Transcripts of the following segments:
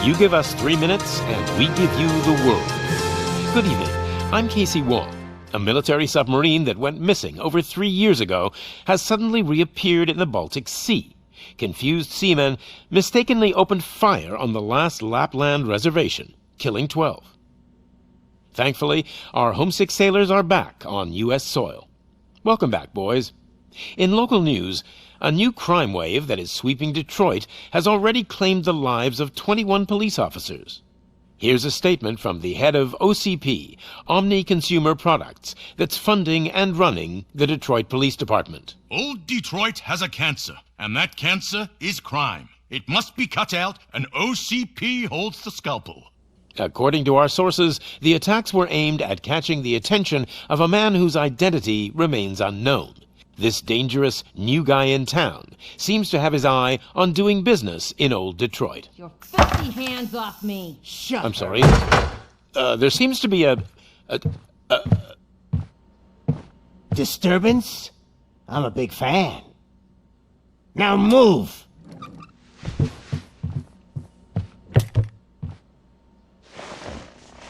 You give us 3 minutes, and we give you the world. Good evening. I'm Casey Wong. A military submarine that went missing over 3 years ago has suddenly reappeared in the Baltic Sea. Confused seamen mistakenly opened fire on the last Lapland reservation, killing 12. Thankfully, our homesick sailors are back on U.S. soil. Welcome back, boys. In local news, a new crime wave that is sweeping Detroit has already claimed the lives of 21 police officers. Here's a statement from the head of OCP, Omni Consumer Products, that's funding and running the Detroit Police Department. Old Detroit has a cancer, and that cancer is crime. It must be cut out, and OCP holds the scalpel. According to our sources, the attacks were aimed at catching the attention of a man whose identity remains unknown. This dangerous new guy in town seems to have his eye on doing business in old Detroit. Your filthy hands off me! Shut I'm sorry. There seems to be a disturbance? I'm a big fan. Now move!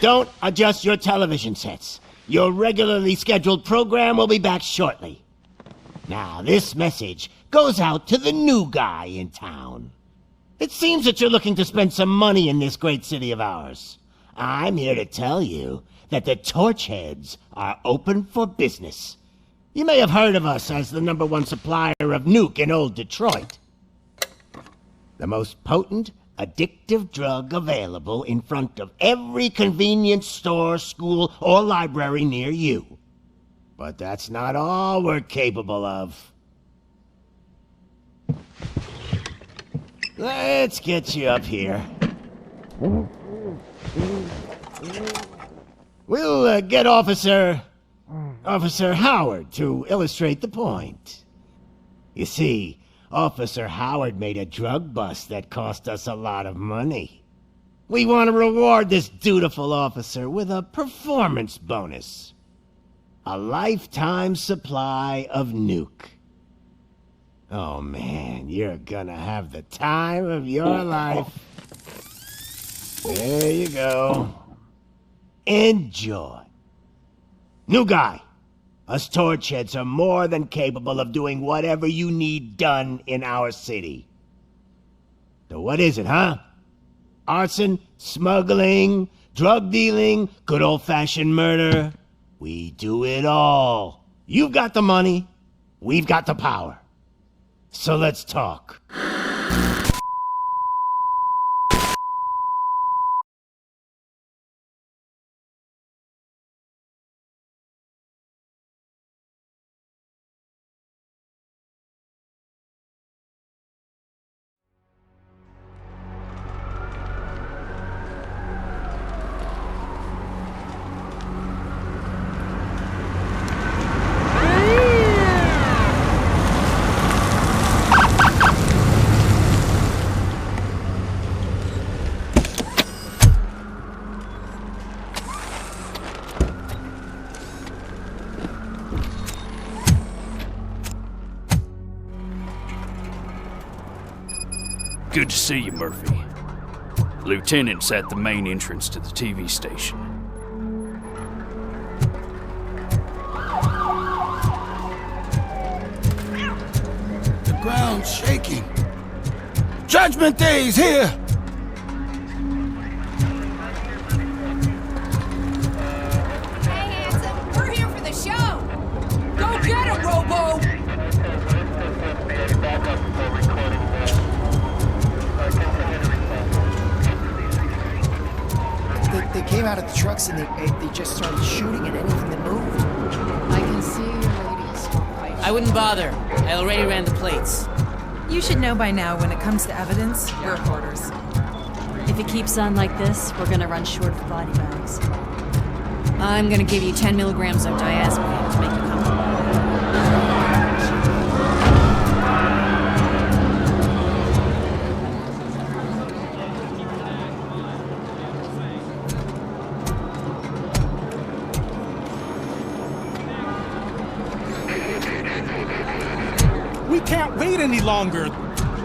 Don't adjust your television sets. Your regularly scheduled program will be back shortly. Now, this message goes out to the new guy in town. It seems that you're looking to spend some money in this great city of ours. I'm here to tell you that the Torchheads are open for business. You may have heard of us as the #1 supplier of nuke in old Detroit. The most potent, addictive drug available in front of every convenience store, school, or library near you. But that's not all we're capable of. Let's get you up here. We'll get Officer Howard to illustrate the point. You see, Officer Howard made a drug bust that cost us a lot of money. We want to reward this dutiful officer with a performance bonus. A lifetime supply of nuke. Oh man, you're gonna have the time of your life. There you go. Enjoy. New guy. Us Torchheads are more than capable of doing whatever you need done in our city. So what is it, huh? Arson, smuggling, drug dealing, good old-fashioned murder. We do it all. You've got the money, we've got the power. So let's talk. Good to see you, Murphy. Lieutenant's at the main entrance to the TV station. The ground's shaking. Judgment Day's here! Hey, handsome, we're here for the show! Go get it, Robo! They came out of the trucks and they just started shooting at anything that moved. I can see you ladies. I wouldn't bother. I already ran the plates. You should know by now when it comes to evidence, we're hoarders. If it keeps on like this, we're gonna run short of body bags. I'm gonna give you 10 milligrams of diazepam to make you comfortable. We can't wait any longer.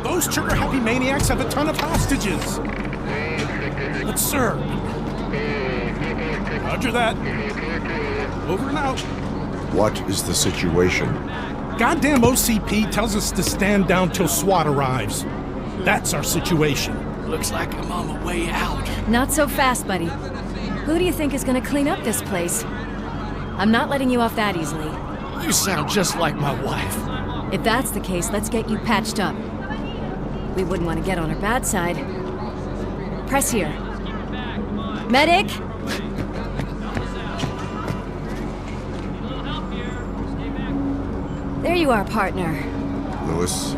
Those trigger-happy maniacs have a ton of hostages. But sir... Roger that. Over and out. What is the situation? Goddamn OCP tells us to stand down till SWAT arrives. That's our situation. Looks like I'm on my way out. Not so fast, buddy. Who do you think is gonna clean up this place? I'm not letting you off that easily. You sound just like my wife. If that's the case, let's get you patched up. We wouldn't want to get on her bad side. Press here. Medic! There you are, partner. Lewis?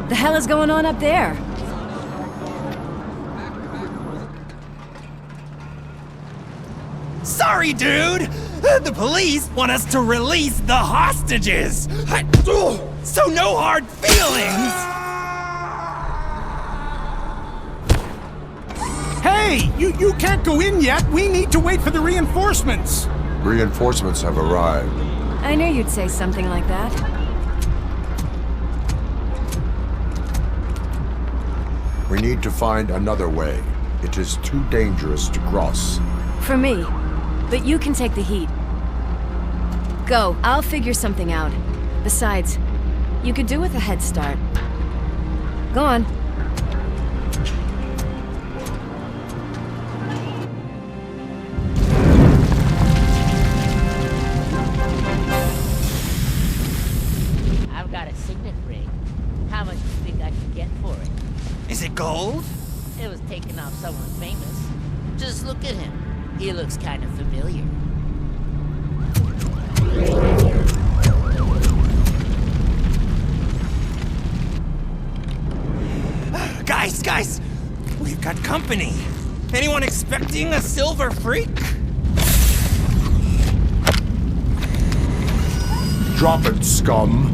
The hell is going on up there? Sorry, dude! The police want us to release the hostages! So no hard feelings! Hey! You can't go in yet! We need to wait for the reinforcements! Reinforcements have arrived. I knew you'd say something like that. We need to find another way. It is too dangerous to cross. For me. But you can take the heat. Go, I'll figure something out. Besides, you could do with a head start. Go on. I've got a signet ring. How much do you think I can get for it? Is it gold? It was taken off someone famous. Just look at him. He looks kind of familiar. Guys! We've got company. Anyone expecting a silver freak? Drop it, scum.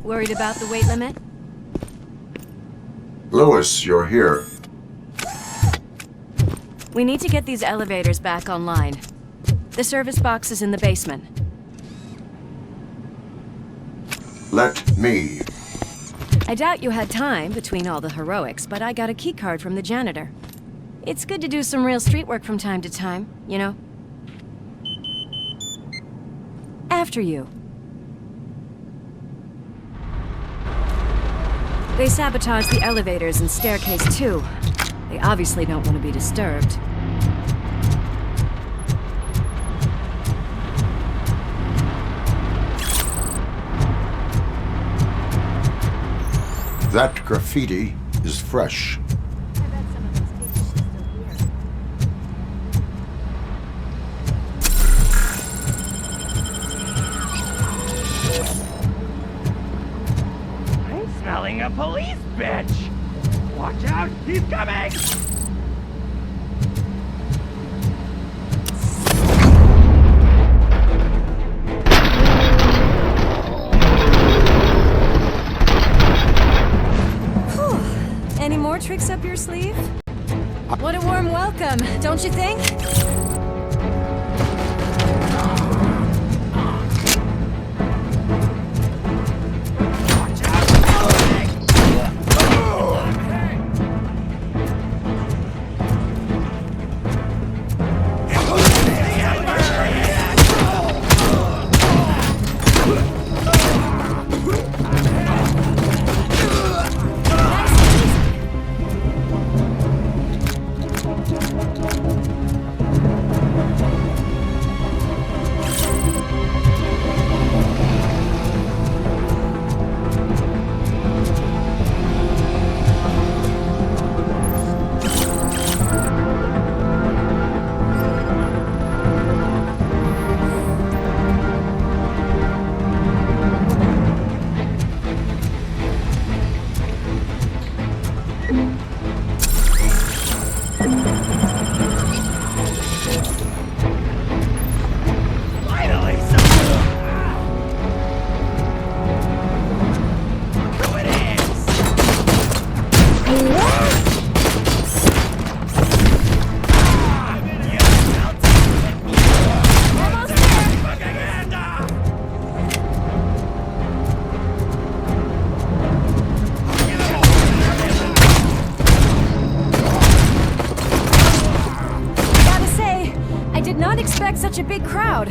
Worried about the weight limit? Lewis, you're here. We need to get these elevators back online. The service box is in the basement. Let me. I doubt you had time between all the heroics, but I got a keycard from the janitor. It's good to do some real street work from time to time, you know? After you. They sabotaged the elevators and staircase too. They obviously don't want to be disturbed. That graffiti is fresh. police, bitch! Watch out, he's coming! Any more tricks up your sleeve? What a warm welcome, don't you think? Such a big crowd.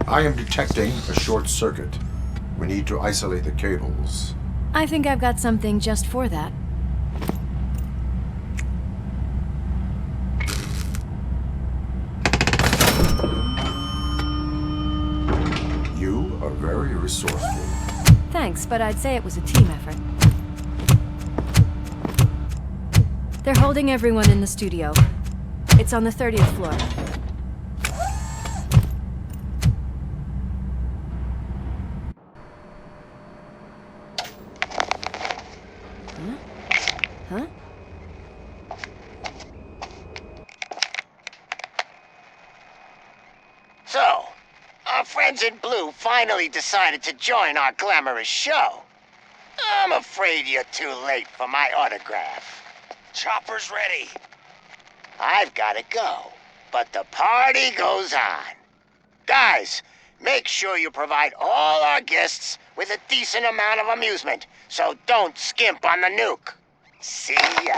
I am detecting a short circuit. We need to isolate the cables. I think I've got something just for that. You are very resourceful. Thanks, but I'd say it was a team effort. They're holding everyone in the studio. It's on the 30th floor. Huh? So, our friends in blue finally decided to join our glamorous show. I'm afraid you're too late for my autograph. Chopper's ready. I've got to go, but the party goes on. Guys, make sure you provide all our guests with a decent amount of amusement, so don't skimp on the nuke. See ya.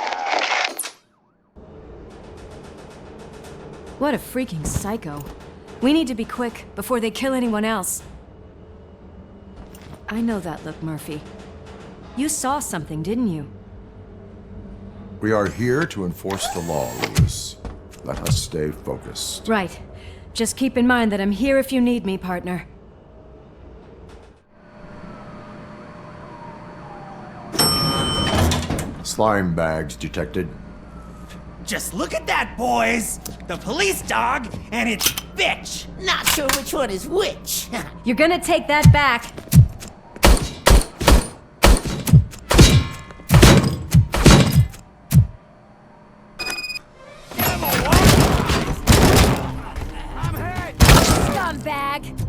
What a freaking psycho. We need to be quick before they kill anyone else. I know that look, Murphy. You saw something, didn't you? We are here to enforce the law, Lewis. Let us stay focused. Right. Just keep in mind that I'm here if you need me, partner. Slime bags detected. Just look at that, boys! The police dog and its bitch! Not sure which one is which. You're gonna take that back. Scumbag!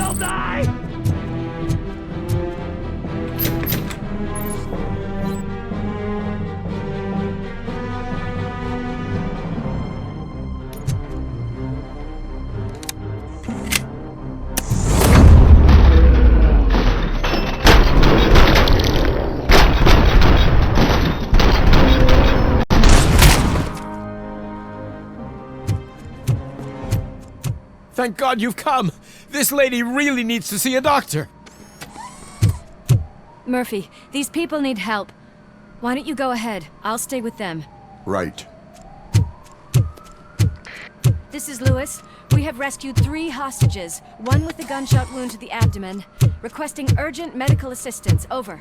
They'll die! Thank God you've come! This lady really needs to see a doctor! Murphy, these people need help. Why don't you go ahead? I'll stay with them. Right. This is Lewis. We have rescued 3 hostages, one with a gunshot wound to the abdomen. Requesting urgent medical assistance. Over.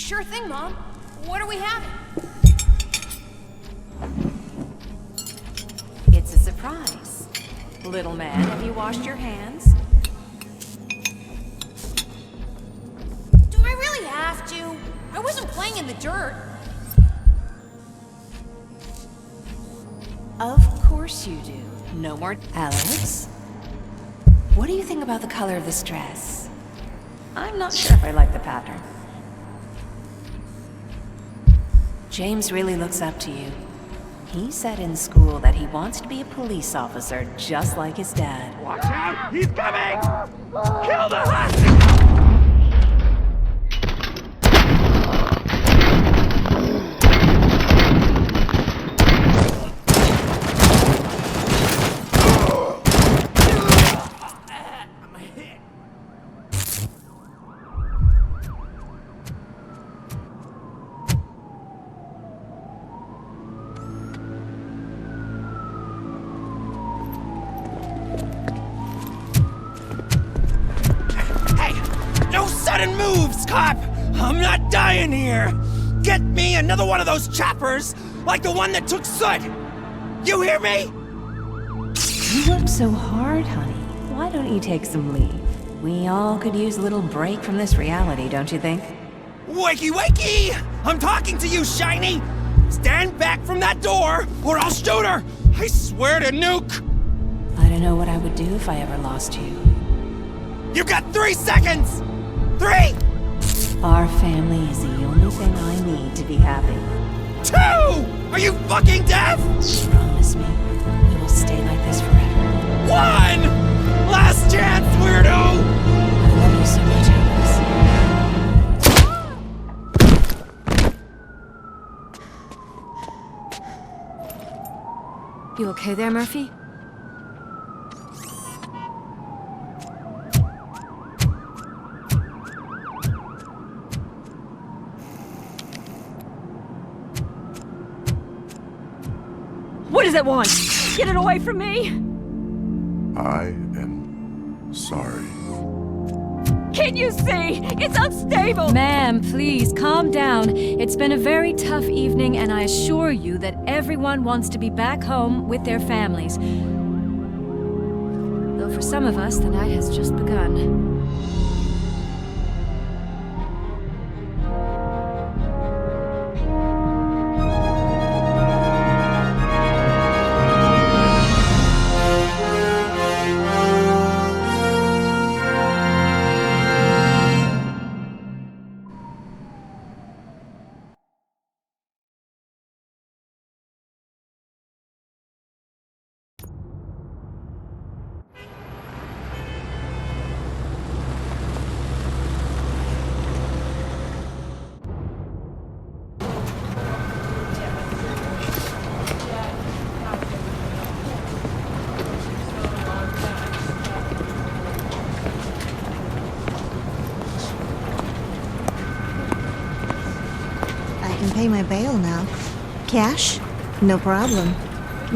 Sure thing, Mom. What are we having? It's a surprise. Little man, have you washed your hands? Do I really have to? I wasn't playing in the dirt. Of course you do. No more... Alex? What do you think about the color of this dress? I'm not sure if I like the pattern. James really looks up to you. He said in school that he wants to be a police officer just like his dad. Watch out! He's coming! Kill the hostage! Sudden moves, cop! I'm not dying here! Get me another one of those choppers, like the one that took Soot! You hear me? You work so hard, honey. Why don't you take some leave? We all could use a little break from this reality, don't you think? Wakey, wakey! I'm talking to you, Shiny! Stand back from that door, or I'll shoot her! I swear to nuke! I don't know what I would do if I ever lost you. You got 3 seconds! 3! Our family is the only thing I need to be happy. 2! Are you fucking deaf? Promise me, we will stay like this forever. 1! Last chance, weirdo! I love you so much, Alex. You okay there, Murphy? What does it want? Get it away from me! I am sorry. Can't you see? It's unstable! Ma'am, please, calm down. It's been a very tough evening, and I assure you that everyone wants to be back home with their families. Though for some of us, the night has just begun. Pay my bail now. Cash? No problem.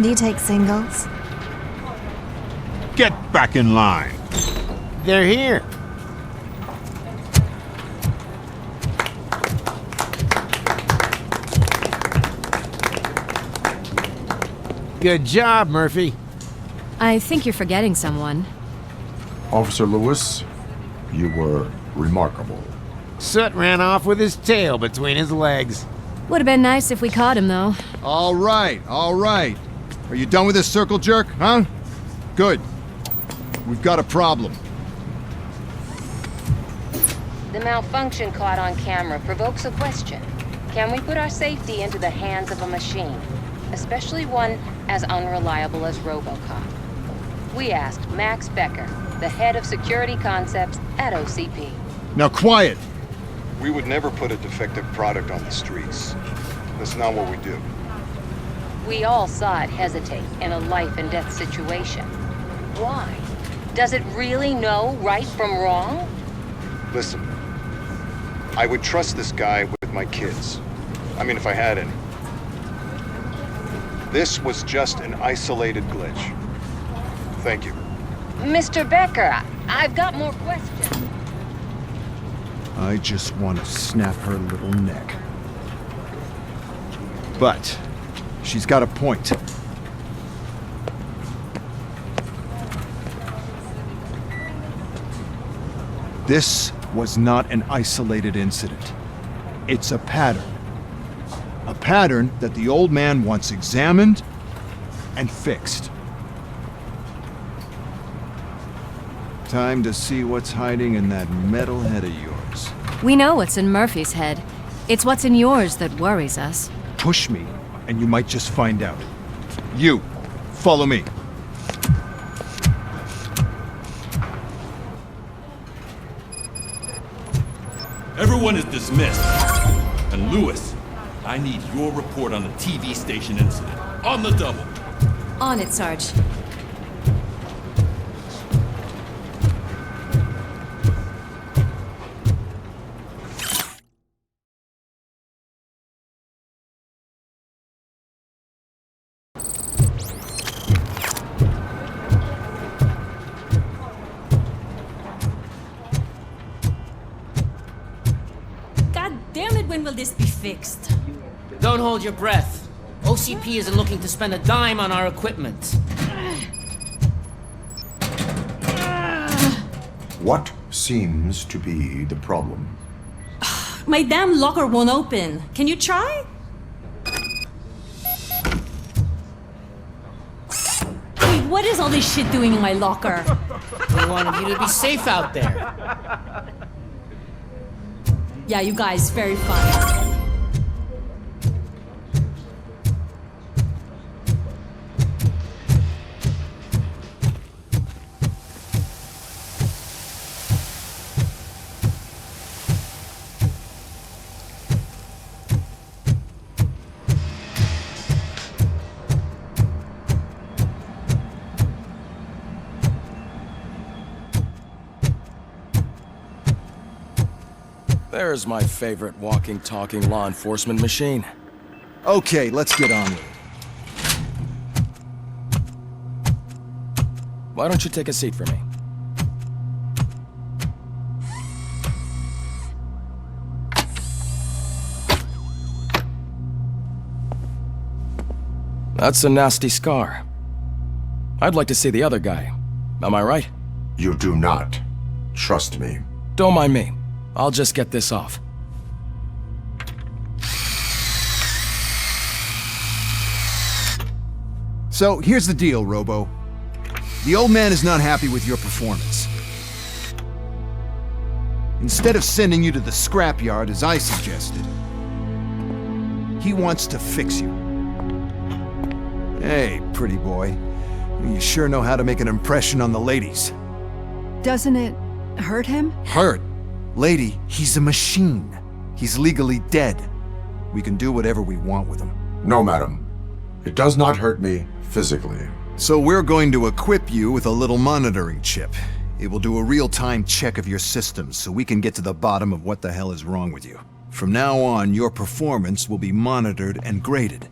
Do you take singles? Get back in line. They're here. Good job, Murphy. I think you're forgetting someone. Officer Lewis, you were remarkable. Soot ran off with his tail between his legs. Would have been nice if we caught him, though. All right, all right. Are you done with this circle jerk, huh? Good. We've got a problem. The malfunction caught on camera provokes a question. Can we put our safety into the hands of a machine? Especially one as unreliable as RoboCop. We asked Max Becker, the head of security concepts at OCP. Now quiet! We would never put a defective product on the streets. That's not what we do. We all saw it hesitate in a life and death situation. Why? Does it really know right from wrong? Listen, I would trust this guy with my kids. I mean, if I had any. This was just an isolated glitch. Thank you. Mr. Becker, I've got more questions. I just want to snap her little neck. But she's got a point. This was not an isolated incident. It's a pattern. A pattern that the old man wants examined and fixed. Time to see what's hiding in that metal head of yours. We know what's in Murphy's head. It's what's in yours that worries us. Push me, and you might just find out. You, follow me. Everyone is dismissed. And Lewis, I need your report on the TV station incident. On the double. On it, Sarge. When will this be fixed? Don't hold your breath. OCP isn't looking to spend a dime on our equipment. What seems to be the problem? My damn locker won't open. Can you try? Wait, what is all this shit doing in my locker? We wanted you to be safe out there. Yeah, you guys, very fun. There's my favorite walking, talking law enforcement machine. Okay, let's get on with it. Why don't you take a seat for me? That's a nasty scar. I'd like to see the other guy. Am I right? You do not. Trust me. Don't mind me. I'll just get this off. So, here's the deal, Robo. The old man is not happy with your performance. Instead of sending you to the scrapyard as I suggested, he wants to fix you. Hey, pretty boy. You sure know how to make an impression on the ladies. Doesn't it hurt him? Hurt? Lady, he's a machine. He's legally dead. We can do whatever we want with him. No, madam. It does not hurt me physically. So we're going to equip you with a little monitoring chip. It will do a real-time check of your systems so we can get to the bottom of what the hell is wrong with you. From now on, your performance will be monitored and graded.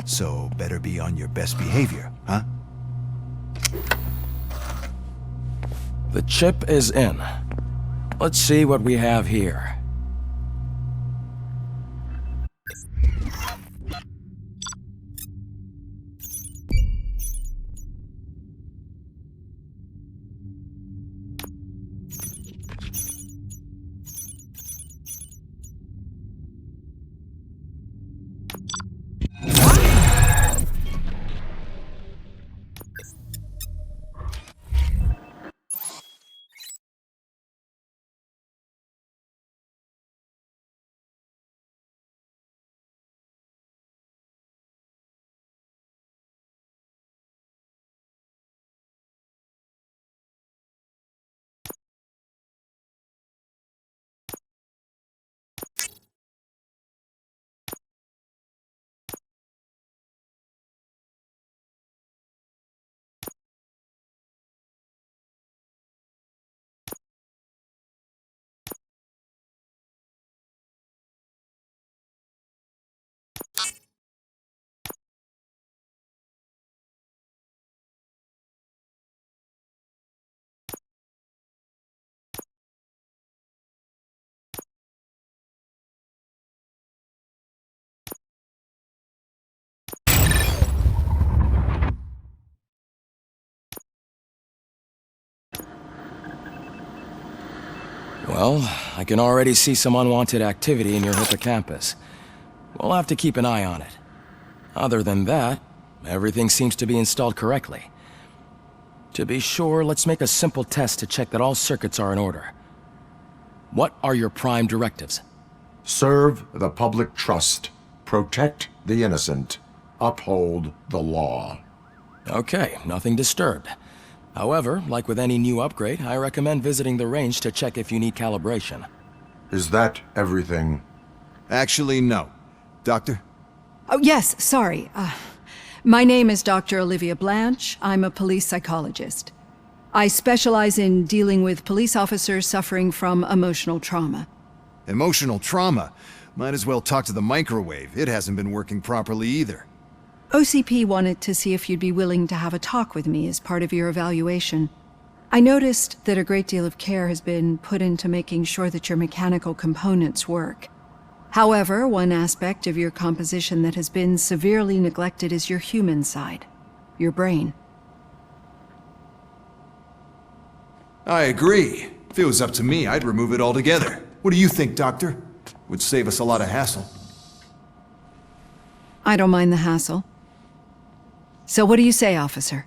So better be on your best behavior, huh? The chip is in. Let's see what we have here. Well, I can already see some unwanted activity in your hippocampus. We'll have to keep an eye on it. Other than that, everything seems to be installed correctly. To be sure, let's make a simple test to check that all circuits are in order. What are your prime directives? Serve the public trust. Protect the innocent. Uphold the law. Okay, nothing disturbed. However, like with any new upgrade, I recommend visiting the range to check if you need calibration. Is that everything? Actually, no. Doctor? Oh, yes, sorry. My name is Dr. Olivia Blanche. I'm a police psychologist. I specialize in dealing with police officers suffering from emotional trauma. Emotional trauma? Might as well talk to the microwave. It hasn't been working properly either. OCP wanted to see if you'd be willing to have a talk with me as part of your evaluation. I noticed that a great deal of care has been put into making sure that your mechanical components work. However, one aspect of your composition that has been severely neglected is your human side, your brain. I agree. If it was up to me, I'd remove it altogether. What do you think, Doctor? Would save us a lot of hassle. I don't mind the hassle. So what do you say, officer?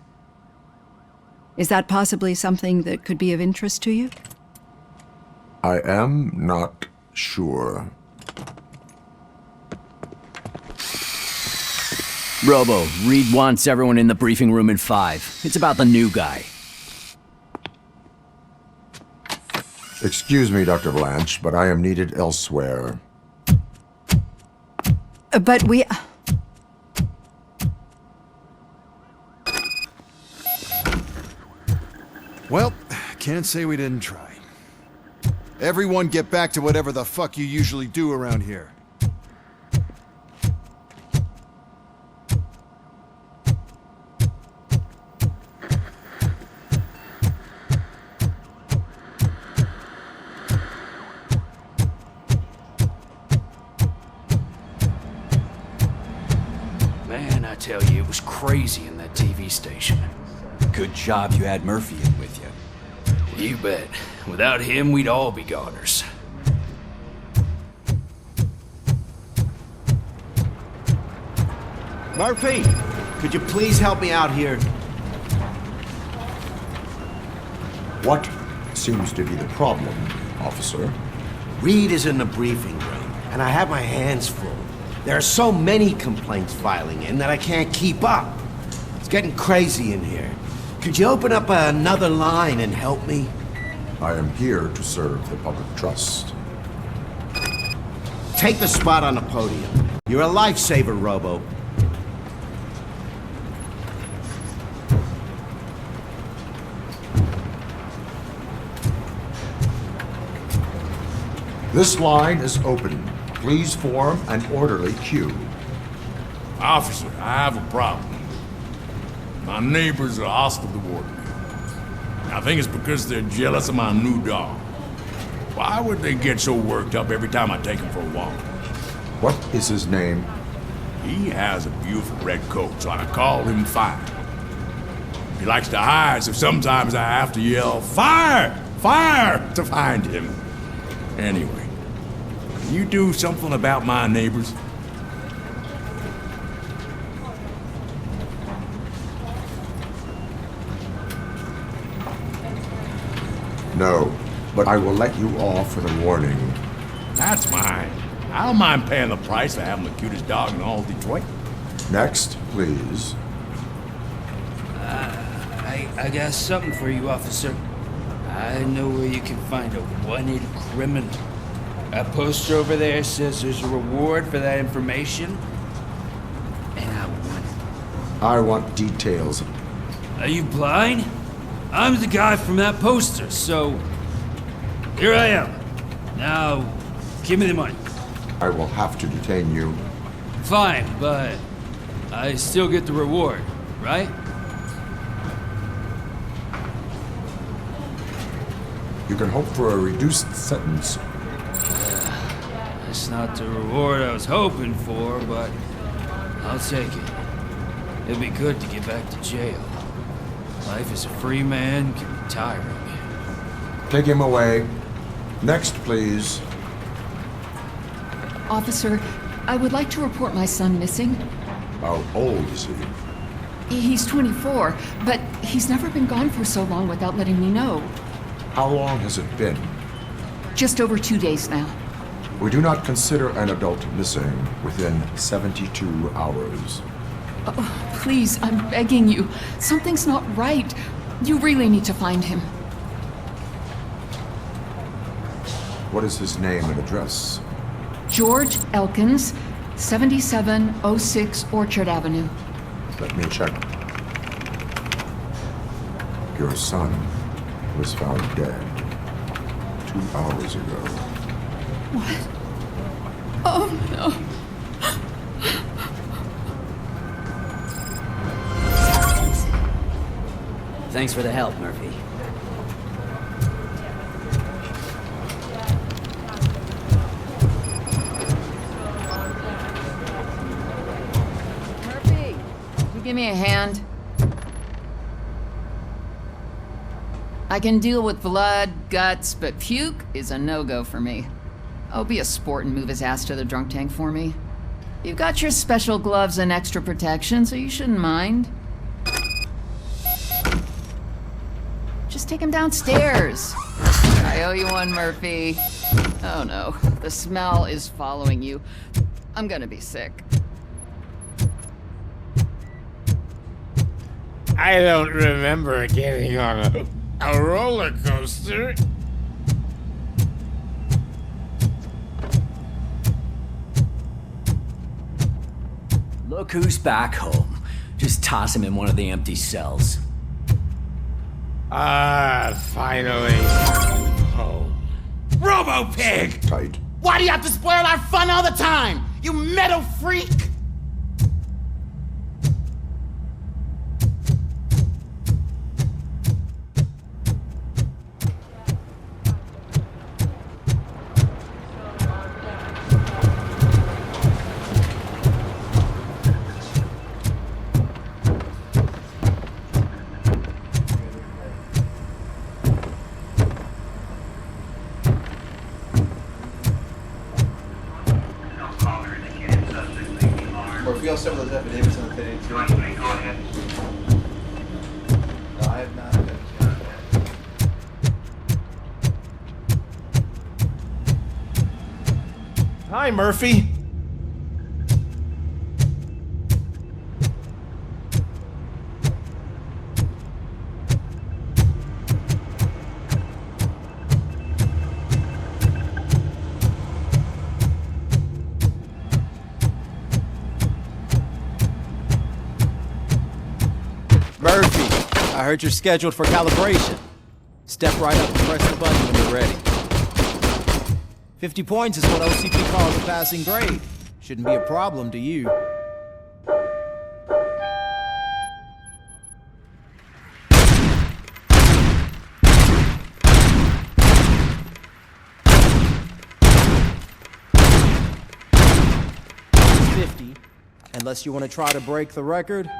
Is that possibly something that could be of interest to you? I am not sure. Robo, Reed wants everyone in the briefing room in 5. It's about the new guy. Excuse me, Dr. Blanche, but I am needed elsewhere. But we... Well, can't say we didn't try. Everyone get back to whatever the fuck you usually do around here. Man, I tell you, it was crazy in that TV station. Good job you had Murphy in with you. You bet. Without him, we'd all be goners. Murphy, could you please help me out here? What seems to be the problem, officer? Reed is in the briefing room, and I have my hands full. There are so many complaints filing in that I can't keep up. It's getting crazy in here. Could you open up another line and help me? I am here to serve the public trust. Take the spot on the podium. You're a lifesaver, Robo. This line is open. Please form an orderly queue. Officer, I have a problem. My neighbors are hostile toward me. I think it's because they're jealous of my new dog. Why would they get so worked up every time I take him for a walk? What is his name? He has a beautiful red coat, so I call him Fire. He likes to hide, so sometimes I have to yell, "Fire! Fire!" to find him. Anyway, can you do something about my neighbors? No, but I will let you off with a warning. That's mine. I don't mind paying the price for having the cutest dog in all of Detroit. Next, please. I got something for you, officer. I know where you can find a wanted criminal. A poster over there says there's a reward for that information, and I want it. I want details. Are you blind? I'm the guy from that poster, so here I am. Now, give me the money. I will have to detain you. Fine, but I still get the reward, right? You can hope for a reduced sentence. That's not the reward I was hoping for, but I'll take it. It'd be good to get back to jail. Life as a free man can be tiring. Take him away. Next, please. Officer, I would like to report my son missing. How old is he? He's 24, but he's never been gone for so long without letting me know. How long has it been? Just over 2 days now. We do not consider an adult missing within 72 hours. Oh, please, I'm begging you. Something's not right. You really need to find him. What is his name and address? George Elkins, 7706 Orchard Avenue. Let me check. Your son was found dead 2 hours ago. What? Oh, no. Thanks for the help, Murphy. Murphy, can you give me a hand? I can deal with blood, guts, but puke is a no-go for me. Oh, be a sport and move his ass to the drunk tank for me. You've got your special gloves and extra protection, so you shouldn't mind. Just take him downstairs. I owe you one, Murphy. Oh no, the smell is following you. I'm gonna be sick. I don't remember getting on a roller coaster. Look who's back home. Just toss him in one of the empty cells. Finally. Home. Robo-Pig! Tight. Why do you have to spoil our fun all the time? You metal freak! Or we all send those affidavits on the today too. No, I have not. Hi, Murphy. Murphy, I heard you're scheduled for calibration. Step right up and press the button when you're ready. 50 points is what OCP calls a passing grade. Shouldn't be a problem to you. It's 50, unless you want to try to break the record.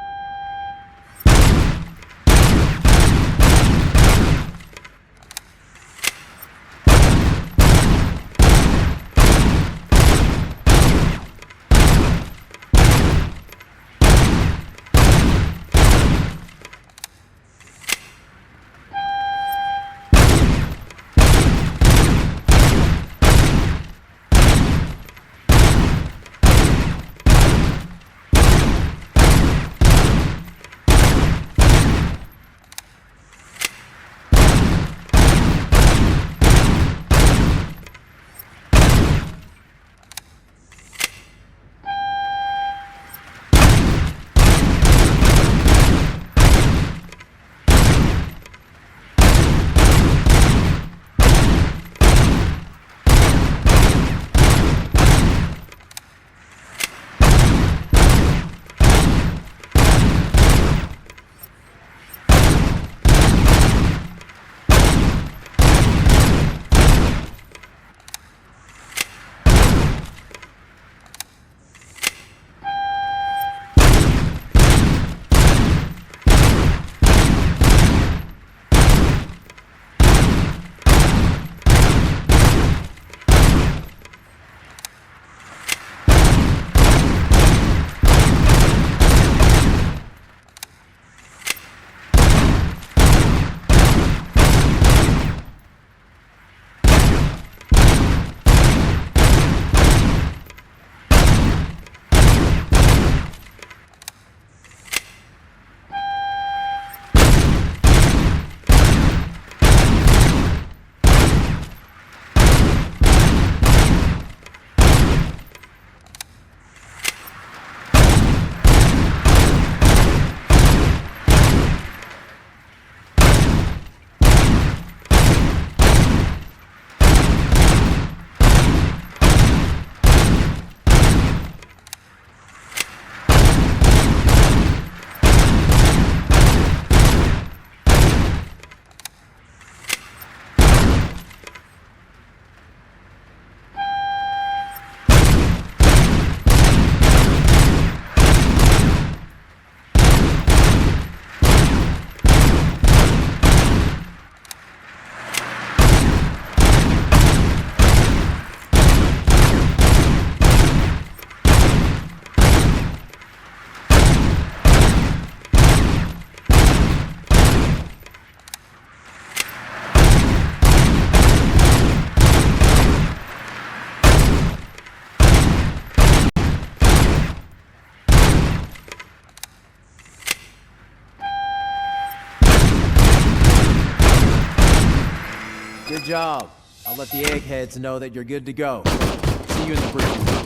job. I'll let the eggheads know that you're good to go. See you in the briefing room.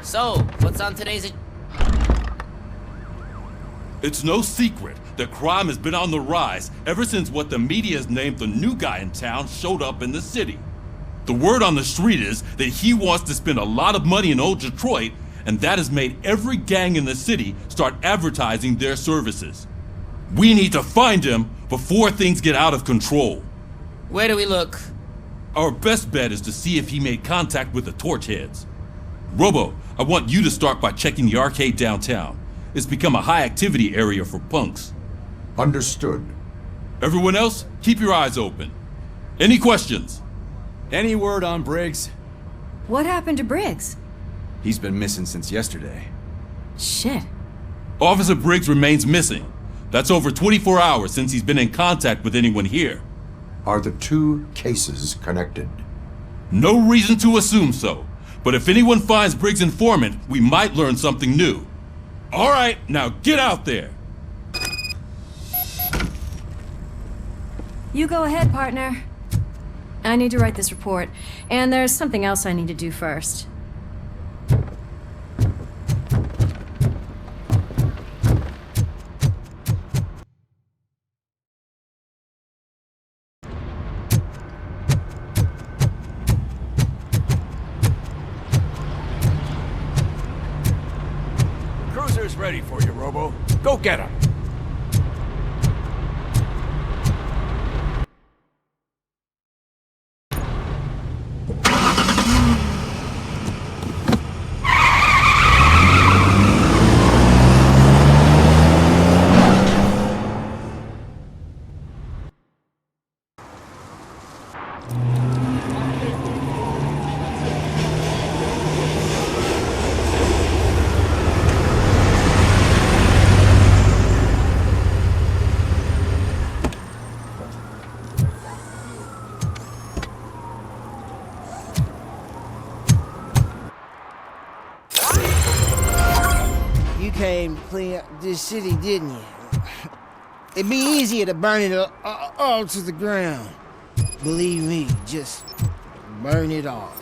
So, what's on today's... It's no secret that crime has been on the rise ever since what the media has named the new guy in town showed up in the city. The word on the street is that he wants to spend a lot of money in old Detroit, and that has made every gang in the city start advertising their services. We need to find him before things get out of control. Where do we look? Our best bet is to see if he made contact with the Torchheads. Robo, I want you to start by checking the arcade downtown. It's become a high-activity area for punks. Understood. Everyone else, keep your eyes open. Any questions? Any word on Briggs? What happened to Briggs? He's been missing since yesterday. Shit. Officer Briggs remains missing. That's over 24 hours since he's been in contact with anyone here. Are the two cases connected? No reason to assume so. But if anyone finds Briggs' informant, we might learn something new. All right, now get out there. You go ahead, partner. I need to write this report, and there's something else I need to do first. Cruiser's ready for you, Robo. Go get him. Came clean up this city, didn't you? It'd be easier to burn it all to the ground. Believe me, just burn it all.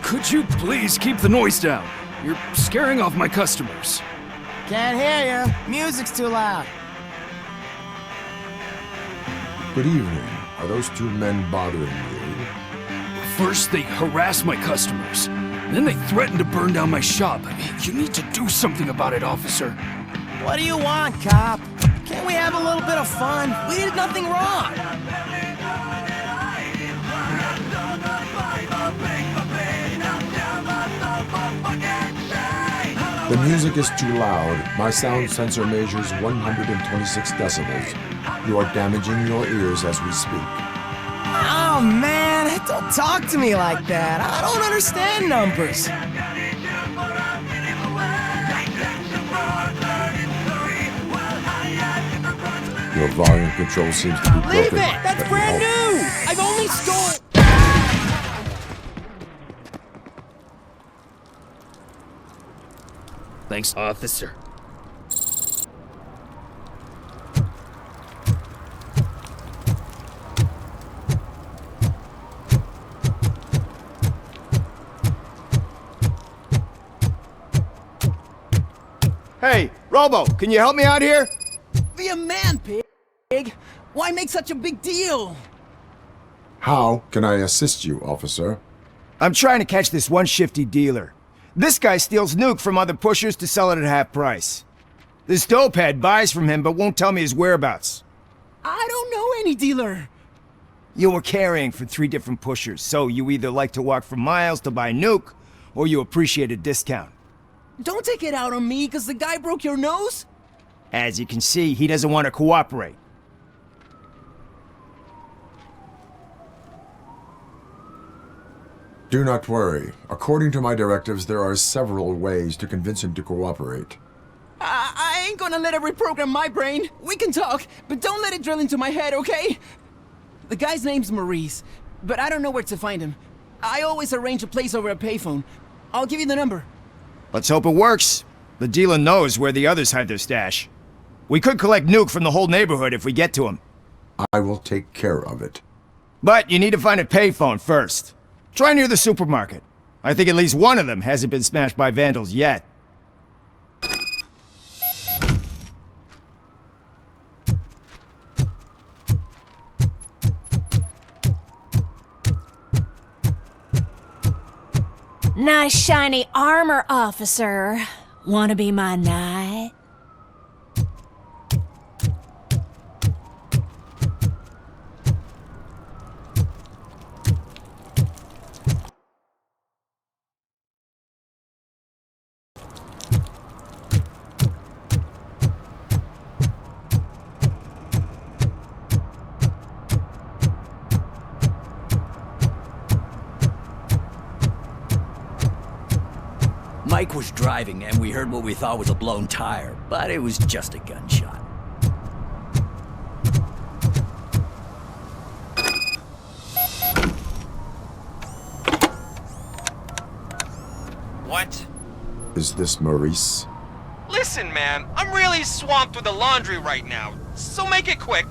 Could you please keep the noise down? You're scaring off my customers. Can't hear you. Music's too loud. Good evening. Are those two men bothering you? First, they harass my customers. Then they threaten to burn down my shop. You need to do something about it, officer. What do you want, cop? Can't we have a little bit of fun? We did nothing wrong. The music is too loud. My sound sensor measures 126 decibels. You are damaging your ears as we speak. Oh, man, don't talk to me like that. I don't understand numbers. Your volume control seems to be broken. Leave it! That's brand new! I've only stolen... Thanks, officer. Hey, Robo, can you help me out here? Be a man, pig. Why make such a big deal? How can I assist you, officer? I'm trying to catch this one shifty dealer. This guy steals nuke from other pushers to sell it at half price. This dopehead buys from him but won't tell me his whereabouts. I don't know any dealer. You were carrying for 3 different pushers, so you either like to walk for miles to buy nuke, or you appreciate a discount. Don't take it out on me, because the guy broke your nose? As you can see, he doesn't want to cooperate. Do not worry. According to my directives, there are several ways to convince him to cooperate. I ain't gonna let it reprogram my brain. We can talk, but don't let it drill into my head, okay? The guy's name's Maurice, but I don't know where to find him. I always arrange a place over a payphone. I'll give you the number. Let's hope it works. The dealer knows where the others hide their stash. We could collect Nuke from the whole neighborhood if we get to him. I will take care of it. But you need to find a payphone first. Try near the supermarket. I think at least one of them hasn't been smashed by vandals yet. Nice shiny armor, officer. Wanna be my knight? Mike was driving and we heard what we thought was a blown tire, but it was just a gunshot. What? Is this Maurice? Listen, man, I'm really swamped with the laundry right now, so make it quick.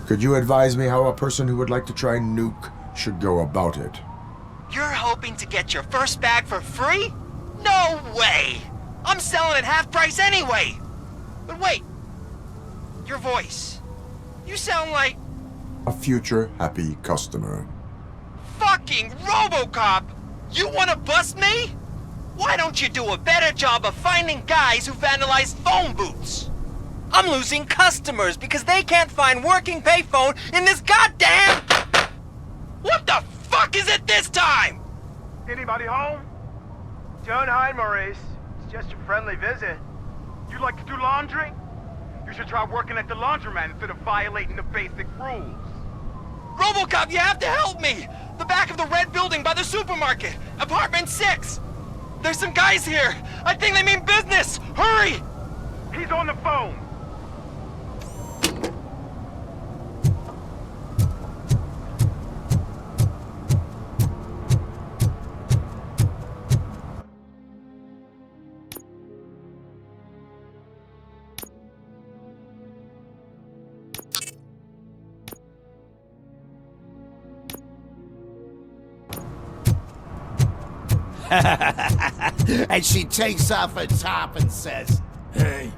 Could you advise me how a person who would like to try Nuke should go about it? You're hoping to get your first bag for free? No way! I'm selling at half price anyway! But wait, your voice. You sound like... A future happy customer. Fucking RoboCop! You wanna bust me? Why don't you do a better job of finding guys who vandalize phone booths? I'm losing customers because they can't find working payphone in this goddamn... What the fuck is it this time? Anybody home? Don't hide, Maurice. It's just a friendly visit. You like to do laundry? You should try working at the laundromat instead of violating the basic rules. RoboCop, you have to help me! The back of the red building by the supermarket, apartment 6. There's some guys here. I think they mean business. Hurry! He's on the phone. And she takes off her top and says, Hey,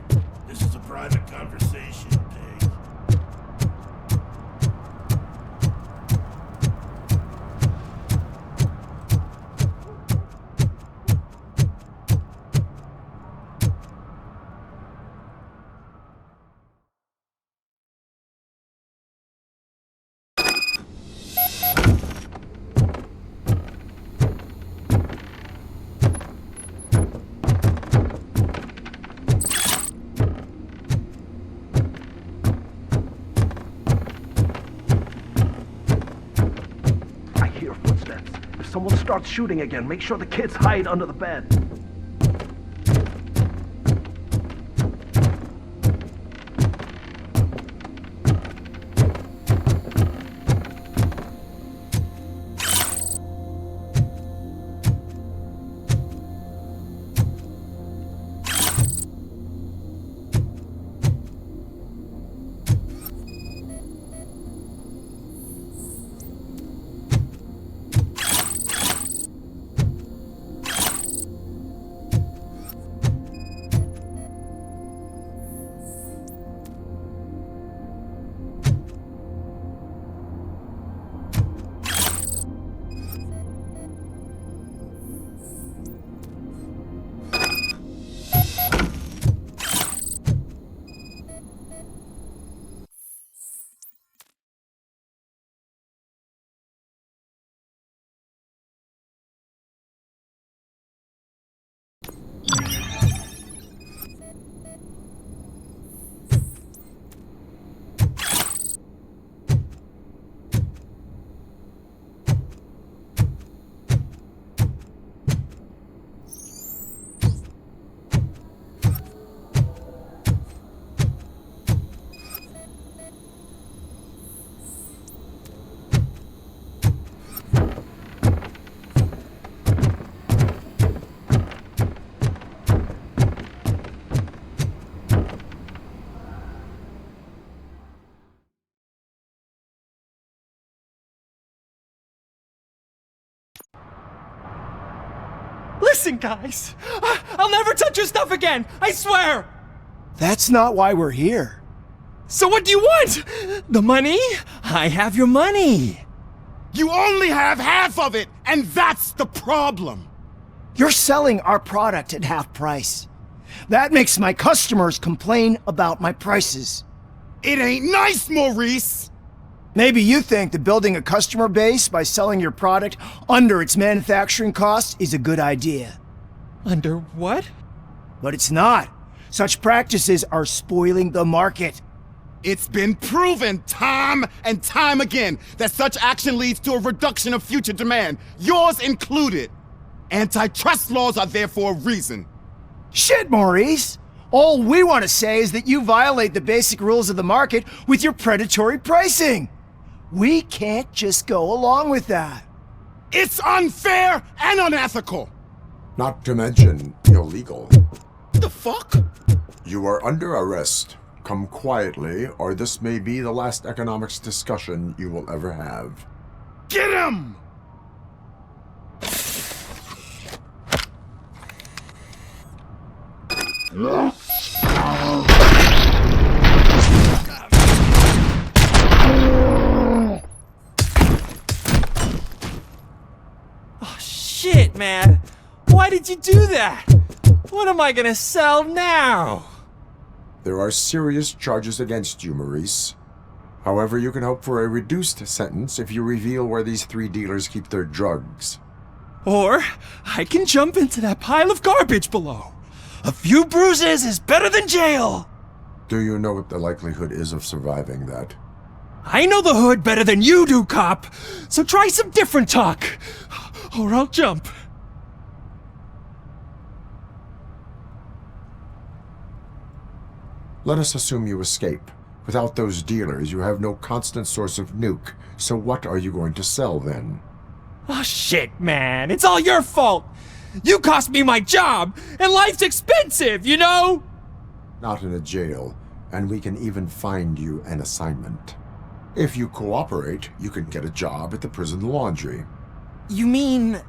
this is a private conversation, Pig. Someone starts shooting again. Make sure the kids hide under the bed. Listen, guys. I'll never touch your stuff again. I swear. That's not why we're here. So what do you want? The money? I have your money. You only have half of it, and that's the problem. You're selling our product at half price. That makes my customers complain about my prices. It ain't nice, Maurice! Maybe you think that building a customer base by selling your product under its manufacturing cost is a good idea. Under what? But it's not. Such practices are spoiling the market. It's been proven time and time again that such action leads to a reduction of future demand, yours included. Antitrust laws are there for a reason. Shit, Maurice! All we want to say is that you violate the basic rules of the market with your predatory pricing. We can't just go along with that. It's unfair and unethical! Not to mention illegal. The fuck? You are under arrest. Come quietly, or this may be the last economics discussion you will ever have. Get him! Oh, shit, man. Why did you do that? What am I gonna sell now? There are serious charges against you, Maurice. However, you can hope for a reduced sentence if you reveal where these 3 dealers keep their drugs. Or I can jump into that pile of garbage below. A few bruises is better than jail. Do you know what the likelihood is of surviving that? I know the hood better than you do, cop. So try some different talk, or I'll jump. Let us assume you escape. Without those dealers, you have no constant source of nuke. So what are you going to sell then? Oh shit, man. It's all your fault. You cost me my job, and life's expensive, you know? Not in a jail, and we can even find you an assignment. If you cooperate, you can get a job at the prison laundry. You mean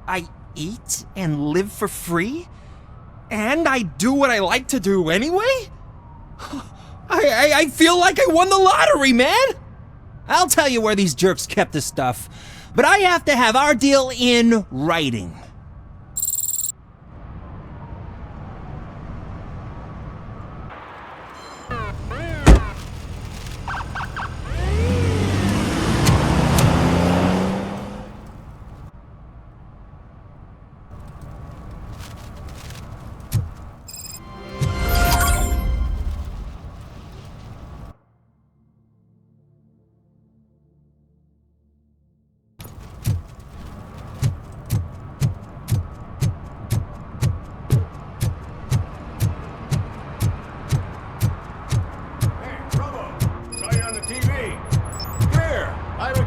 I eat and live for free? And I do what I like to do anyway? I feel like I won the lottery, man! I'll tell you where these jerks kept the stuff, but I have to have our deal in writing.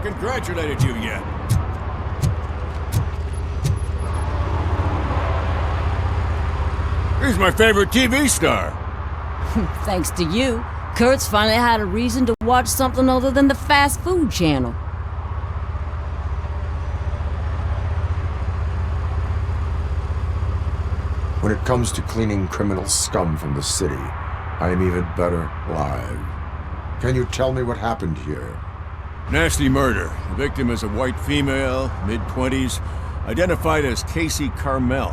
Congratulated you yet. He's my favorite TV star. Thanks to you, Kurt's finally had a reason to watch something other than the fast food channel. When it comes to cleaning criminal scum from the city, I am even better live. Can you tell me what happened here? Nasty murder. The victim is a white female, mid-20s, identified as Casey Carmel.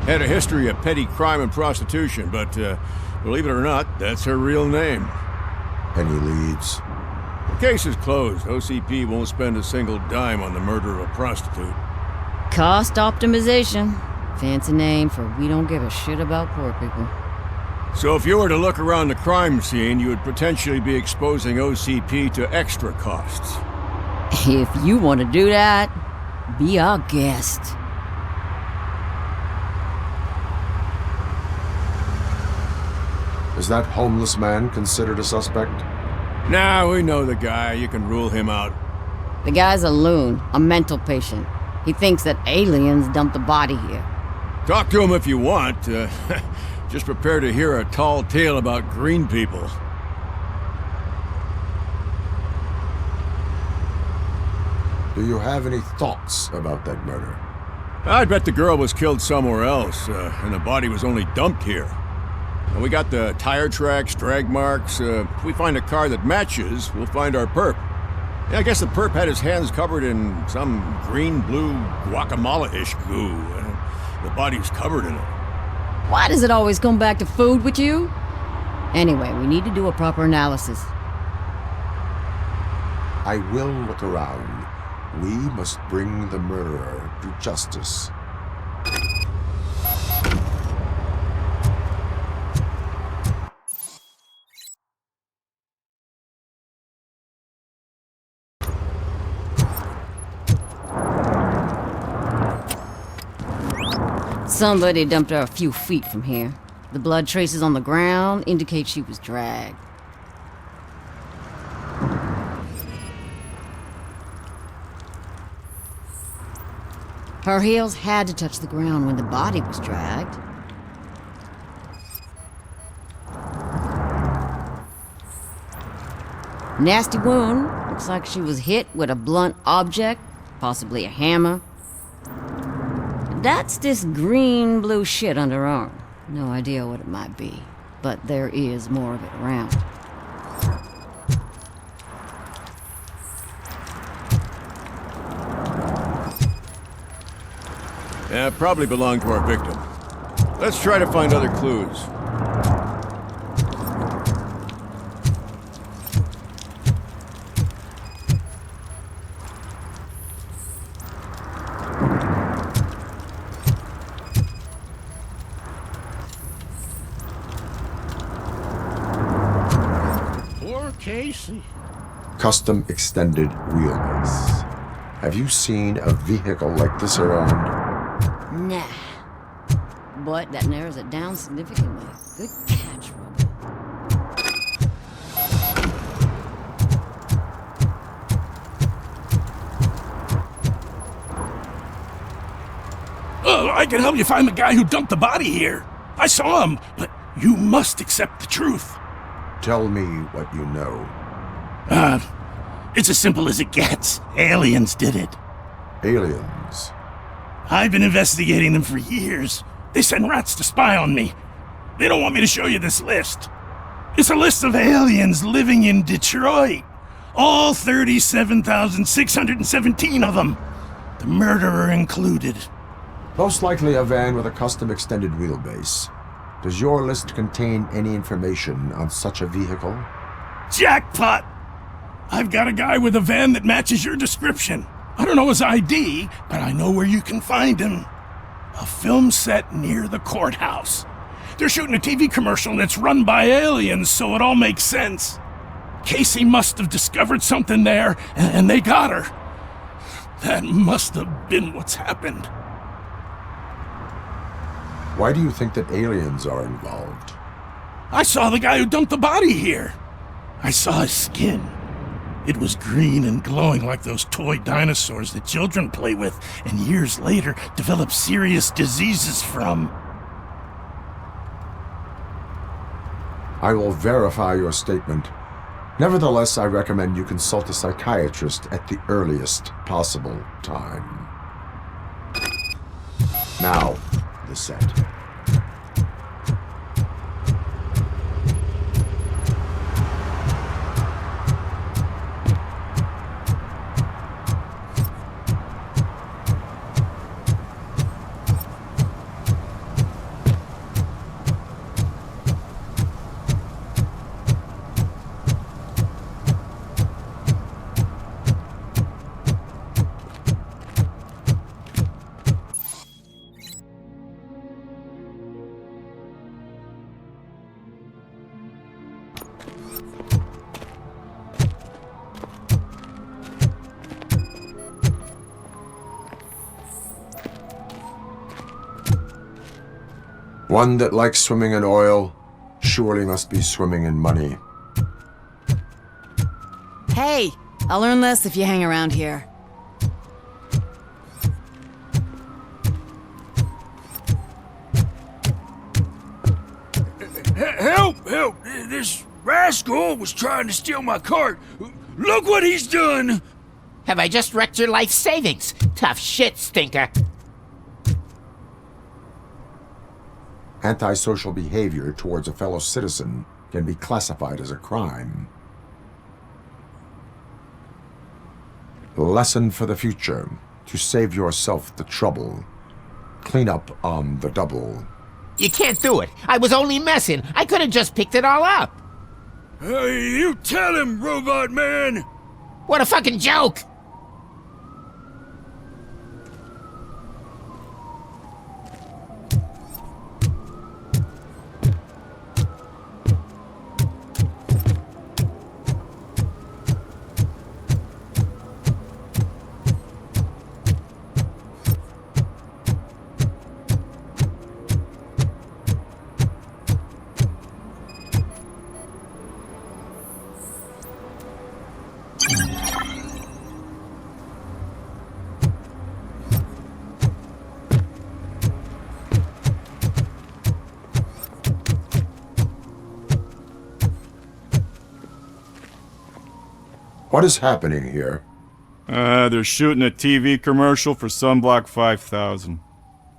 Had a history of petty crime and prostitution, but believe it or not, that's her real name. Any leads? The case is closed. OCP won't spend a single dime on the murder of a prostitute. Cost optimization. Fancy name for we don't give a shit about poor people. So if you were to look around the crime scene, you would potentially be exposing OCP to extra costs. If you want to do that, be our guest. Is that homeless man considered a suspect? Nah, we know the guy. You can rule him out. The guy's a loon, a mental patient. He thinks that aliens dumped the body here. Talk to him if you want. Just prepare to hear a tall tale about green people. Do you have any thoughts about that murder? I'd bet the girl was killed somewhere else, and the body was only dumped here. And we got the tire tracks, drag marks. If we find a car that matches, we'll find our perp. Yeah, I guess the perp had his hands covered in some green-blue guacamole-ish goo. The body's covered in it. Why does it always come back to food with you? Anyway, we need to do a proper analysis. I will look around. We must bring the murderer to justice. Somebody dumped her a few feet from here. The blood traces on the ground indicate she was dragged. Her heels had to touch the ground when the body was dragged. Nasty wound. Looks like she was hit with a blunt object, possibly a hammer. That's this green-blue shit on her arm. No idea what it might be, but there is more of it around. Yeah, probably belonged to our victim. Let's try to find other clues. Poor Casey. Custom extended wheelbase. Have you seen a vehicle like this around? Nah. But that narrows it down significantly. Good catch, Robo. Oh, I can help you find the guy who dumped the body here. I saw him, but you must accept the truth. Tell me what you know. It's as simple as it gets. Aliens did it. Aliens? I've been investigating them for years. They send rats to spy on me. They don't want me to show you this list. It's a list of aliens living in Detroit. All 37,617 of them. The murderer included. Most likely a van with a custom extended wheelbase. Does your list contain any information on such a vehicle? Jackpot! I've got a guy with a van that matches your description. I don't know his ID, but I know where you can find him. A film set near the courthouse. They're shooting a TV commercial and it's run by aliens, so it all makes sense. Casey must have discovered something there, and they got her. That must have been what's happened. Why do you think that aliens are involved? I saw the guy who dumped the body here. I saw his skin. It was green and glowing like those toy dinosaurs that children play with and years later develop serious diseases from. I will verify your statement. Nevertheless, I recommend you consult a psychiatrist at the earliest possible time. Now, the set. One that likes swimming in oil surely must be swimming in money. Hey, I'll learn less if you hang around here. Help! Help! This rascal was trying to steal my cart. Look what he's done! Have I just wrecked your life savings? Tough shit, stinker. Antisocial behavior towards a fellow citizen can be classified as a crime. Lesson for the future. To save yourself the trouble. Clean up on the double. You can't do it. I was only messing. I could have just picked it all up. Hey, you tell him, Robot Man! What a fucking joke! What is happening here? They're shooting a TV commercial for Sunblock 5000.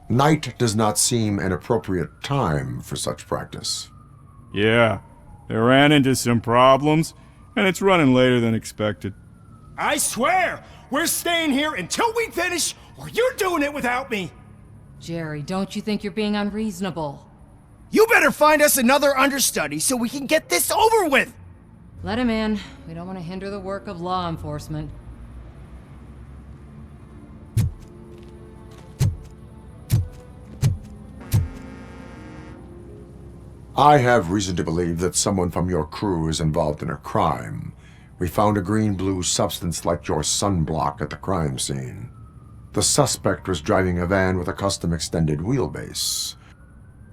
Night does not seem an appropriate time for such practice. Yeah, they ran into some problems, and it's running later than expected. I swear, we're staying here until we finish, or you're doing it without me! Jerry, don't you think you're being unreasonable? You better find us another understudy so we can get this over with! Let him in. We don't want to hinder the work of law enforcement. I have reason to believe that someone from your crew is involved in a crime. We found a green-blue substance like your sunblock at the crime scene. The suspect was driving a van with a custom extended wheelbase.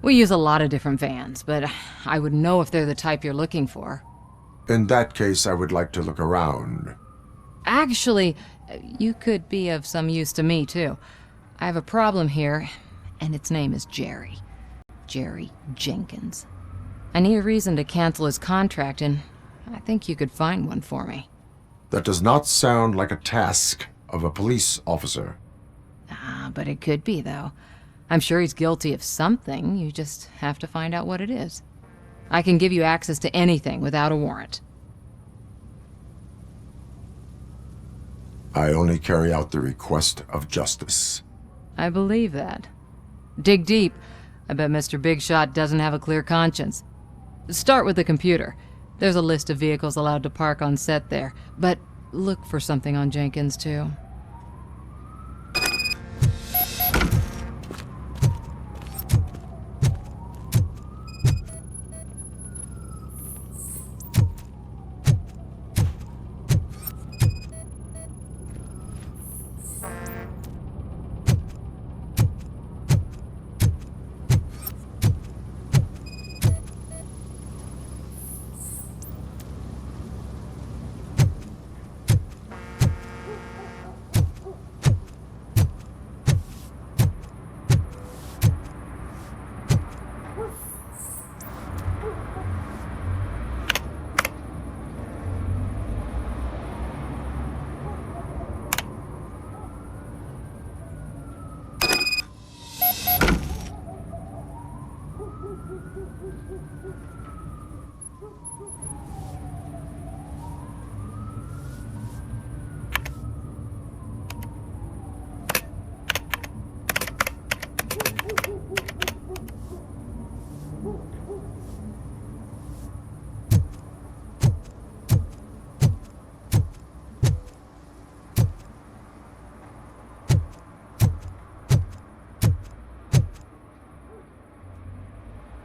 We use a lot of different vans, but I wouldn't know if they're the type you're looking for. In that case, I would like to look around. Actually, you could be of some use to me, too. I have a problem here, and its name is Jerry. Jerry Jenkins. I need a reason to cancel his contract, and I think you could find one for me. That does not sound like a task of a police officer. But it could be, though. I'm sure he's guilty of something. You just have to find out what it is. I can give you access to anything without a warrant. I only carry out the request of justice. I believe that. Dig deep. I bet Mr. Big Shot doesn't have a clear conscience. Start with the computer. There's a list of vehicles allowed to park on set there, but look for something on Jenkins, too.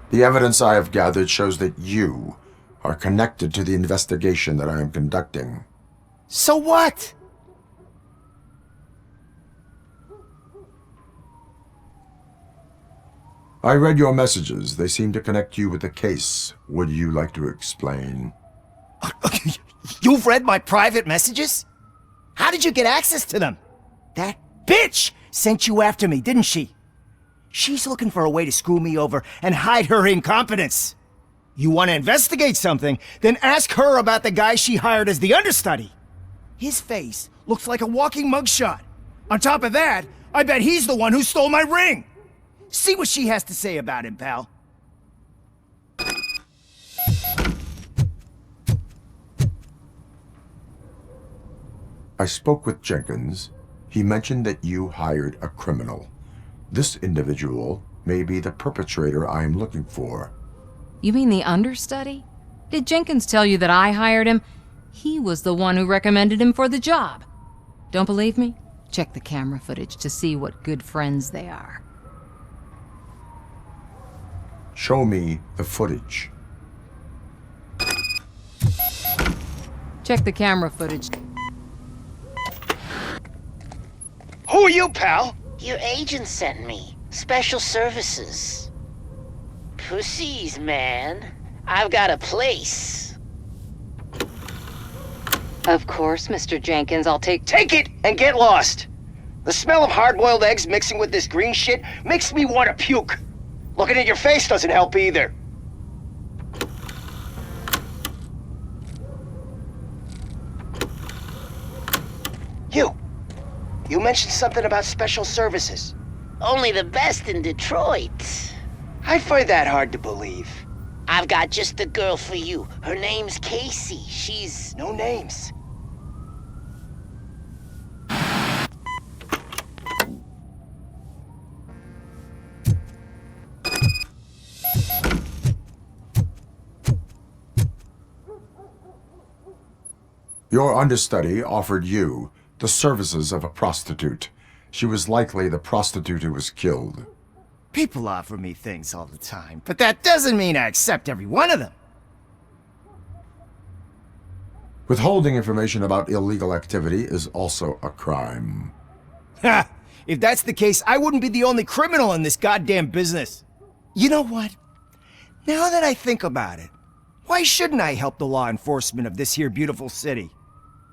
The evidence I have gathered shows that you are connected to the investigation that I am conducting. So what? I read your messages. They seem to connect you with the case. Would you like to explain? You've read my private messages? How did you get access to them? That bitch sent you after me, didn't she? She's looking for a way to screw me over and hide her incompetence. You want to investigate something, then ask her about the guy she hired as the understudy. His face looks like a walking mugshot. On top of that, I bet he's the one who stole my ring. See what she has to say about him, pal. I spoke with Jenkins. He mentioned that you hired a criminal. This individual may be the perpetrator I am looking for. You mean the understudy? Did Jenkins tell you that I hired him? He was the one who recommended him for the job. Don't believe me? Check the camera footage to see what good friends they are. Show me the footage. Check the camera footage. Who are you, pal? Your agent sent me. Special services. Pussies, man. I've got a place. Of course, Mr. Jenkins, I'll take it and get lost. The smell of hard-boiled eggs mixing with this green shit makes me want to puke. Looking at your face doesn't help either. You mentioned something about special services. Only the best in Detroit. I find that hard to believe. I've got just the girl for you. Her name's Casey. She's... No names. Your understudy offered you the services of a prostitute. She was likely the prostitute who was killed. People offer me things all the time, but that doesn't mean I accept every one of them. Withholding information about illegal activity is also a crime. Ha! If that's the case, I wouldn't be the only criminal in this goddamn business. You know what? Now that I think about it, why shouldn't I help the law enforcement of this here beautiful city?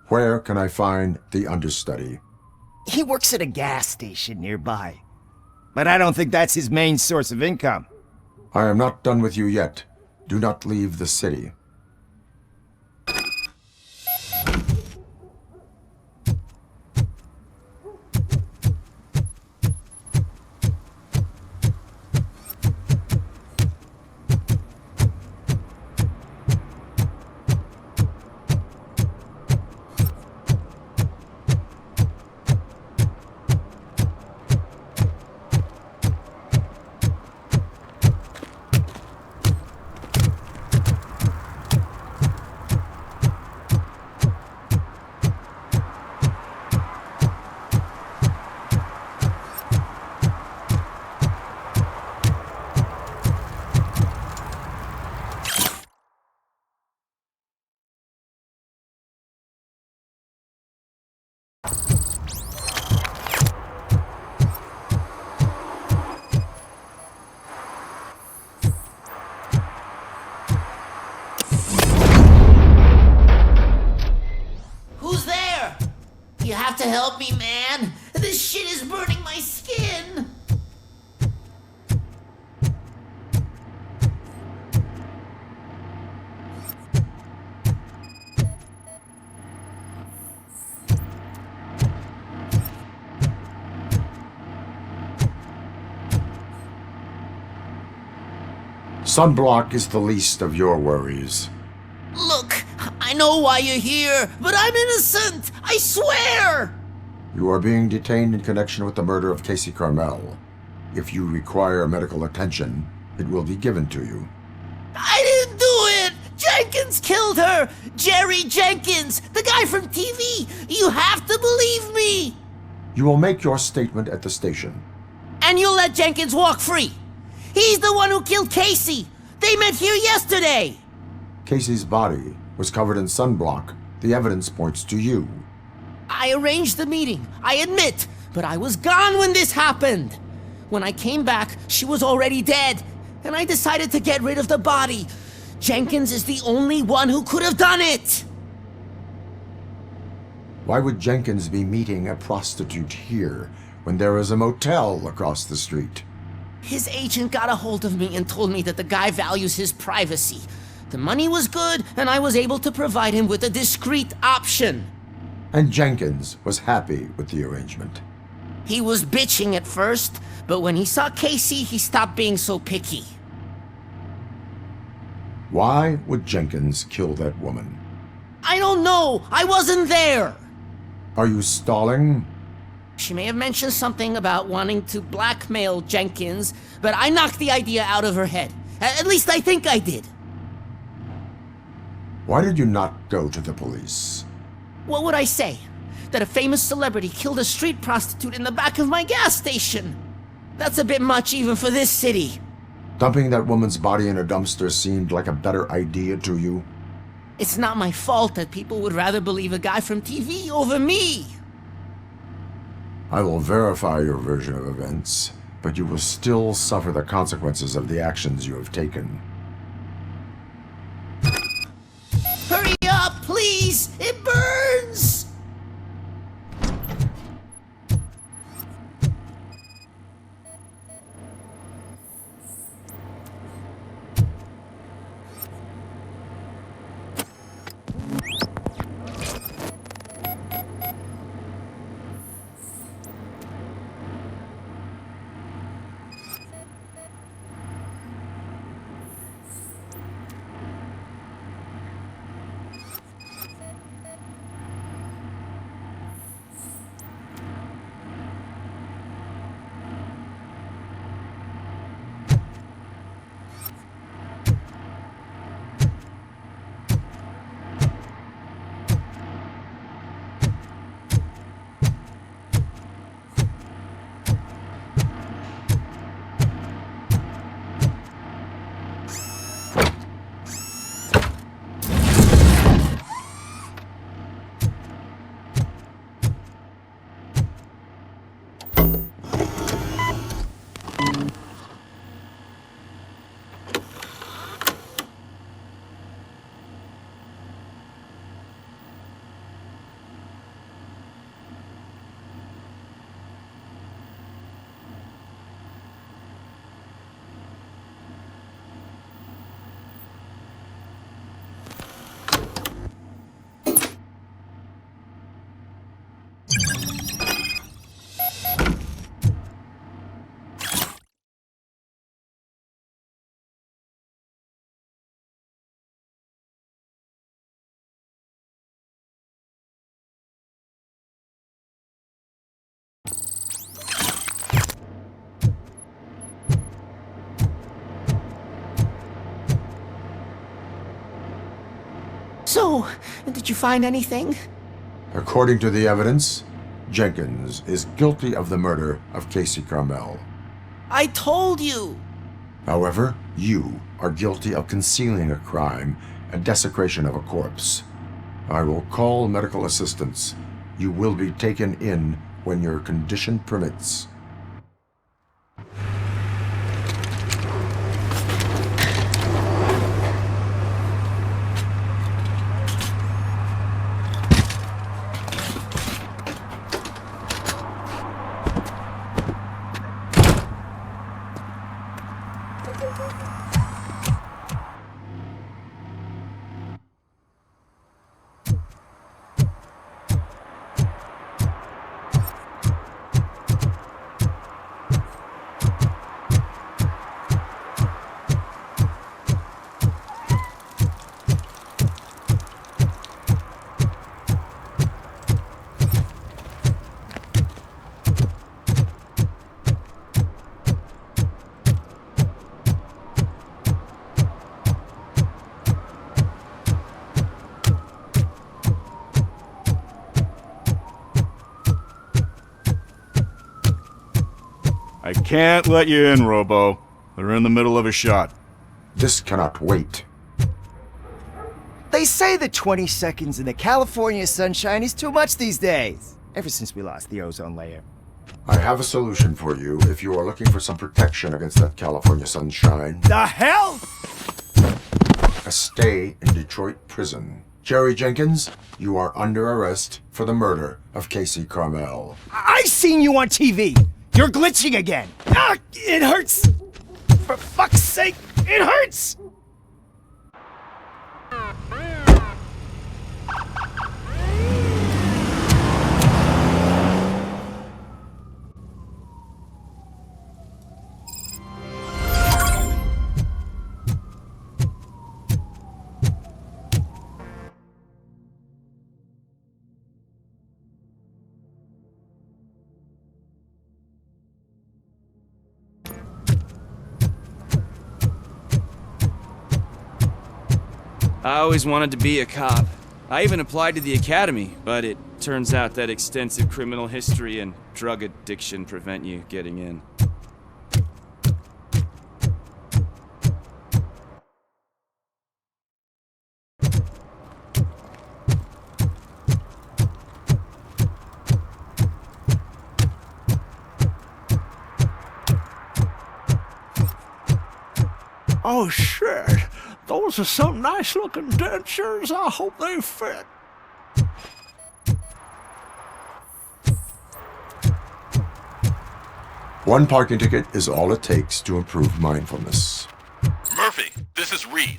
Where can I find the understudy? He works at a gas station nearby. But I don't think that's his main source of income. I am not done with you yet. Do not leave the city. To help me, man. This shit is burning my skin. Sunblock is the least of your worries. Look, I know why you're here, but I'm innocent! I swear! You are being detained in connection with the murder of Casey Carmel. If you require medical attention, it will be given to you. I didn't do it! Jenkins killed her! Jerry Jenkins, the guy from TV! You have to believe me! You will make your statement at the station. And you'll let Jenkins walk free! He's the one who killed Casey! They met here yesterday! Casey's body was covered in sunblock. The evidence points to you. I arranged the meeting, I admit, but I was gone when this happened. When I came back, she was already dead, and I decided to get rid of the body. Jenkins is the only one who could have done it! Why would Jenkins be meeting a prostitute here when there is a motel across the street? His agent got a hold of me and told me that the guy values his privacy. The money was good, and I was able to provide him with a discreet option. And Jenkins was happy with the arrangement. He was bitching at first, but when he saw Casey, he stopped being so picky. Why would Jenkins kill that woman? I don't know! I wasn't there! Are you stalling? She may have mentioned something about wanting to blackmail Jenkins, but I knocked the idea out of her head. At least I think I did. Why did you not go to the police? What would I say? That a famous celebrity killed a street prostitute in the back of my gas station? That's a bit much even for this city. Dumping that woman's body in a dumpster seemed like a better idea to you? It's not my fault that people would rather believe a guy from TV over me. I will verify your version of events, but you will still suffer the consequences of the actions you have taken. Hurry up, please! It burns! So, did you find anything? According to the evidence, Jenkins is guilty of the murder of Casey Carmel. I told you! However, you are guilty of concealing a crime and desecration of a corpse. I will call medical assistance. You will be taken in when your condition permits. I can't let you in, Robo. They're in the middle of a shot. This cannot wait. They say that 20 seconds in the California sunshine is too much these days. Ever since we lost the ozone layer. I have a solution for you if you are looking for some protection against that California sunshine. The hell? A stay in Detroit prison. Jerry Jenkins, you are under arrest for the murder of Casey Carmel. I seen you on TV. You're glitching again. Ah, it hurts. For fuck's sake, it hurts. I always wanted to be a cop. I even applied to the academy, but it turns out that extensive criminal history and drug addiction prevent you getting in. Oh, shit. Those are some nice-looking dentures. I hope they fit. One parking ticket is all it takes to improve mindfulness. Murphy, this is Reed.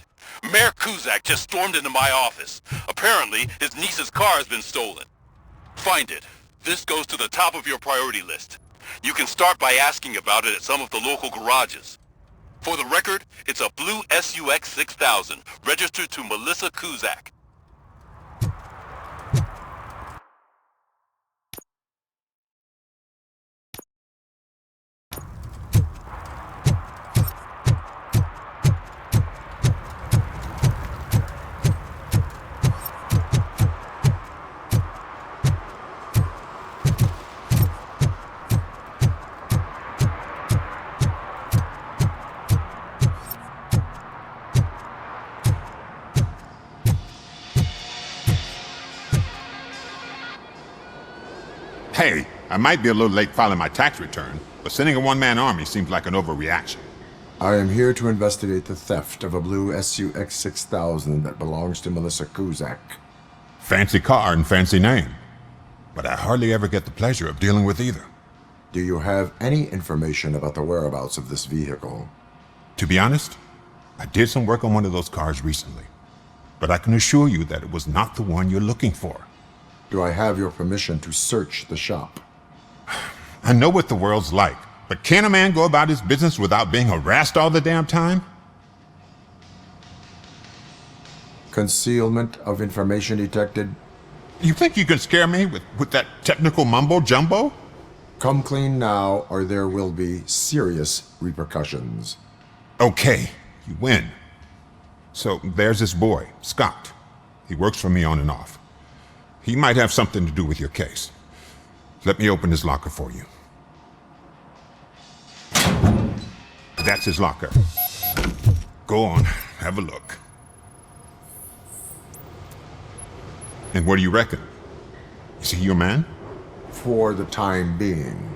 Mayor Kuzak just stormed into my office. Apparently, his niece's car has been stolen. Find it. This goes to the top of your priority list. You can start by asking about it at some of the local garages. For the record, it's a blue SUX 6000, registered to Melissa Kuzak. Hey, I might be a little late filing my tax return, but sending a one-man army seems like an overreaction. I am here to investigate the theft of a blue SUX 6000 that belongs to Melissa Kuzak. Fancy car and fancy name, but I hardly ever get the pleasure of dealing with either. Do you have any information about the whereabouts of this vehicle? To be honest, I did some work on one of those cars recently, but I can assure you that it was not the one you're looking for. Do I have your permission to search the shop? I know what the world's like, but can a man go about his business without being harassed all the damn time? Concealment of information detected. You think you can scare me with that technical mumbo-jumbo? Come clean now, or there will be serious repercussions. Okay, you win. So there's this boy, Scott. He works for me on and off. He might have something to do with your case. Let me open his locker for you. That's his locker. Go on, have a look. And what do you reckon? Is he your man? For the time being.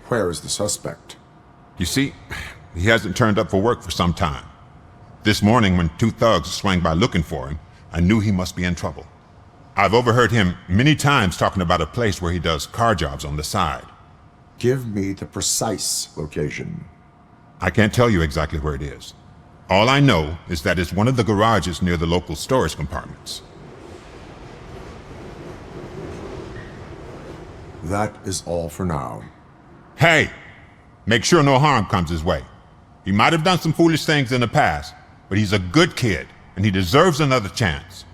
Where is the suspect? You see, he hasn't turned up for work for some time. This morning, when two thugs swang by looking for him, I knew he must be in trouble. I've overheard him many times talking about a place where he does car jobs on the side. Give me the precise location. I can't tell you exactly where it is. All I know is that it's one of the garages near the local storage compartments. That is all for now. Hey! Make sure no harm comes his way. He might have done some foolish things in the past, but he's a good kid, and he deserves another chance.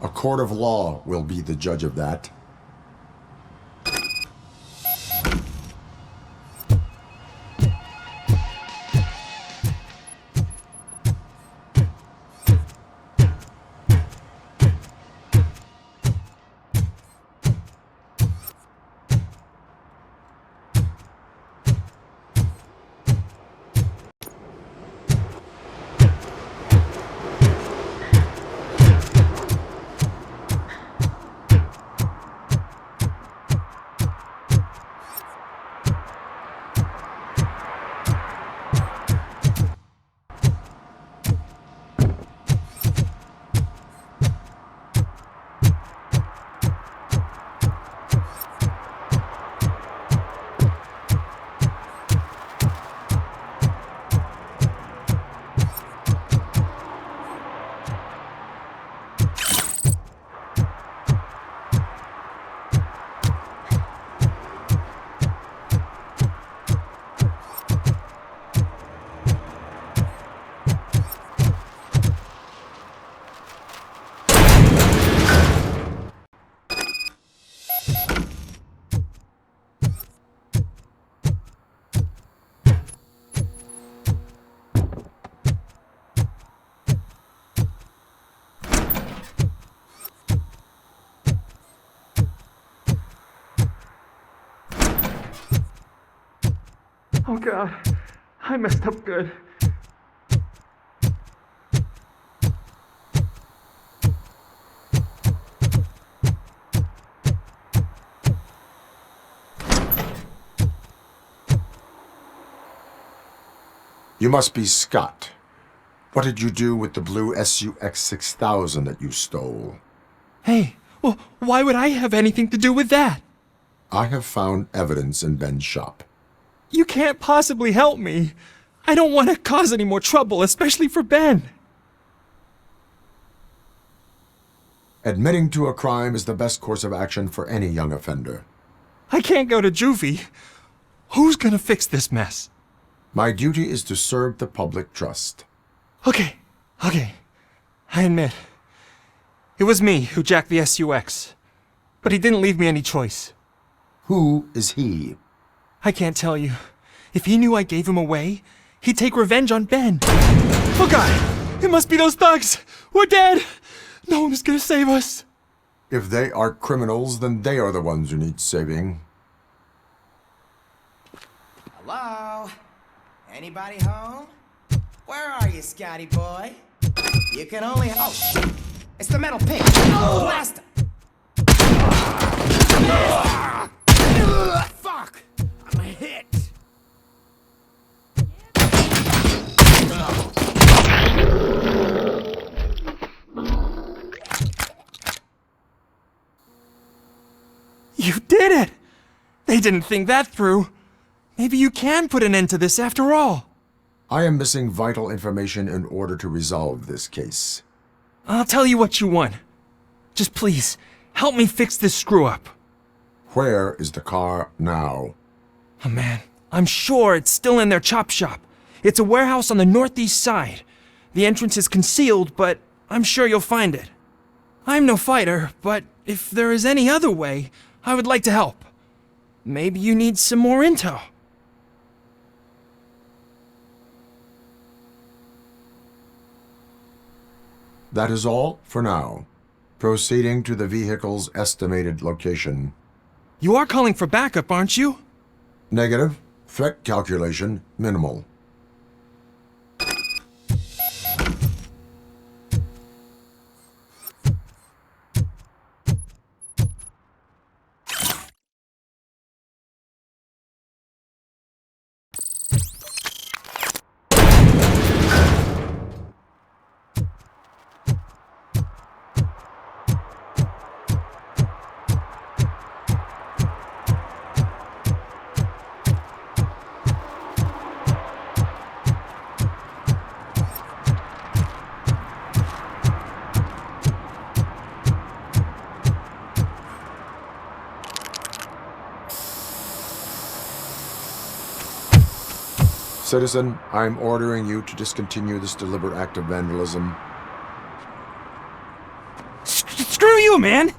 A court of law will be the judge of that. Oh God, I messed up good. You must be Scott. What did you do with the blue SUX 6000 that you stole? Hey, well, why would I have anything to do with that? I have found evidence in Ben's shop. You can't possibly help me. I don't want to cause any more trouble, especially for Ben. Admitting to a crime is the best course of action for any young offender. I can't go to juvie. Who's gonna fix this mess? My duty is to serve the public trust. Okay. I admit. It was me who jacked the SUX. But he didn't leave me any choice. Who is he? I can't tell you. If he knew I gave him away, he'd take revenge on Ben. Oh God! It must be those thugs! We're dead! No one is gonna save us. If they are criminals, then they are the ones who need saving. Hello? Anybody home? Where are you, Scotty boy? You can only... Oh, shit! It's the metal pig! Oh, blast him! Fuck! I'm hit! You did it! They didn't think that through. Maybe you can put an end to this after all. I am missing vital information in order to resolve this case. I'll tell you what you want. Just please, help me fix this screw-up. Where is the car now? Oh man, I'm sure it's still in their chop shop. It's a warehouse on the northeast side. The entrance is concealed, but I'm sure you'll find it. I'm no fighter, but if there is any other way, I would like to help. Maybe you need some more intel. That is all for now. Proceeding to the vehicle's estimated location. You are calling for backup, aren't you? Negative. Threat calculation minimal. Citizen, I'm ordering you to discontinue this deliberate act of vandalism. Screw you, man!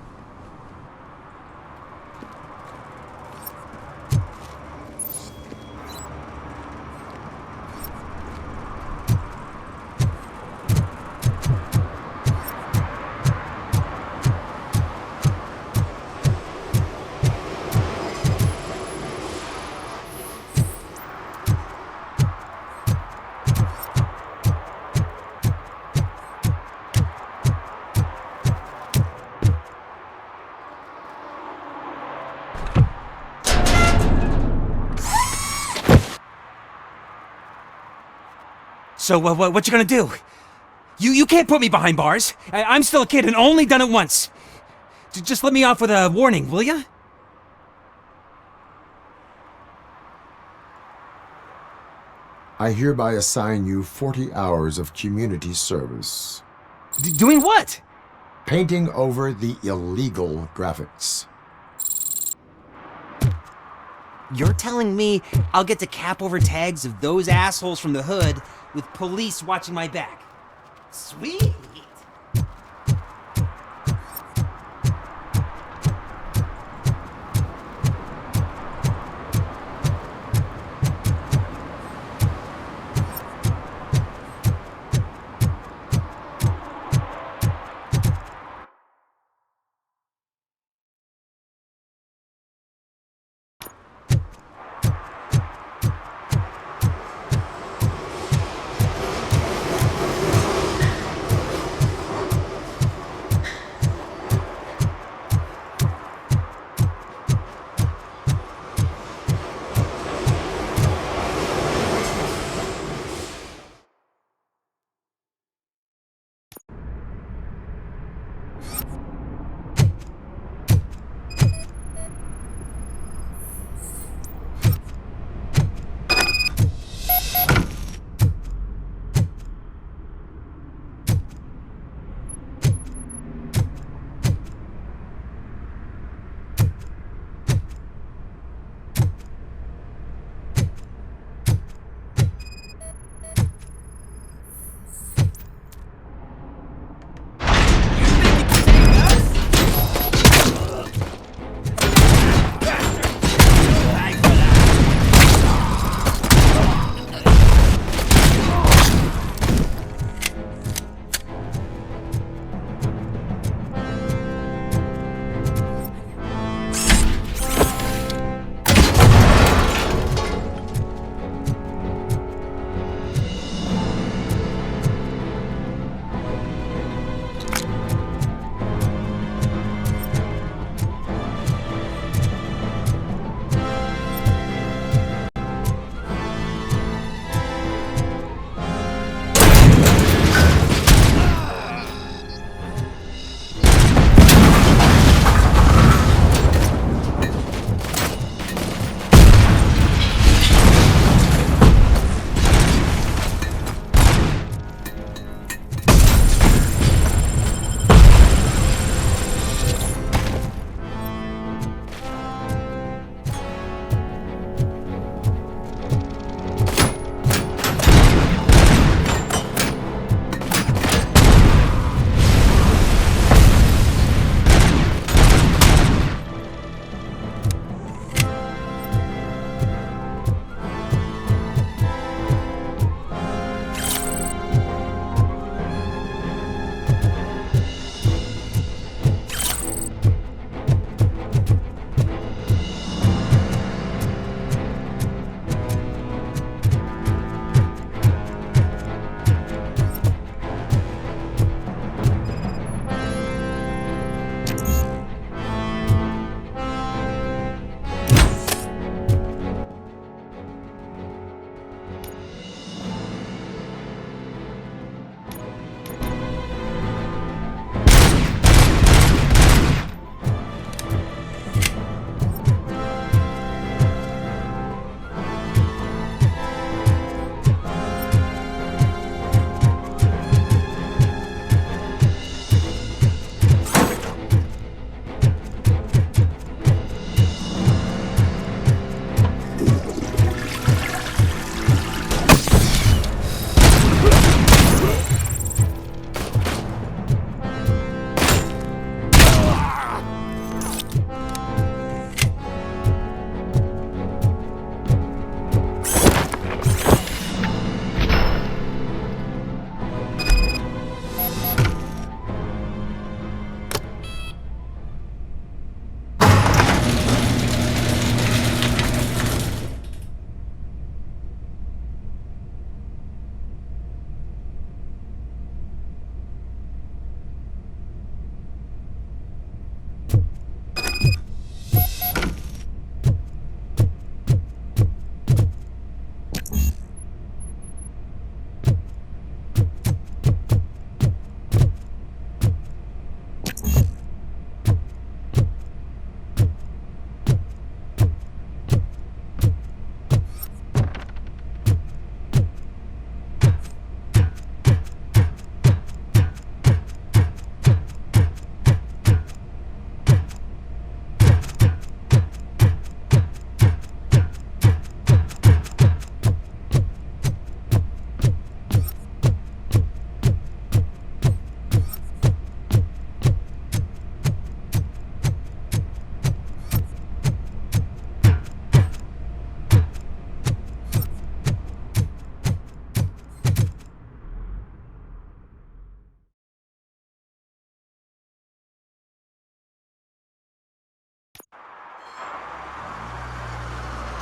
So, what you gonna do? You can't put me behind bars. I'm still a kid and only done it once. Just let me off with a warning, will ya? I hereby assign you 40 hours of community service. Doing what? Painting over the illegal graphics. You're telling me I'll get to cap over tags of those assholes from the hood with police watching my back? Sweet!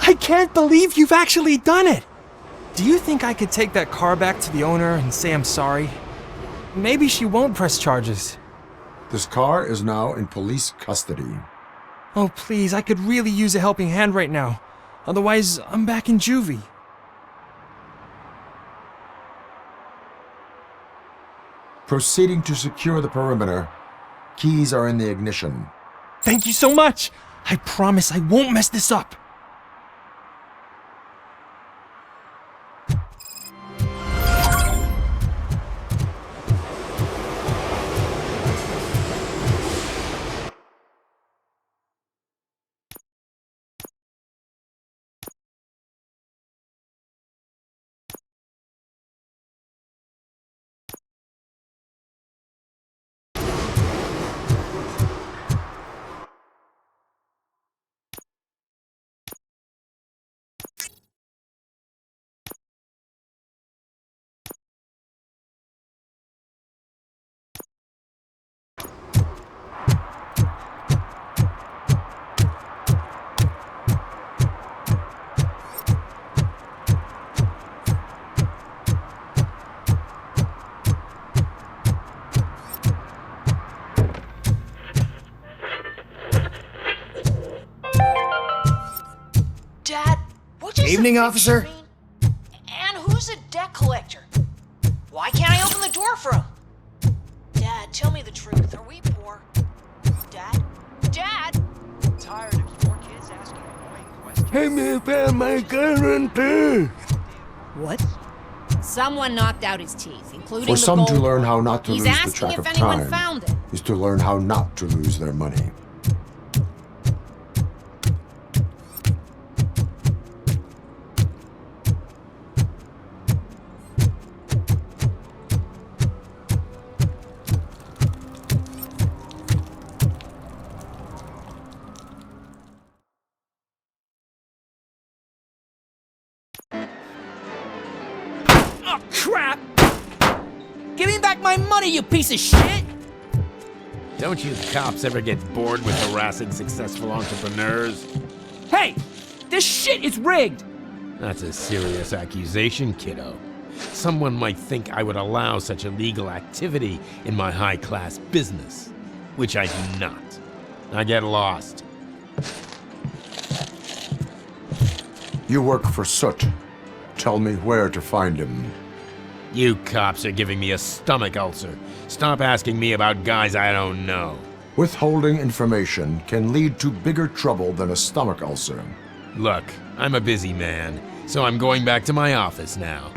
I can't believe you've actually done it! Do you think I could take that car back to the owner and say I'm sorry? Maybe she won't press charges. This car is now in police custody. Oh, please, I could really use a helping hand right now. Otherwise, I'm back in juvie. Proceeding to secure the perimeter. Keys are in the ignition. Thank you so much! I promise I won't mess this up! Dad, what is Evening, officer. And who's a debt collector? Why can't I open the door for him? Dad, tell me the truth. Are we poor? Dad? Dad? I'm tired of your kids asking annoying questions. Hey, me found my guarantee. What? Someone knocked out his teeth, including For the some gold to learn one. how not to He's lose the asking track if of anyone time found it. is to learn how not to lose their money. Oh, crap! Give me back my money, you piece of shit! Don't you cops ever get bored with harassing successful entrepreneurs? Hey! This shit is rigged! That's a serious accusation, kiddo. Someone might think I would allow such illegal activity in my high-class business, which I do not. I get lost. You work for Soot. Tell me where to find him. You cops are giving me a stomach ulcer. Stop asking me about guys I don't know. Withholding information can lead to bigger trouble than a stomach ulcer. Look, I'm a busy man, so I'm going back to my office now.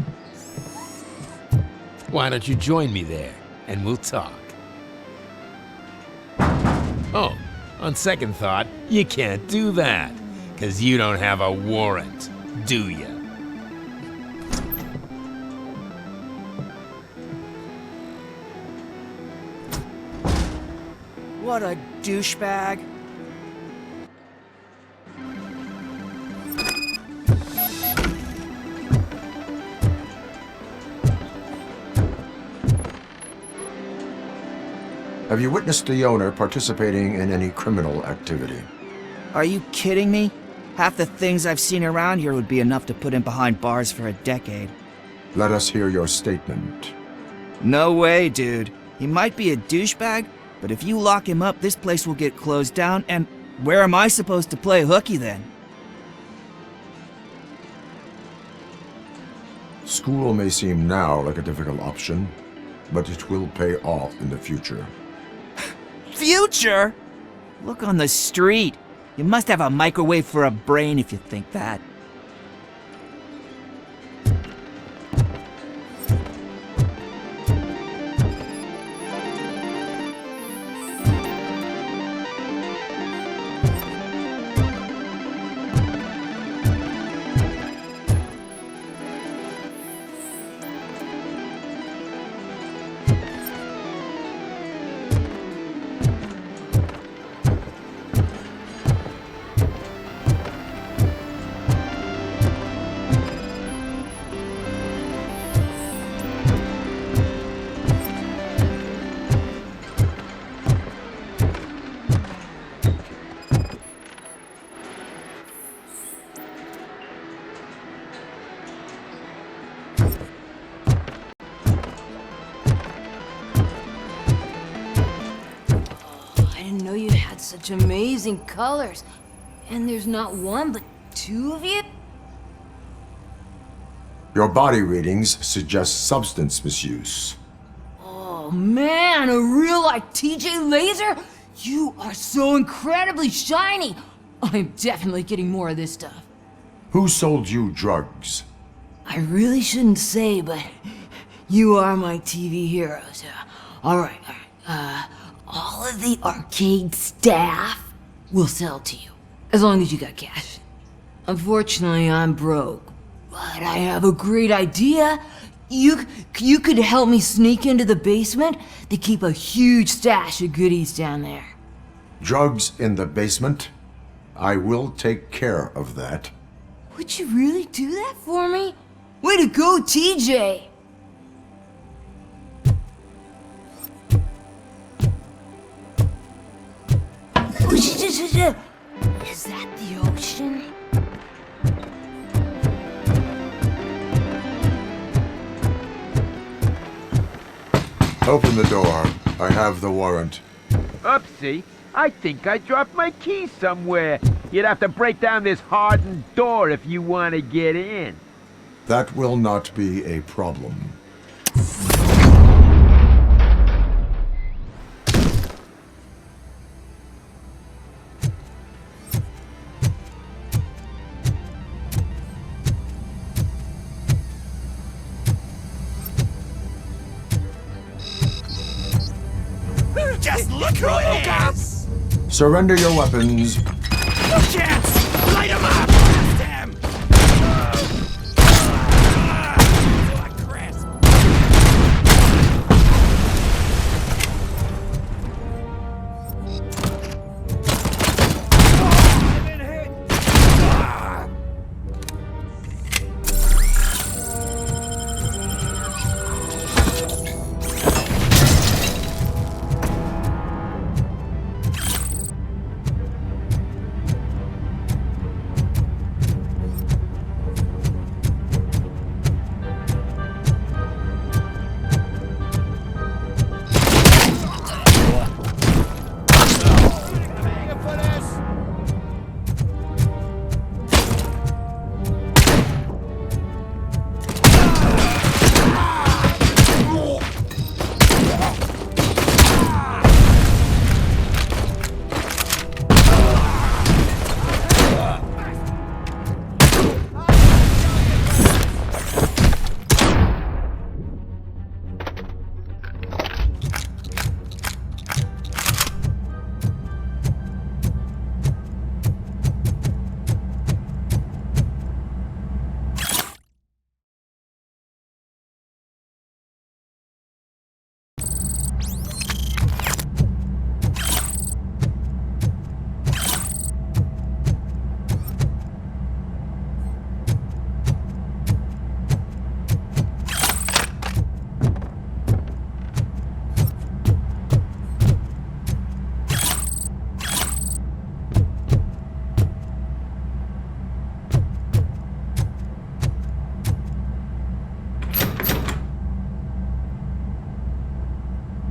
Why don't you join me there, and we'll talk. Oh, on second thought, you can't do that, 'cause you don't have a warrant, do ya? What a douchebag. Have you witnessed the owner participating in any criminal activity? Are you kidding me? Half the things I've seen around here would be enough to put him behind bars for a decade. Let us hear your statement. No way, dude. He might be a douchebag, but if you lock him up, this place will get closed down, and where am I supposed to play hooky then? School may seem now like a difficult option, but it will pay off in the future. Future? Look on the street. You must have a microwave for a brain if you think that. Such amazing colors. And there's not one, but two of you? Your body readings suggest substance misuse. Oh, Oh man, a real like TJ laser? You are so incredibly shiny. I'm definitely getting more of this stuff. Who sold you drugs? I really shouldn't say, but you are my TV heroes. Alright. All of the arcade staff will sell to you, as long as you got cash. Unfortunately, I'm broke, but I have a great idea. You could help me sneak into the basement. They keep a huge stash of goodies down there. Drugs in the basement? I will take care of that. Would you really do that for me? Way to go, TJ! Is that the ocean? Open the door. I have the warrant. Oopsie. I think I dropped my keys somewhere. You'd have to break down this hardened door if you want to get in. That will not be a problem. Just look who it is! Surrender your weapons. No chance! Light him up! Blast him!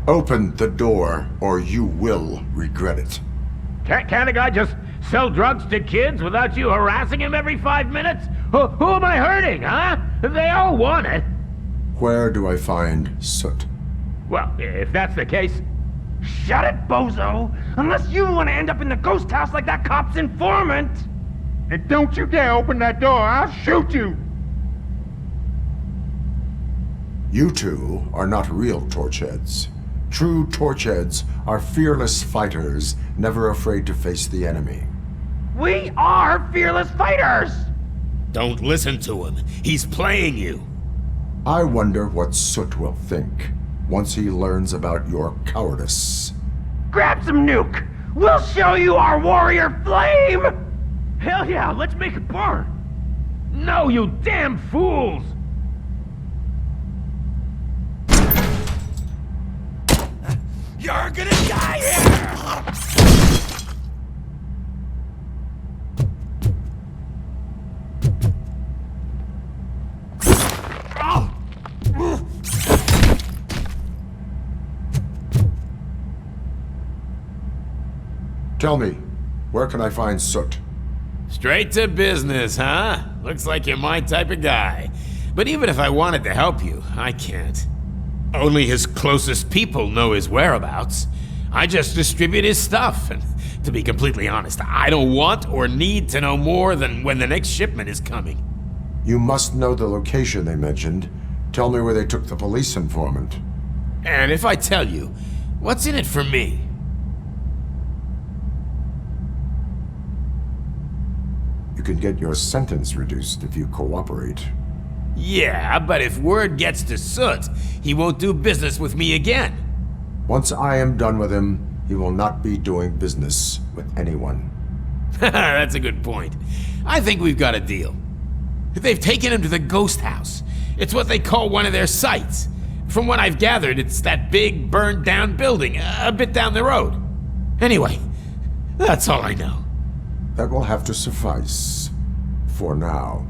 Open the door, or you will regret it. Can't a guy just sell drugs to kids without you harassing him every 5 minutes? Who am I hurting, huh? They all want it. Where do I find Soot? Well, if that's the case... Shut it, bozo! Unless you want to end up in the ghost house like that cop's informant! And don't you dare open that door, I'll shoot you! You two are not real torchheads. True torchheads are fearless fighters, never afraid to face the enemy. We are fearless fighters! Don't listen to him. He's playing you. I wonder what Soot will think once he learns about your cowardice. Grab some nuke! We'll show you our warrior flame! Hell yeah, let's make it burn! No, you damn fools! You're gonna die here! Tell me, where can I find Soot? Straight to business, huh? Looks like you're my type of guy. But even if I wanted to help you, I can't. Only his closest people know his whereabouts. I just distribute his stuff, and to be completely honest, I don't want or need to know more than when the next shipment is coming. You must know the location they mentioned. Tell me where they took the police informant. And if I tell you, what's in it for me? You can get your sentence reduced if you cooperate. Yeah, but if word gets to Soot, he won't do business with me again. Once I am done with him, he will not be doing business with anyone. That's a good point. I think we've got a deal. They've taken him to the ghost house. It's what they call one of their sites. From what I've gathered, it's that big, burned-down building a bit down the road. Anyway, that's all I know. That will have to suffice. For now.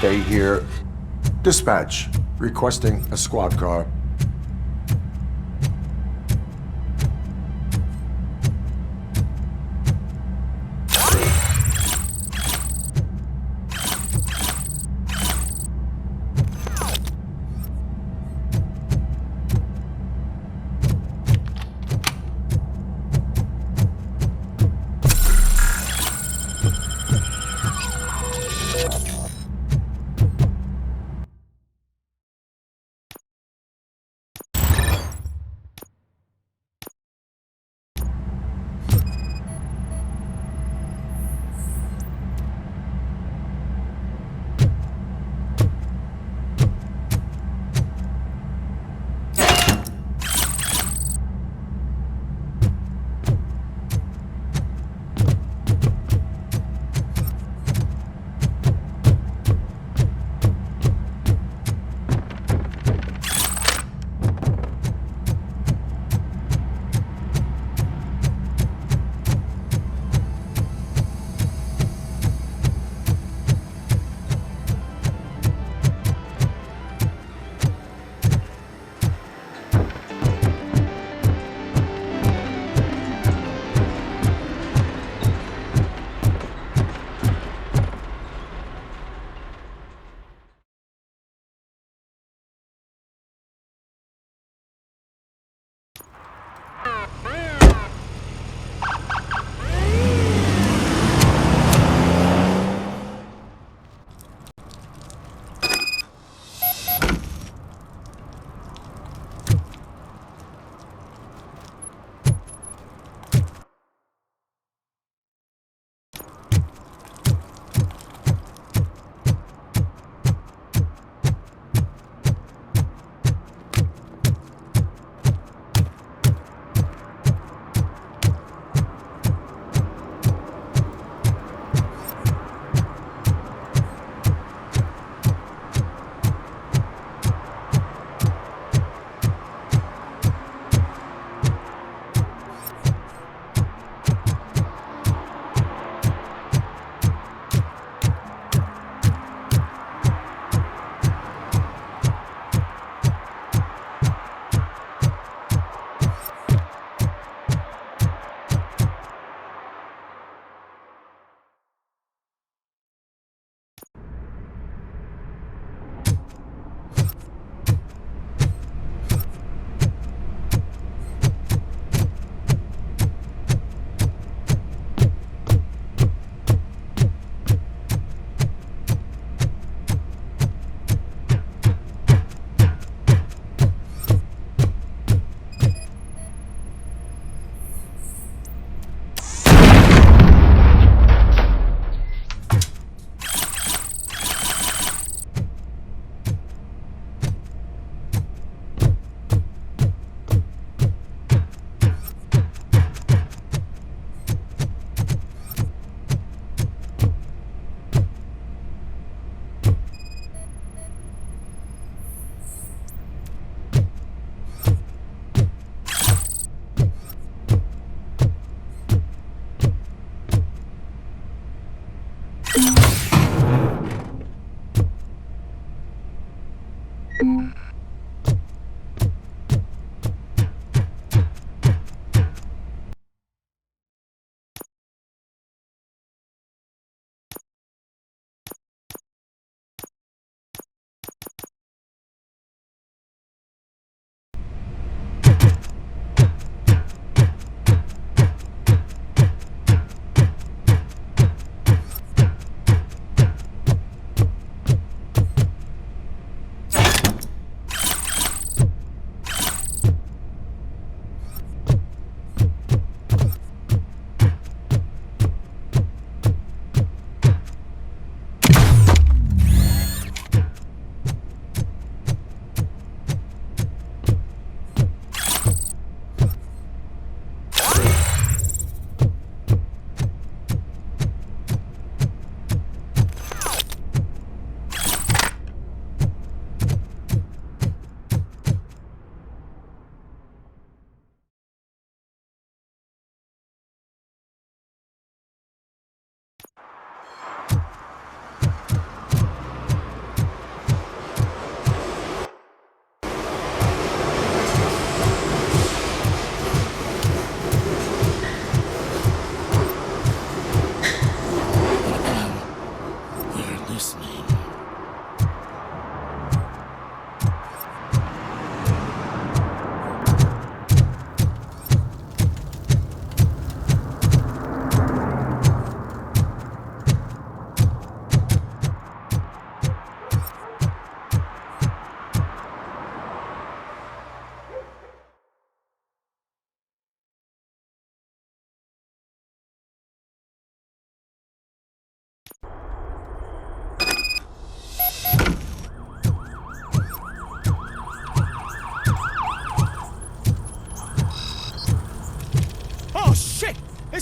Stay here. Dispatch. Requesting a squad car.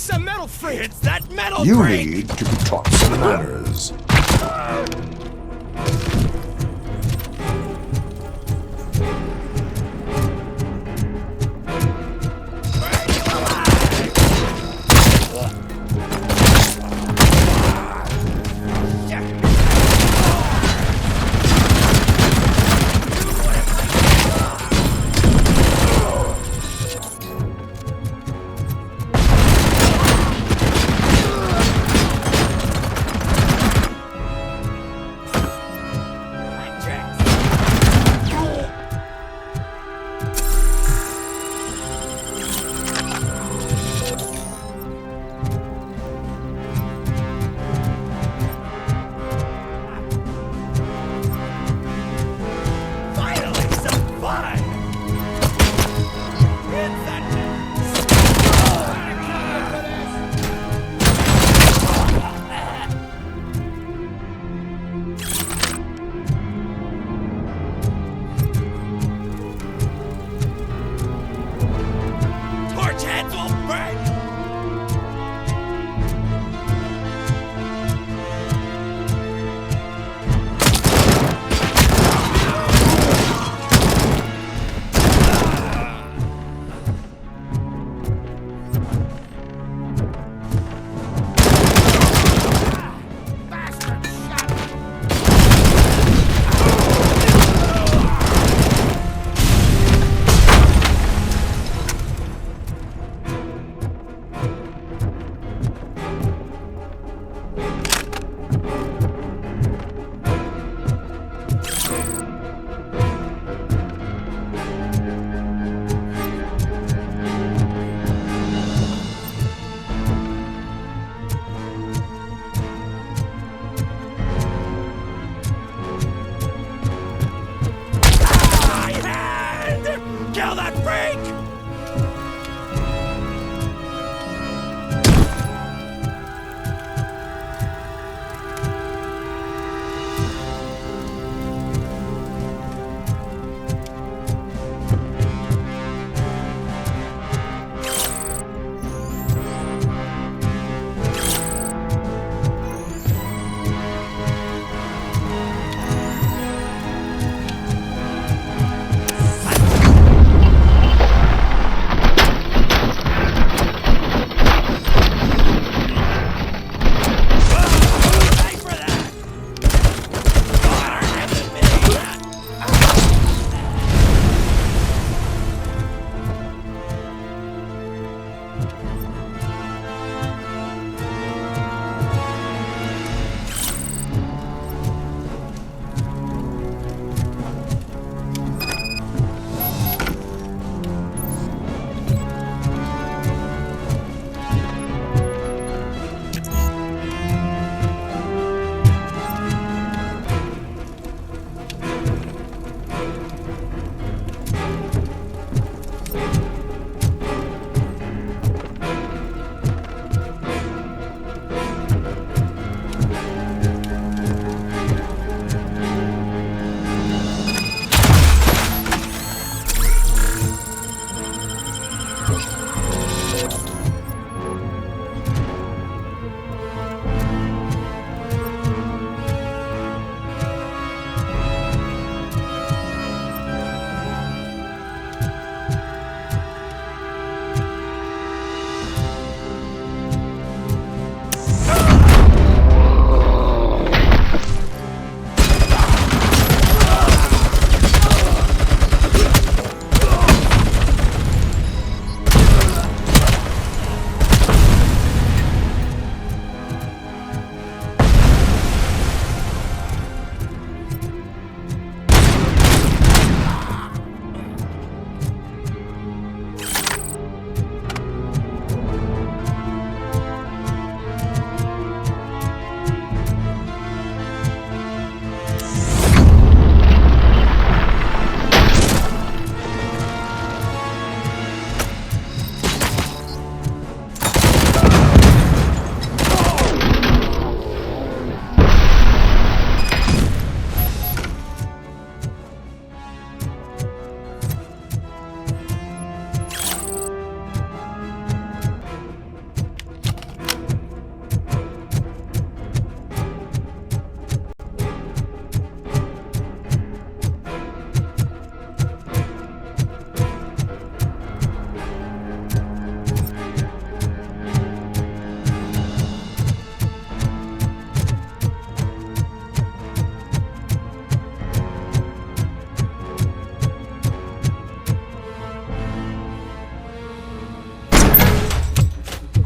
It's a metal freak! It's that metal You freak! need to be taught some manners.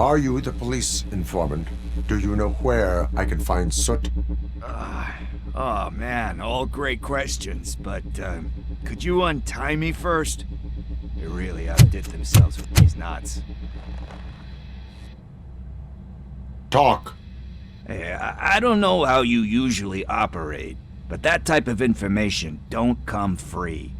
Are you the police informant? Do you know where I can find Soot? Oh man, all great questions, but could you untie me first? They really outdid themselves with these knots. Talk. Hey, I don't know how you usually operate, but that type of information don't come free.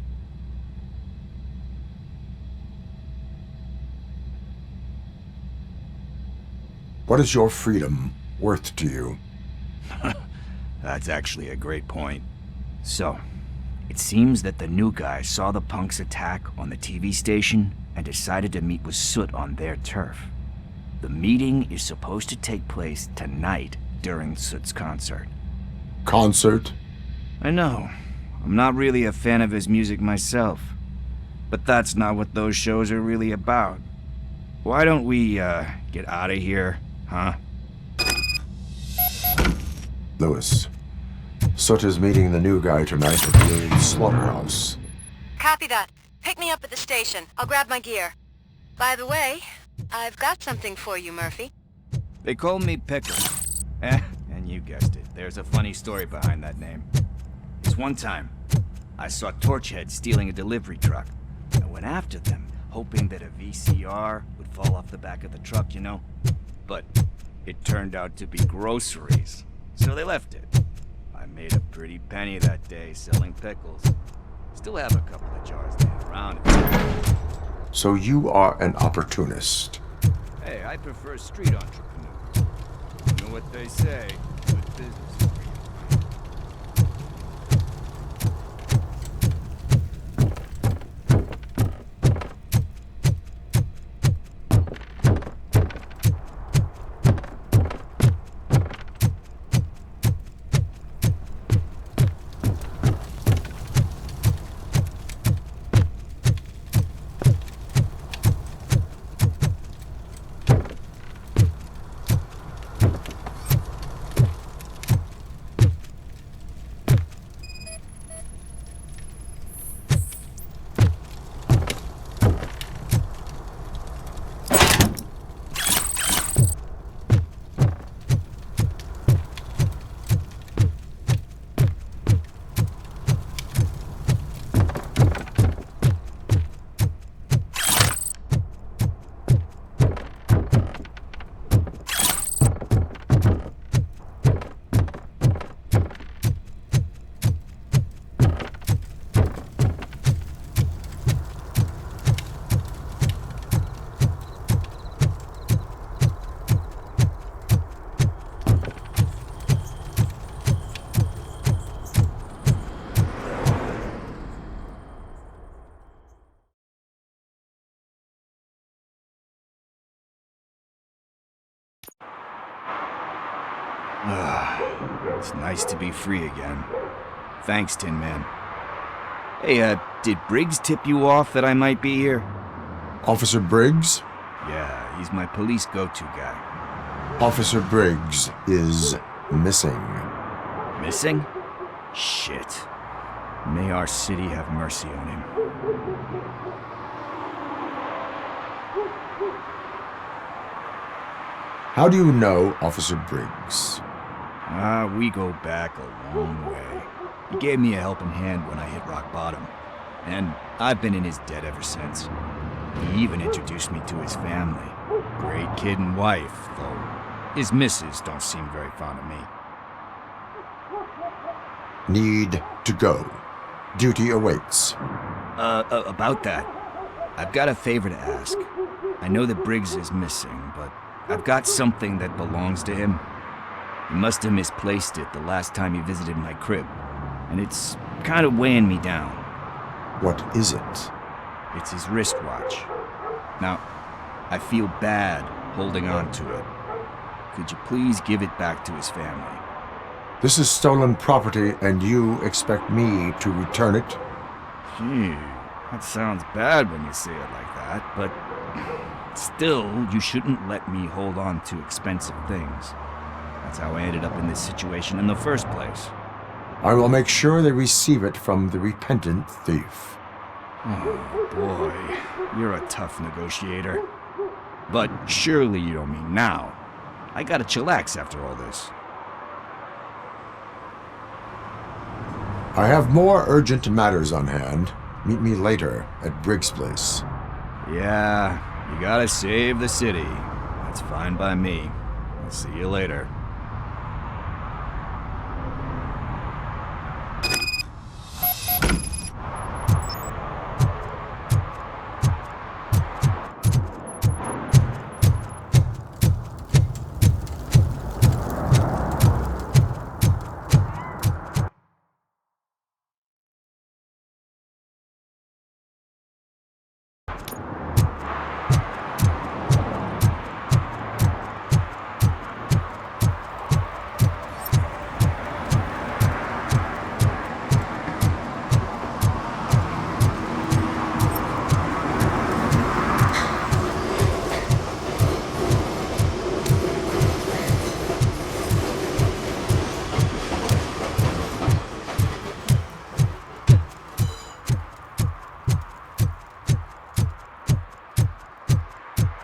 What is your freedom worth to you? That's actually a great point. So, it seems that the new guy saw the punks attack on the TV station and decided to meet with Soot on their turf. The meeting is supposed to take place tonight during Soot's concert. Concert? I know. I'm not really a fan of his music myself. But that's not what those shows are really about. Why don't we, get out of here, huh? Lewis, Soot is meeting the new guy tonight at the old slaughterhouse. Copy that. Pick me up at the station. I'll grab my gear. By the way, I've got something for you, Murphy. They call me Pickle. And you guessed it. There's a funny story behind that name. This one time, I saw Torchhead stealing a delivery truck. I went after them, hoping that a VCR would fall off the back of the truck, you know? But it turned out to be groceries, so they left it. I made a pretty penny that day selling pickles. Still have a couple of jars laying around. So you are an opportunist. Hey, I prefer street entrepreneur. You know what they say, good business. It's nice to be free again. Thanks, Tin Man. Hey, did Briggs tip you off that I might be here? Officer Briggs? Yeah, he's my police go-to guy. Officer Briggs is missing. Missing? Shit. May our city have mercy on him. How do you know Officer Briggs? We go back a long way. He gave me a helping hand when I hit rock bottom, and I've been in his debt ever since. He even introduced me to his family. Great kid and wife, though his missus don't seem very fond of me. Need to go. Duty awaits. About that, I've got a favor to ask. I know that Briggs is missing, but I've got something that belongs to him. He must have misplaced it the last time he visited my crib, and it's kind of weighing me down. What is it? It's his wristwatch. Now, I feel bad holding on to it. Could you please give it back to his family? This is stolen property, and you expect me to return it? Gee, that sounds bad when you say it like that, but still, you shouldn't let me hold on to expensive things. That's how I ended up in this situation in the first place. I will make sure they receive it from the repentant thief. Oh boy, you're a tough negotiator. But surely you don't mean now. I gotta chillax after all this. I have more urgent matters on hand. Meet me later at Briggs' place. Yeah, you gotta save the city. That's fine by me. I'll see you later.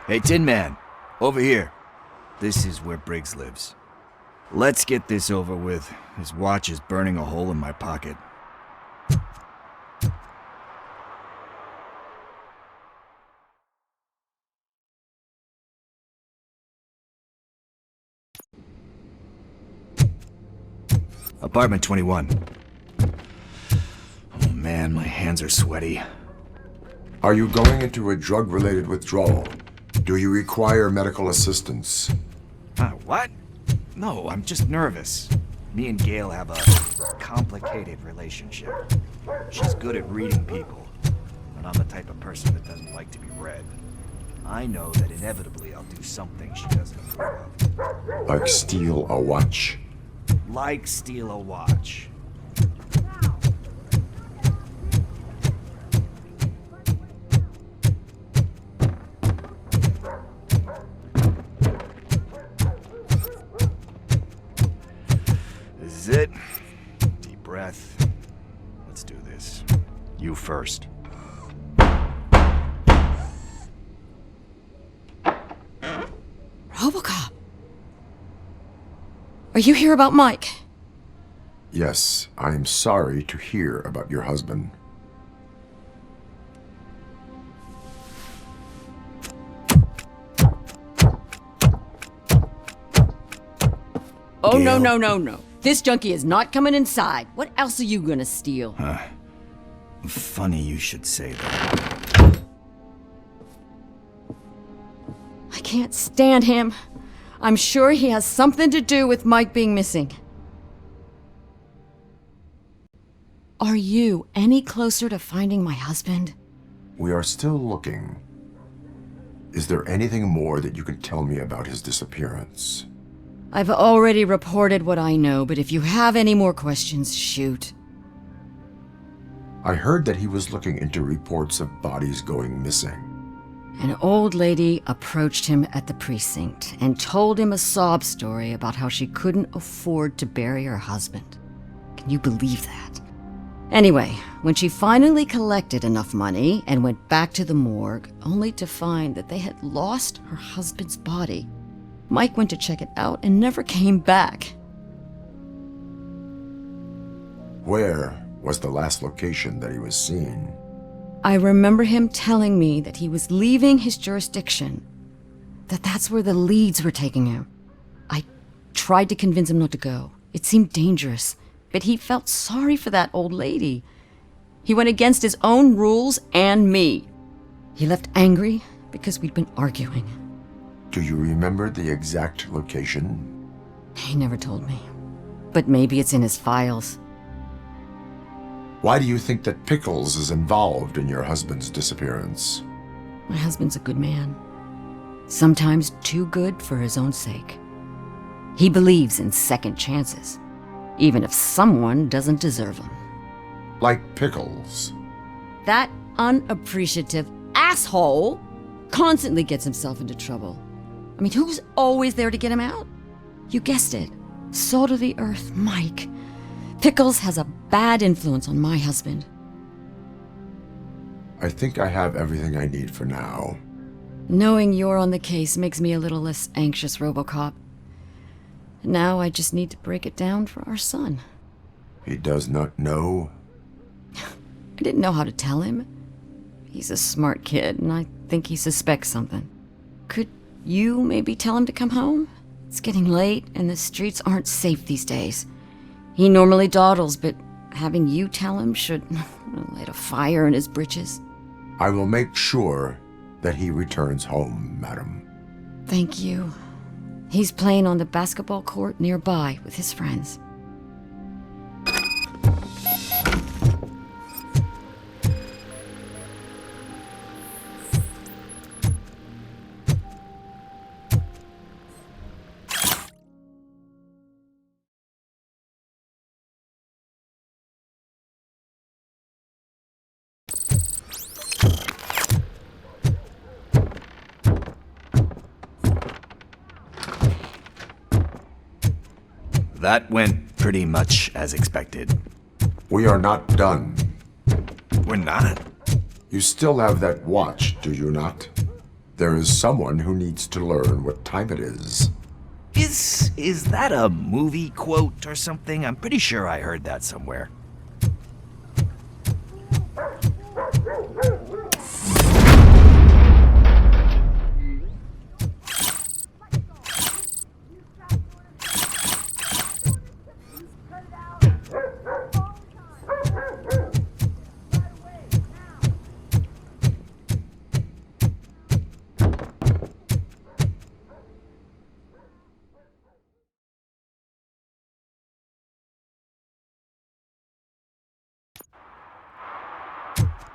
Hey, Tin Man, over here. This is where Briggs lives. Let's get this over with. His watch is burning a hole in my pocket. Apartment 21. Oh man, my hands are sweaty. Are you going into a drug-related withdrawal? Do you require medical assistance? What? No, I'm just nervous. Me and Gail have a complicated relationship. She's good at reading people, but I'm the type of person that doesn't like to be read. I know that inevitably I'll do something she doesn't approve of. Like steal a watch? Like steal a watch. This is it. Deep breath. Let's do this. You first. RoboCop! Are you here about Mike? Yes, I am sorry to hear about your husband. Oh, Gail. No. This junkie is not coming inside. What else are you gonna steal? Funny you should say that. I can't stand him. I'm sure he has something to do with Mike being missing. Are you any closer to finding my husband? We are still looking. Is there anything more that you can tell me about his disappearance? I've already reported what I know, but if you have any more questions, shoot. I heard that he was looking into reports of bodies going missing. An old lady approached him at the precinct and told him a sob story about how she couldn't afford to bury her husband. Can you believe that? Anyway, when she finally collected enough money and went back to the morgue, only to find that they had lost her husband's body, Mike went to check it out and never came back. Where was the last location that he was seen? I remember him telling me that he was leaving his jurisdiction, that that's where the leads were taking him. I tried to convince him not to go. It seemed dangerous, but he felt sorry for that old lady. He went against his own rules and me. He left angry because we'd been arguing. Do you remember the exact location? He never told me, but maybe it's in his files. Why do you think that Pickles is involved in your husband's disappearance? My husband's a good man. Sometimes too good for his own sake. He believes in second chances, even if someone doesn't deserve them. Like Pickles? That unappreciative asshole constantly gets himself into trouble. I mean, who's always there to get him out? You guessed it. Salt of the earth, Mike. Pickles has a bad influence on my husband. I think I have everything I need for now. Knowing you're on the case makes me a little less anxious, RoboCop. Now I just need to break it down for our son. He does not know? I didn't know how to tell him. He's a smart kid, and I think he suspects something. Could you maybe tell him to come home? It's getting late, and the streets aren't safe these days. He normally dawdles, but having you tell him should light a fire in his britches. I will make sure that he returns home, madam. Thank you. He's playing on the basketball court nearby with his friends. That went pretty much as expected. We are not done. We're not? You still have that watch, do you not? There is someone who needs to learn what time it is. Is that a movie quote or something? I'm pretty sure I heard that somewhere.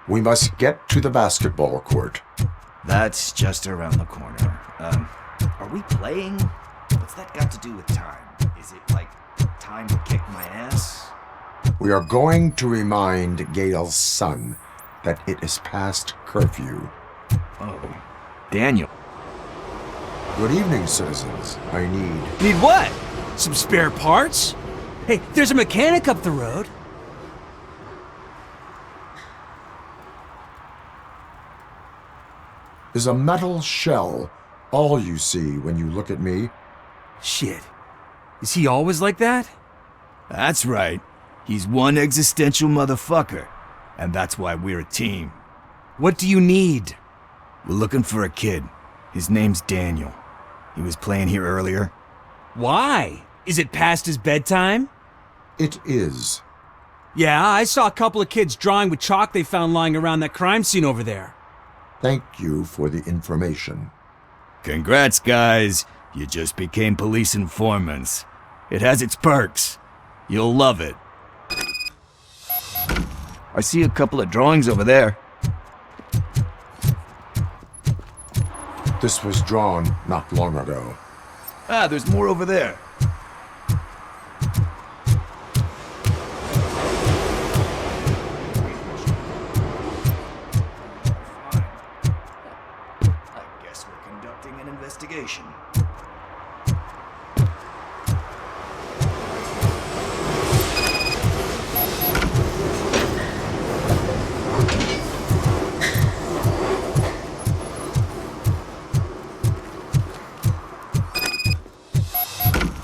We must get to the basketball court. That's just around the corner. Are we playing? What's that got to do with time? Is it like time to kick my ass? We are going to remind Gail's son that it is past curfew. Oh, Daniel. Good evening, citizens. I need... Need what? Some spare parts? Hey, there's a mechanic up the road. Is a metal shell all you see when you look at me? Shit. Is he always like that? That's right. He's one existential motherfucker. And that's why we're a team. What do you need? We're looking for a kid. His name's Daniel. He was playing here earlier. Why? Is it past his bedtime? It is. Yeah, I saw a couple of kids drawing with chalk they found lying around that crime scene over there. Thank you for the information. Congrats, guys. You just became police informants. It has its perks. You'll love it. I see a couple of drawings over there. This was drawn not long ago. Ah, there's more over there. Investigation.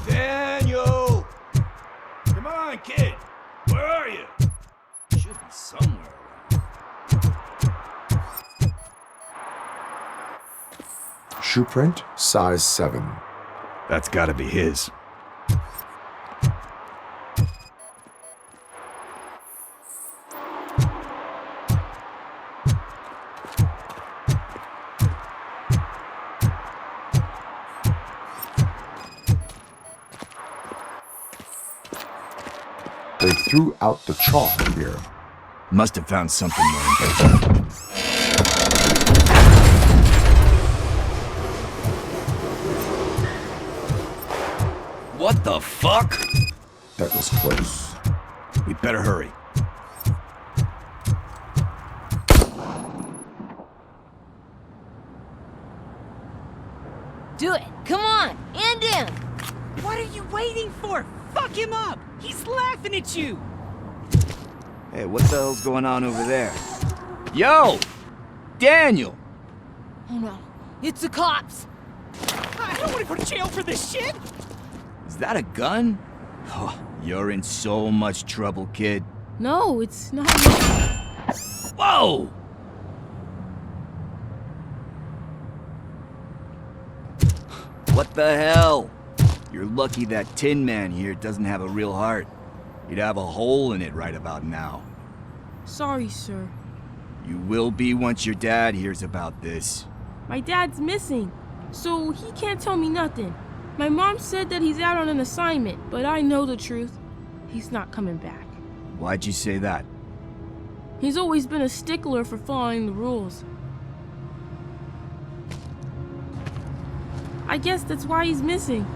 Daniel! Come on, kid! Where are you? Should be somewhere around. Shoe print, size 7. That's gotta be his. They threw out the chalk here. Must have found something more important. What the fuck? That was close. We better hurry. Do it! Come on! End him! What are you waiting for? Fuck him up! He's laughing at you! Hey, what the hell's going on over there? Yo! Daniel! Oh no. It's the cops! I don't want to go to jail for this shit! Is that a gun? Oh, you're in so much trouble, kid. No, it's not. Whoa! What the hell? You're lucky that Tin Man here doesn't have a real heart. You'd have a hole in it right about now. Sorry, sir. You will be once your dad hears about this. My dad's missing, so he can't tell me nothing. My mom said that he's out on an assignment, but I know the truth. He's not coming back. Why'd you say that? He's always been a stickler for following the rules. I guess that's why he's missing.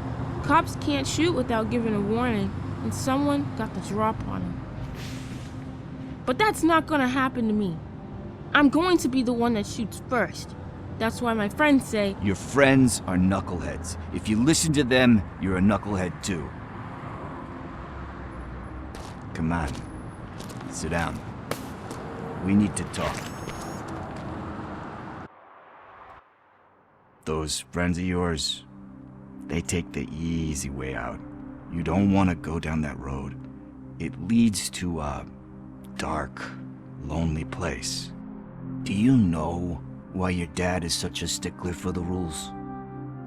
Cops can't shoot without giving a warning, and someone got the drop on him. But that's not gonna happen to me. I'm going to be the one that shoots first. That's why my friends say... Your friends are knuckleheads. If you listen to them, you're a knucklehead too. Come on. Sit down. We need to talk. Those friends of yours, they take the easy way out. You don't want to go down that road. It leads to a dark, lonely place. Do you know why your dad is such a stickler for the rules?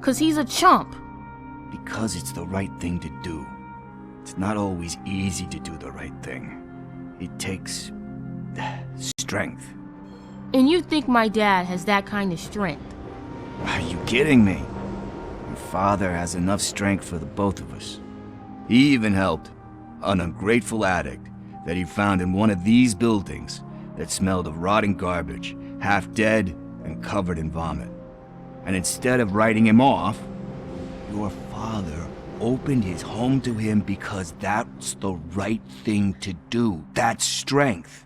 'Cause he's a chump. Because it's the right thing to do. It's not always easy to do the right thing. It takes strength. And you think my dad has that kind of strength? Are you kidding me? Your father has enough strength for the both of us. He even helped an ungrateful addict that he found in one of these buildings that smelled of rotting garbage, half dead and covered in vomit. And instead of writing him off, your father opened his home to him because that's the right thing to do. That's strength.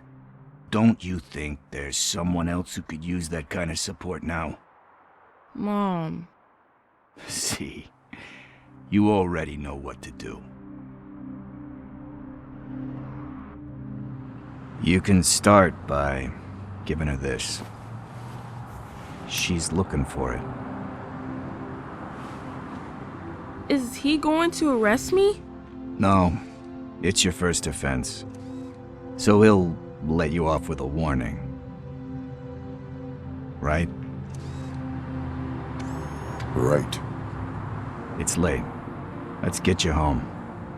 Don't you think there's someone else who could use that kind of support now? Mom. See, you already know what to do. You can start by giving her this. She's looking for it. Is he going to arrest me? No, it's your first offense. So he'll let you off with a warning. Right? Right. It's late. Let's get you home.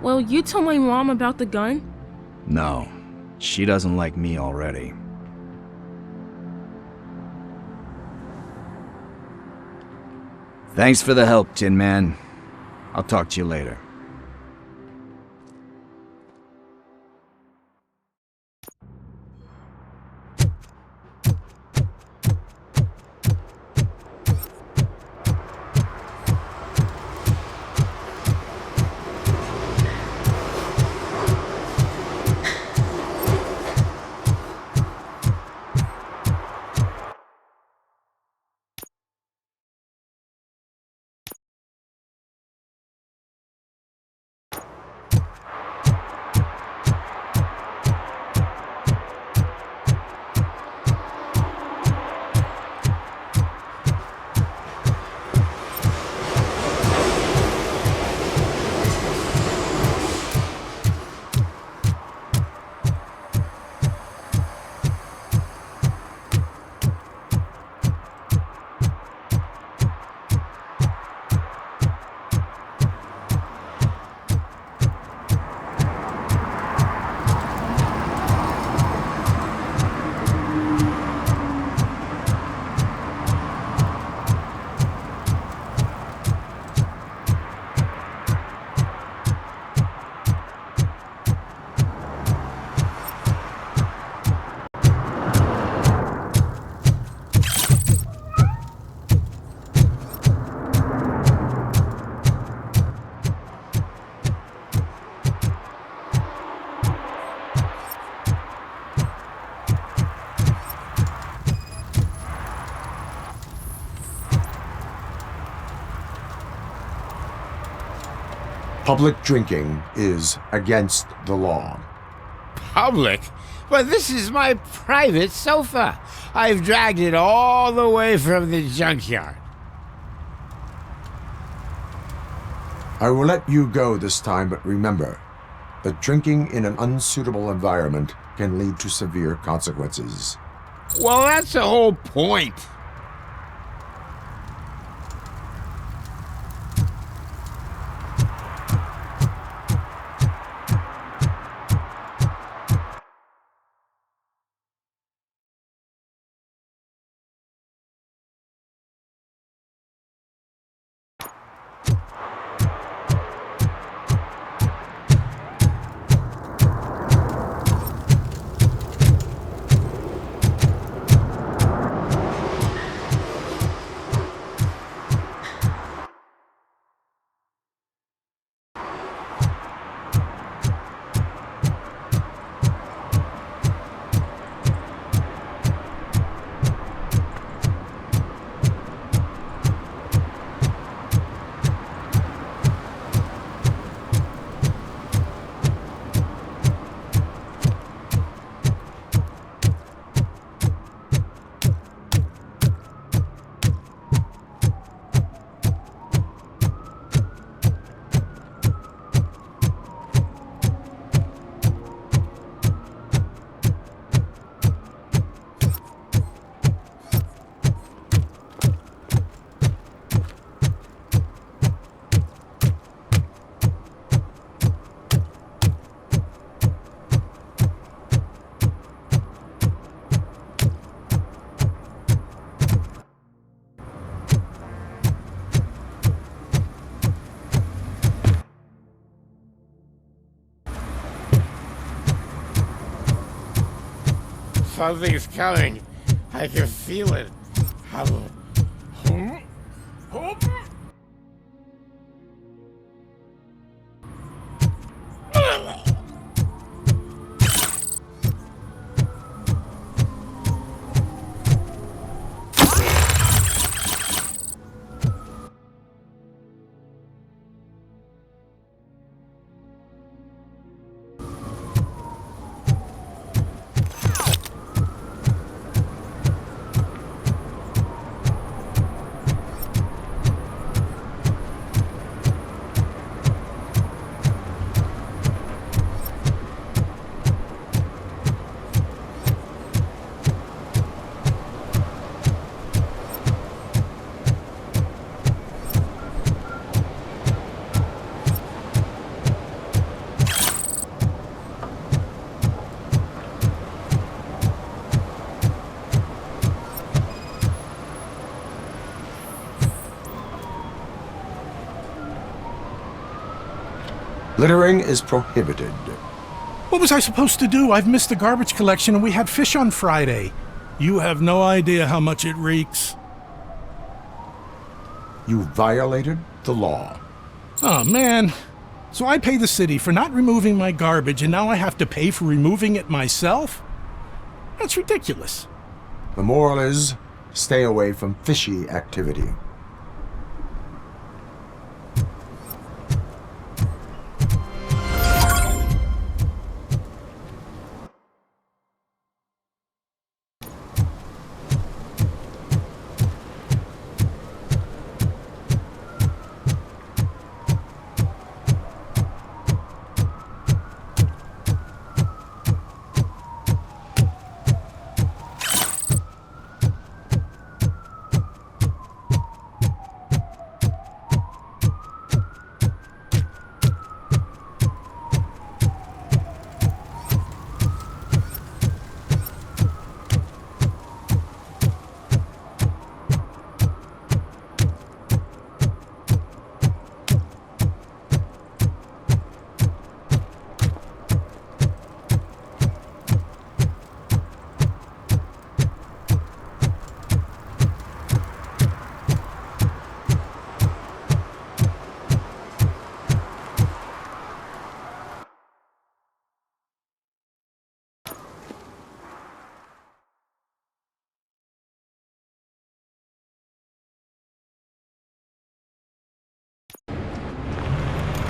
Well, you tell my mom about the gun? No, she doesn't like me already. Thanks for the help, Tin Man. I'll talk to you later. Public drinking is against the law. Public? But this is my private sofa. I've dragged it all the way from the junkyard. I will let you go this time, but remember that drinking in an unsuitable environment can lead to severe consequences. Well, that's the whole point. Something's coming. I can feel it. Littering is prohibited. What was I supposed to do? I've missed the garbage collection and we had fish on Friday. You have no idea how much it reeks. You violated the law. Oh, man. So I pay the city for not removing my garbage and now I have to pay for removing it myself? That's ridiculous. The moral is, stay away from fishy activity.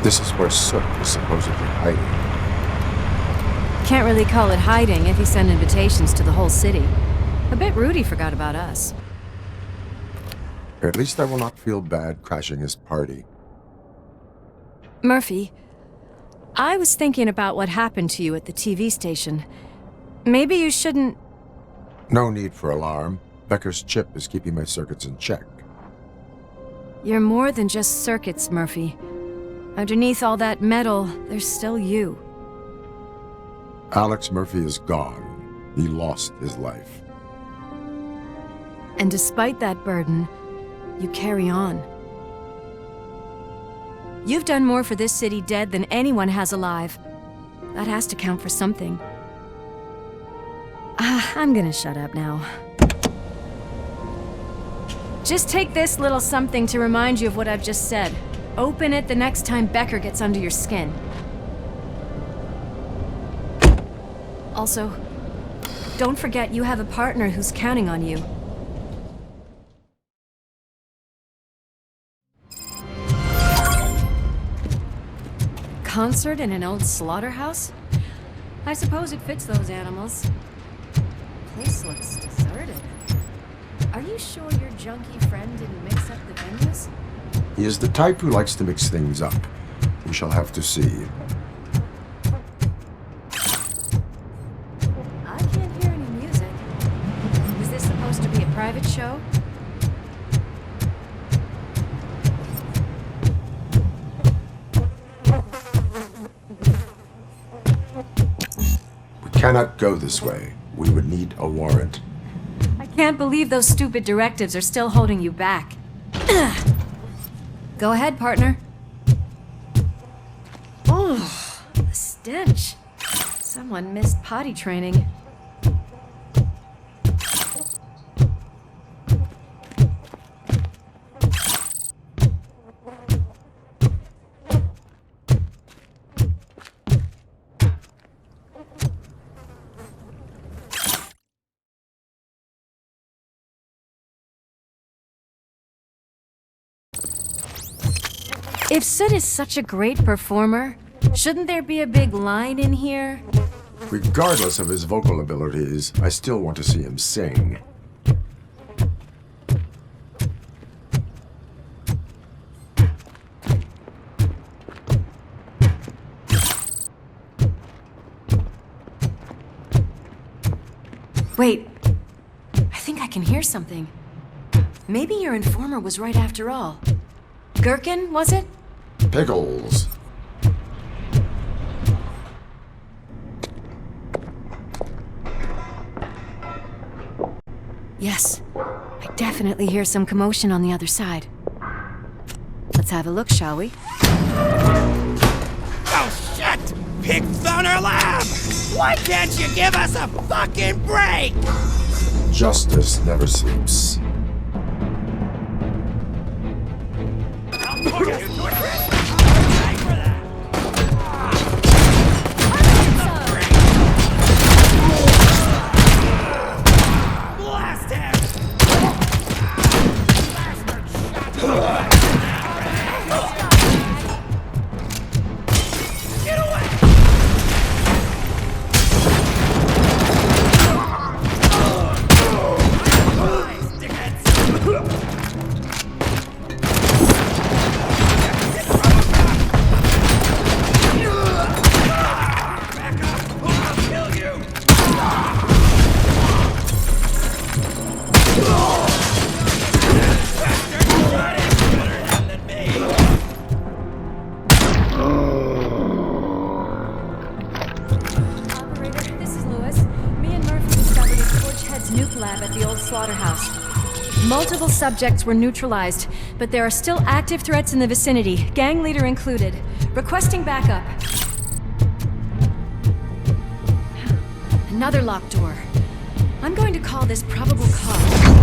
This is where Soot was supposedly hiding. Can't really call it hiding if he sent invitations to the whole city. I bet Rudy forgot about us. At least I will not feel bad crashing his party. Murphy, I was thinking about what happened to you at the TV station. Maybe you shouldn't... No need for alarm. Becker's chip is keeping my circuits in check. You're more than just circuits, Murphy. Underneath all that metal, there's still you. Alex Murphy is gone. He lost his life. And despite that burden, you carry on. You've done more for this city dead than anyone has alive. That has to count for something. I'm gonna shut up now. Just take this little something to remind you of what I've just said. Open it the next time Becker gets under your skin. Also, don't forget you have a partner who's counting on you. Concert in an old slaughterhouse? I suppose it fits those animals. Place looks deserted. Are you sure your junkie friend didn't mix up the venues? He is the type who likes to mix things up. We shall have to see. I can't hear any music. Was this supposed to be a private show? We cannot go this way. We would need a warrant. I can't believe those stupid directives are still holding you back. Go ahead, partner. Oh, the stench. Someone missed potty training. If Soot is such a great performer, shouldn't there be a big line in here? Regardless of his vocal abilities, I still want to see him sing. Wait, I think I can hear something. Maybe your informer was right after all. Gherkin, was it? Pickles. Yes, I definitely hear some commotion on the other side. Let's have a look, shall we? Oh shit! Pigs on our lab! Why can't you give us a fucking break? Justice never sleeps. Blast him! Get away! Multiple subjects were neutralized, but there are still active threats in the vicinity, gang leader included. Requesting backup. Another locked door. I'm going to call this probable cause.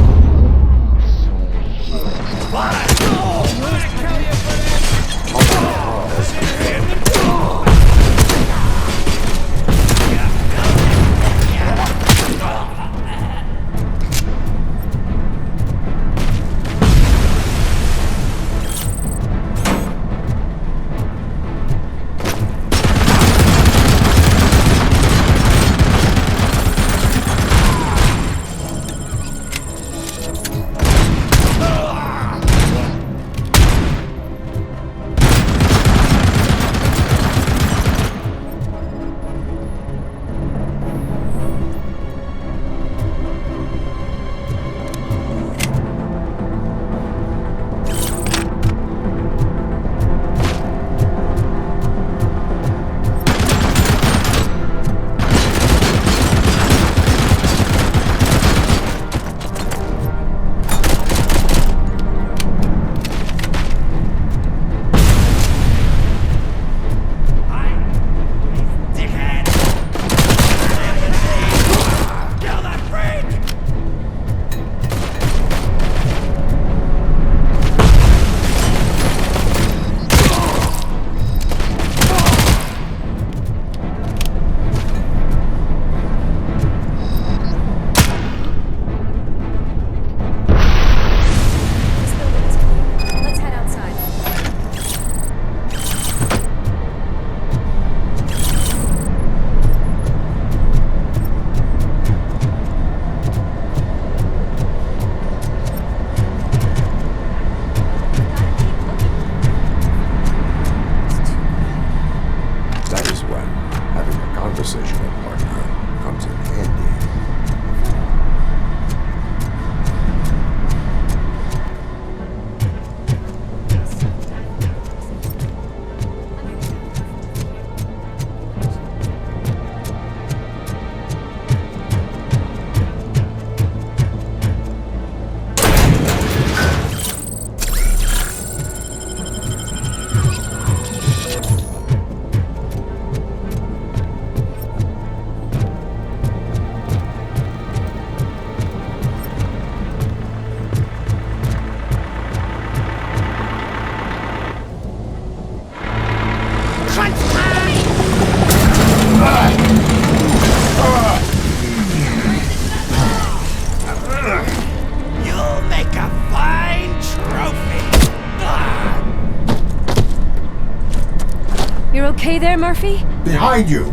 there, Murphy? Behind you!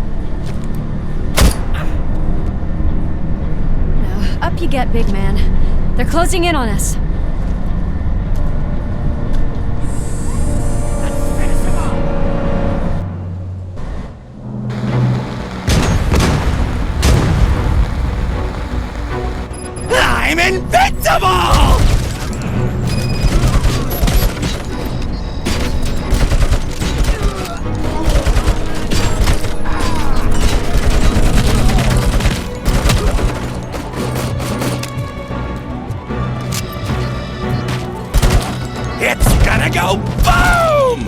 No, up you get, big man. They're closing in on us. I'm invincible! It's gonna go boom!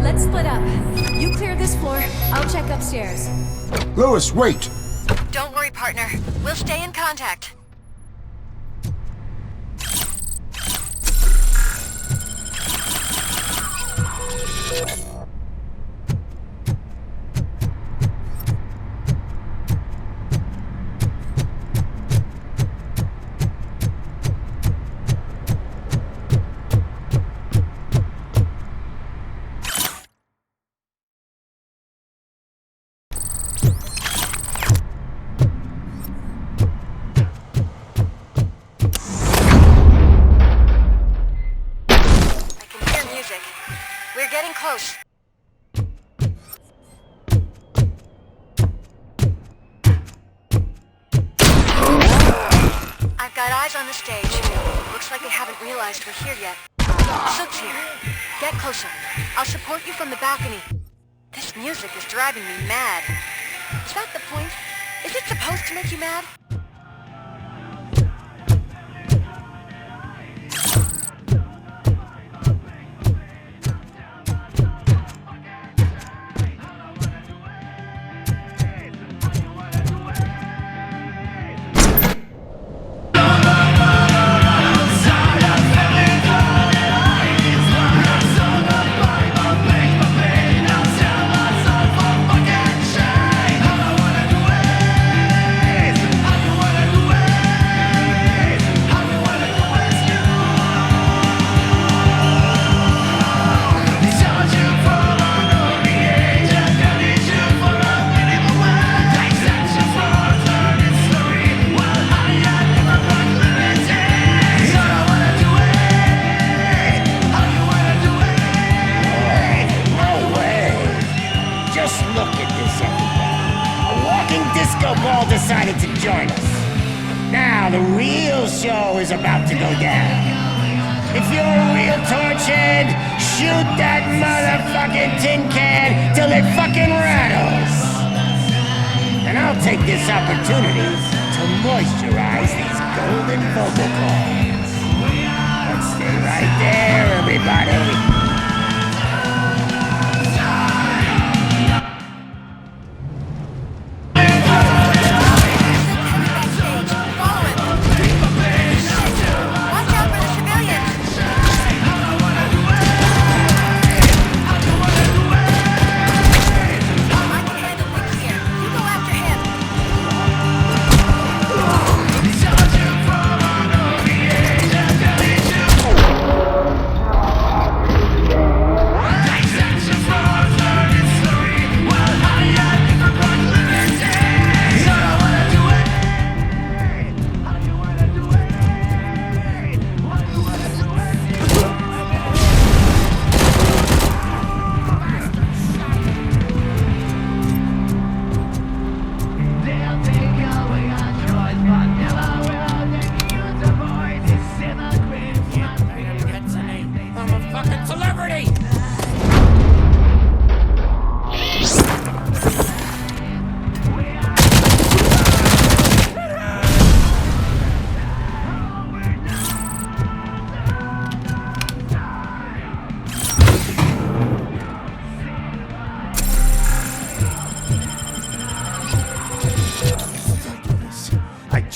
Let's split up. You clear this floor, I'll check upstairs. Lewis, wait! Don't worry, partner. We'll stay in contact. We're getting close. I've got eyes on the stage. Looks like they haven't realized we're here yet. Soot's here. Get closer. I'll support you from the balcony. This music is driving me mad. Is that the point? Is it supposed to make you mad? Decided to join us. Now the real show is about to go down. If you're a real torchhead, shoot that motherfucking tin can till it fucking rattles. And I'll take this opportunity to moisturize these golden vocal cords. Let's stay right there, everybody.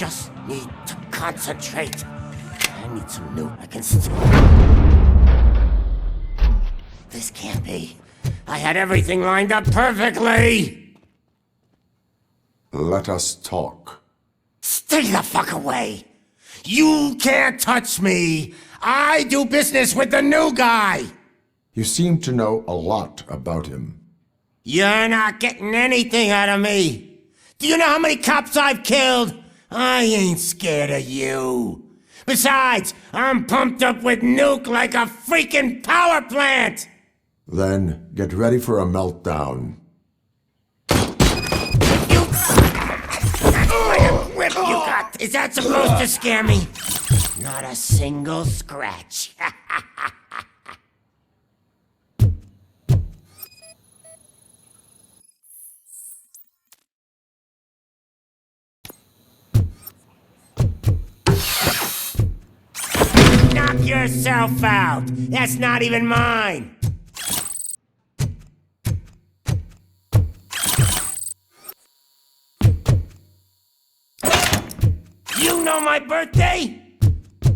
just need to concentrate. I need some new... I can still... This can't be. I had everything lined up perfectly! Let us talk. Stay the fuck away! You can't touch me! I do business with the new guy! You seem to know a lot about him. You're not getting anything out of me! Do you know how many cops I've killed? I ain't scared of you. Besides, I'm pumped up with nuke like a freaking power plant! Then get ready for a meltdown. What a whip you got! Is that supposed to scare me? Not a single scratch. Knock yourself out! That's not even mine! You know my birthday?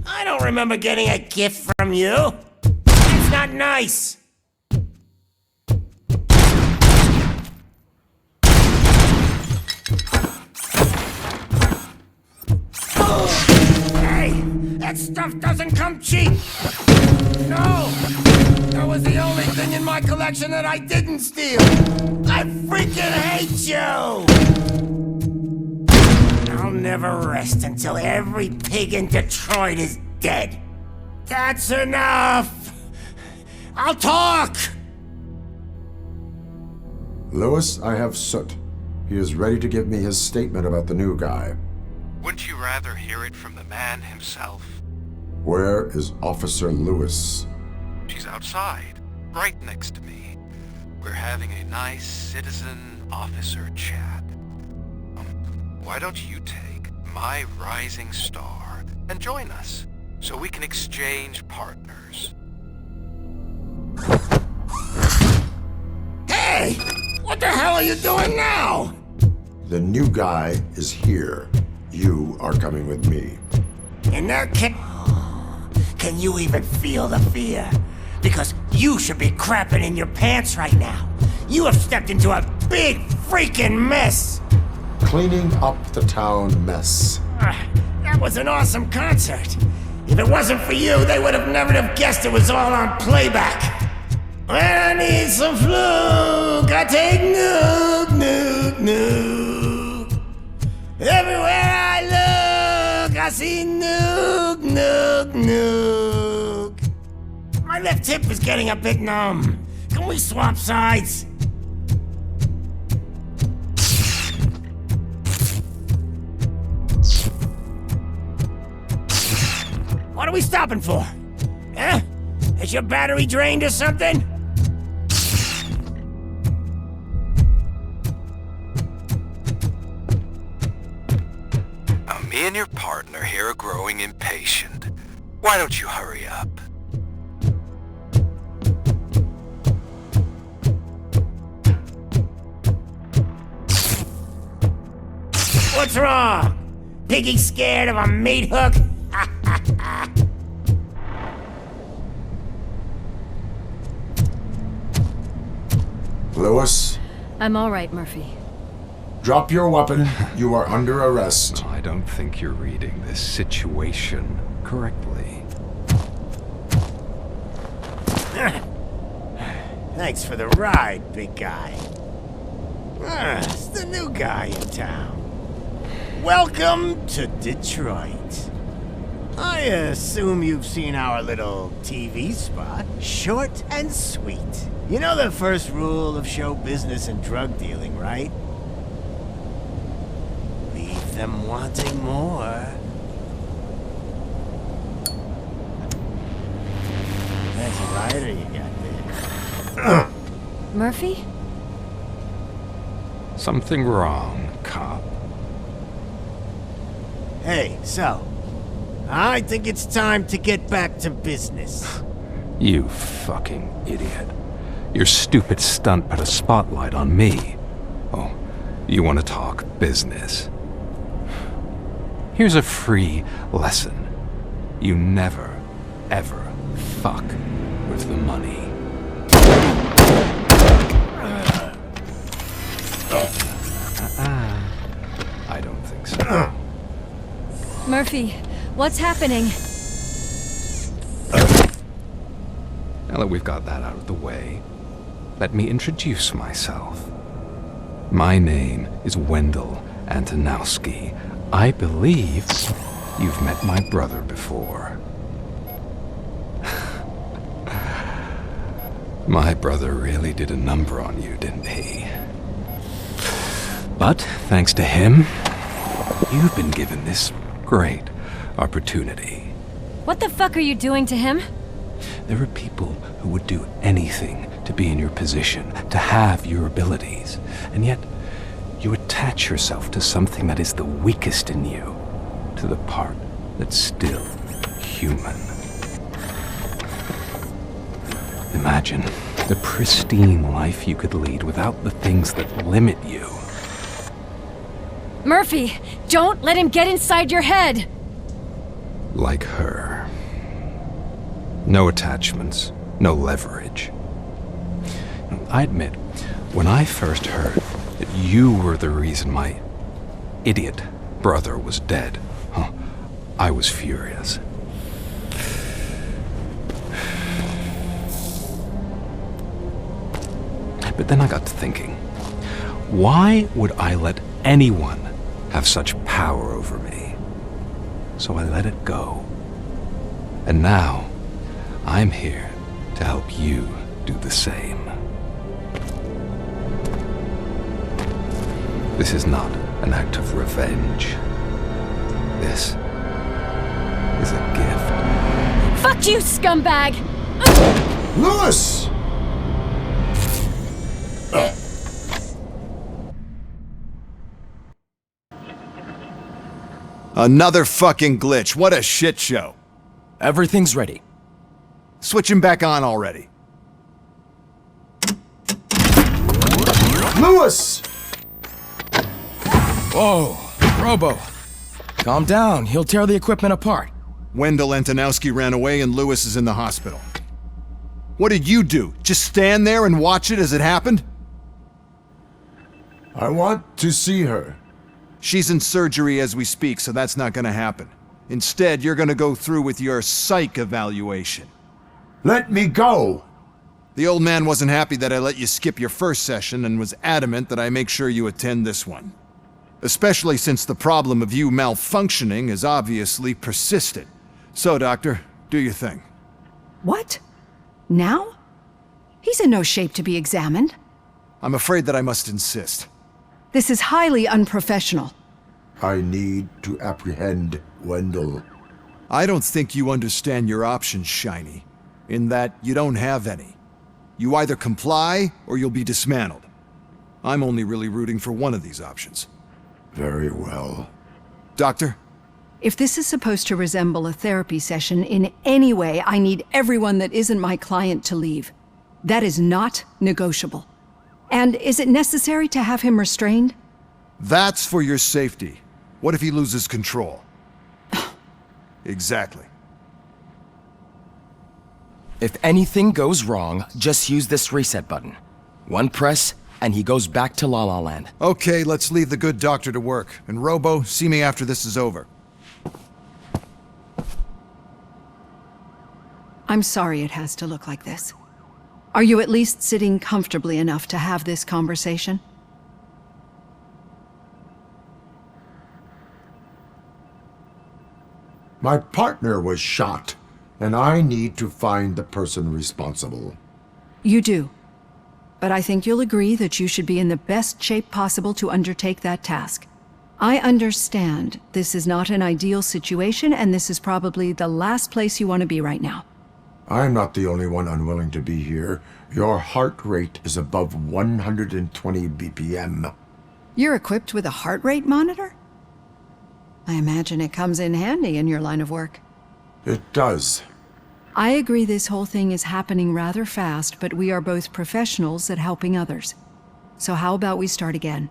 I don't remember getting a gift from you. That's not nice. Hey, that stuff doesn't come cheap. No, that was the only thing in my collection that I didn't steal. I freaking hate you. I'll never rest until every pig in Detroit is dead. That's enough! I'll talk! Lewis, I have Soot. He is ready to give me his statement about the new guy. Wouldn't you rather hear it from the man himself? Where is Officer Lewis? She's outside, right next to me. We're having a nice citizen-officer chat. Why don't you take my rising star and join us, so we can exchange partners? Hey! What the hell are you doing now? The new guy is here. You are coming with me. And there can you even feel the fear? Because you should be crapping in your pants right now. You have stepped into a big freaking mess. Cleaning up the town mess. That was an awesome concert. If it wasn't for you, they would have never have guessed it was all on playback. When I need some fluke, I take nuke, nuke, nuke. Everywhere I look, I see nuke, nuke, nuke. My left hip is getting a bit numb. Can we swap sides? What are we stopping for? Eh? Is your battery drained or something? Me and your partner here are growing impatient. Why don't you hurry up? What's wrong? Piggy scared of a meat hook? Lewis? I'm all right, Murphy. Drop your weapon. You are under arrest. I don't think you're reading this situation correctly. Thanks for the ride, big guy. It's the new guy in town. Welcome to Detroit. I assume you've seen our little TV spot. Short and sweet. You know the first rule of show business and drug dealing, right? Leave them wanting more. That's a rider you got there. Murphy? Something wrong, cop. Hey, so, I think it's time to get back to business. You fucking idiot. Your stupid stunt put a spotlight on me. Oh, you want to talk business? Here's a free lesson. You never, ever fuck with the money. I don't think so. Murphy, what's happening? Now that we've got that out of the way, let me introduce myself. My name is Wendell Antonowski. I believe you've met my brother before. My brother really did a number on you, didn't he? But thanks to him, you've been given this great opportunity. What the fuck are you doing to him? There are people who would do anything to be in your position, to have your abilities, and yet you attach yourself to something that is the weakest in you, to the part that's still human. Imagine the pristine life you could lead without the things that limit you. Murphy, don't let him get inside your head! Like her. No attachments, no leverage. I admit, when I first heard that you were the reason my idiot brother was dead, I was furious. But then I got to thinking, why would I let anyone have such power over me? So I let it go. And now, I'm here to help you do the same. This is not an act of revenge. This is a gift. Fuck you, scumbag! Lewis! Another fucking glitch. What a shit show. Everything's ready. Switch him back on already. Lewis! Whoa, Robo. Calm down. He'll tear the equipment apart. Wendell Antonowski ran away and Lewis is in the hospital. What did you do? Just stand there and watch it as it happened? I want to see her. She's in surgery as we speak, so that's not gonna happen. Instead, you're gonna go through with your psych evaluation. Let me go! The old man wasn't happy that I let you skip your first session and was adamant that I make sure you attend this one. Especially since the problem of you malfunctioning has obviously persisted. So, Doctor, do your thing. What? Now? He's in no shape to be examined. I'm afraid that I must insist. This is highly unprofessional. I need to apprehend Wendell. I don't think you understand your options, Shiny. In that you don't have any. You either comply or you'll be dismantled. I'm only really rooting for one of these options. Very well. Doctor? If this is supposed to resemble a therapy session in any way, I need everyone that isn't my client to leave. That is not negotiable. And is it necessary to have him restrained? That's for your safety. What if he loses control? Exactly. If anything goes wrong, just use this reset button. One press, and he goes back to La La Land. Okay, let's leave the good doctor to work. And Robo, see me after this is over. I'm sorry it has to look like this. Are you at least sitting comfortably enough to have this conversation? My partner was shot, and I need to find the person responsible. You do. But I think you'll agree that you should be in the best shape possible to undertake that task. I understand this is not an ideal situation, and this is probably the last place you want to be right now. I'm not the only one unwilling to be here. Your heart rate is above 120 BPM. You're equipped with a heart rate monitor? I imagine it comes in handy in your line of work. It does. I agree this whole thing is happening rather fast, but we are both professionals at helping others. So how about we start again?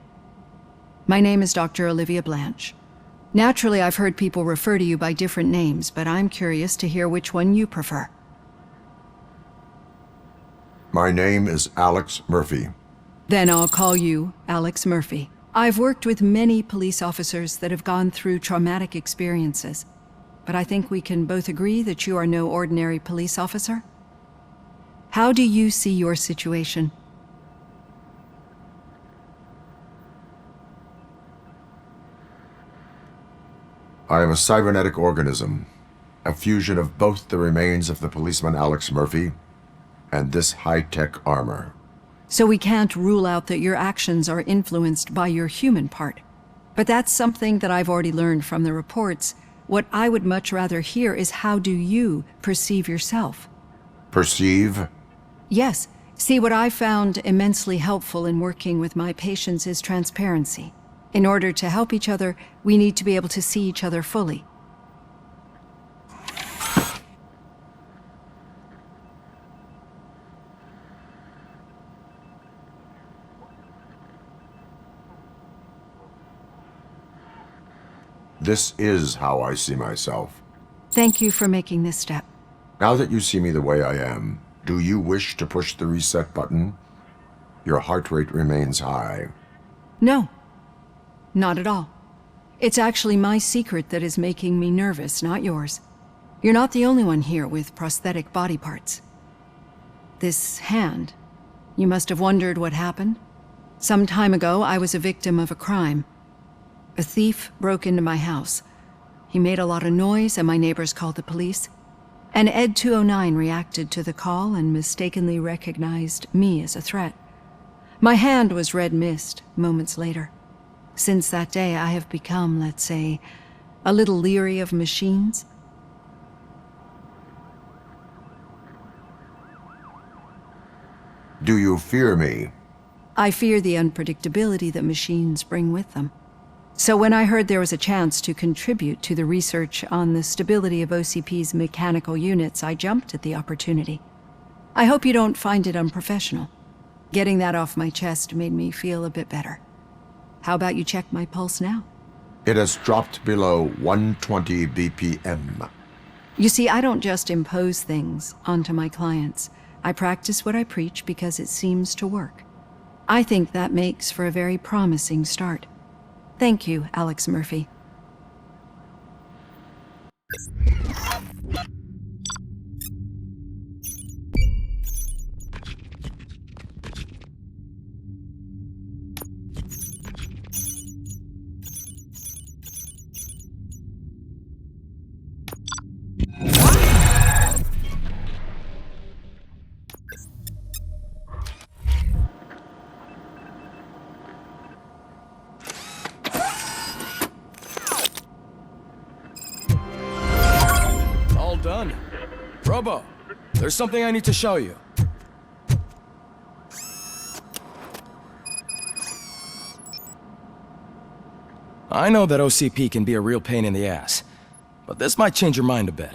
My name is Dr. Olivia Blanche. Naturally, I've heard people refer to you by different names, but I'm curious to hear which one you prefer. My name is Alex Murphy. Then I'll call you Alex Murphy. I've worked with many police officers that have gone through traumatic experiences, but I think we can both agree that you are no ordinary police officer. How do you see your situation? I am a cybernetic organism, a fusion of both the remains of the policeman Alex Murphy and this high-tech armor. So we can't rule out that your actions are influenced by your human part. But that's something that I've already learned from the reports. What I would much rather hear is how do you perceive yourself? Perceive? Yes. See, what I found immensely helpful in working with my patients is transparency. In order to help each other, we need to be able to see each other fully. This is how I see myself. Thank you for making this step. Now that you see me the way I am, do you wish to push the reset button? Your heart rate remains high. No. Not at all. It's actually my secret that is making me nervous, not yours. You're not the only one here with prosthetic body parts. This hand, you must have wondered what happened. Some time ago, I was a victim of a crime. A thief broke into my house. He made a lot of noise and my neighbors called the police. And Ed 209 reacted to the call and mistakenly recognized me as a threat. My hand was red mist moments later. Since that day, I have become, let's say, a little leery of machines. Do you fear me? I fear the unpredictability that machines bring with them. So when I heard there was a chance to contribute to the research on the stability of OCP's mechanical units, I jumped at the opportunity. I hope you don't find it unprofessional. Getting that off my chest made me feel a bit better. How about you check my pulse now? It has dropped below 120 BPM. You see, I don't just impose things onto my clients. I practice what I preach because it seems to work. I think that makes for a very promising start. Thank you, Alex Murphy. Done. Robo, there's something I need to show you. I know that OCP can be a real pain in the ass, but this might change your mind a bit.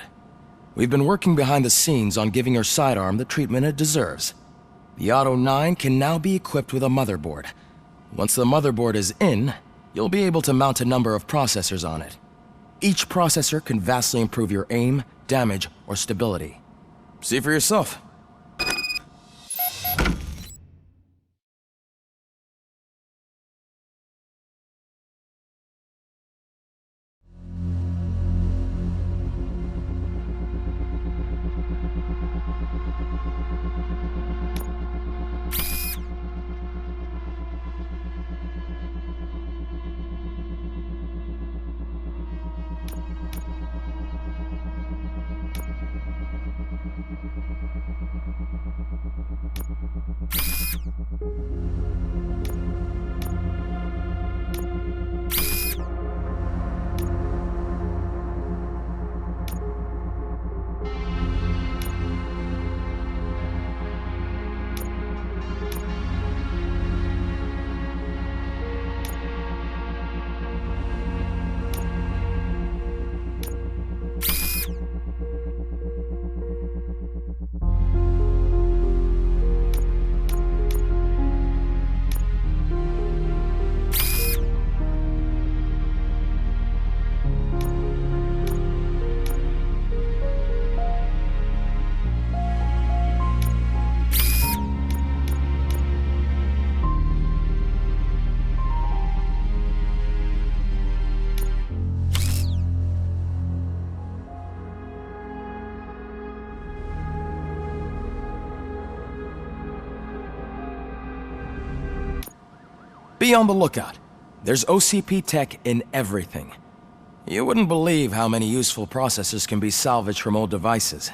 We've been working behind the scenes on giving your sidearm the treatment it deserves. The Auto 9 can now be equipped with a motherboard. Once the motherboard is in, you'll be able to mount a number of processors on it. Each processor can vastly improve your aim, damage, or stability. See for yourself. Be on the lookout. There's OCP tech in everything. You wouldn't believe how many useful processors can be salvaged from old devices.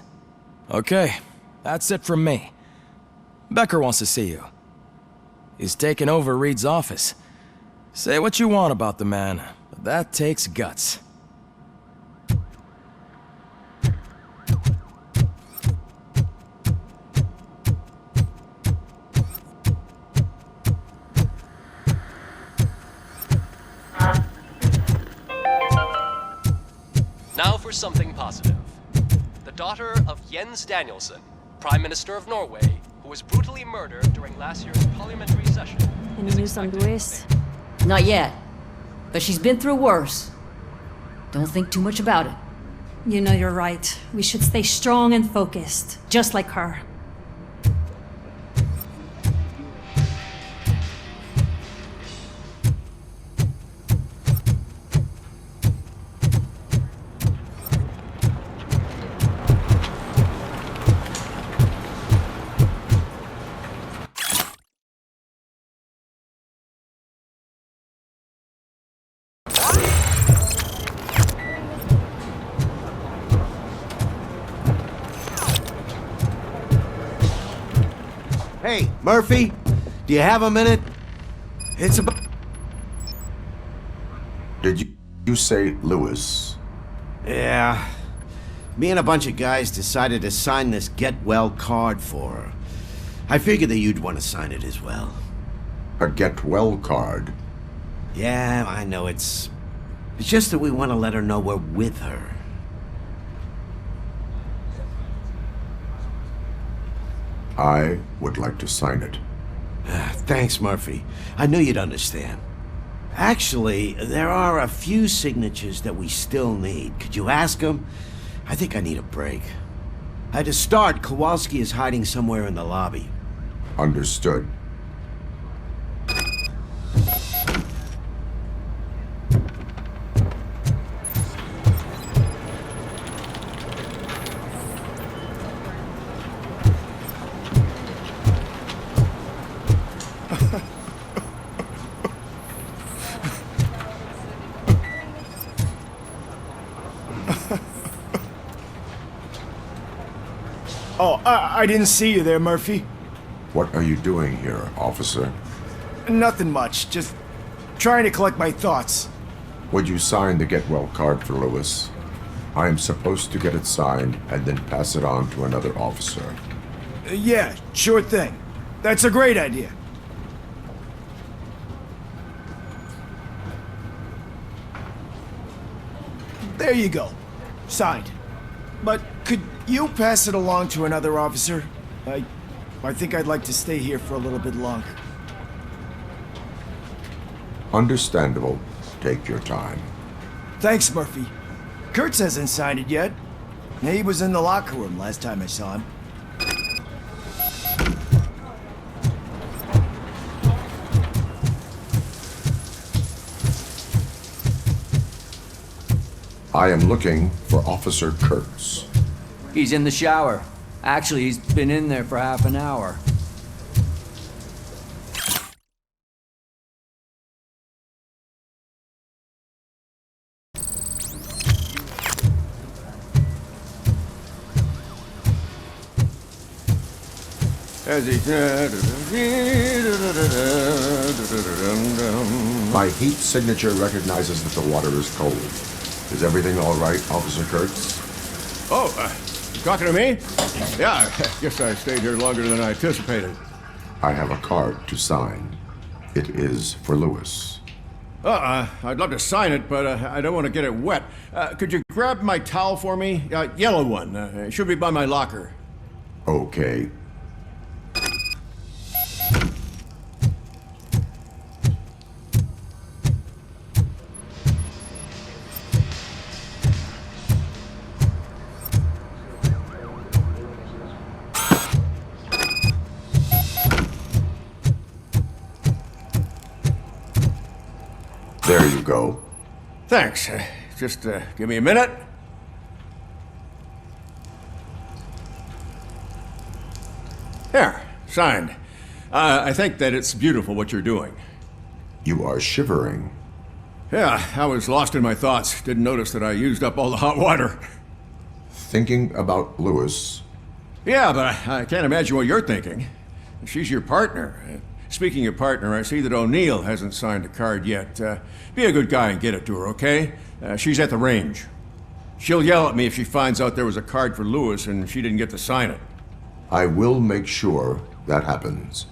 Okay, that's it from me. Becker wants to see you. He's taken over Reed's office. Say what you want about the man, but that takes guts. Now for something positive. The daughter of Jens Danielson, Prime Minister of Norway, who was brutally murdered during last year's parliamentary session. Any news on Luis? Not yet. But she's been through worse. Don't think too much about it. You know you're right. We should stay strong and focused, just like her. Hey, Murphy, do you have a minute? It's about... Did you say Lewis? Yeah. Me and a bunch of guys decided to sign this get well card for her. I figured that you'd want to sign it as well. A get well card? Yeah, I know it's just that we want to let her know we're with her. I would like to sign it. Thanks, Murphy. I knew you'd understand. Actually, there are a few signatures that we still need. Could you ask them? I think I need a break. To start, Kowalski is hiding somewhere in the lobby. Understood. Oh, I didn't see you there, Murphy. What are you doing here, officer? Nothing much, just trying to collect my thoughts. Would you sign the get well card for Lewis? I am supposed to get it signed and then pass it on to another officer. Yeah, sure thing. That's a great idea. There you go. Signed. But could you pass it along to another officer? I think I'd like to stay here for a little bit longer. Understandable. Take your time. Thanks, Murphy. Kurtz hasn't signed it yet. He was in the locker room last time I saw him. I am looking for Officer Kurtz. He's in the shower. Actually, he's been in there for half an hour. My heat signature recognizes that the water is cold. Is everything all right, Officer Kurtz? Oh, talking to me? Yeah, I guess I stayed here longer than I anticipated. I have a card to sign. It is for Lewis. I'd love to sign it, but I don't want to get it wet. Could you grab my towel for me? Yellow one. It should be by my locker. Okay. There you go. Thanks. Just give me a minute. There, signed. I think that it's beautiful what you're doing. You are shivering. Yeah, I was lost in my thoughts. Didn't notice that I used up all the hot water. Thinking about Lewis? Yeah, but I can't imagine what you're thinking. She's your partner. Speaking of partner, I see that O'Neill hasn't signed a card yet. Be a good guy and get it to her, okay? She's at the range. She'll yell at me if she finds out there was a card for Lewis and she didn't get to sign it. I will make sure that happens.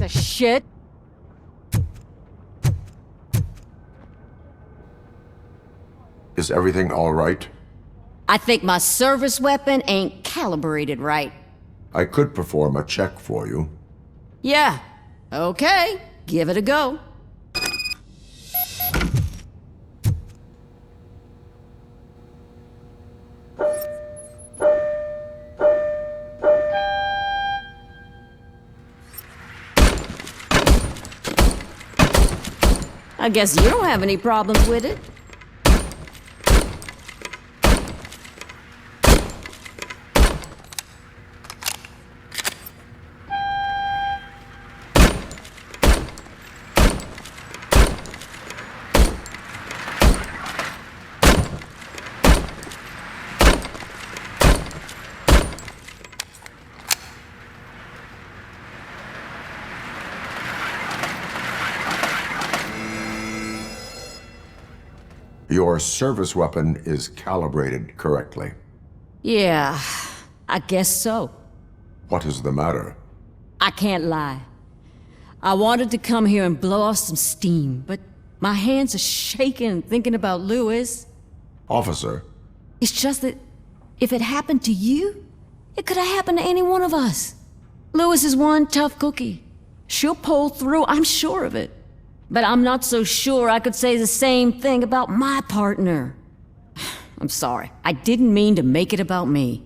Shit. Is everything all right? I think my service weapon ain't calibrated right. I could perform a check for you. Yeah. Okay. Give it a go. I guess you don't have any problems with it. Your service weapon is calibrated correctly. Yeah, I guess so. What is the matter? I can't lie. I wanted to come here and blow off some steam, but my hands are shaking thinking about Lewis. Officer. It's just that if it happened to you, it could have happened to any one of us. Lewis is one tough cookie. She'll pull through, I'm sure of it. But I'm not so sure I could say the same thing about my partner. I'm sorry. I didn't mean to make it about me.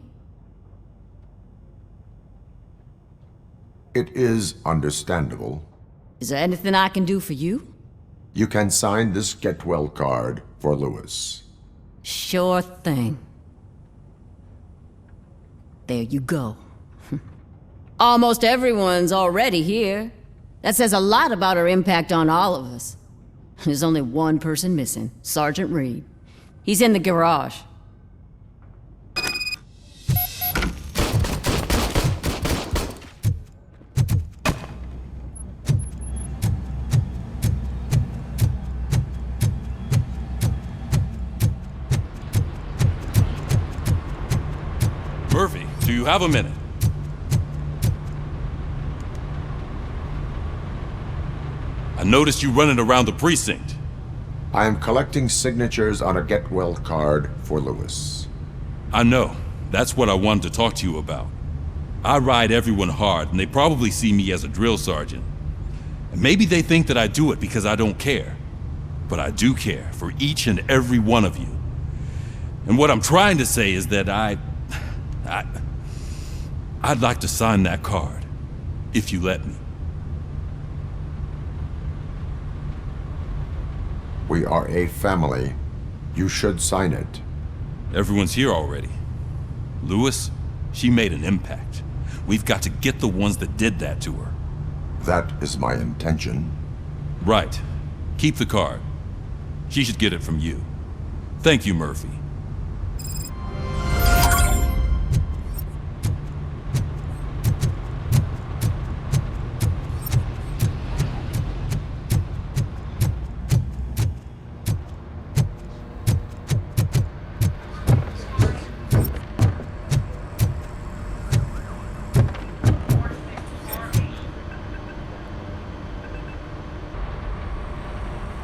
It is understandable. Is there anything I can do for you? You can sign this get well card for Lewis. Sure thing. There you go. Almost everyone's already here. That says a lot about her impact on all of us. There's only one person missing, Sergeant Reed. He's in the garage. Murphy, do you have a minute? I noticed you running around the precinct. I am collecting signatures on a get well card for Lewis. I know. That's what I wanted to talk to you about. I ride everyone hard, and they probably see me as a drill sergeant. And maybe they think that I do it because I don't care. But I do care for each and every one of you. And what I'm trying to say is that I'd like to sign that card, if you let me. We are a family. You should sign it. Everyone's here already. Lewis, she made an impact. We've got to get the ones that did that to her. That is my intention. Right. Keep the card. She should get it from you. Thank you, Murphy.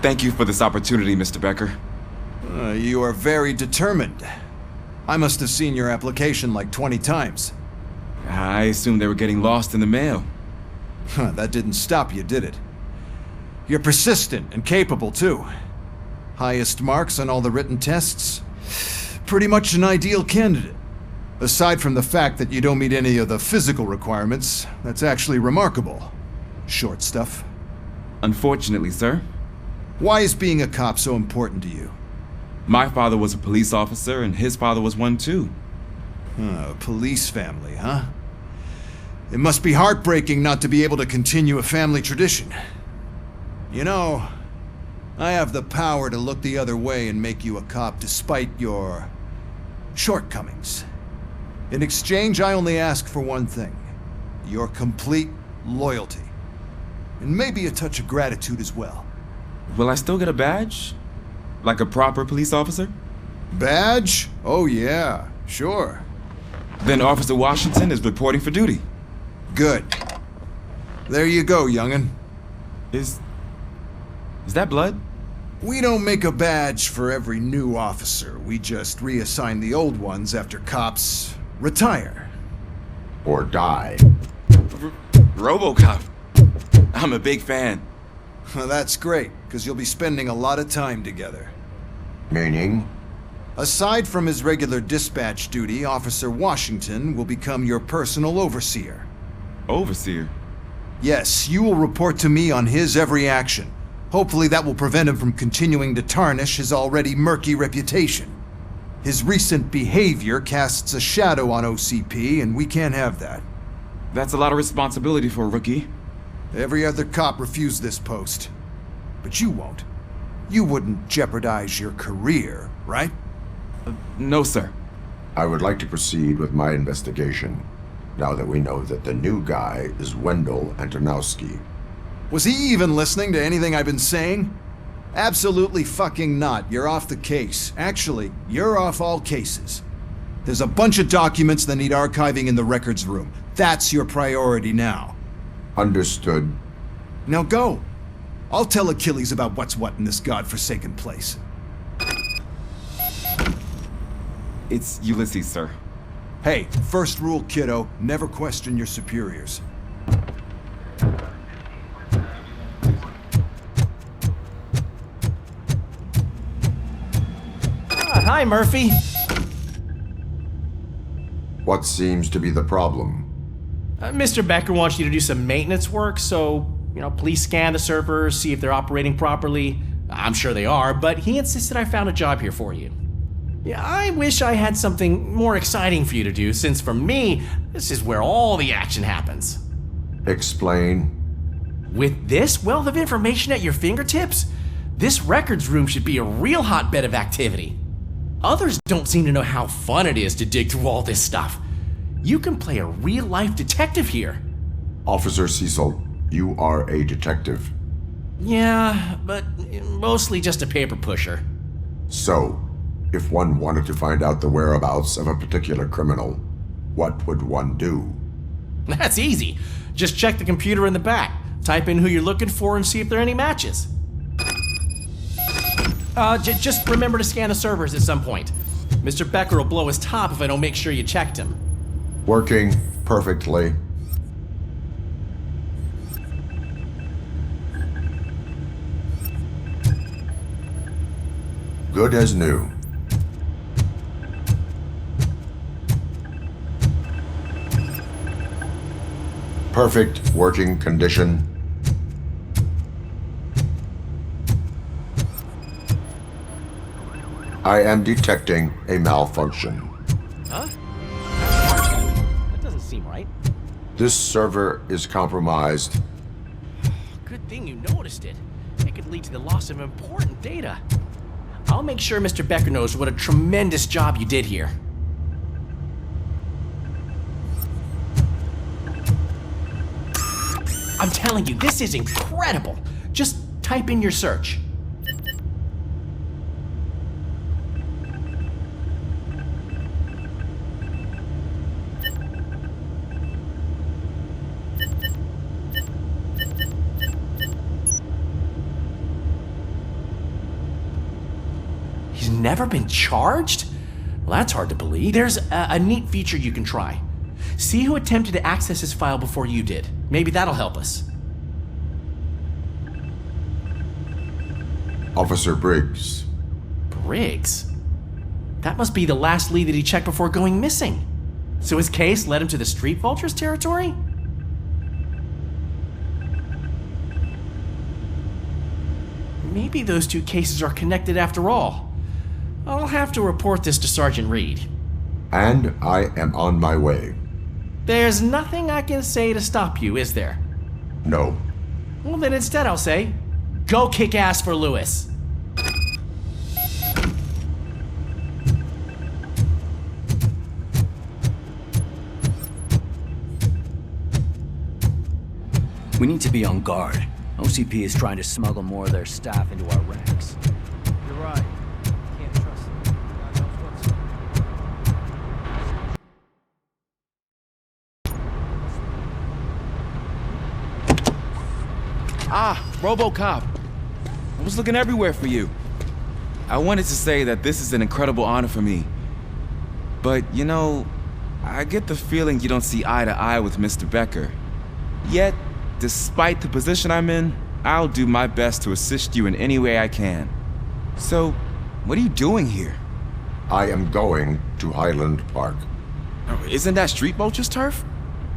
Thank you for this opportunity, Mr. Becker. You are very determined. I must have seen your application like 20 times. I assumed they were getting lost in the mail. That didn't stop you, did it? You're persistent and capable, too. Highest marks on all the written tests. pretty much an ideal candidate. Aside from the fact that you don't meet any of the physical requirements, that's actually remarkable. Short stuff. Unfortunately, sir. Why is being a cop so important to you? My father was a police officer, and his father was one too. A police family, huh? It must be heartbreaking not to be able to continue a family tradition. You know, I have the power to look the other way and make you a cop despite your shortcomings. In exchange, I only ask for one thing. Your complete loyalty. And maybe a touch of gratitude as well. Will I still get a badge? Like a proper police officer? Badge? Oh yeah, sure. Then Officer Washington is reporting for duty. Good. There you go, young'un. Is that blood? We don't make a badge for every new officer. We just reassign the old ones after cops retire. Or die. RoboCop. I'm a big fan. That's great, because you'll be spending a lot of time together. Meaning? Aside from his regular dispatch duty, Officer Washington will become your personal overseer. Overseer? Yes, you will report to me on his every action. Hopefully that will prevent him from continuing to tarnish his already murky reputation. His recent behavior casts a shadow on OCP, and we can't have that. That's a lot of responsibility for a rookie. Every other cop refused this post. But you won't. You wouldn't jeopardize your career, right? No, sir. I would like to proceed with my investigation, now that we know that the new guy is Wendell Antonowski. Was he even listening to anything I've been saying? Absolutely fucking not. You're off the case. Actually, you're off all cases. There's a bunch of documents that need archiving in the records room. That's your priority now. Understood. Now go. I'll tell Achilles about what's what in this godforsaken place. It's Ulysses, sir. Hey, first rule, kiddo, never question your superiors. Hi, Murphy. What seems to be the problem? Mr. Becker wants you to do some maintenance work, so, please scan the servers, see if they're operating properly. I'm sure they are, but he insisted I found a job here for you. Yeah, I wish I had something more exciting for you to do, since for me, this is where all the action happens. Explain. With this wealth of information at your fingertips, this records room should be a real hotbed of activity. Others don't seem to know how fun it is to dig through all this stuff. You can play a real-life detective here. Officer Cecil, you are a detective. Yeah, but mostly just a paper pusher. So, if one wanted to find out the whereabouts of a particular criminal, what would one do? That's easy. Just check the computer in the back, type in who you're looking for, and see if there are any matches. Just remember to scan the servers at some point. Mr. Becker will blow his top if I don't make sure you checked him. Working perfectly. Good as new. Perfect working condition. I am detecting a malfunction. Huh? That doesn't seem right. This server is compromised. Good thing you noticed it. It could lead to the loss of important data. I'll make sure Mr. Becker knows what a tremendous job you did here. I'm telling you, this is incredible. Just type in your search. He's never been charged? Well, that's hard to believe. There's a neat feature you can try. See who attempted to access his file before you did. Maybe that'll help us. Officer Briggs. Briggs? That must be the last lead that he checked before going missing. So his case led him to the Street Vultures territory? Maybe those two cases are connected after all. I'll have to report this to Sergeant Reed. And I am on my way. There's nothing I can say to stop you, is there? No. Well, then instead I'll say, go kick ass for Lewis. We need to be on guard. OCP is trying to smuggle more of their staff into our ranks. You're right. Can't trust them. God knows what's... Ah, RoboCop. I was looking everywhere for you. I wanted to say that this is an incredible honor for me. But, you know, I get the feeling you don't see eye to eye with Mr. Becker. Yet, despite the position I'm in, I'll do my best to assist you in any way I can. So, what are you doing here? I am going to Highland Park. Oh, isn't that Street Vultures turf?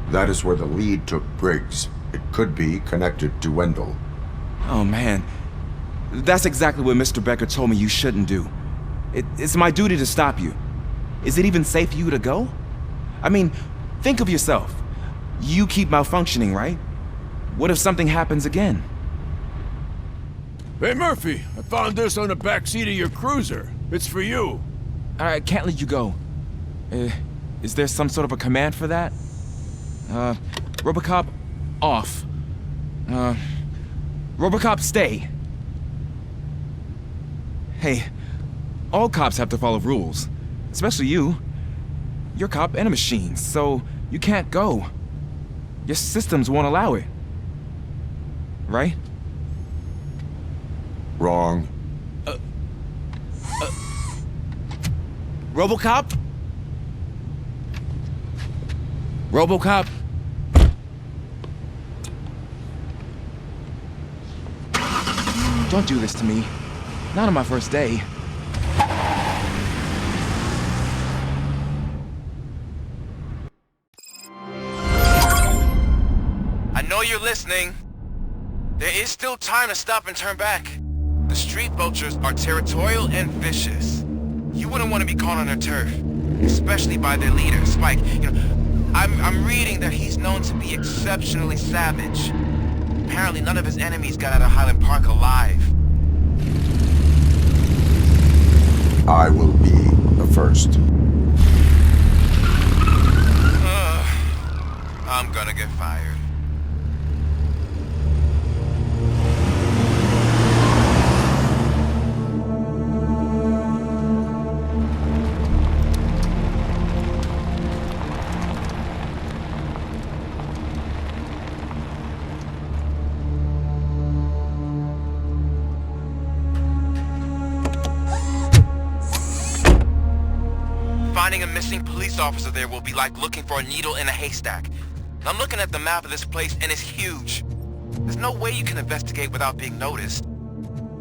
That is where the lead took Briggs. It could be connected to Wendell. Oh man, that's exactly what Mr. Becker told me you shouldn't do. It's my duty to stop you. Is it even safe for you to go? I mean, think of yourself. You keep malfunctioning, right? What if something happens again? Hey, Murphy, I found this on the back seat of your cruiser. It's for you. I can't let you go. Is there some sort of a command for that? RoboCop, off. RoboCop, stay. Hey, all cops have to follow rules. Especially you. You're a cop and a machine, so you can't go. Your systems won't allow it. Right? Wrong. RoboCop? RoboCop? Don't do this to me. Not on my first day. I know you're listening. There is still time to stop and turn back. The Street Vultures are territorial and vicious. You wouldn't want to be caught on their turf, especially by their leader, Spike. You know, I'm reading that he's known to be exceptionally savage. Apparently none of his enemies got out of Highland Park alive. I will be the first. I'm gonna get fired. Finding a missing police officer there will be like looking for a needle in a haystack. I'm looking at the map of this place and it's huge. There's no way you can investigate without being noticed.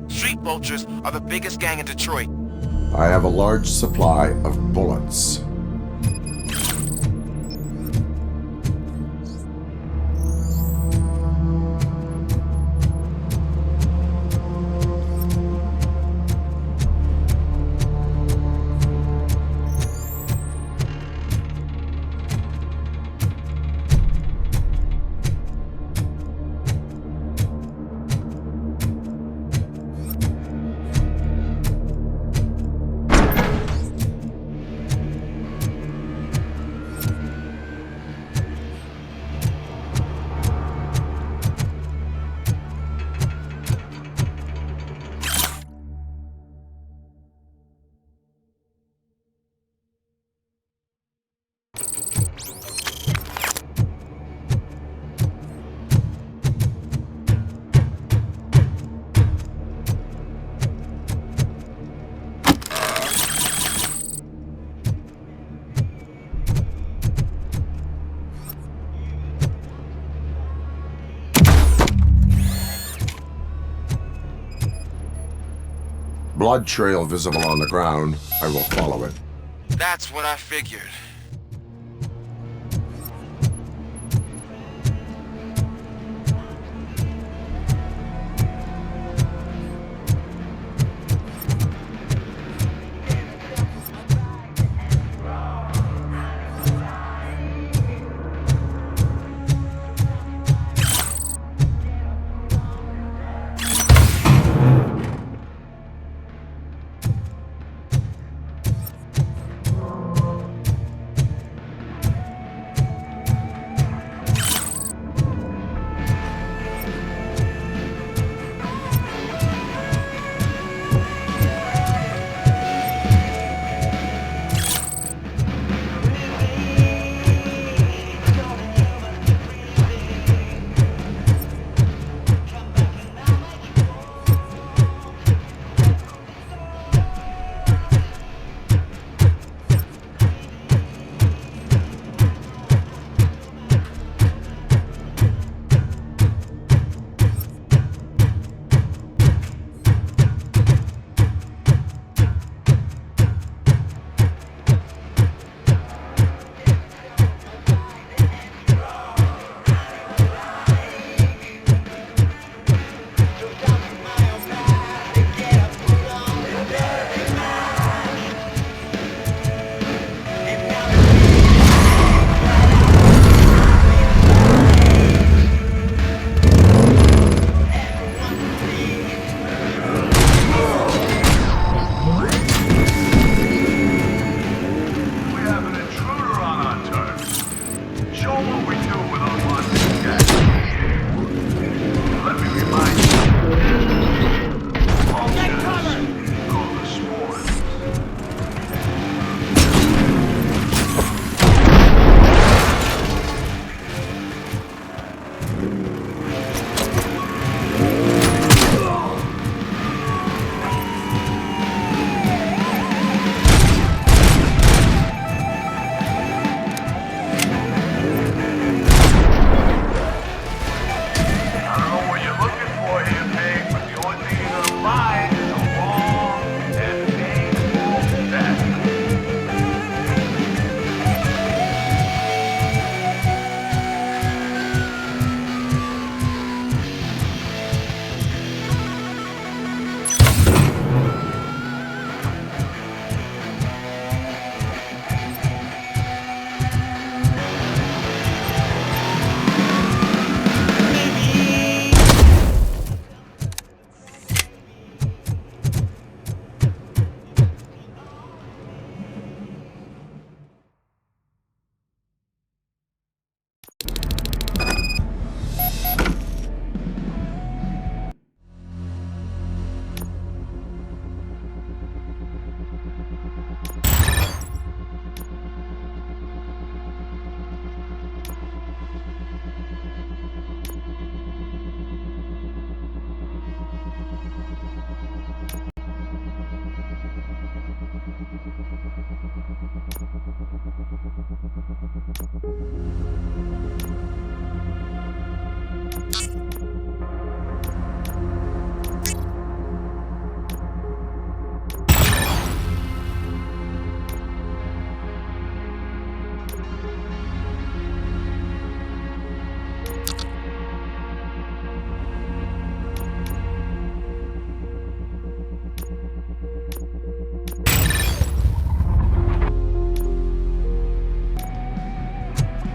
Street Vultures are the biggest gang in Detroit. I have a large supply of bullets. Blood trail visible on the ground. I will follow it. That's what I figured.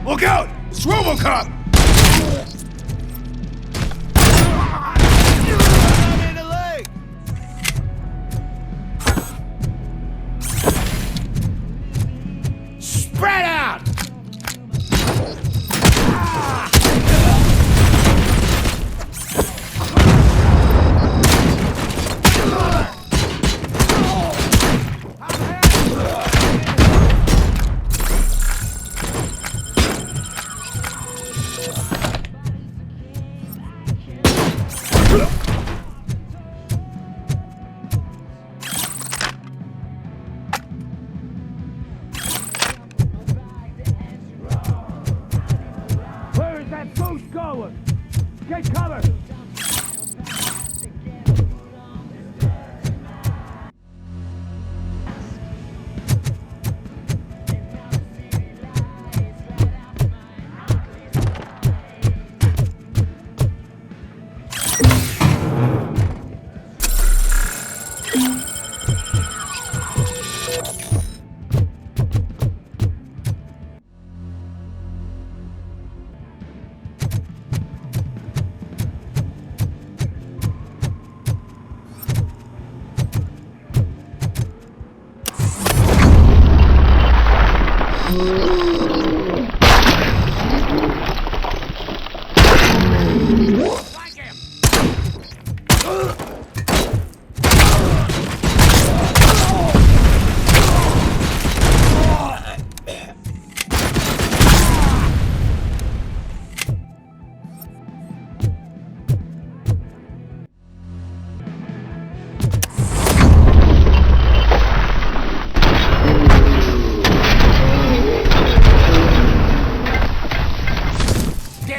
Look out! It's RoboCop! Spread out!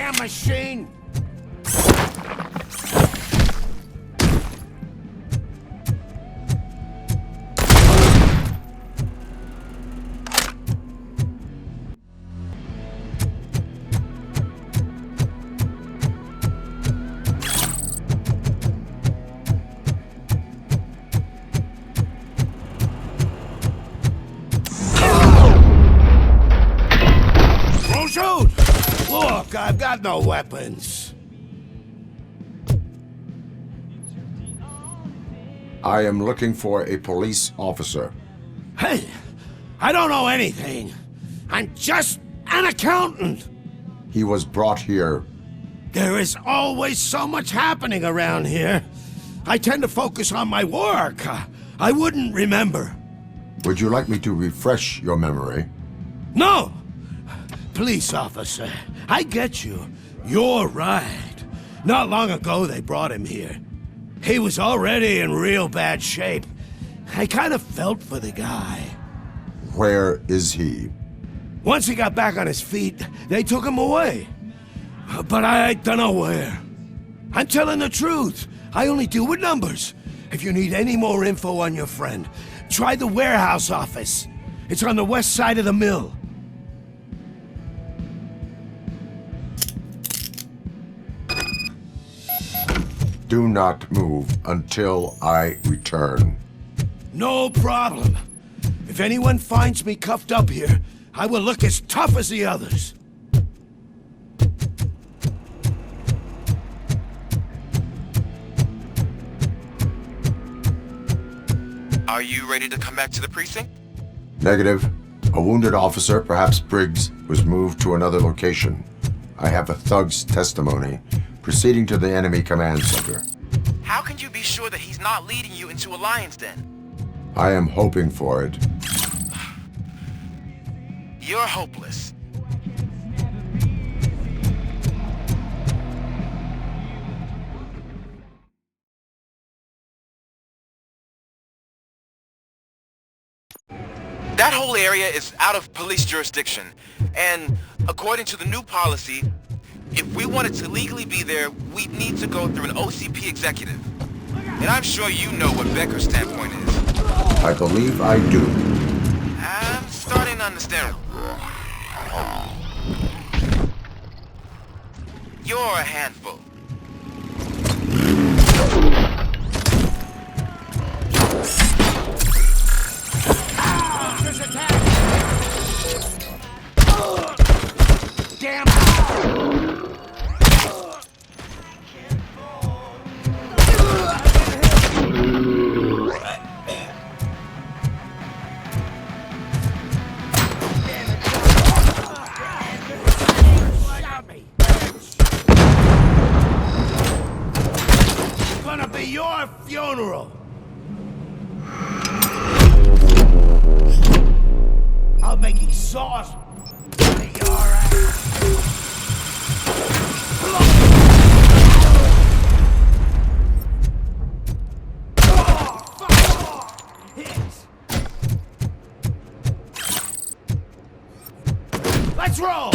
damn machine! Shoot! Look, I've got no weapons. I am looking for a police officer. Hey, I don't know anything. I'm just an accountant. He was brought here. There is always so much happening around here. I tend to focus on my work. I wouldn't remember. Would you like me to refresh your memory? No! Police officer, I get you. You're right. Not long ago they brought him here. He was already in real bad shape. I kind of felt for the guy. Where is he? Once he got back on his feet, they took him away. But I don't know where. I'm telling the truth. I only deal with numbers. If you need any more info on your friend, try the warehouse office. It's on the west side of the mill. Do not move until I return. No problem. If anyone finds me cuffed up here, I will look as tough as the others. Are you ready to come back to the precinct? Negative. A wounded officer, perhaps Briggs, was moved to another location. I have a thug's testimony. Proceeding to the enemy command center. How can you be sure that he's not leading you into a lion's den? I am hoping for it. You're hopeless. That whole area is out of police jurisdiction, and according to the new policy, if we wanted to legally be there, we'd need to go through an OCP executive. And I'm sure you know what Becker's standpoint is. I believe I do. I'm starting to understand. You're a handful. Damn! Gonna be your funeral. I'll make exhaust. Let's roll!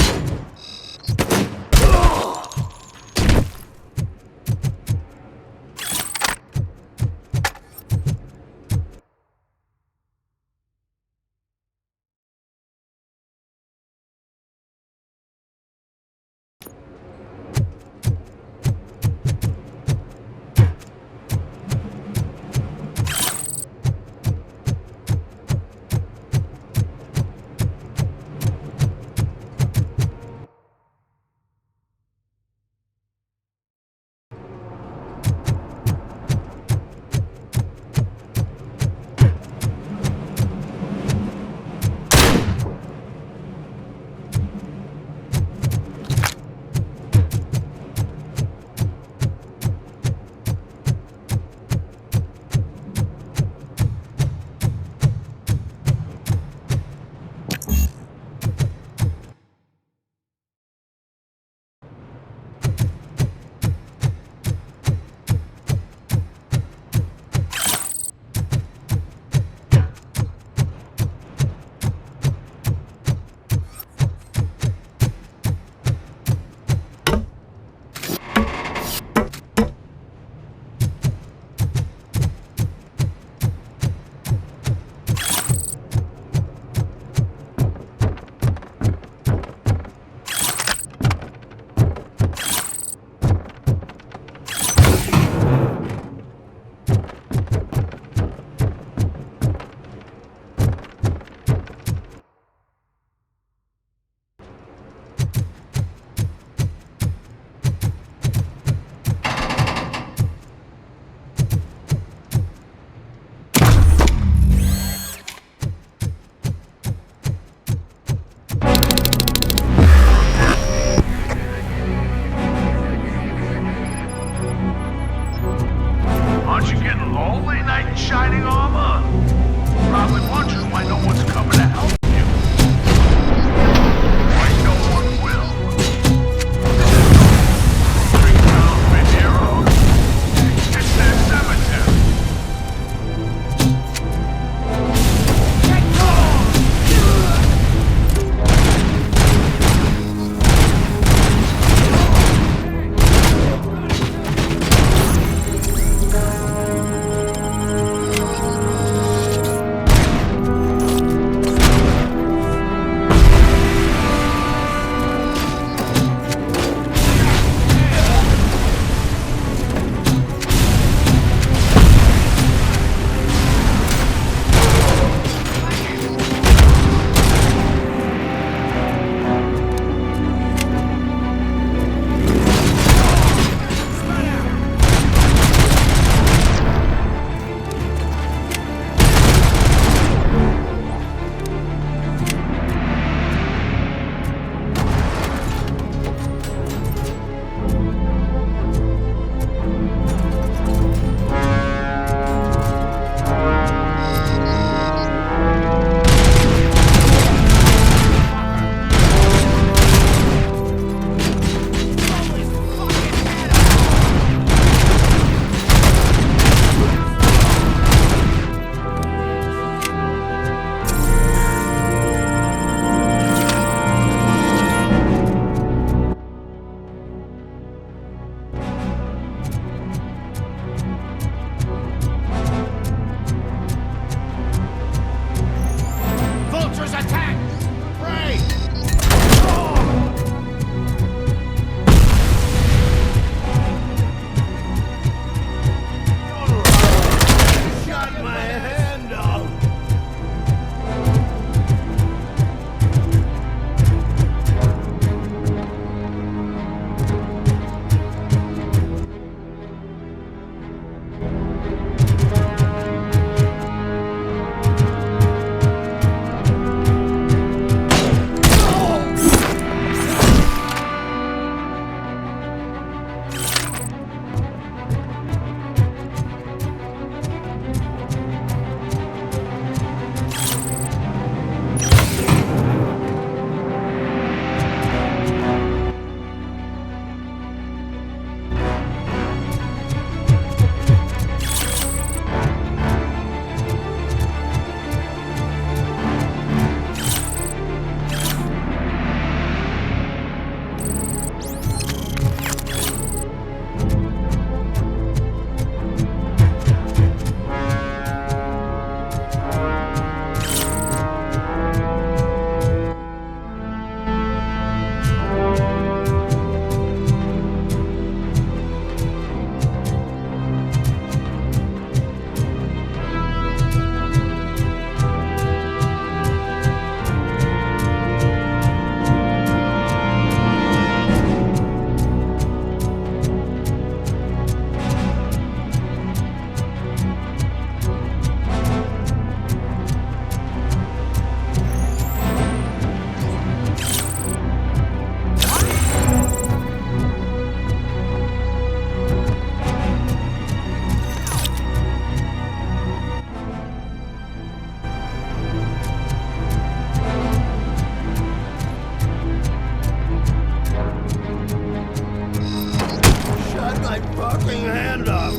my fucking hand up!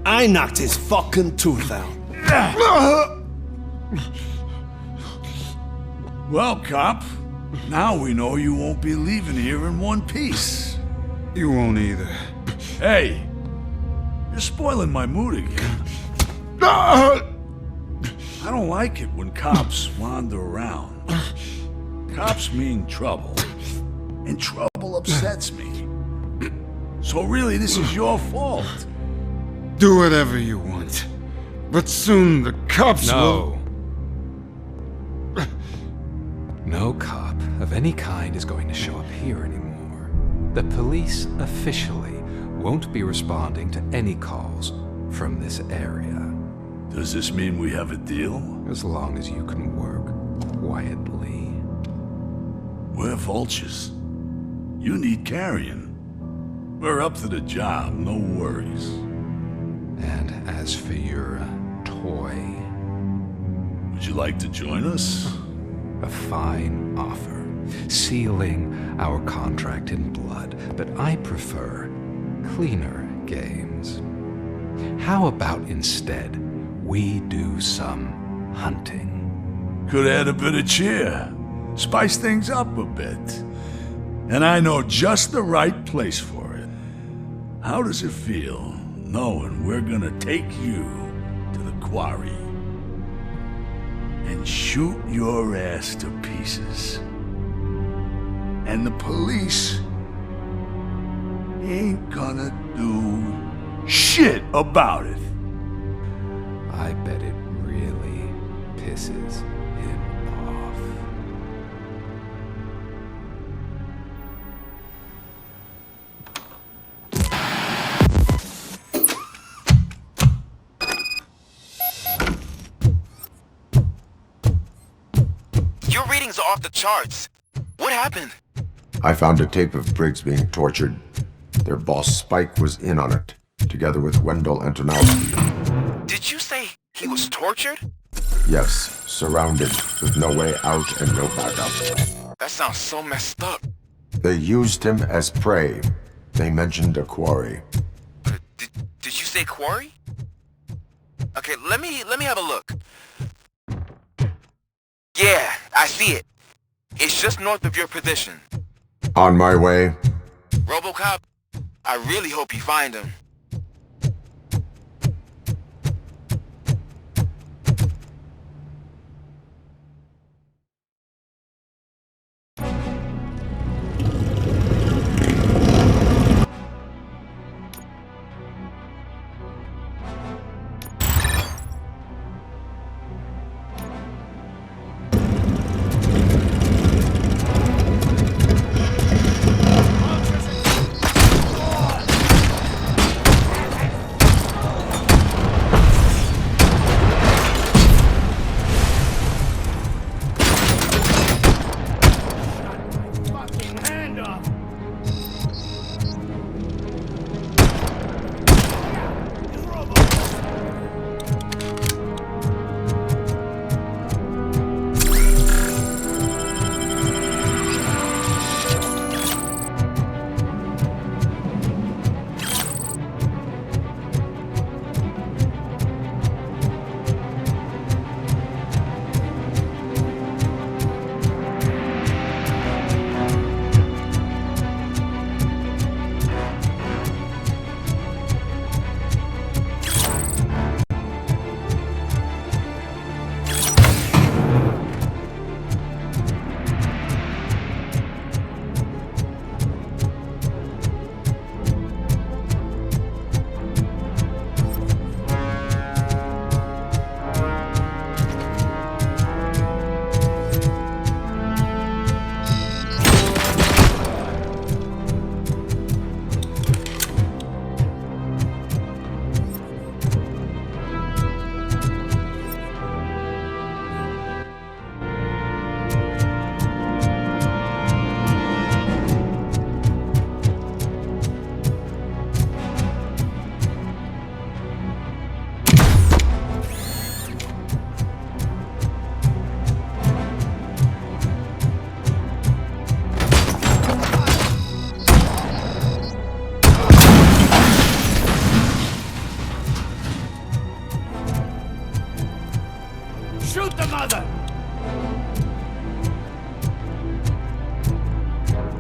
I knocked his fucking tooth out. Well, cop, now we know you won't be leaving here in one piece. You won't either. Hey, you're spoiling my mood again. I don't like it when cops wander around. Cops mean trouble, and trouble upsets me. So really, this is your fault. Do whatever you want, but soon the cops will... No cop of any kind is going to show up here anymore. The police officially won't be responding to any calls from this area. Does this mean we have a deal? As long as you can work quietly. We're Vultures. You need carrying. We're up to the job, no worries. And as for your toy... Would you like to join us? A fine offer, sealing our contract in blood, but I prefer cleaner games. How about instead we do some hunting? Could add a bit of cheer, spice things up a bit. And I know just the right place for it. How does it feel knowing we're gonna take you to the quarry and shoot your ass to pieces? And the police ain't gonna do shit about it. I bet it really pisses him off. Your readings are off the charts. What happened? I found a tape of Briggs being tortured. Their boss Spike was in on it, together with Wendell Antonowski. Did you say he was tortured? Yes, surrounded, with no way out and no backup. That sounds so messed up. They used him as prey. They mentioned a quarry. Did you say quarry? Okay, let me have a look. Yeah, I see it. It's just north of your position. On my way. RoboCop, I really hope you find him.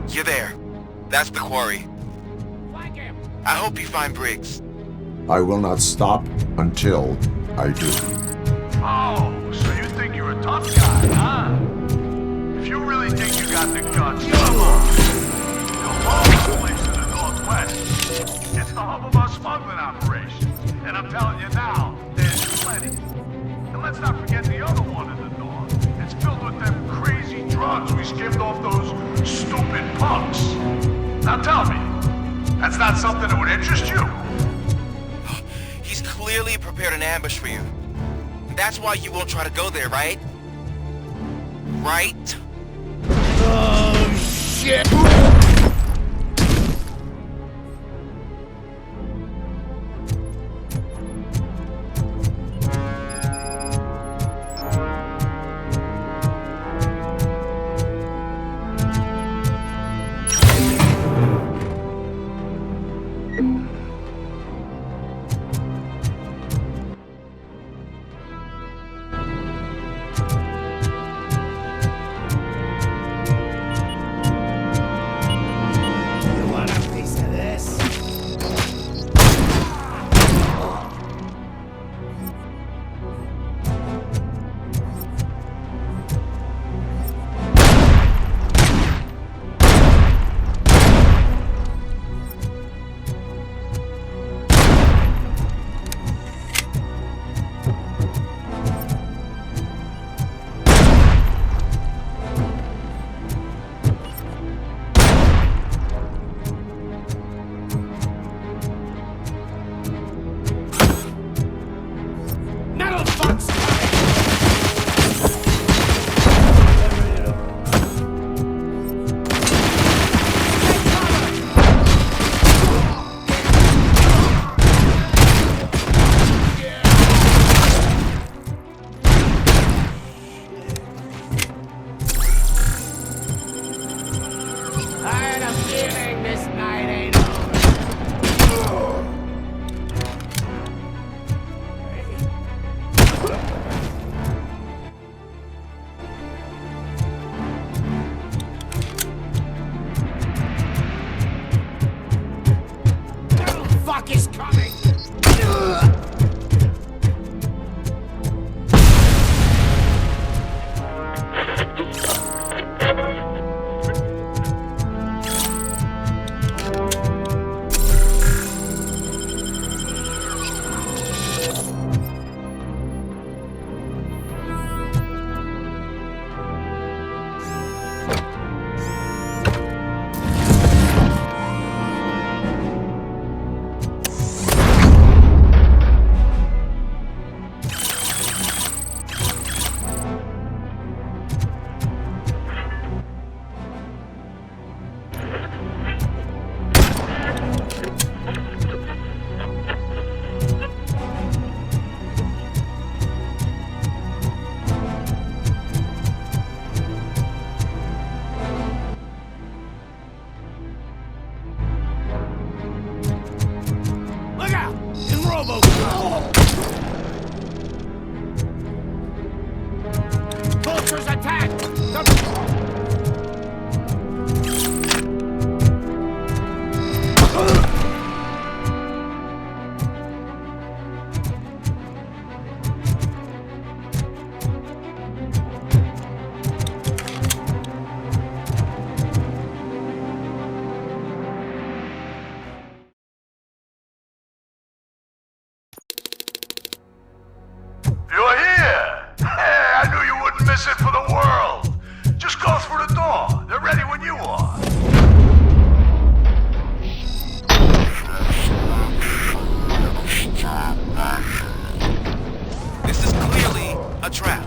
You're there. That's the quarry. I hope you find Briggs. I will not stop until I do. Oh, so you think you're a tough guy, huh? If you really think you got the guts, come on. You'll all this place in the Northwest. It's the hub of our smuggling operation. And I'm telling you now, there's plenty. And let's not forget the other one in the north. It's filled with them crazy drugs we skimmed off those stupid punks. Now tell me, That's not something that would interest you? He's clearly prepared an ambush for you. That's why you won't try to go there, right? Right? Oh, shit! Vultures attack! You're here! Hey, I knew you wouldn't miss it for the world! Just go through the door. They're ready when you are. This is clearly a trap.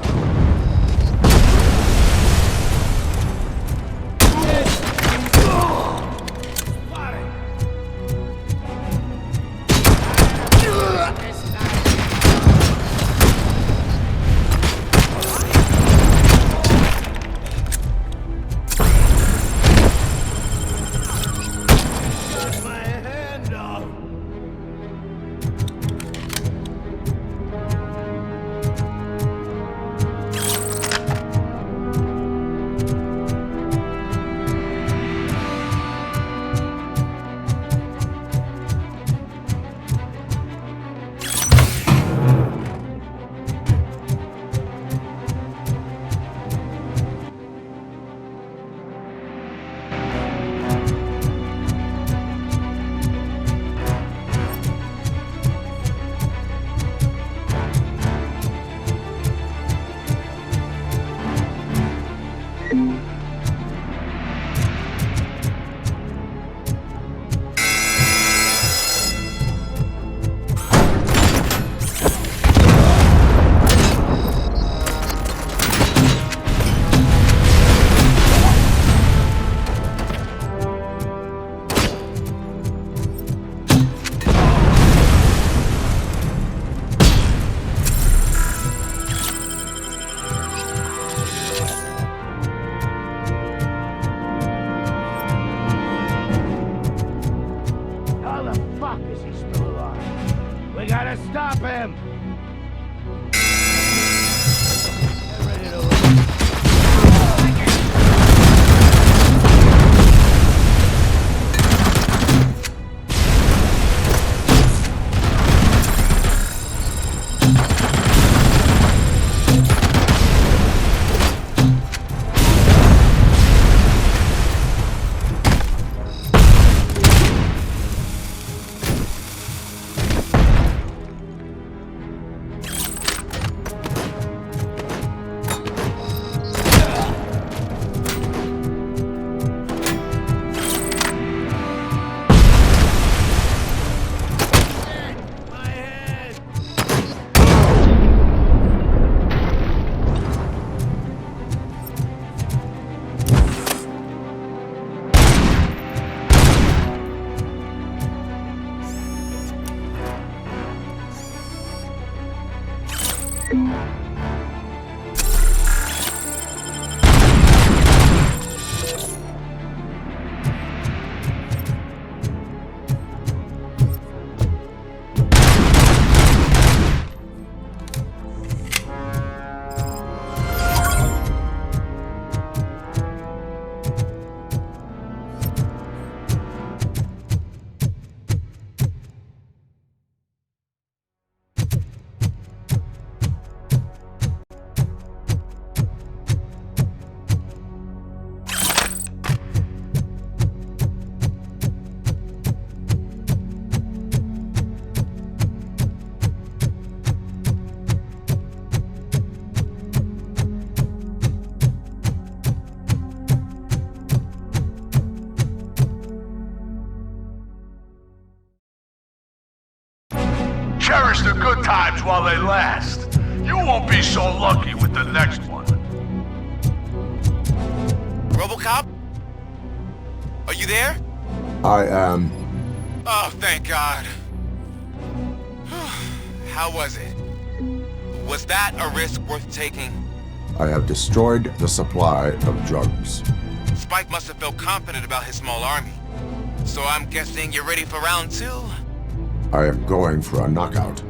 We gotta stop him! Cherish the good times while they last. You won't be so lucky with the next one. RoboCop? Are you there? I am. Oh, thank God. How was it? Was that a risk worth taking? I have destroyed the supply of drugs. Spike must have felt confident about his small army. So I'm guessing you're ready for round 2? I am going for a knockout.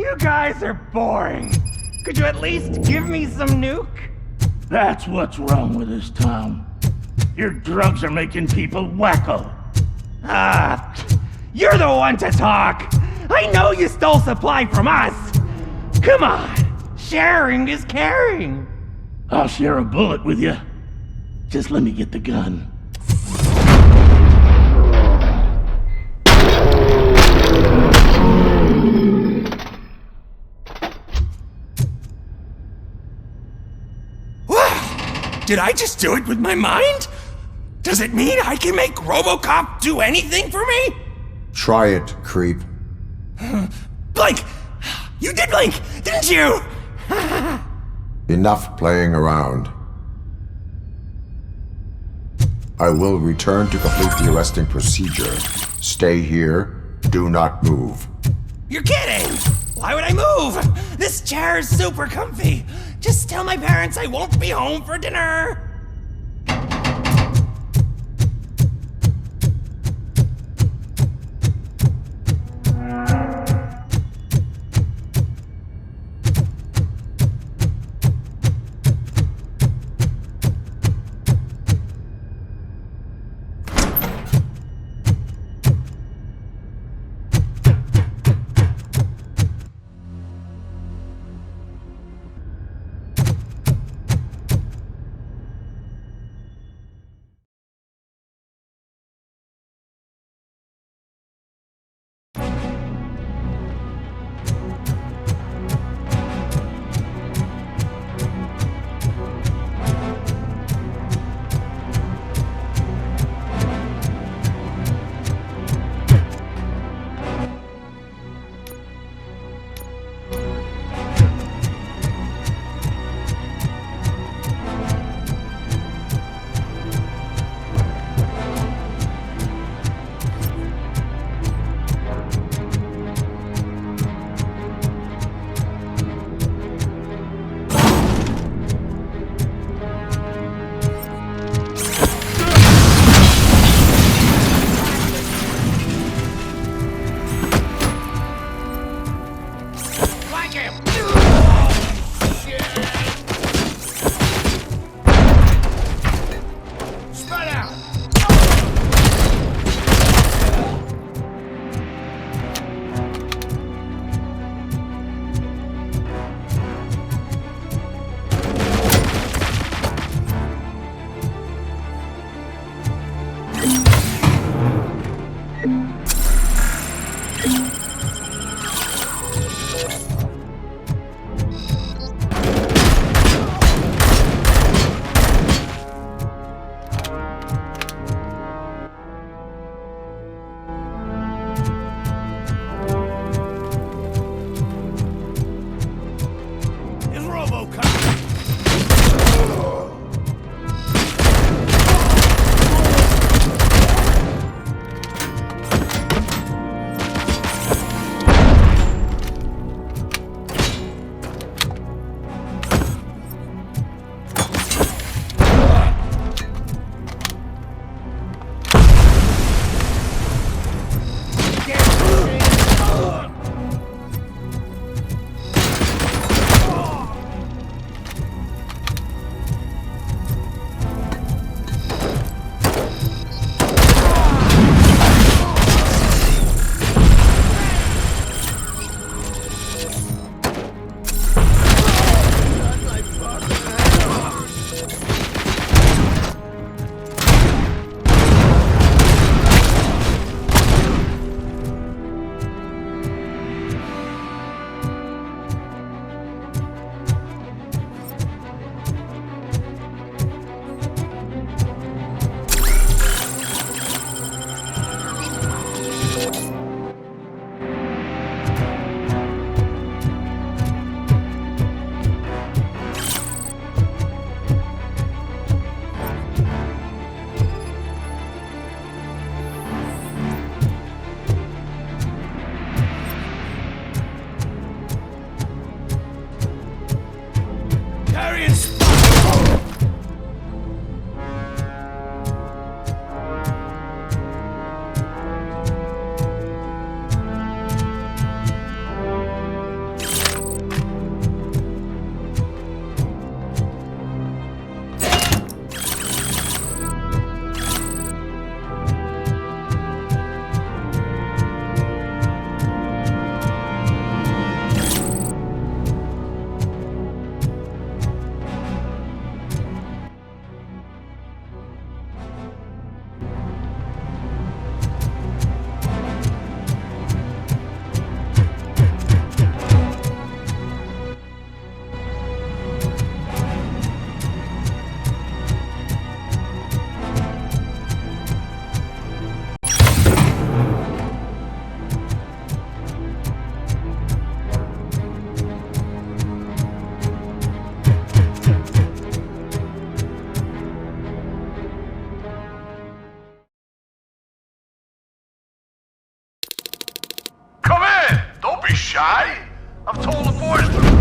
You guys are boring. Could you at least give me some nuke? That's what's wrong with this town. Your drugs are making people wacko. Ah, you're the one to talk. I know you stole supply from us. Come on, sharing is caring. I'll share a bullet with you. Just let me get the gun. Did I just do it with my mind? Does it mean I can make RoboCop do anything for me? Try it, creep. Blink! You did blink, didn't you? Enough playing around. I will return to complete the arresting procedure. Stay here. Do not move. You're kidding! Why would I move? This chair is super comfy. Just tell my parents I won't be home for dinner. I've told the boys to...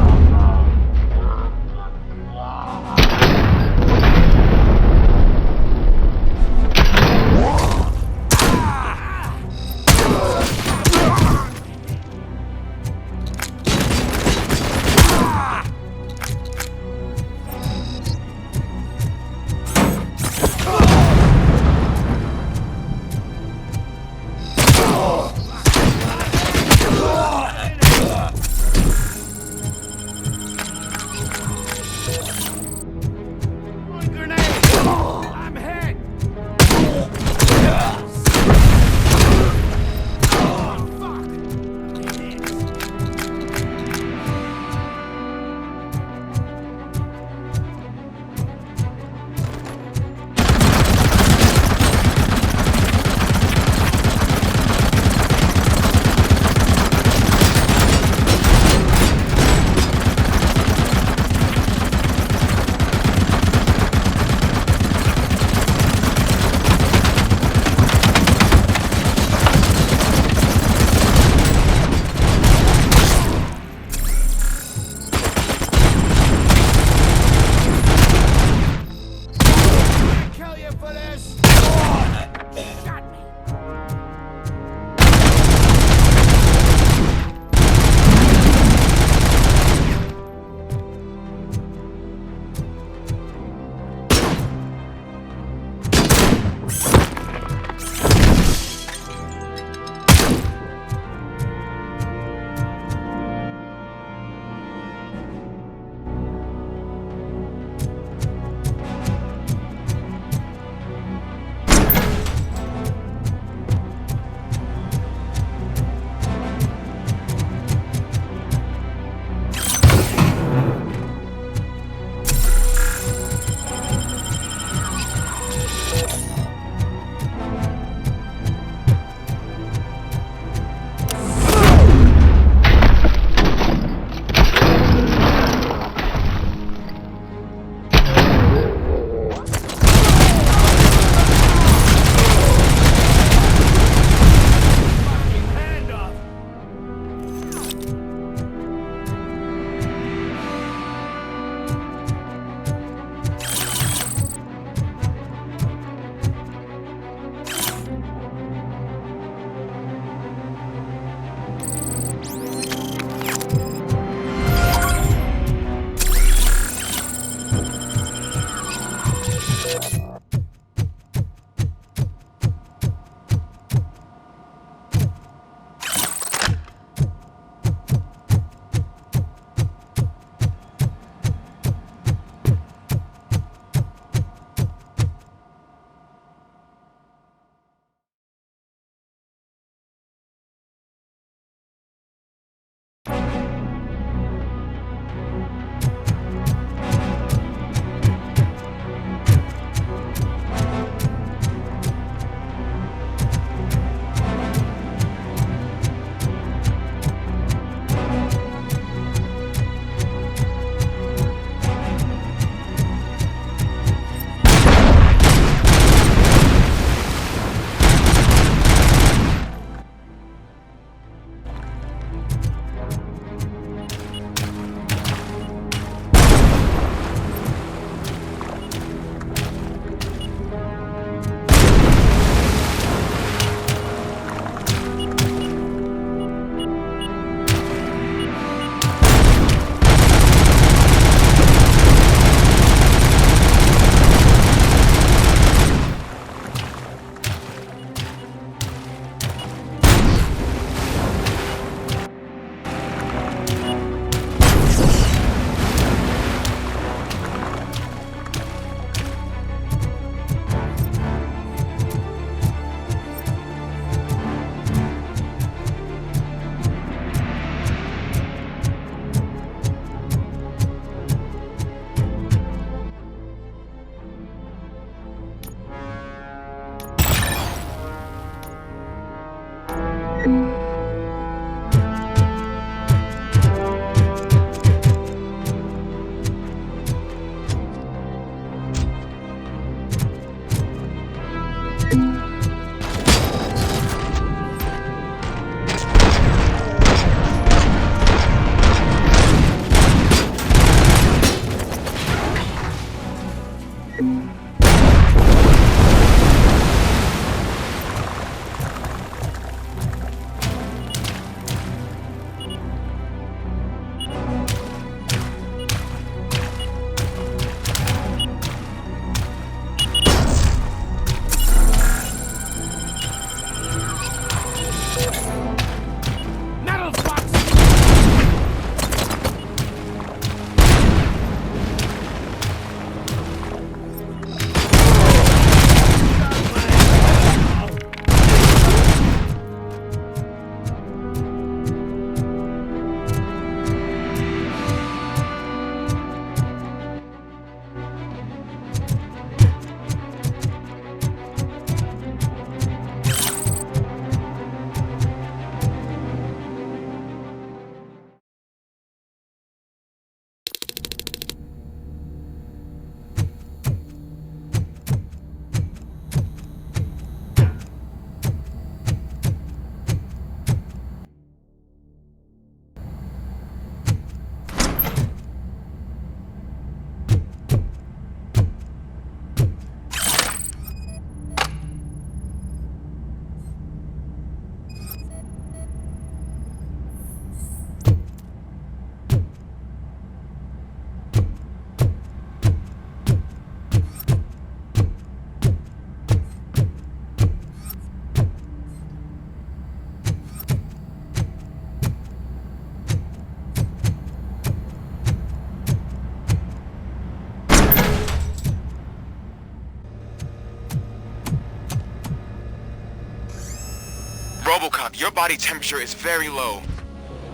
RoboCop, your body temperature is very low.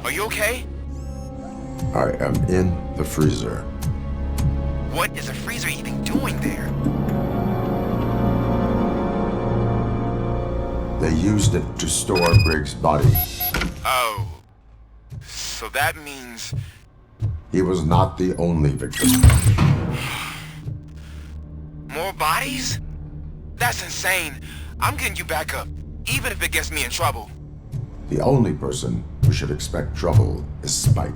Are you okay? I am in the freezer. What is a freezer even doing there? They used it to store Briggs' body. Oh. So that means... He was not the only victim. More bodies? That's insane. I'm getting you back up, even if it gets me in trouble. The only person who should expect trouble is Spike.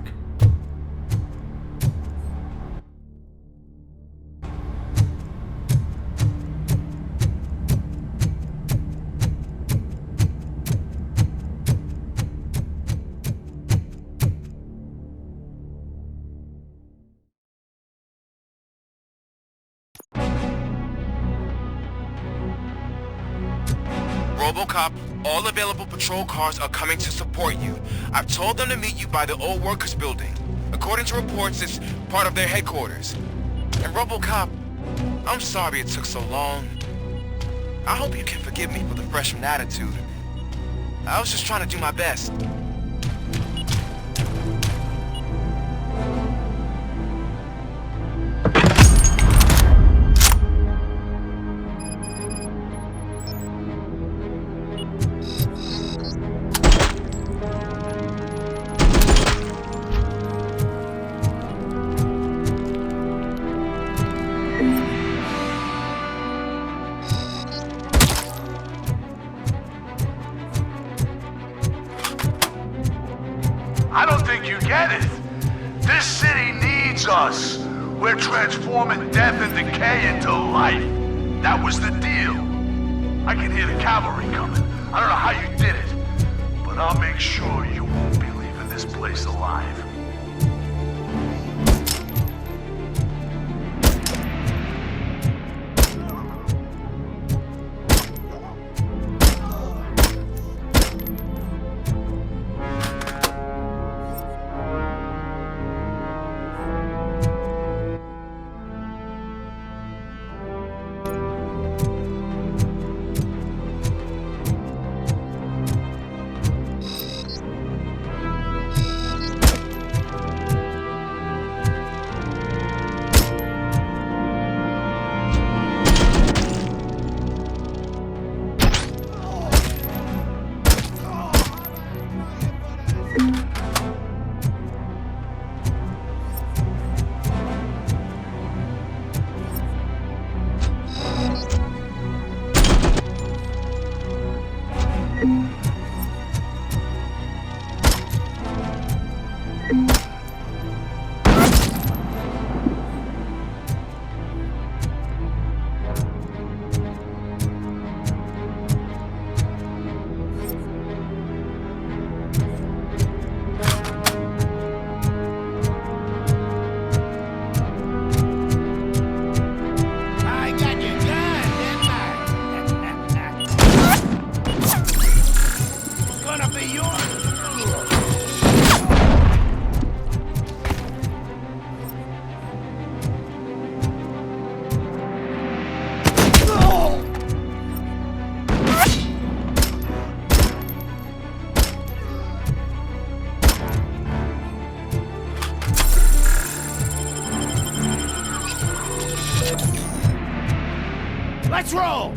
RoboCop, all available patrol cars are coming to support you. I've told them to meet you by the old workers building. According to reports, it's part of their headquarters. And RoboCop, I'm sorry it took so long. I hope you can forgive me for the freshman attitude. I was just trying to do my best. I don't think you get it. This city needs us. We're transforming death and decay into life. That was the deal. I can hear the cavalry coming. I don't know how you did it, but I'll make sure you won't be leaving this place alive. Let's roll!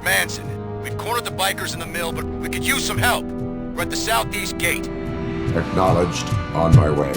Manson. We've cornered the bikers in the mill, but we could use some help. We're at the southeast gate. Acknowledged. On my way.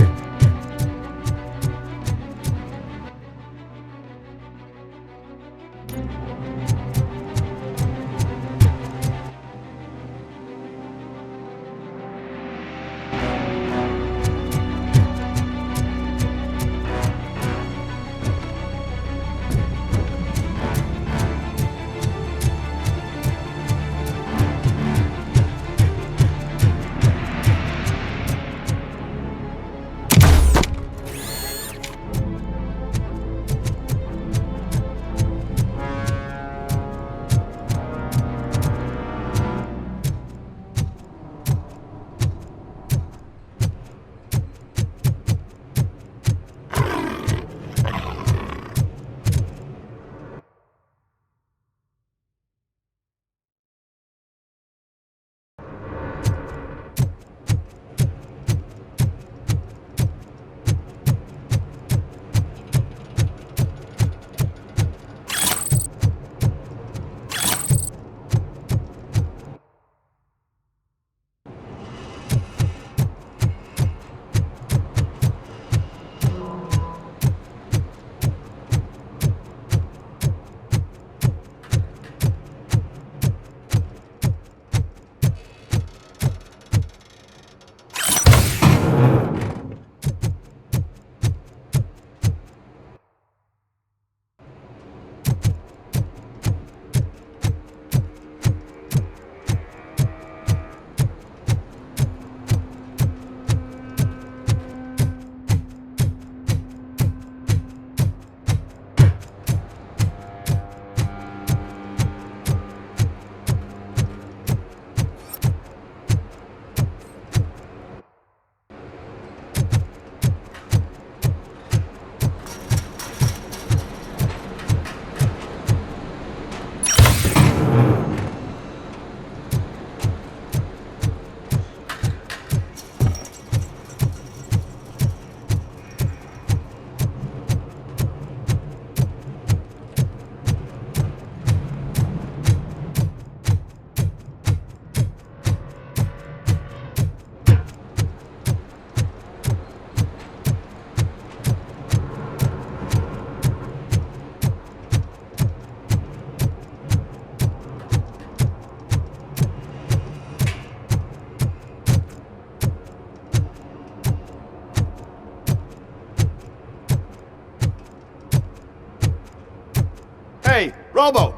Hey, Robo!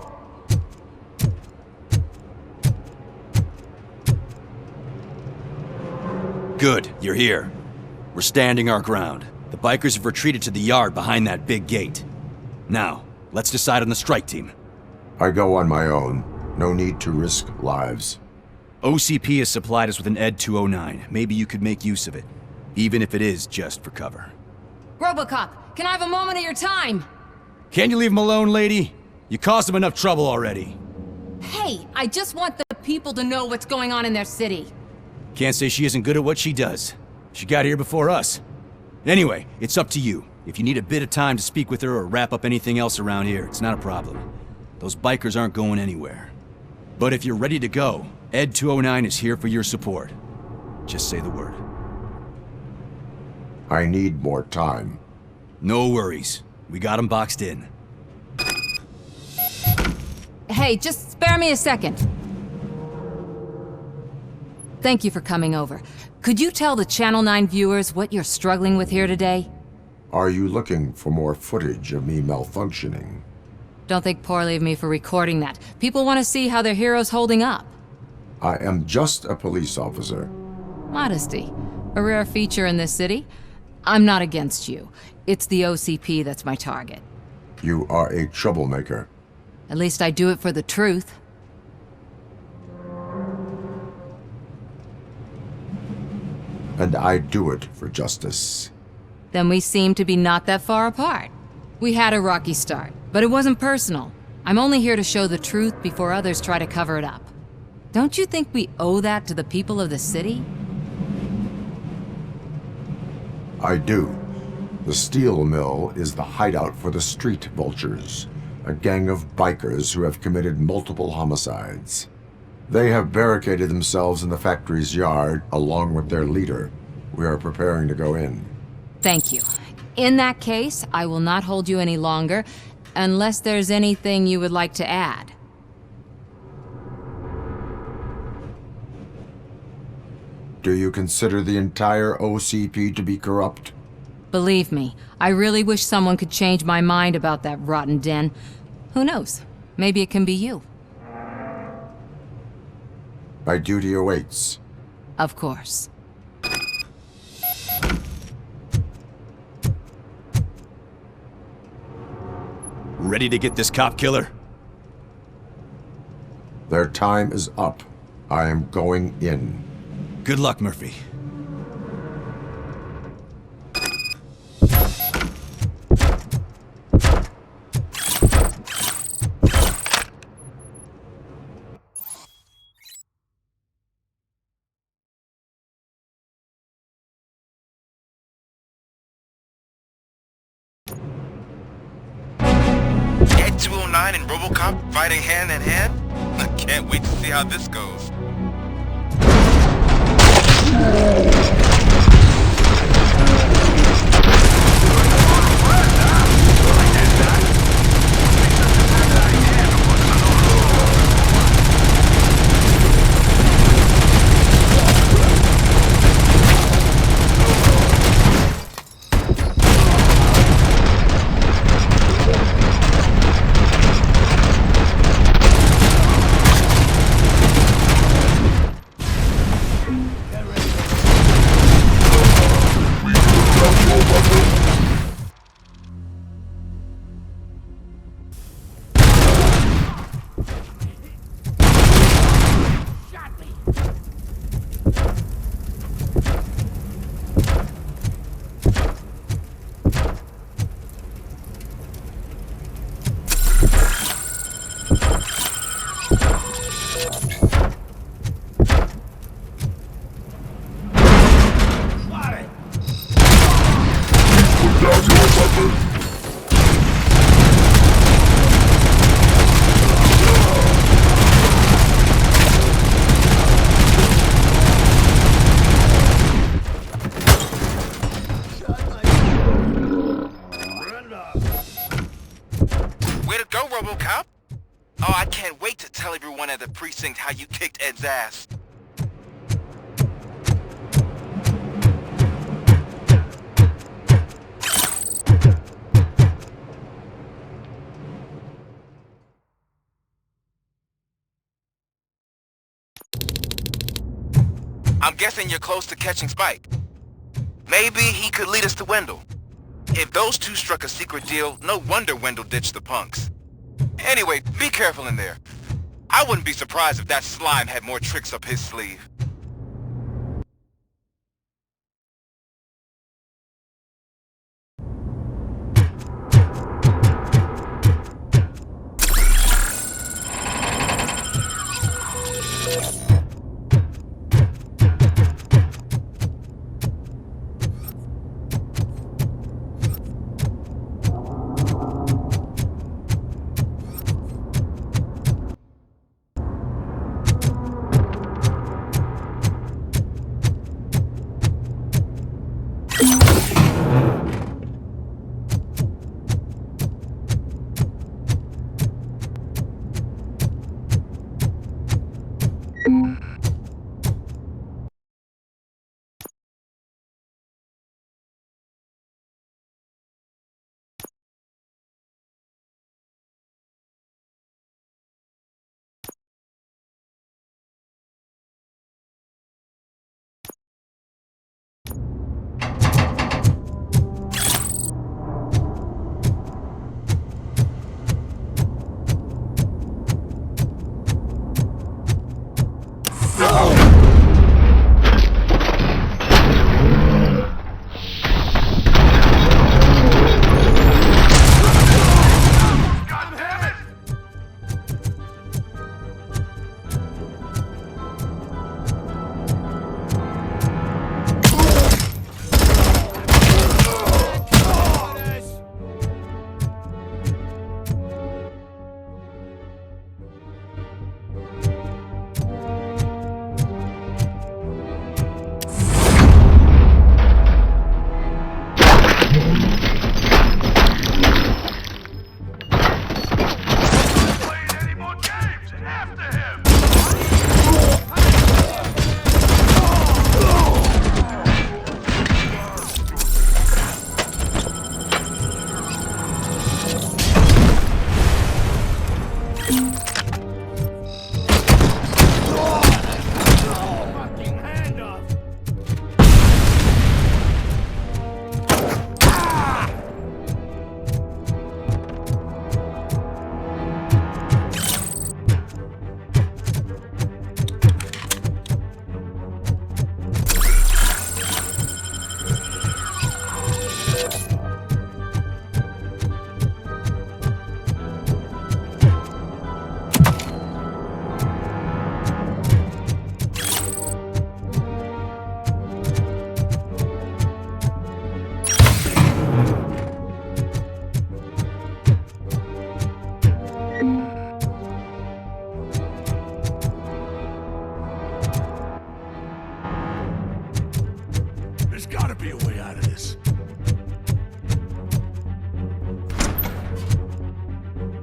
Good, you're here. We're standing our ground. The bikers have retreated to the yard behind that big gate. Now, let's decide on the strike team. I go on my own. No need to risk lives. OCP has supplied us with an ED 209. Maybe you could make use of it, even if it is just for cover. RoboCop, can I have a moment of your time? Can you leave him alone, lady? You caused him enough trouble already. Hey, I just want the people to know what's going on in their city. Can't say she isn't good at what she does. She got here before us. Anyway, it's up to you. If you need a bit of time to speak with her or wrap up anything else around here, it's not a problem. Those bikers aren't going anywhere. But if you're ready to go, ED 209 is here for your support. Just say the word. I need more time. No worries. We got him boxed in. Hey, just spare me a second. Thank you for coming over. Could you tell the Channel 9 viewers what you're struggling with here today? Are you looking for more footage of me malfunctioning? Don't think poorly of me for recording that. People want to see how their hero's holding up. I am just a police officer. Modesty. A rare feature in this city. I'm not against you. It's the OCP that's my target. You are a troublemaker. At least I do it for the truth. And I do it for justice. Then we seem to be not that far apart. We had a rocky start, but it wasn't personal. I'm only here to show the truth before others try to cover it up. Don't you think we owe that to the people of the city? I do. The steel mill is the hideout for the street vultures. a gang of bikers who have committed multiple homicides. They have barricaded themselves in the factory's yard, along with their leader. We are preparing to go in. Thank you. In that case, I will not hold you any longer, unless there's anything you would like to add. Do you consider the entire OCP to be corrupt? Believe me, I really wish someone could change my mind about that rotten den. Who knows? Maybe it can be you. My duty awaits. Of course. Ready to get this cop killer? Their time is up. I am going in. Good luck, Murphy. Ed 209 and RoboCop fighting hand in hand? I can't wait to see how this goes. Way to go, RoboCop! Oh, I can't wait to tell everyone at the precinct how you kicked Ed's ass. I'm guessing you're close to catching Spike. Maybe he could lead us to Wendell. If those two struck a secret deal, no wonder Wendell ditched the punks. Anyway, be careful in there. I wouldn't be surprised if that slime had more tricks up his sleeve.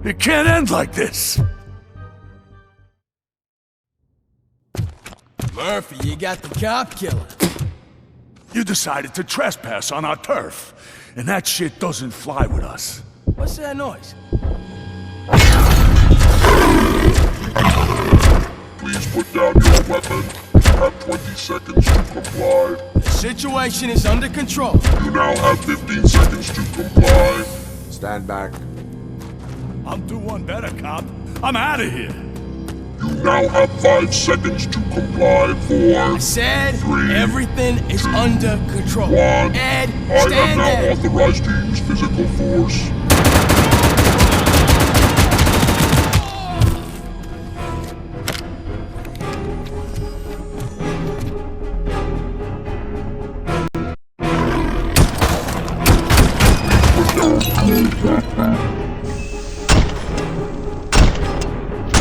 It can't end like this. Murphy, you got the cop killer. You decided to trespass on our turf, and that shit doesn't fly with us. What's that noise? Please put down your weapon. You have 20 seconds to comply. The situation is under control. You now have 15 seconds to comply. Stand back. I'll do one better, cop. I'm out of here. You now have 5 seconds to comply. 4, I said 3, everything is under control. 1. Ed, stand I am now there. authorized to use physical force.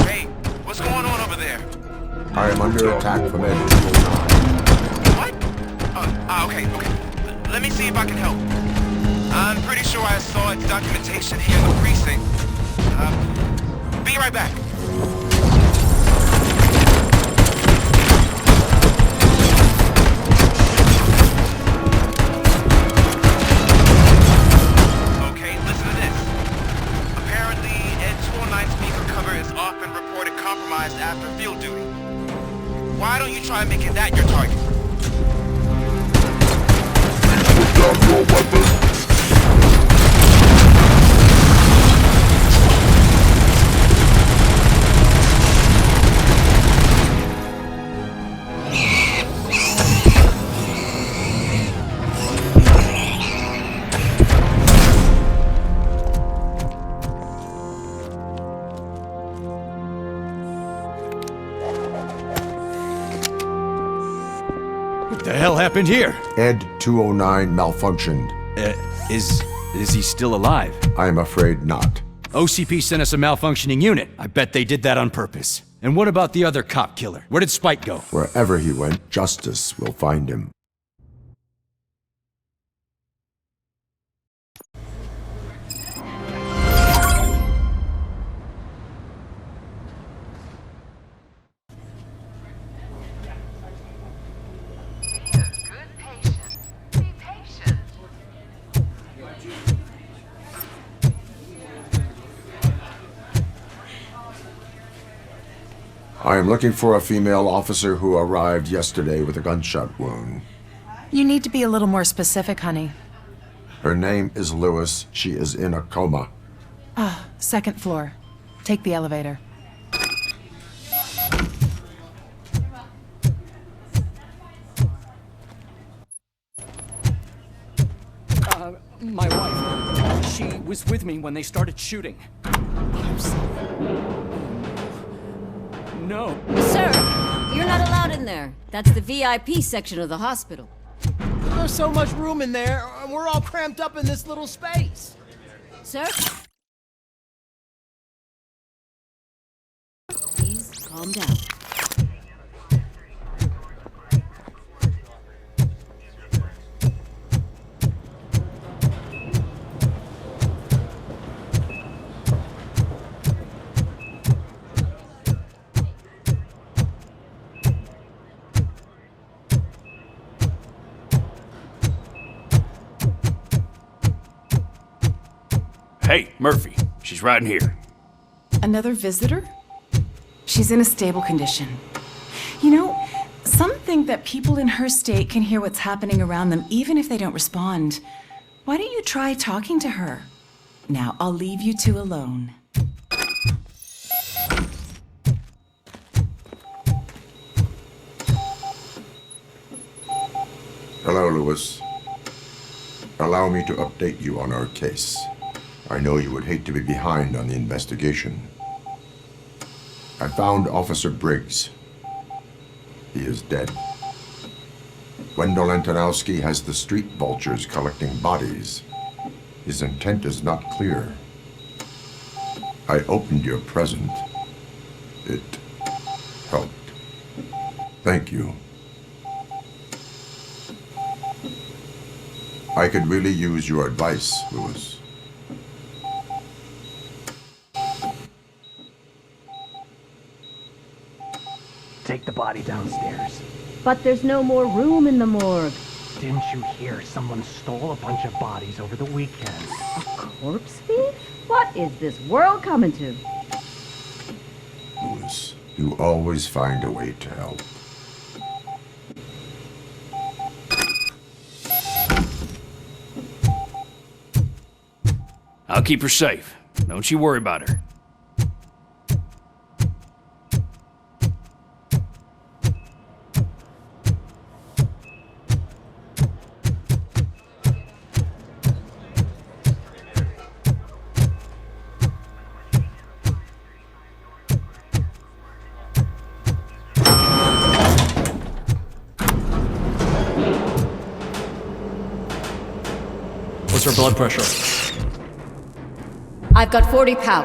Hey, what's going on over there? I am under attack from Ed 209. What? Okay. Let me see if I can help. I'm pretty sure I saw its documentation here in the precinct. Be right back. Okay, listen to this. Apparently, Ed 209's speaker cover is often reported compromised after field duty. Why don't you try making that your target? Put down your weapon. What the hell happened here? Ed 209 malfunctioned. Is he still alive? I am afraid not. OCP sent us a malfunctioning unit. I bet they did that on purpose. And what about the other cop killer? Where did Spike go? Wherever he went, justice will find him. I am looking for a female officer who arrived yesterday with a gunshot wound. You need to be a little more specific, honey. Her name is Lewis. She is in a coma. Second floor. Take the elevator. My wife. She was with me when they started shooting. I'm sorry. No. Sir, you're not allowed in there. That's the VIP section of the hospital. There's so much room in there, and we're all cramped up in this little space. Sir? Please calm down. Hey, Murphy. She's right in here. Another visitor? She's in a stable condition. You know, some think that people in her state can hear what's happening around them even if they don't respond. Why don't you try talking to her? Now, I'll leave you two alone. Hello, Lewis. Allow me to update you on our case. I know you would hate to be behind on the investigation. I found Officer Briggs. He is dead. Wendell Antonowski has the street vultures collecting bodies. His intent is not clear. I opened your present. It helped. Thank you. I could really use your advice, Lewis. take the body downstairs. But there's no more room in the morgue. Didn't you hear someone stole a bunch of bodies over the weekend? A corpse thief? What is this world coming to? Lewis, you always find a way to help. I'll keep her safe. Don't you worry about her. What's her blood pressure? I've got 40 pow.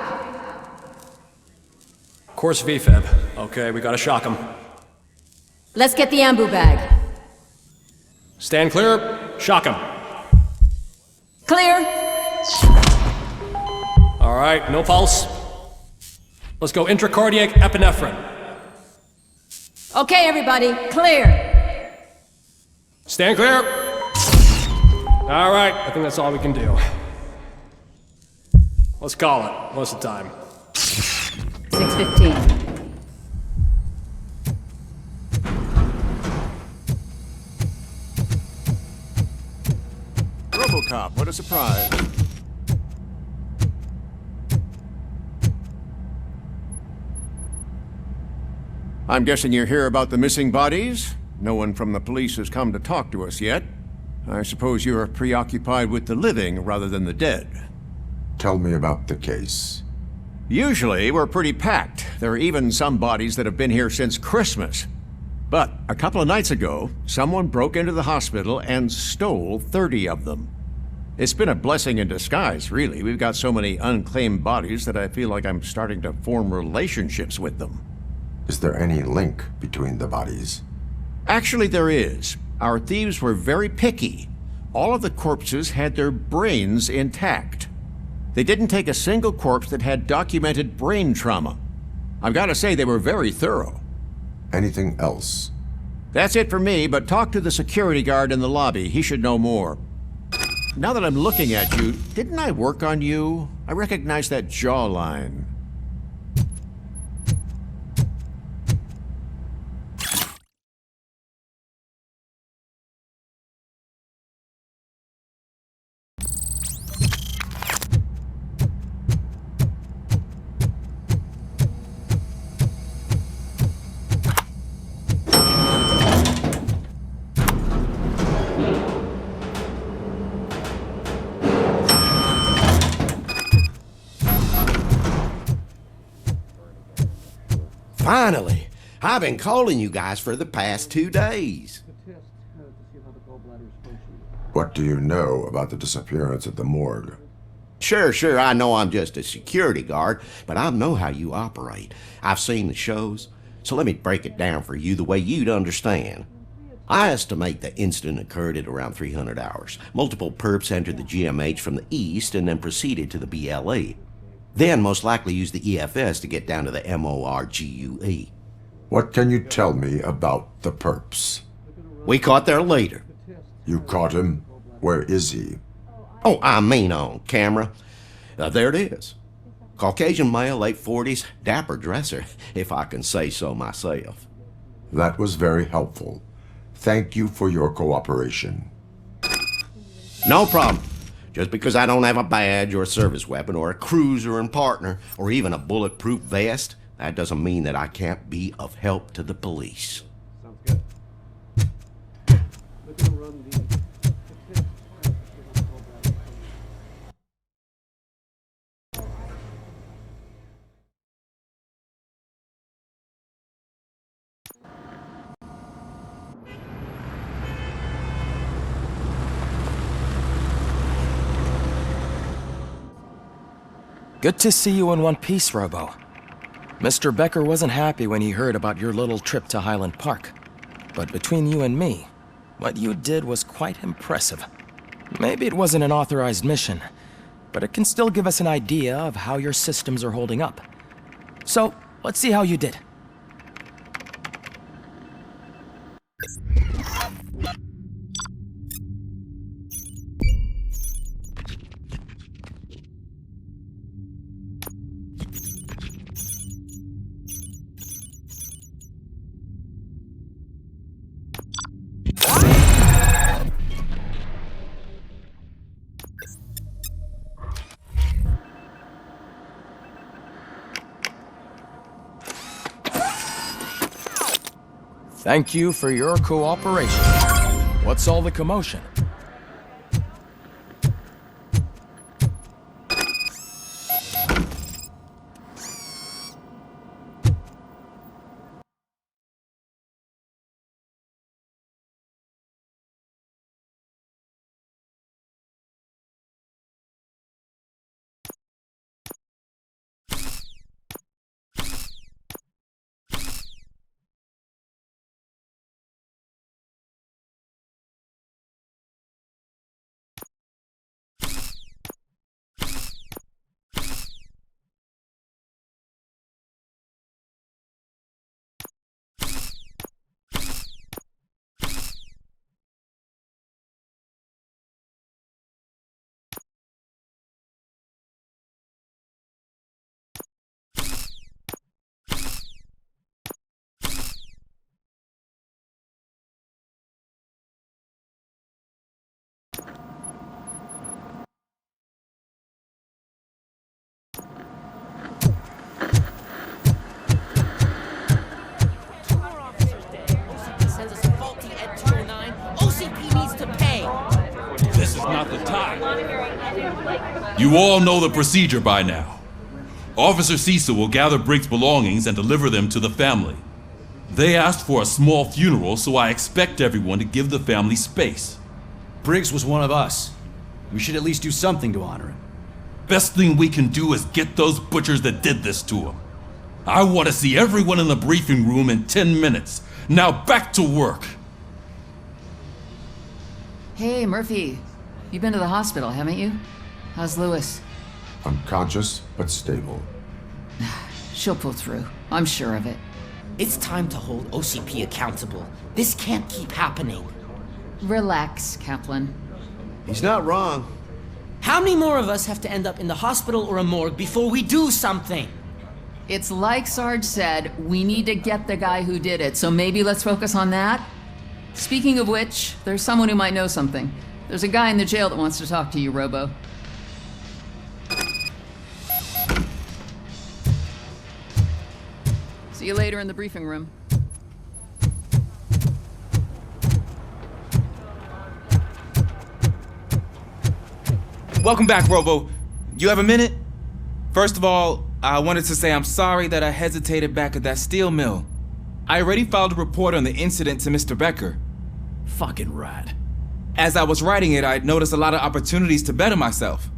Course VFib. Okay, we gotta shock him. Let's get the ambu bag. Stand clear. Shock him. Clear. All right, no pulse. Let's go intracardiac epinephrine. Okay, everybody, clear. Stand clear. All right, I think that's all we can do. Let's call it. What's the time? 6:15. RoboCop, what a surprise. I'm guessing you're here about the missing bodies? No one from the police has come to talk to us yet. I suppose you're preoccupied with the living rather than the dead. Tell me about the case. Usually, we're pretty packed. There are even some bodies that have been here since Christmas. But a couple of nights ago, someone broke into the hospital and stole 30 of them. It's been a blessing in disguise, really. We've got so many unclaimed bodies that I feel like I'm starting to form relationships with them. Is there any link between the bodies? Actually, there is. Our thieves were very picky. All of the corpses had their brains intact. They didn't take a single corpse that had documented brain trauma. I've got to say, they were very thorough. Anything else? That's it for me, but talk to the security guard in the lobby. He should know more. Now that I'm looking at you, didn't I work on you? I recognize that jawline. Finally! I've been calling you guys for the past 2 days. What do you know about the disappearance at the morgue? Sure, I know I'm just a security guard, but I know how you operate. I've seen the shows, so let me break it down for you the way you'd understand. I estimate the incident occurred at around 300 hours. Multiple perps entered the GMH from the east and then proceeded to the BLE. Then most likely used the EFS to get down to the MORGUE. What can you tell me about the perps? We caught their leader. You caught him? Where is he? Oh, I mean on camera. There it is. Caucasian male, late 40s, dapper dresser, if I can say so myself. That was very helpful. Thank you for your cooperation. No problem. Just because I don't have a badge or a service weapon or a cruiser and partner or even a bulletproof vest, that doesn't mean that I can't be of help to the police. Sounds good. We're gonna run the... Good to see you in one piece, Robo. Mr. Becker wasn't happy when he heard about your little trip to Highland Park. But between you and me, what you did was quite impressive. Maybe it wasn't an authorized mission, but it can still give us an idea of how your systems are holding up. So, let's see how you did. Thank you for your cooperation. What's all the commotion? This is not the time. You all know the procedure by now. Officer Cecil will gather Briggs' belongings and deliver them to the family. They asked for a small funeral, so I expect everyone to give the family space. Briggs was one of us. We should at least do something to honor him. Best thing we can do is get those butchers that did this to him. I want to see everyone in the briefing room in 10 minutes. Now back to work. Hey, Murphy. You've been to the hospital, haven't you? How's Lewis? Unconscious, but stable. She'll pull through. I'm sure of it. It's time to hold OCP accountable. This can't keep happening. Relax, Kaplan. He's not wrong. How many more of us have to end up in the hospital or a morgue before we do something? It's like Sarge said, we need to get the guy who did it, so maybe let's focus on that? Speaking of which, there's someone who might know something. There's a guy in the jail that wants to talk to you, Robo. See you later in the briefing room. Welcome back, Robo. You have a minute? First of all, I wanted to say I'm sorry that I hesitated back at that steel mill. I already filed a report on the incident to Mr. Becker. Fucking rad. As I was writing it, I'd noticed a lot of opportunities to better myself.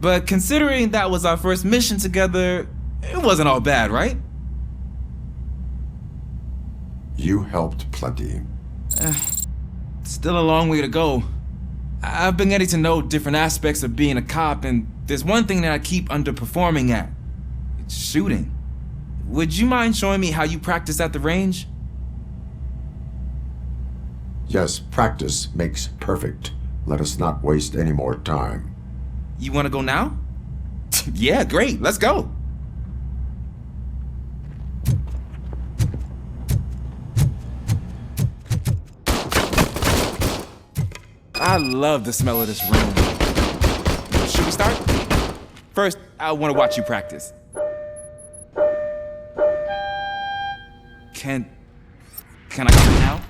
But considering that was our first mission together, it wasn't all bad, right? You helped plenty. Still a long way to go. I've been getting to know different aspects of being a cop, and there's one thing that I keep underperforming at. It's shooting. Would you mind showing me how you practice at the range? Yes, practice makes perfect. Let us not waste any more time. You want to go now? Yeah, great. Let's go. I love the smell of this room. Should we start? First, I want to watch you practice. Can I come now?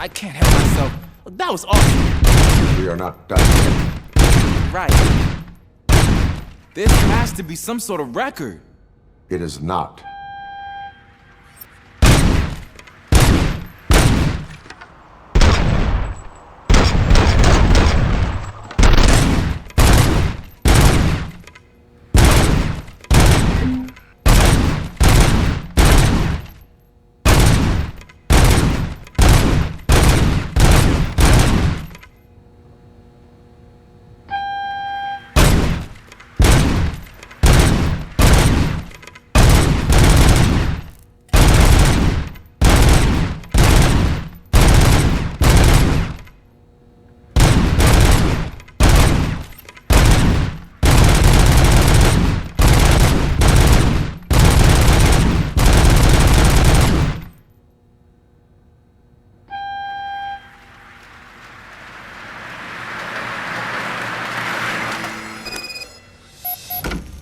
I can't help myself. That was awesome. We are not done yet. Right. This has to be some sort of record. It is not.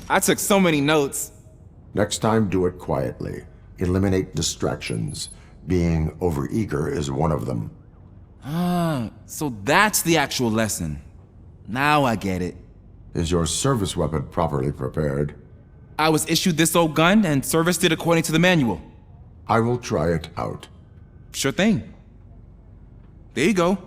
I took so many notes. Next time, do it quietly. Eliminate distractions. Being overeager is one of them. Ah, so that's the actual lesson. Now I get it. Is your service weapon properly prepared? I was issued this old gun and serviced it according to the manual. I will try it out. Sure thing. There you go.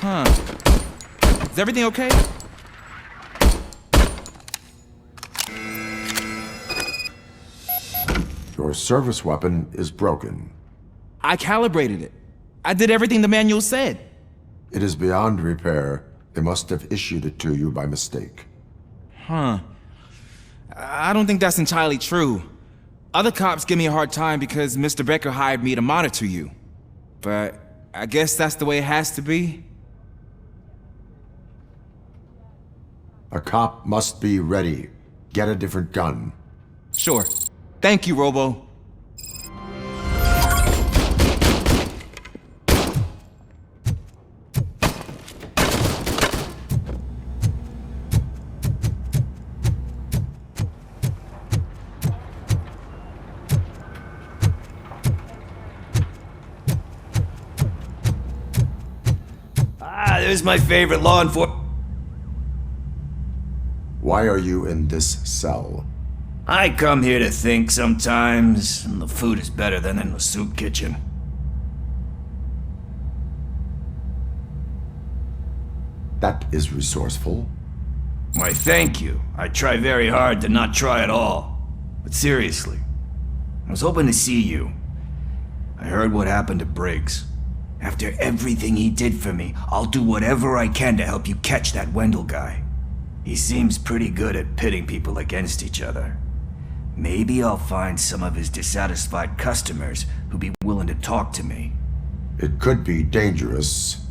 Huh. Is everything okay? Your service weapon is broken. I calibrated it. I did everything the manual said. It is beyond repair. They must have issued it to you by mistake. Huh. I don't think that's entirely true. Other cops give me a hard time because Mr. Becker hired me to monitor you. But I guess that's the way it has to be. A cop must be ready. Get a different gun. Sure. Thank you, Robo. There's my favorite law enforcement. Why are you in this cell? I come here to think sometimes, and the food is better than in the soup kitchen. That is resourceful. Why, thank you. I try very hard to not try at all. But seriously, I was hoping to see you. I heard what happened to Briggs. After everything he did for me, I'll do whatever I can to help you catch that Wendell guy. He seems pretty good at pitting people against each other. Maybe I'll find some of his dissatisfied customers who'd be willing to talk to me. It could be dangerous.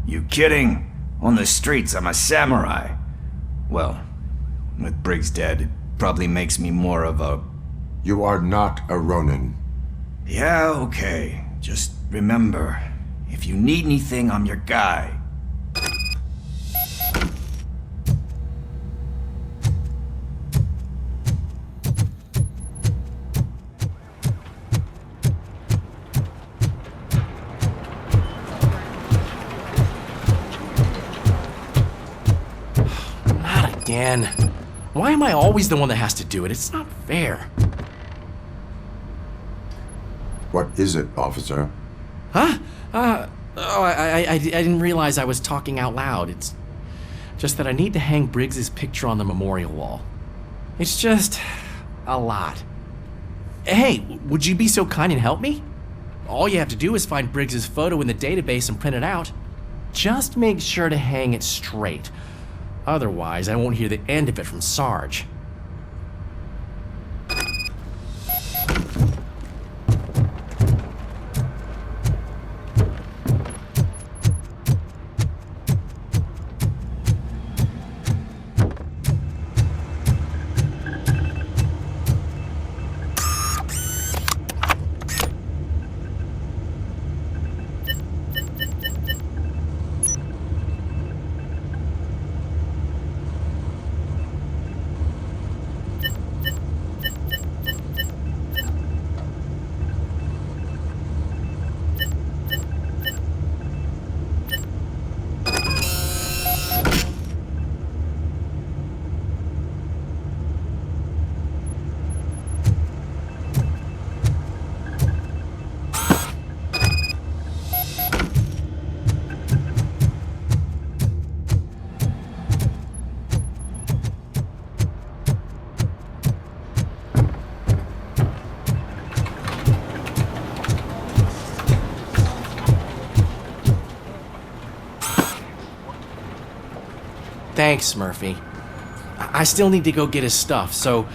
You kidding? On the streets, I'm a samurai. Well, with Briggs dead, it probably makes me more of a... You are not a Ronin. Yeah, okay. Just remember, if you need anything, I'm your guy. Not again. Why am I always the one that has to do it? It's not fair. What is it, officer? Huh? I didn't realize I was talking out loud. It's just that I need to hang Briggs's picture on the memorial wall. It's just a lot. Hey, would you be so kind and help me? All you have to do is find Briggs's photo in the database and print it out. Just make sure to hang it straight. Otherwise, I won't hear the end of it from Sarge. Thanks, Murphy. I still need to go get his stuff, so,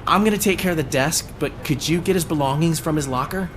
I'm gonna take care of the desk, but could you get his belongings from his locker?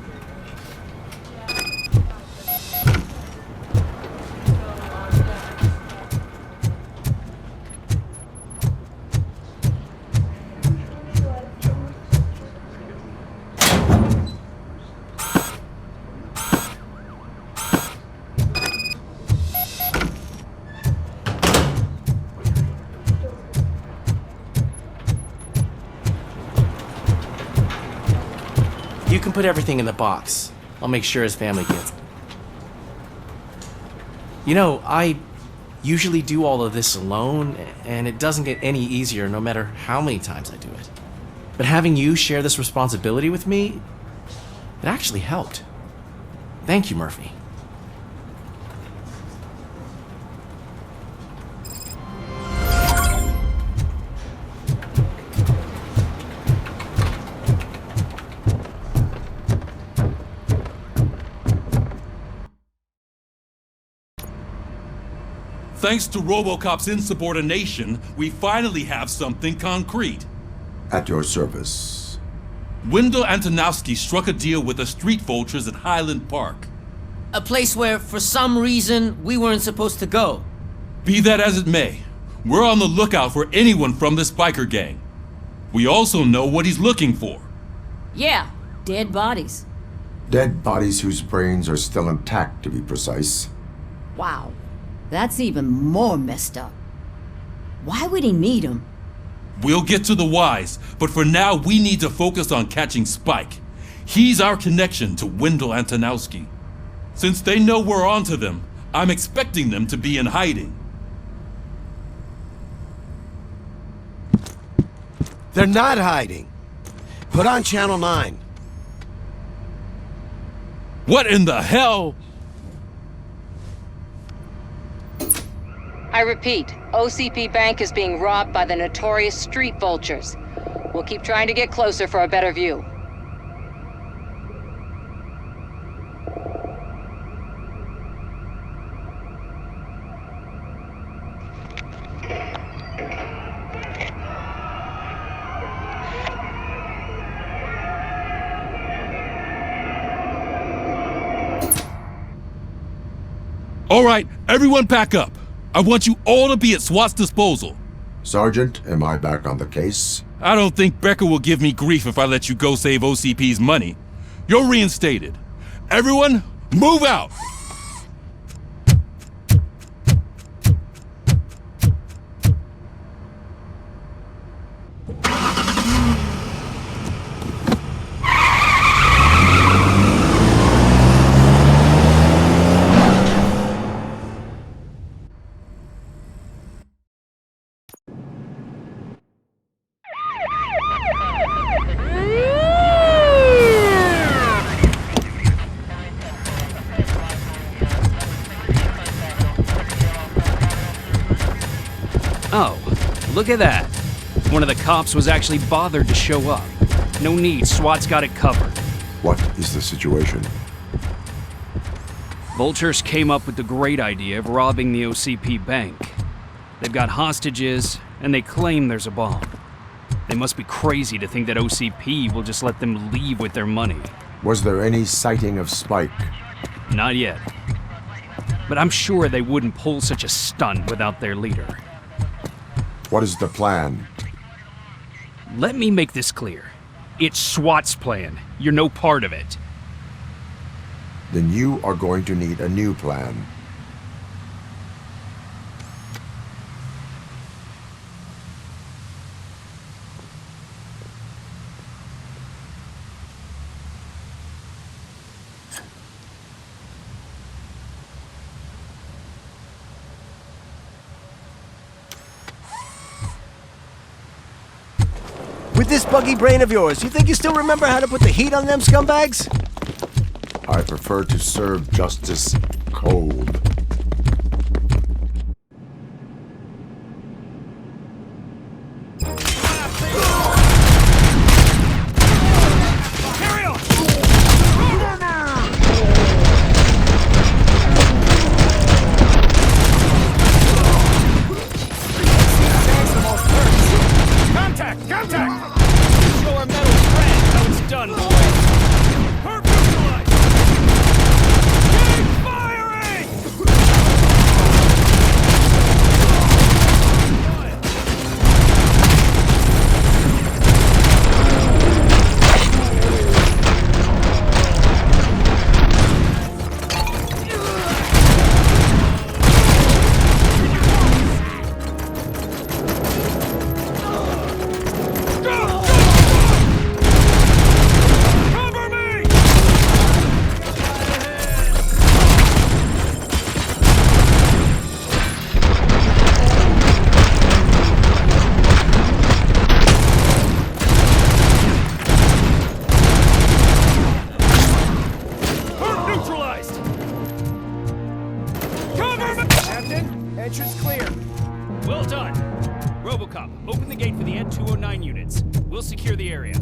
put everything in the box. I'll make sure his family gets it. You know, I usually do all of this alone, and it doesn't get any easier no matter how many times I do it. But having you share this responsibility with me, it actually helped. Thank you, Murphy. Thanks to RoboCop's insubordination, we finally have something concrete. At your service. Wendell Antonowski struck a deal with the street vultures at Highland Park. A place where, for some reason, we weren't supposed to go. Be that as it may, we're on the lookout for anyone from this biker gang. We also know what he's looking for. Yeah, dead bodies. Dead bodies whose brains are still intact, to be precise. Wow, that's even more messed up. Why would he need them? We'll get to the whys, but for now we need to focus on catching Spike. He's our connection to Wendell Antonowski. Since they know we're onto them, I'm expecting them to be in hiding. They're not hiding. Put on Channel 9. What in the hell? I repeat, OCP Bank is being robbed by the notorious street vultures. We'll keep trying to get closer for a better view. All right, everyone pack up. I want you all to be at SWAT's disposal. Sergeant, am I back on the case? I don't think Becker will give me grief if I let you go save OCP's money. You're reinstated. Everyone, move out! Oh, look at that. One of the cops was actually bothered to show up. No need, SWAT's got it covered. What is the situation? Vultures came up with the great idea of robbing the OCP bank. They've got hostages, and they claim there's a bomb. They must be crazy to think that OCP will just let them leave with their money. Was there any sighting of Spike? Not yet. But I'm sure they wouldn't pull such a stunt without their leader. What is the plan? Let me make this clear. It's SWAT's plan. You're no part of it. Then you are going to need a new plan. With this buggy brain of yours, you think you still remember how to put the heat on them scumbags? I prefer to serve justice cold. Entrance clear. Well done. RoboCop, open the gate for the Ed 209 units. We'll secure the area.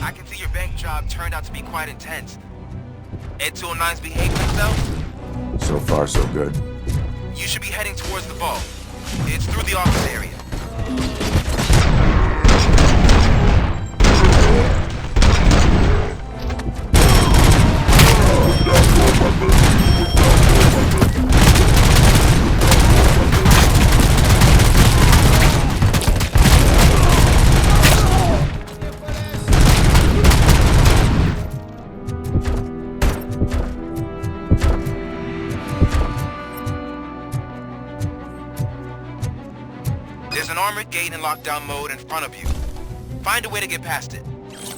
I can see your bank job turned out to be quite intense. Ed 209's behaving himself? So far, so good. You should be heading towards the vault. It's through the office area. There's an armored gate in lockdown mode in front of you. Find a way to get past it.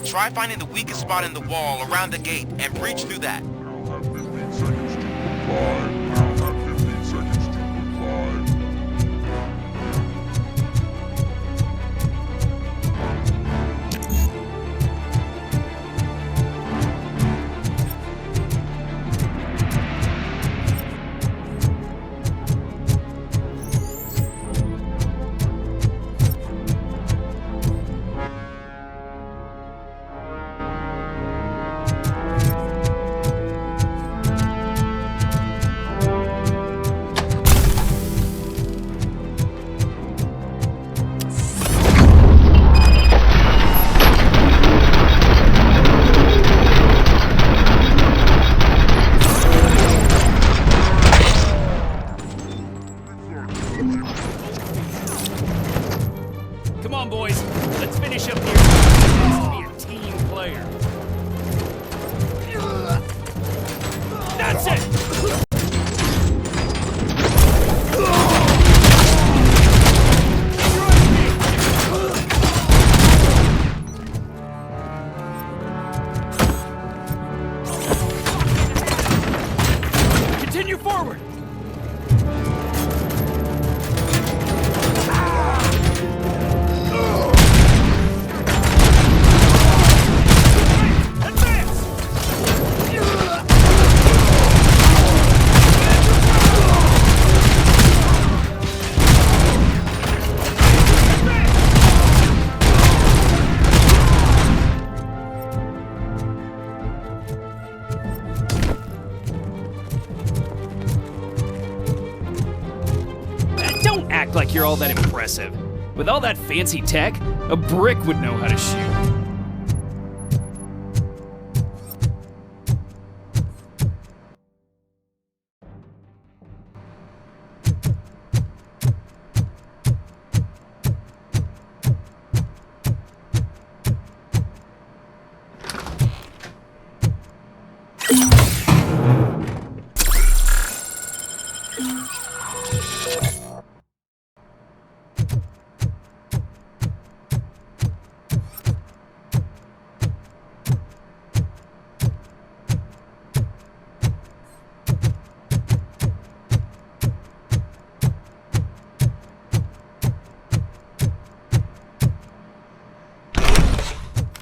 Try finding the weakest spot in the wall around the gate and breach through that. Come on, boys. Let's finish up here. This will be a team player. That's it! Continue forward! act like you're all that impressive. With all that fancy tech, a brick would know how to shoot.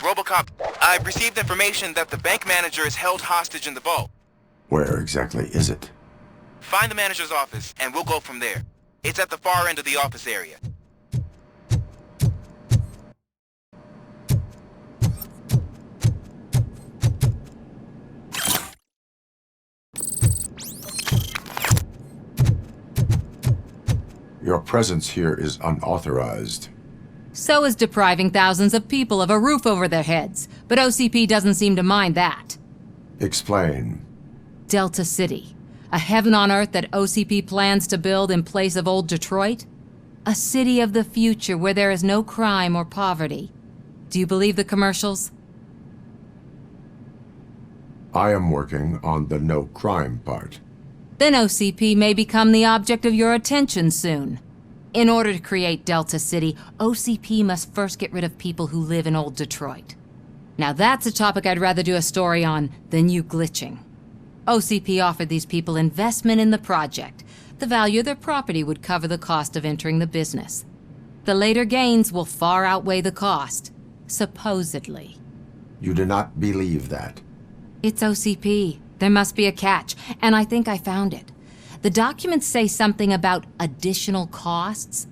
RoboCop, I've received information that the bank manager is held hostage in the vault. Where exactly is it? Find the manager's office, and we'll go from there. It's at the far end of the office area. Your presence here is unauthorized. So is depriving thousands of people of a roof over their heads, but OCP doesn't seem to mind that. Explain. Delta City, a heaven on earth that OCP plans to build in place of old Detroit? A city of the future where there is no crime or poverty. Do you believe the commercials? I am working on the no crime part. Then OCP may become the object of your attention soon. In order to create Delta City, OCP must first get rid of people who live in old Detroit. Now that's a topic I'd rather do a story on than you glitching. OCP offered these people investment in the project. The value of their property would cover the cost of entering the business. The later gains will far outweigh the cost, supposedly. You do not believe that? It's OCP. There must be a catch, and I think I found it. The documents say something about additional costs.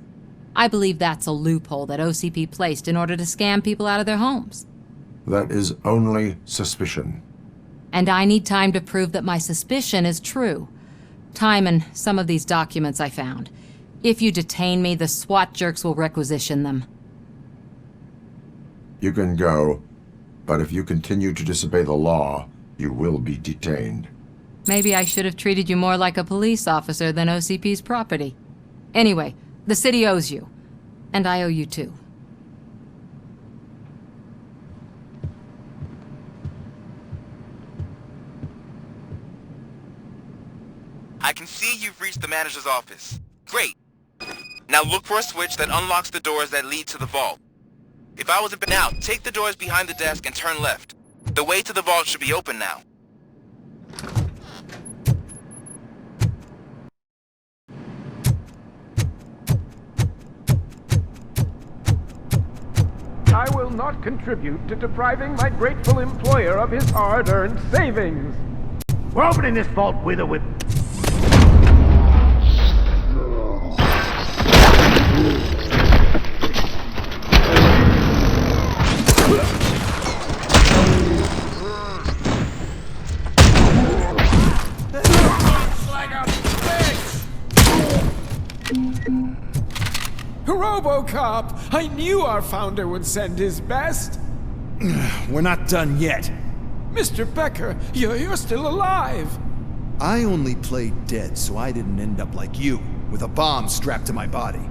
I believe that's a loophole that OCP placed in order to scam people out of their homes. That is only suspicion. And I need time to prove that my suspicion is true. Time and some of these documents I found. If you detain me, the SWAT jerks will requisition them. You can go, but if you continue to disobey the law, you will be detained. Maybe I should have treated you more like a police officer than OCP's property. Anyway, the city owes you. And I owe you too. I can see you've reached the manager's office. Great. Now look for a switch that unlocks the doors that lead to the vault. If I was now, take the doors behind the desk and turn left. The way to the vault should be open now. I will not contribute to depriving my grateful employer of his hard-earned savings. We're opening this vault with or with... RoboCop! I knew our founder would send his best! We're not done yet. Mr. Becker, you're still alive! I only played dead so I didn't end up like you, with a bomb strapped to my body.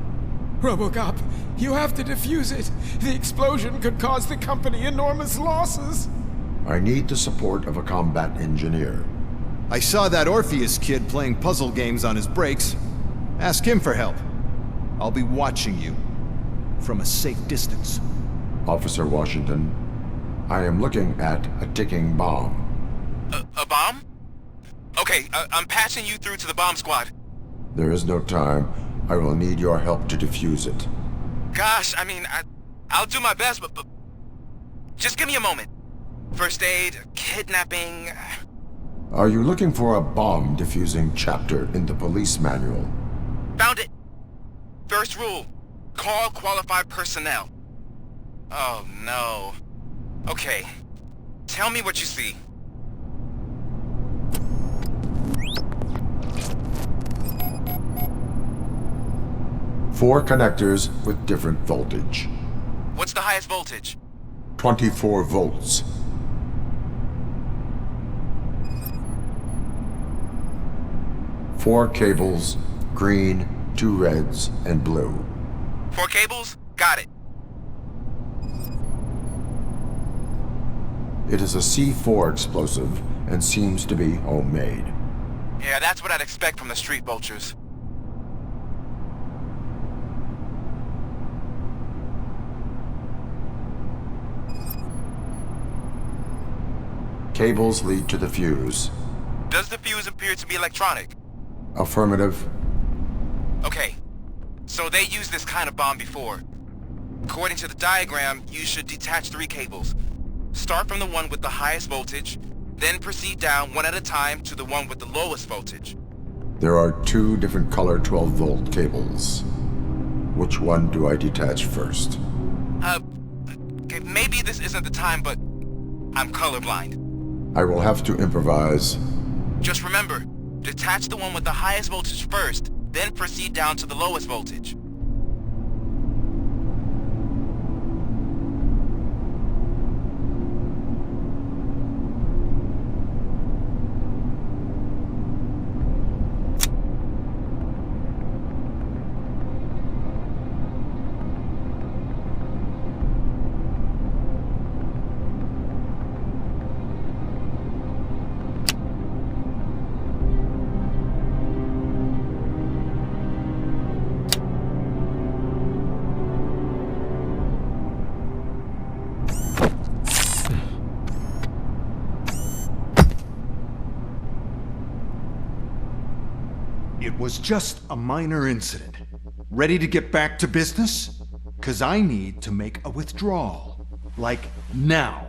RoboCop, you have to defuse it. The explosion could cause the company enormous losses. I need the support of a combat engineer. I saw that Orpheus kid playing puzzle games on his breaks. Ask him for help. I'll be watching you. From a safe distance. Officer Washington, I am looking at a ticking bomb. A bomb? Okay, I'm patching you through to the bomb squad. There is no time. I will need your help to defuse it. Gosh, I mean, I'll do my best, but just give me a moment. First aid, kidnapping... Are you looking for a bomb defusing chapter in the police manual? Found it! First rule, call qualified personnel. Oh no. Okay, tell me what you see. 4 connectors with different voltage. What's the highest voltage? 24 volts. Four cables, green, 2 reds, and blue. 4 cables? Got it. It is a C4 explosive and seems to be homemade. Yeah, that's what I'd expect from the street vultures. Cables lead to the fuse. Does the fuse appear to be electronic? Affirmative. Okay, so they used this kind of bomb before. According to the diagram, you should detach 3 cables. Start from the one with the highest voltage, then proceed down one at a time to the one with the lowest voltage. There are 2 different color 12-volt cables. Which one do I detach first? Okay, maybe this isn't the time, but I'm colorblind. I will have to improvise. Just remember, detach the one with the highest voltage first, then proceed down to the lowest voltage. It was just a minor incident. Ready to get back to business? 'Cause I need to make a withdrawal. Like, now.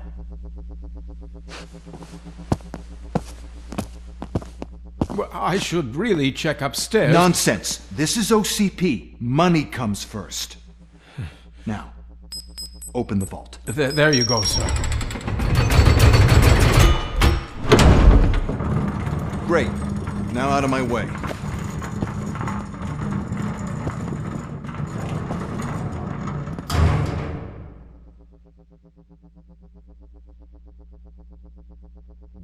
Well, I should really check upstairs. Nonsense. This is OCP. Money comes first. Now, open the vault. There you go, sir. Great. Now out of my way.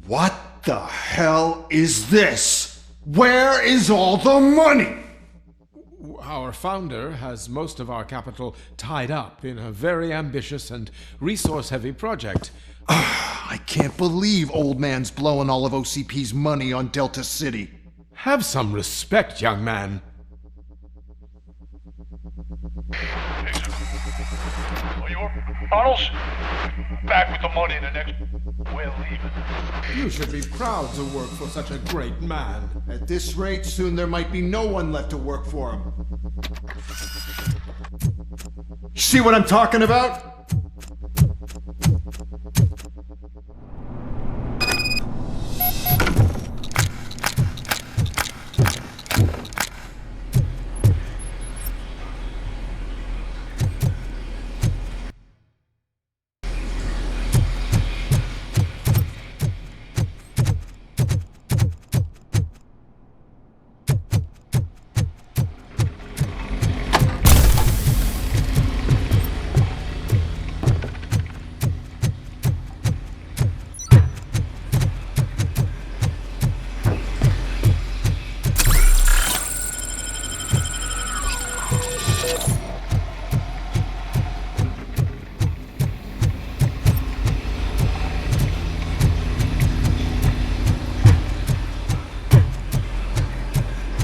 What the hell is this? Where is all the money? Our founder has most of our capital tied up in a very ambitious and resource-heavy project. I can't believe old man's blowing all of OCP's money on Delta City. Have some respect, young man. Arnold's back with the money in the next. We're leaving. You should be proud to work for such a great man. At this rate, soon there might be no one left to work for him. See what I'm talking about?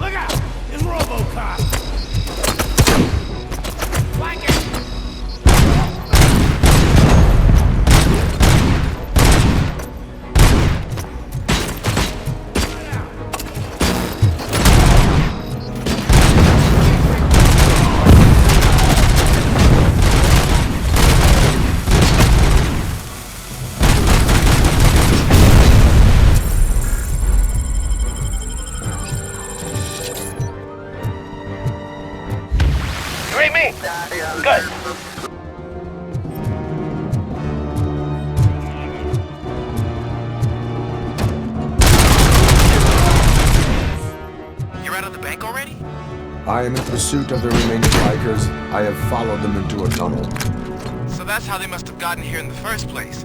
Look out! It's RoboCop! Flank it! You read me? Good. You're out of the bank already? I am in pursuit of the remaining bikers. I have followed them into a tunnel. So that's how they must have gotten here in the first place.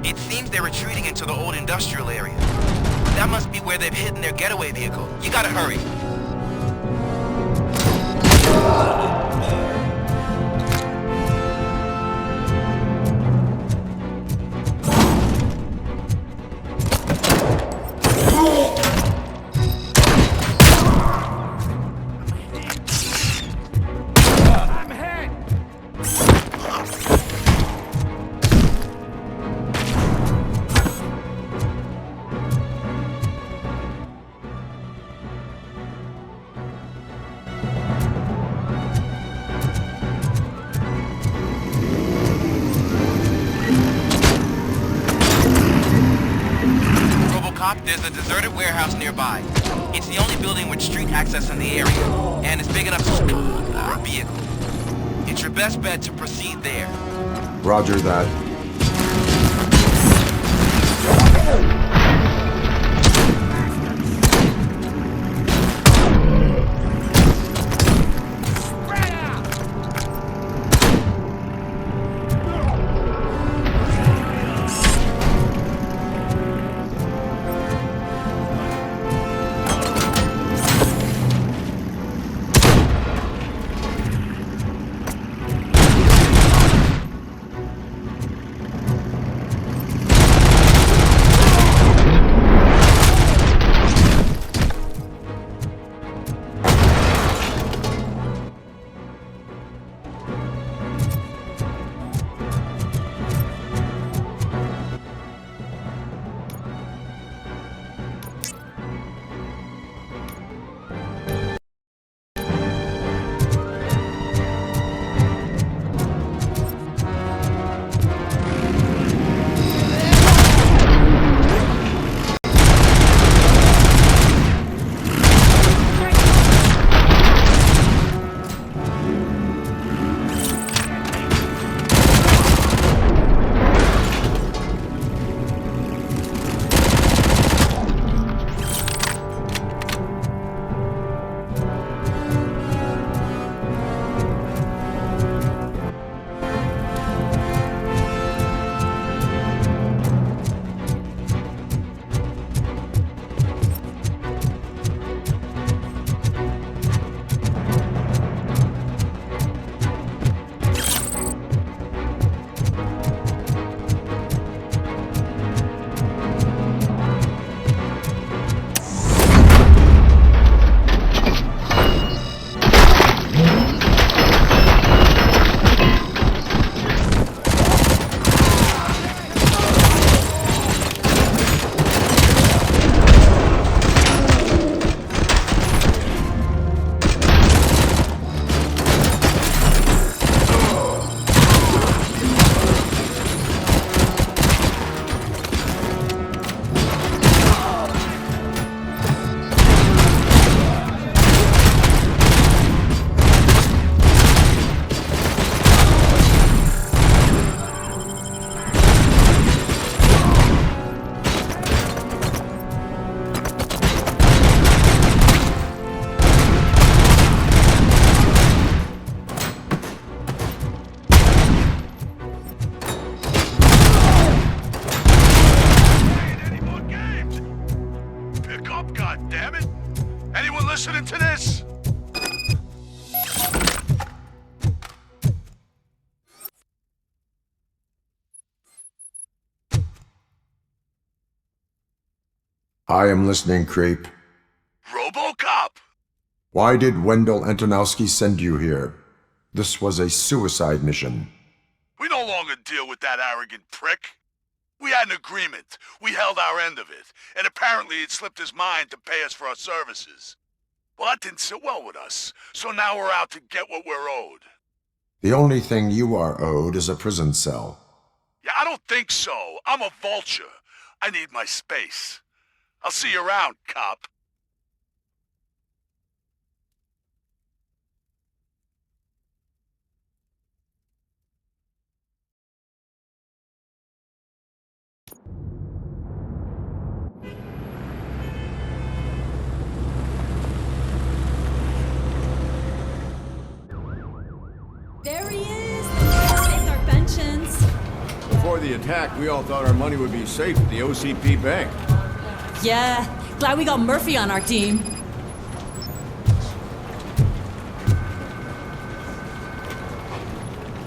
It seems they're retreating into the old industrial area. That must be where they've hidden their getaway vehicle. You gotta hurry. There's a deserted warehouse nearby. It's the only building with street access in the area, and it's big enough to store a vehicle. It's your best bet to proceed there. Roger that. listening to this? I am listening, creep. RoboCop! Why did Wendell Antonowski send you here? This was a suicide mission. We no longer deal with that arrogant prick. We had an agreement. We held our end of it. And apparently it slipped his mind to pay us for our services. Well, that didn't sit well with us. So now we're out to get what we're owed. The only thing you are owed is a prison cell. Yeah, I don't think so. I'm a vulture. I need my space. I'll see you around, cop. the attack, we all thought our money would be safe at the OCP bank. Yeah, glad we got Murphy on our team.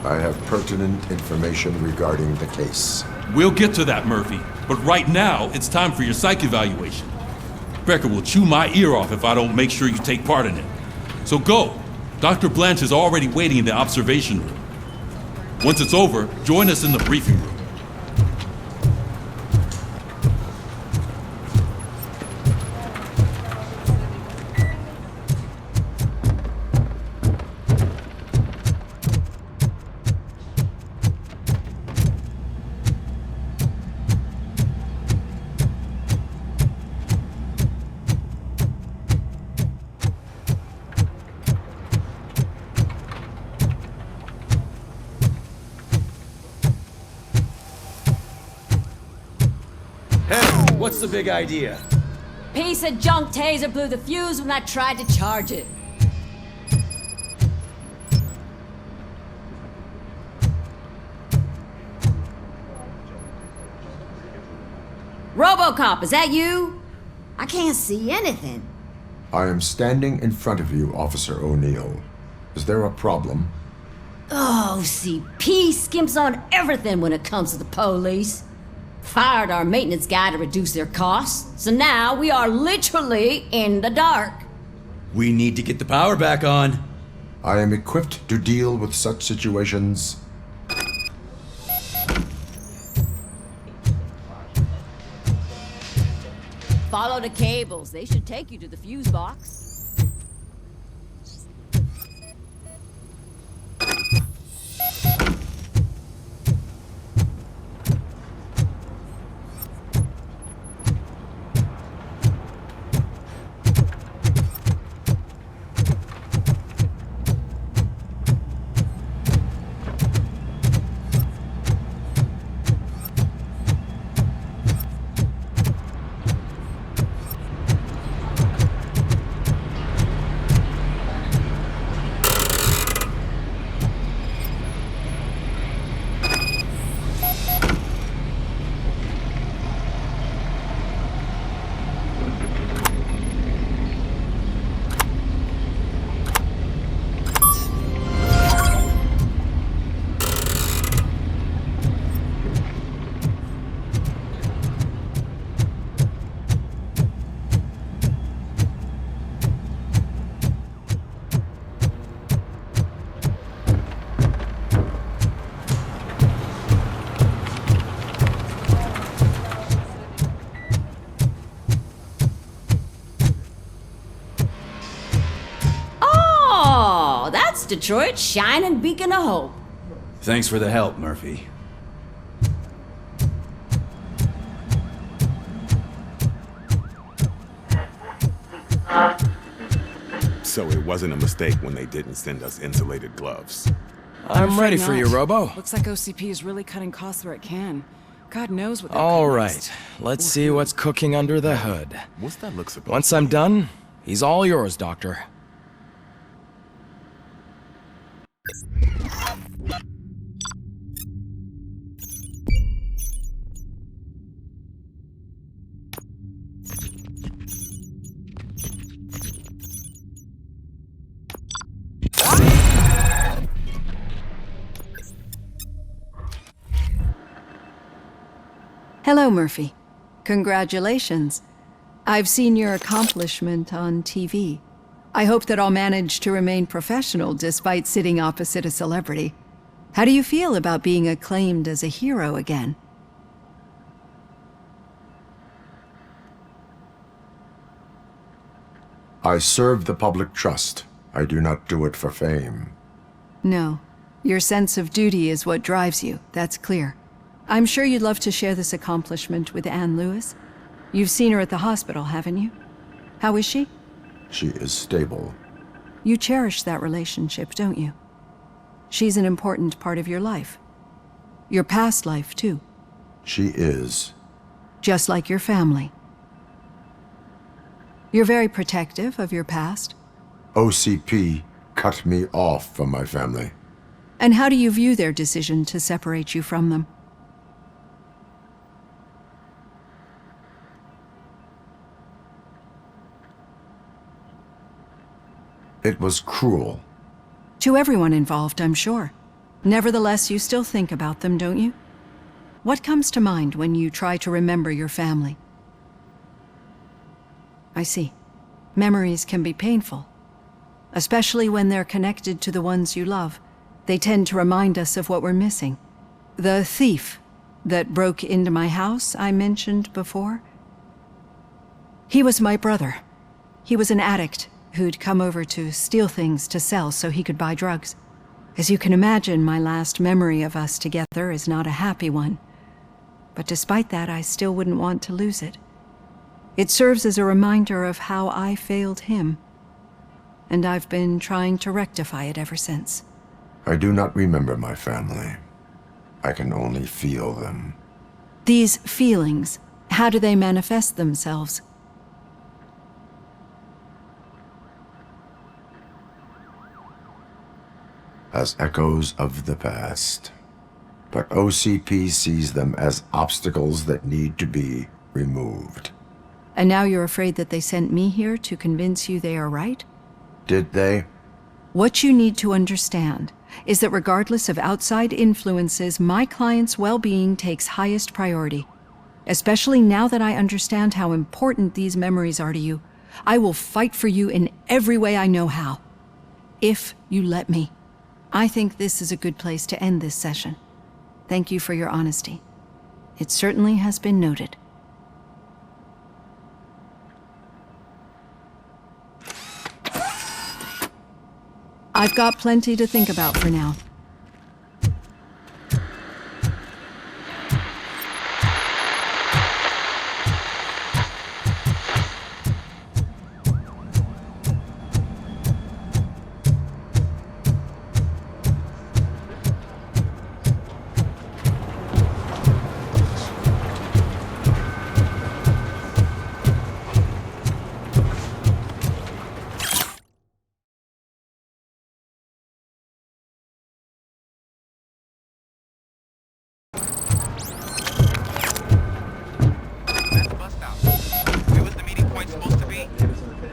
I have pertinent information regarding the case. We'll get to that, Murphy. But right now, it's time for your psych evaluation. Becker will chew my ear off if I don't make sure you take part in it. So go. Dr. Blanche is already waiting in the observation room. Once it's over, join us in the briefing room. What's the big idea? Piece of junk taser blew the fuse when I tried to charge it. RoboCop, is that you? I can't see anything. I am standing in front of you, Officer O'Neill. Is there a problem? Oh, CP skimps on everything when it comes to the police. Fired our maintenance guy to reduce their costs, so now we are literally in the dark. We need to get the power back on. I am equipped to deal with such situations. Follow the cables. They should take you to the fuse box. Detroit's shining beacon of hope. Thanks for the help, Murphy. So it wasn't a mistake when they didn't send us insulated gloves. I'm ready for you, Robo. Looks like OCP is really cutting costs where it can. God knows what they're All cutting right, next. let's see what's cooking under the hood. What's that look supposed Once I'm done, he's all yours, Doctor. Hello, Murphy. Congratulations. I've seen your accomplishment on TV. I hope that I'll manage to remain professional despite sitting opposite a celebrity. How do you feel about being acclaimed as a hero again? I serve the public trust. I do not do it for fame. No. Your sense of duty is what drives you, that's clear. I'm sure you'd love to share this accomplishment with Anne Lewis. You've seen her at the hospital, haven't you? How is she? She is stable. You cherish that relationship, don't you? She's an important part of your life. Your past life, too. She is. Just like your family. You're very protective of your past. OCP cut me off from my family. And how do you view their decision to separate you from them? It was cruel. To everyone involved, I'm sure. Nevertheless, you still think about them, don't you? What comes to mind when you try to remember your family? I see. Memories can be painful, especially when they're connected to the ones you love. They tend to remind us of what we're missing. The thief that broke into my house I mentioned before, he was my brother. He was an addict who'd come over to steal things to sell so he could buy drugs. As you can imagine, my last memory of us together is not a happy one. But despite that, I still wouldn't want to lose it. It serves as a reminder of how I failed him, and I've been trying to rectify it ever since. I do not remember my family. I can only feel them. These feelings, how do they manifest themselves? As echoes of the past. But OCP sees them as obstacles that need to be removed. And now you're afraid that they sent me here to convince you they are right? Did they? What you need to understand is that regardless of outside influences, my client's well-being takes highest priority. Especially now that I understand how important these memories are to you, I will fight for you in every way I know how. If you let me. I think this is a good place to end this session. Thank you for your honesty. It certainly has been noted. I've got plenty to think about for now.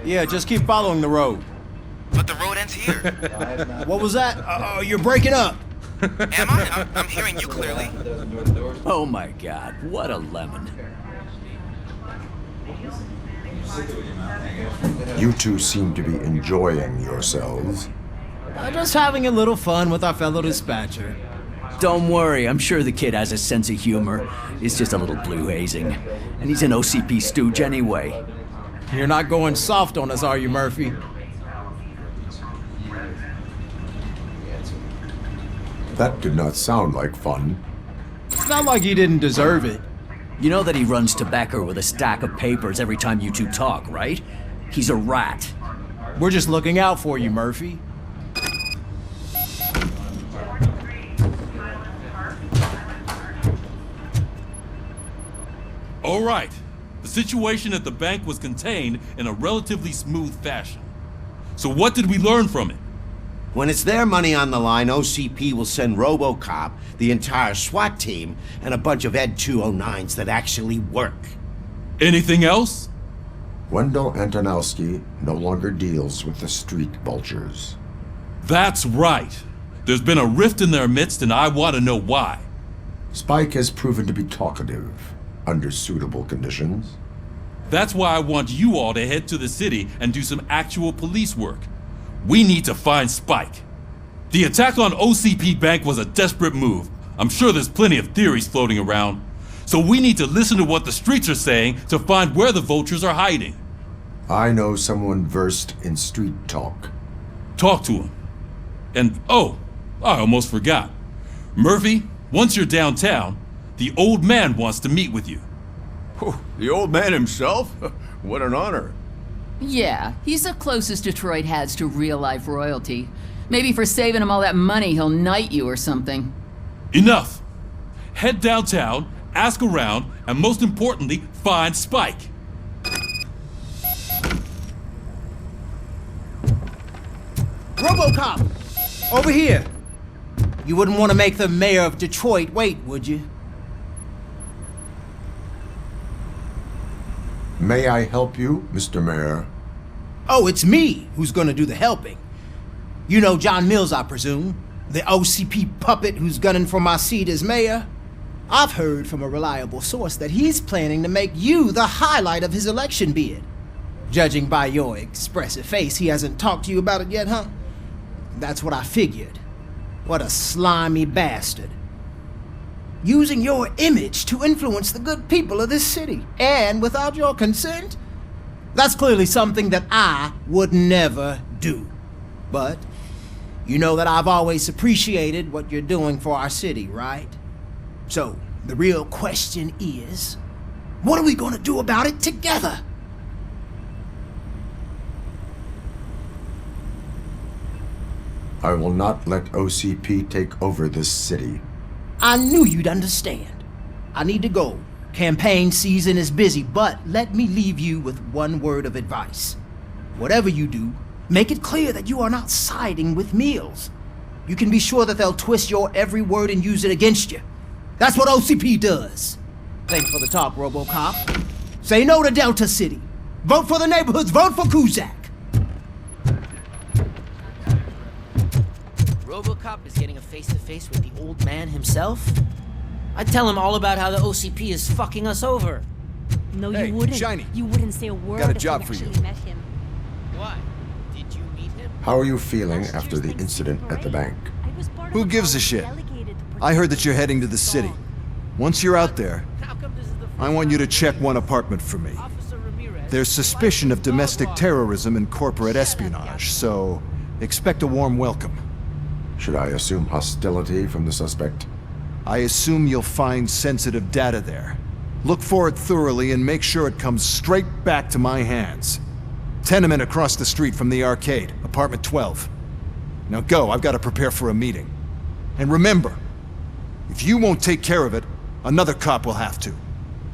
Yeah, just keep following the road. But the road ends here. What was that? Oh, you're breaking up. Am I? I'm hearing you clearly. Oh my god, what a lemon. You two seem to be enjoying yourselves. Just having a little fun with our fellow dispatcher. Don't worry, I'm sure the kid has a sense of humor. It's just a little blue hazing. And he's an OCP stooge anyway. You're not going soft on us, are you, Murphy? That did not sound like fun. It's not like he didn't deserve it. You know that he runs to Becker with a stack of papers every time you two talk, right? He's a rat. We're just looking out for you, Murphy. All right. The situation at the bank was contained in a relatively smooth fashion. So what did we learn from it? When it's their money on the line, OCP will send RoboCop, the entire SWAT team, and a bunch of Ed 209s that actually work. Anything else? Wendell Antonowski no longer deals with the street vultures. That's right. There's been a rift in their midst, and I want to know why. Spike has proven to be talkative, under suitable conditions. That's why I want you all to head to the city and do some actual police work. We need to find Spike. The attack on OCP Bank was a desperate move. I'm sure there's plenty of theories floating around. So we need to listen to what the streets are saying to find where the vultures are hiding. I know someone versed in street talk. Talk to him. And oh, I almost forgot. Murphy, once you're downtown, the old man wants to meet with you. Oh, the old man himself? What an honor. Yeah, he's the closest Detroit has to real-life royalty. Maybe for saving him all that money, he'll knight you or something. Enough! Head downtown, ask around, and most importantly, find Spike. RoboCop! Over here! You wouldn't want to make the mayor of Detroit wait, would you? May I help you, Mr. Mayor? Oh, it's me who's gonna do the helping. You know John Mills, I presume? The OCP puppet who's gunning for my seat as mayor? I've heard from a reliable source that he's planning to make you the highlight of his election bid. Judging by your expressive face, he hasn't talked to you about it yet, huh? That's what I figured. What a slimy bastard. Using your image to influence the good people of this city, and without your consent? That's clearly something that I would never do. But you know that I've always appreciated what you're doing for our city, right? So, the real question is, what are we gonna do about it together? I will not let OCP take over this city. I knew you'd understand. I need to go. Campaign season is busy, but let me leave you with one word of advice. Whatever you do, make it clear that you are not siding with Mills. You can be sure that they'll twist your every word and use it against you. That's what OCP does. Thanks for the talk, RoboCop. Say no to Delta City. Vote for the neighborhoods. Vote for Kuzak. RoboCop is getting a face-to-face with the old man himself? I'd tell him all about how the OCP is fucking us over. No, Hey, you wouldn't. Shiny. You wouldn't say a word. Got a if job we for you. actually met him. Why? Did you meet him? How are you feeling after the incident at the bank? Who gives a shit? I heard that you're heading to the city. Once you're out there, I want you to check one apartment for me. There's suspicion of domestic terrorism and corporate espionage, so expect a warm welcome. Should I assume hostility from the suspect? I assume you'll find sensitive data there. Look for it thoroughly and make sure it comes straight back to my hands. Tenement across the street from the arcade, apartment 12. Now go, I've got to prepare for a meeting. And remember, if you won't take care of it, another cop will have to.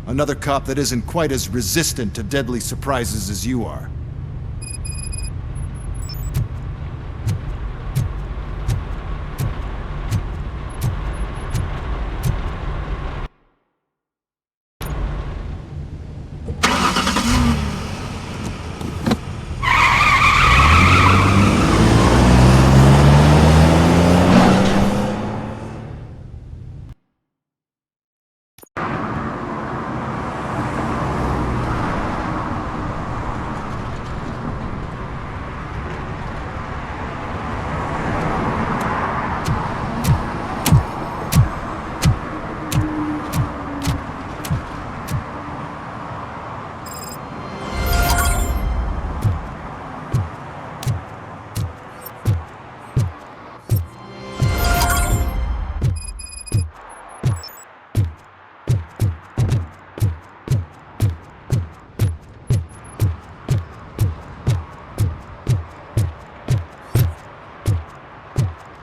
Another cop that isn't quite as resistant to deadly surprises as you are.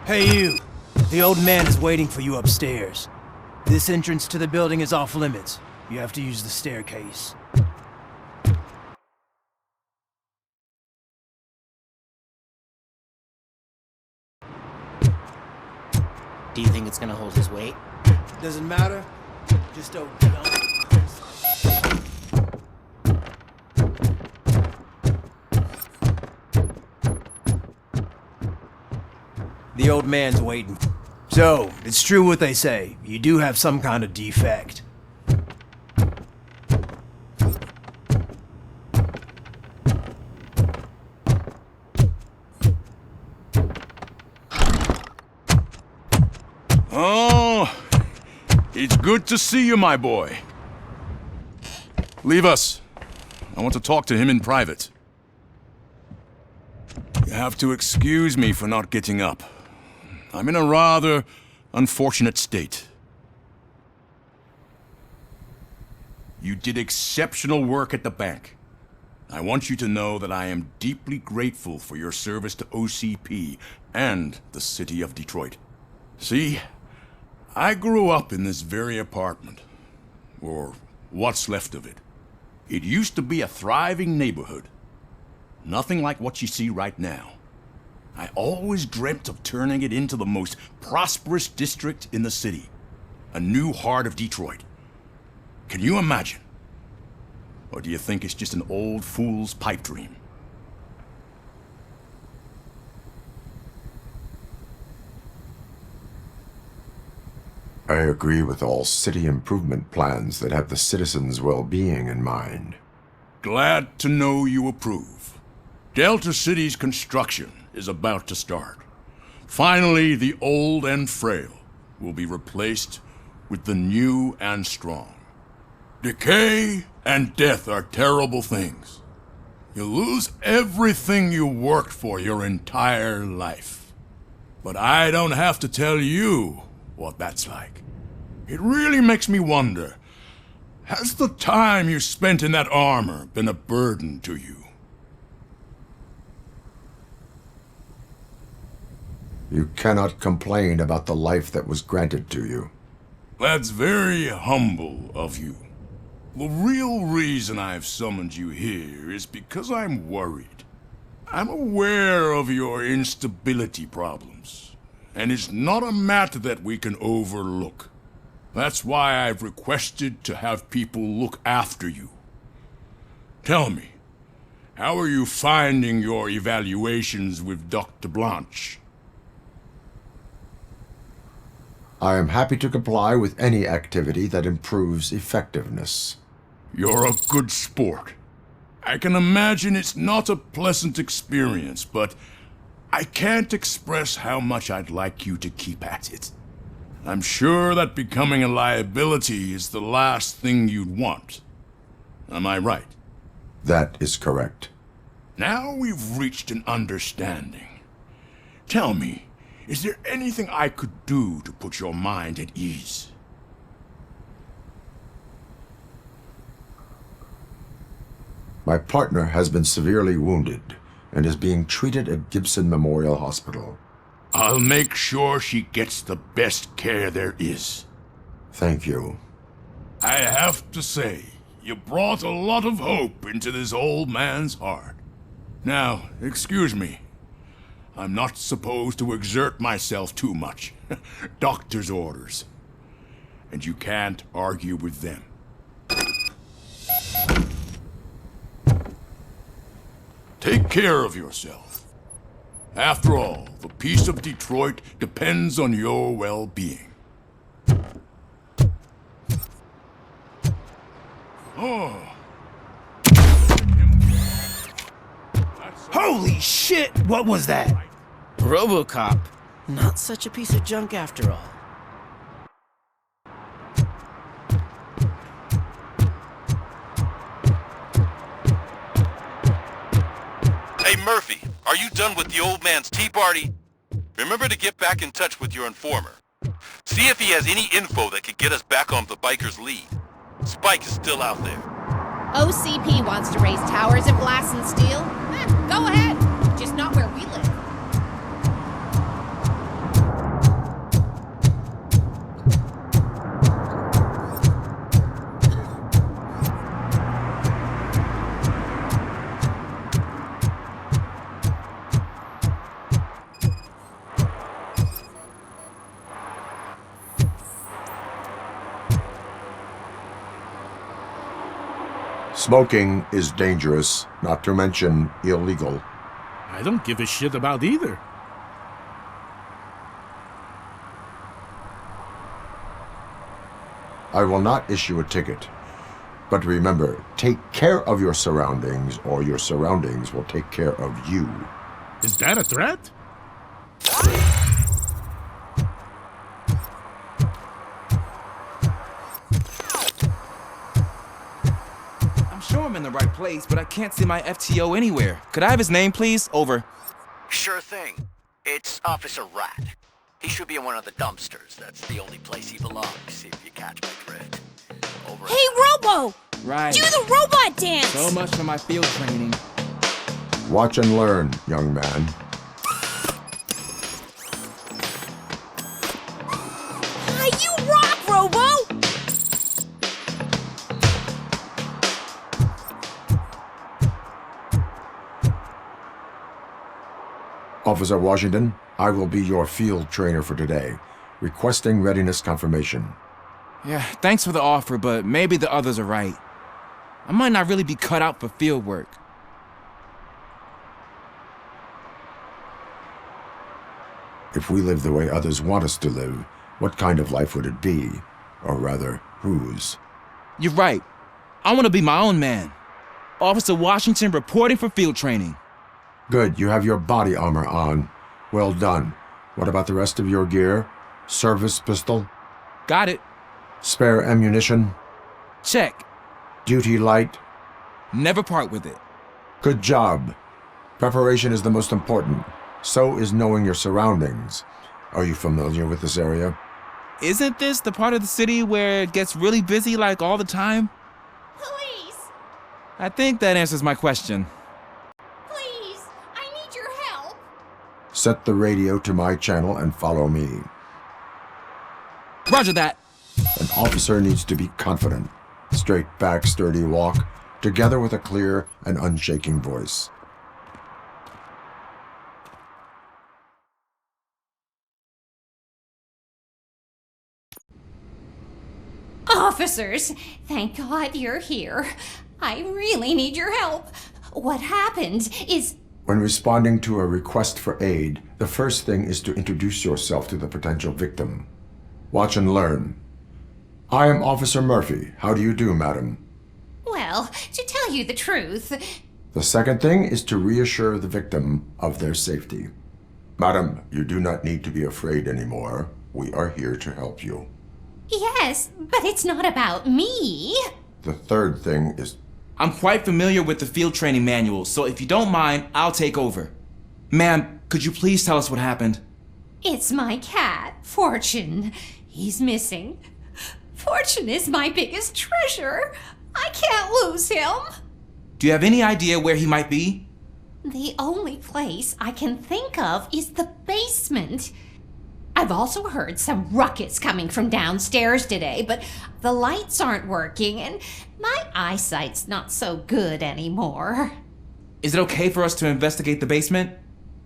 Hey you, the old man is waiting for you upstairs. This entrance to the building is off limits. You have to use the staircase. Do you think it's gonna hold his weight? Doesn't matter. Just don't get on. The old man's waiting. So, it's true what they say. You do have some kind of defect. Oh, it's good to see you, my boy. Leave us. I want to talk to him in private. You have to excuse me for not getting up. I'm in a rather unfortunate state. You did exceptional work at the bank. I want you to know that I am deeply grateful for your service to OCP and the city of Detroit. See, I grew up in this very apartment, or what's left of it. It used to be a thriving neighborhood. Nothing like what you see right now. I always dreamt of turning it into the most prosperous district in the city. A new heart of Detroit. Can you imagine? Or do you think it's just an old fool's pipe dream? I agree with all city improvement plans that have the citizens' well-being in mind. Glad to know you approve. Delta City's construction is about to start. Finally, the old and frail will be replaced with the new and strong. Decay and death are terrible things. You lose everything you worked for your entire life. But I don't have to tell you what that's like. It really makes me wonder, has the time you spent in that armor been a burden to you? You cannot complain about the life that was granted to you. That's very humble of you. The real reason I've summoned you here is because I'm worried. I'm aware of your instability problems, and it's not a matter that we can overlook. That's why I've requested to have people look after you. Tell me, how are you finding your evaluations with Dr. Blanche? I am happy to comply with any activity that improves effectiveness. You're a good sport. I can imagine it's not a pleasant experience, but I can't express how much I'd like you to keep at it. I'm sure that becoming a liability is the last thing you'd want. Am I right? That is correct. Now we've reached an understanding. Tell me, is there anything I could do to put your mind at ease? My partner has been severely wounded and is being treated at Gibson Memorial Hospital. I'll make sure she gets the best care there is. Thank you. I have to say, you brought a lot of hope into this old man's heart. Now, excuse me. I'm not supposed to exert myself too much. Doctor's orders. And you can't argue with them. Take care of yourself. After all, the peace of Detroit depends on your well-being. Oh. Holy shit! What was that? RoboCop. Not such a piece of junk after all. Hey Murphy, are you done with the old man's tea party? Remember to get back in touch with your informer. See if he has any info that could get us back on the biker's lead. Spike is still out there. OCP wants to raise towers and blast and steal? Go ahead, just not where we live. Smoking is dangerous, not to mention illegal. I don't give a shit about either. I will not issue a ticket. But remember, take care of your surroundings, or your surroundings will take care of you. Is that a threat? Sure I'm in the right place, but I can't see my FTO anywhere. Could I have his name, please? Over. Sure thing. It's Officer Rat. He should be in one of the dumpsters. That's the only place he belongs, if you catch my drift. Over. Hey, Robo! Right. Do the robot dance! So much for my field training. Watch and learn, young man. You rock, Robo! Officer Washington, I will be your field trainer for today. Requesting readiness confirmation. Yeah, thanks for the offer, but maybe the others are right. I might not really be cut out for field work. If we live the way others want us to live, What kind of life would it be? Or rather, whose? You're right. I want to be my own man. Officer Washington reporting for field training. Good, you have your body armor on. Well done. What about the rest of your gear? Service pistol? Got it. Spare ammunition? Check. Duty light? Never part with it. Good job. Preparation is the most important. So is knowing your surroundings. Are you familiar with this area? Isn't this the part of the city where it gets really busy like all the time? Police! I think that answers my question. Please, I need your help. Set the radio to my channel and follow me. Roger that. An officer needs to be confident. Straight back, sturdy walk, together with a clear and unshaking voice. Officers, thank God you're here. I really need your help. What happened is... When responding to a request for aid, the first thing is to introduce yourself to the potential victim. Watch and learn. I am Officer Murphy. How do you do, madam? Well, to tell you the truth... The second thing is to reassure the victim of their safety. Madam, you do not need to be afraid anymore. We are here to help you. Yes, but it's not about me. The third thing is... I'm quite familiar with the field training manual, so if you don't mind, I'll take over. Ma'am, could you please tell us what happened? It's my cat, Fortune. He's missing. Fortune is my biggest treasure. I can't lose him. Do you have any idea where he might be? The only place I can think of is the basement. I've also heard some ruckus coming from downstairs today, but the lights aren't working and my eyesight's not so good anymore. Is it okay for us to investigate the basement?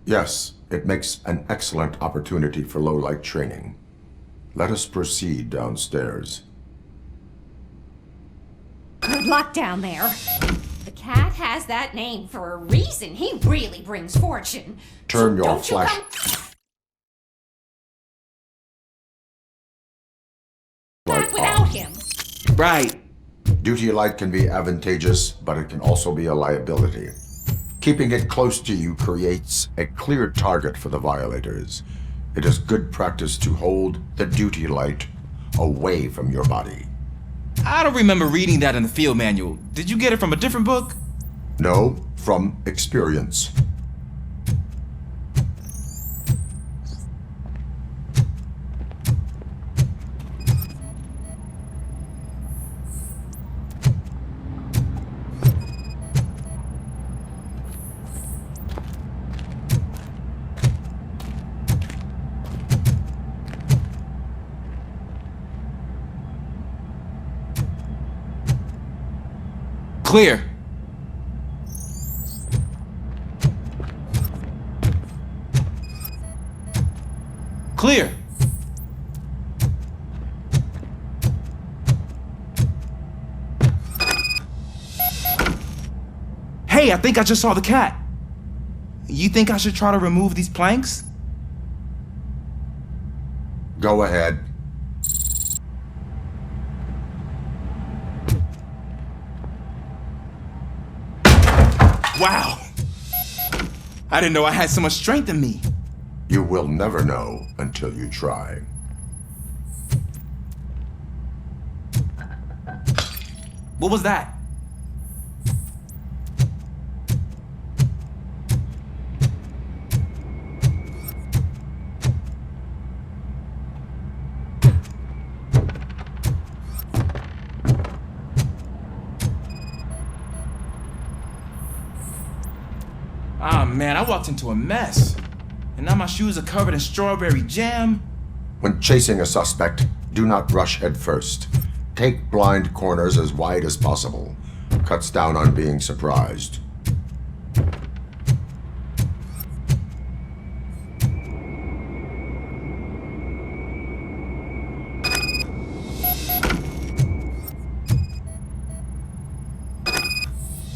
Yes, it makes an excellent opportunity for low-light training. Let us proceed downstairs. Good luck down there. The cat has that name for a reason. He really brings fortune. Turn So your don't you flash... come back without him. Right. Duty light can be advantageous, but it can also be a liability. Keeping it close to you creates a clear target for the violators. It is good practice to hold the duty light away from your body. I don't remember reading that in the field manual. Did you get it from a different book? No, from experience. Clear. Clear. Hey, I think I just saw the cat. You think I should try to remove these planks? Go ahead. Wow! I didn't know I had so much strength in me. You will never know until you try. What was that? Ah, man, I walked into a mess. And now my shoes are covered in strawberry jam. When chasing a suspect, do not rush head first. Take blind corners as wide as possible. Cuts down on being surprised.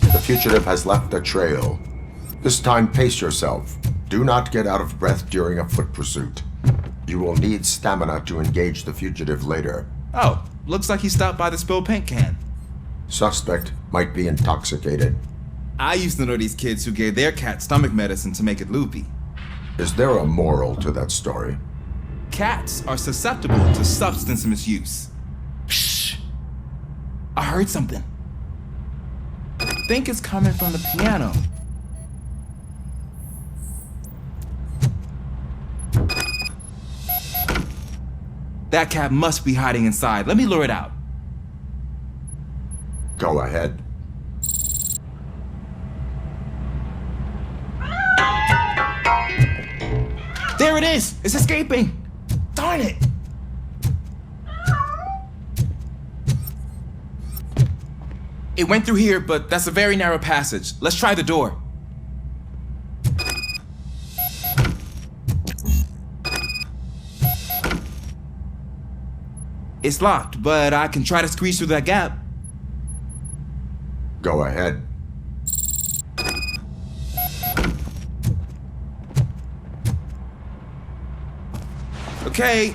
The fugitive has left a trail. This time, pace yourself. Do not get out of breath during a foot pursuit. You will need stamina to engage the fugitive later. Oh, looks like he stopped by the spilled paint can. Suspect might be intoxicated. I used to know these kids who gave their cat stomach medicine to make it loopy. Is there a moral to that story? Cats are susceptible to substance misuse. Shh! I heard something. I think it's coming from the piano. That cat must be hiding inside. Let me lure it out. Go ahead. There it is! It's escaping! Darn it! It went through here, but that's a very narrow passage. Let's try the door. It's locked, but I can try to squeeze through that gap. Go ahead. Okay,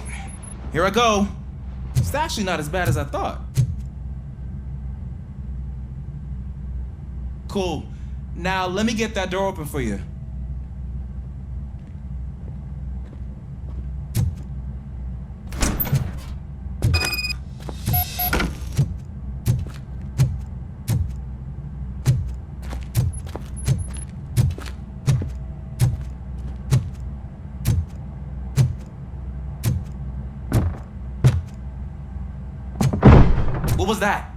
here I go. It's actually not as bad as I thought. Cool. Now let me get that door open for you. What was that?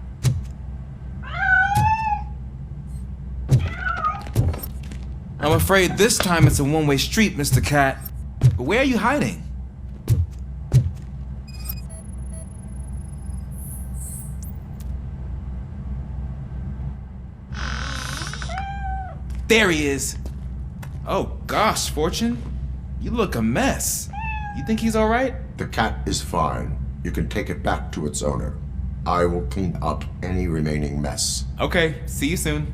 I'm afraid this time it's a one-way street, Mr. Cat. But where are you hiding? There he is. Oh gosh, Fortune. You look a mess. You think he's all right? The cat is fine. You can take it back to its owner. I will clean up any remaining mess. Okay, see you soon.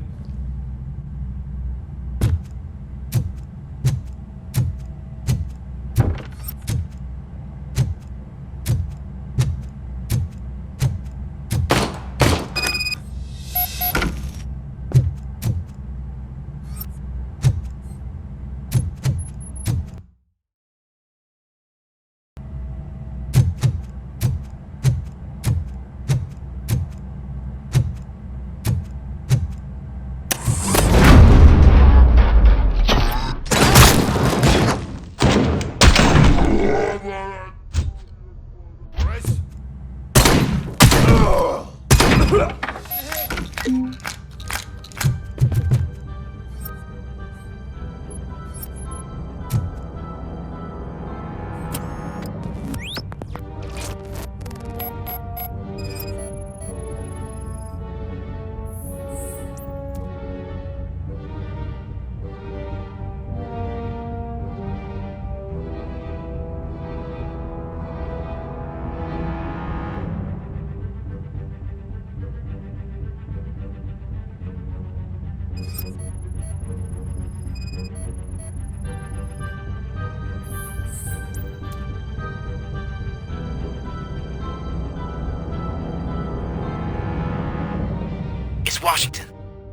Washington,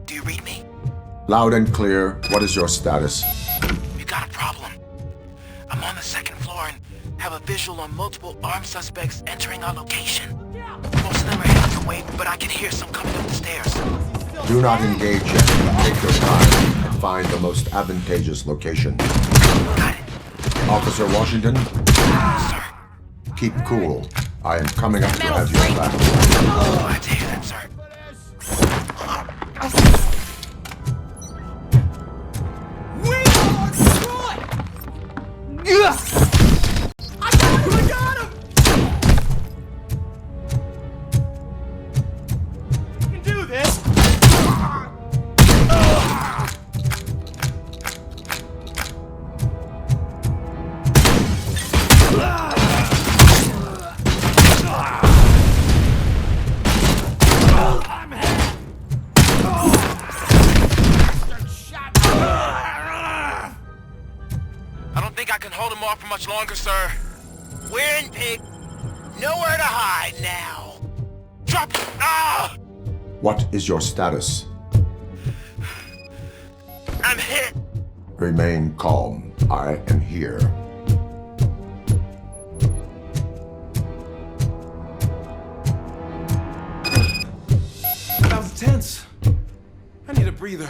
do you read me? Loud and clear. What is your status? We got a problem. I'm on the second floor and have a visual on multiple armed suspects entering our location. Most of them are heading away, but I can hear some coming up the stairs. Do not engage yet. Take your time and find the most advantageous location. Got it. Officer Washington? Sir. Keep cool. I am coming up to have your back. Oh, I hear that, sir. I got him! You can do this! I don't think I can hold him off for much longer, sir. We're in pig. Nowhere to hide now. Drop. Ah! What is your status? I'm hit. Remain calm. I am here. That was tense. I need a breather.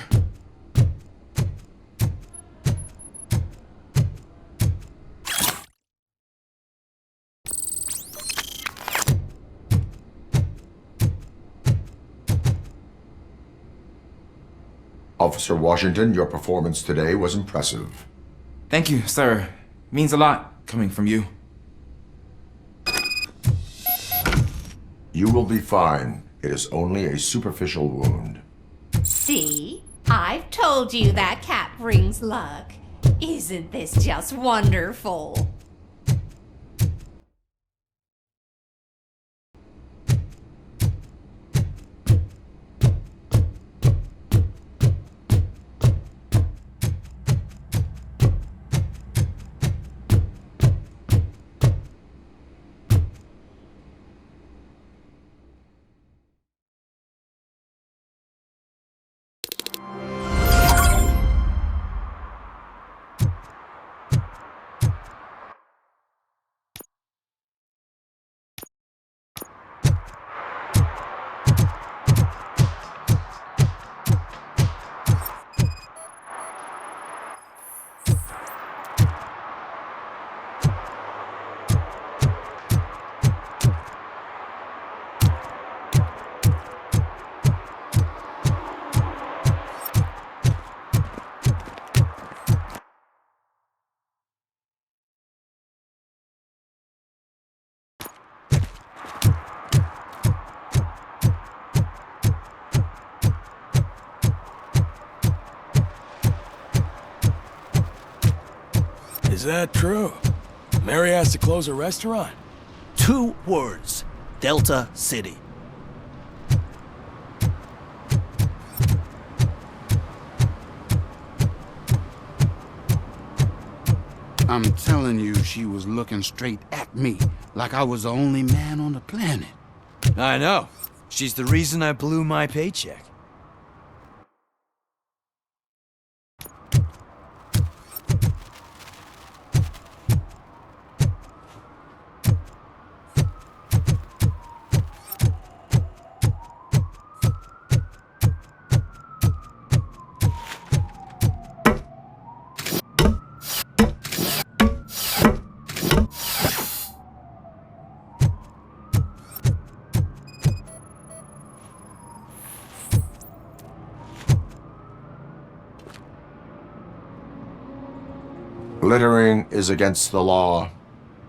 Officer Washington, your performance today was impressive. Thank you, sir. Means a lot coming from you. You will be fine. It is only a superficial wound. See? I've told you that cat brings luck. Isn't this just wonderful? Is that true? Mary has to close a restaurant? 2 words. Delta City. I'm telling you, she was looking straight at me, like I was the only man on the planet. I know. She's the reason I blew my paycheck. Littering is against the law.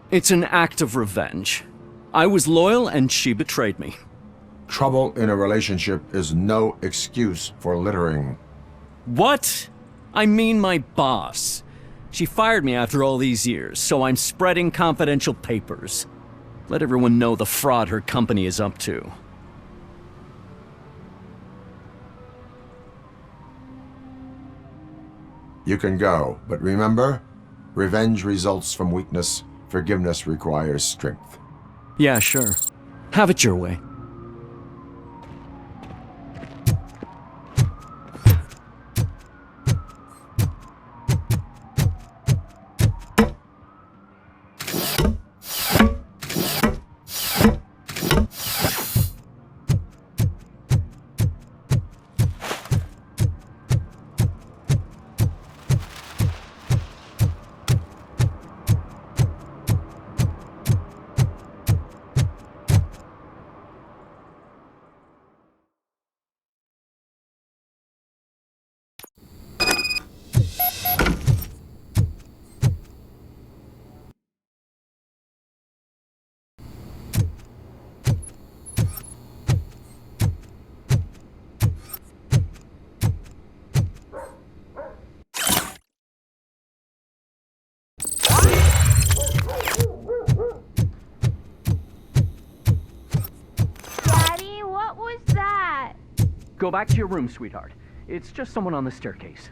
It's an act of revenge. I was loyal and she betrayed me. Trouble in a relationship is no excuse for littering. What? I mean my boss. She fired me after all these years, so I'm spreading confidential papers. Let everyone know the fraud her company is up to. You can go, but remember, revenge results from weakness. Forgiveness requires strength. Yeah, sure. Have it your way. Go back to your room, sweetheart. It's just someone on the staircase.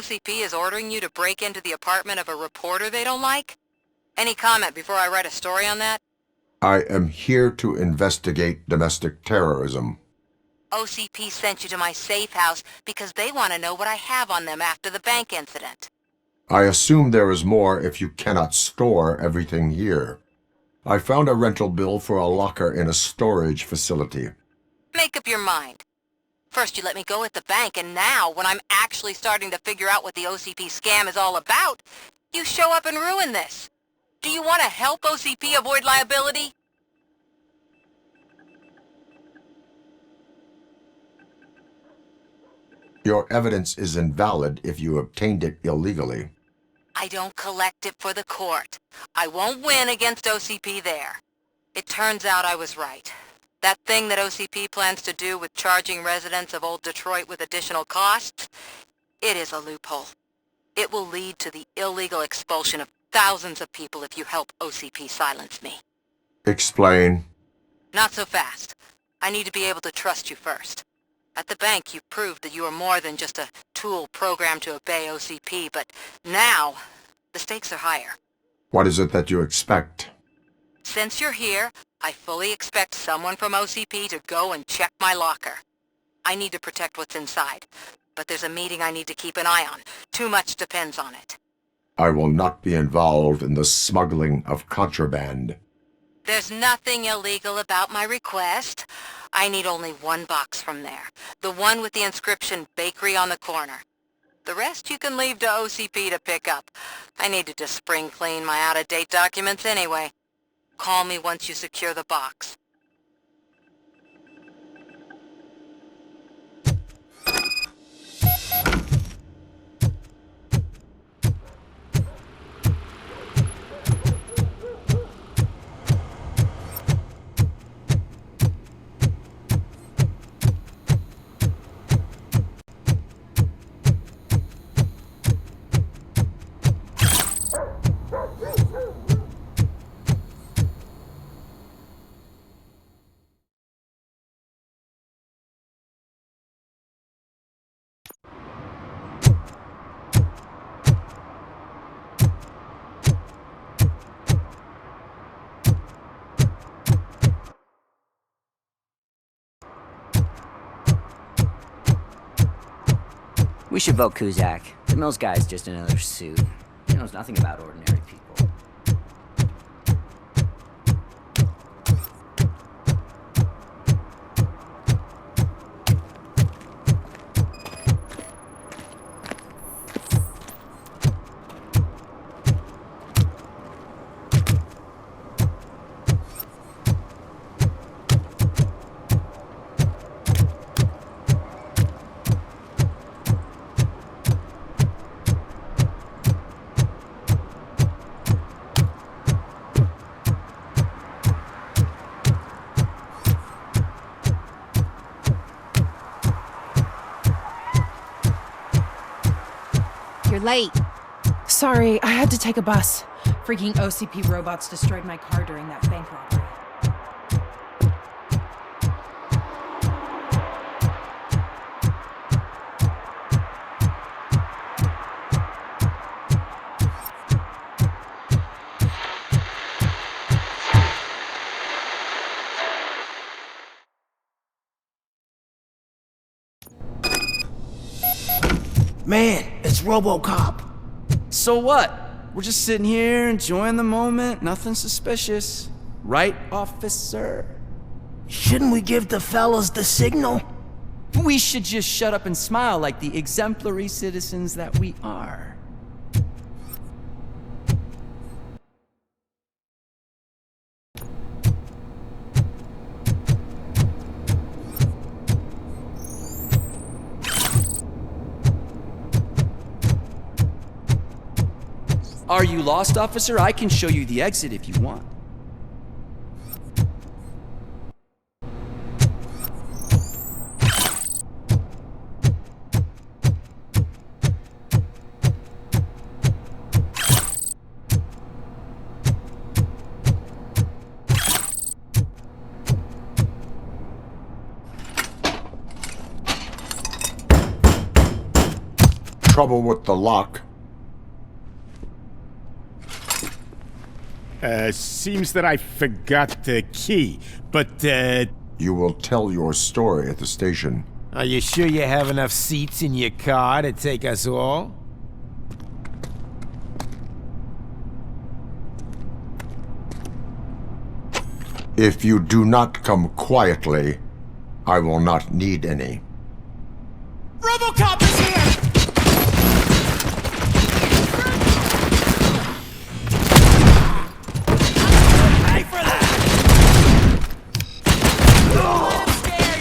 OCP is ordering you to break into the apartment of a reporter they don't like? Any comment before I write a story on that? I am here to investigate domestic terrorism. OCP sent you to my safe house because they want to know what I have on them after the bank incident. I assume there is more if you cannot store everything here. I found a rental bill for a locker in a storage facility. Make up your mind. First you let me go at the bank, and now, when I'm actually starting to figure out what the OCP scam is all about, you show up and ruin this. Do you want to help OCP avoid liability? Your evidence is invalid if you obtained it illegally. I don't collect it for the court. I won't win against OCP there. It turns out I was right. That thing that OCP plans to do with charging residents of Old Detroit with additional costs, it is a loophole. It will lead to the illegal expulsion of thousands of people if you help OCP silence me. Explain. Not so fast. I need to be able to trust you first. At the bank, you proved that you are more than just a tool programmed to obey OCP, but now, the stakes are higher. What is it that you expect? Since you're here, I fully expect someone from OCP to go and check my locker. I need to protect what's inside, but there's a meeting I need to keep an eye on. Too much depends on it. I will not be involved in the smuggling of contraband. There's nothing illegal about my request. I need only one box from there. The one with the inscription Bakery on the corner. The rest you can leave to OCP to pick up. I needed to spring clean my out-of-date documents anyway. Call me once you secure the box. We should vote Kuzak. The Mills guy's just another Soot. He knows nothing about ordinary people. You're late. Sorry, I had to take a bus. Freaking OCP robots destroyed my car during that bank robbery. Man, it's RoboCop. So what? We're just sitting here enjoying the moment, nothing suspicious. Right, officer? Shouldn't we give the fellas the signal? We should just shut up and smile like the exemplary citizens that we are. Are you lost, officer? I can show you the exit if you want. trouble with the lock? Seems that I forgot the key, but, You will tell your story at the station. Are you sure you have enough seats in your car to take us all? If you do not come quietly, I will not need any. RoboCop is here! Pay for that! Let him scare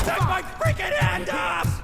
Take my freaking hand off!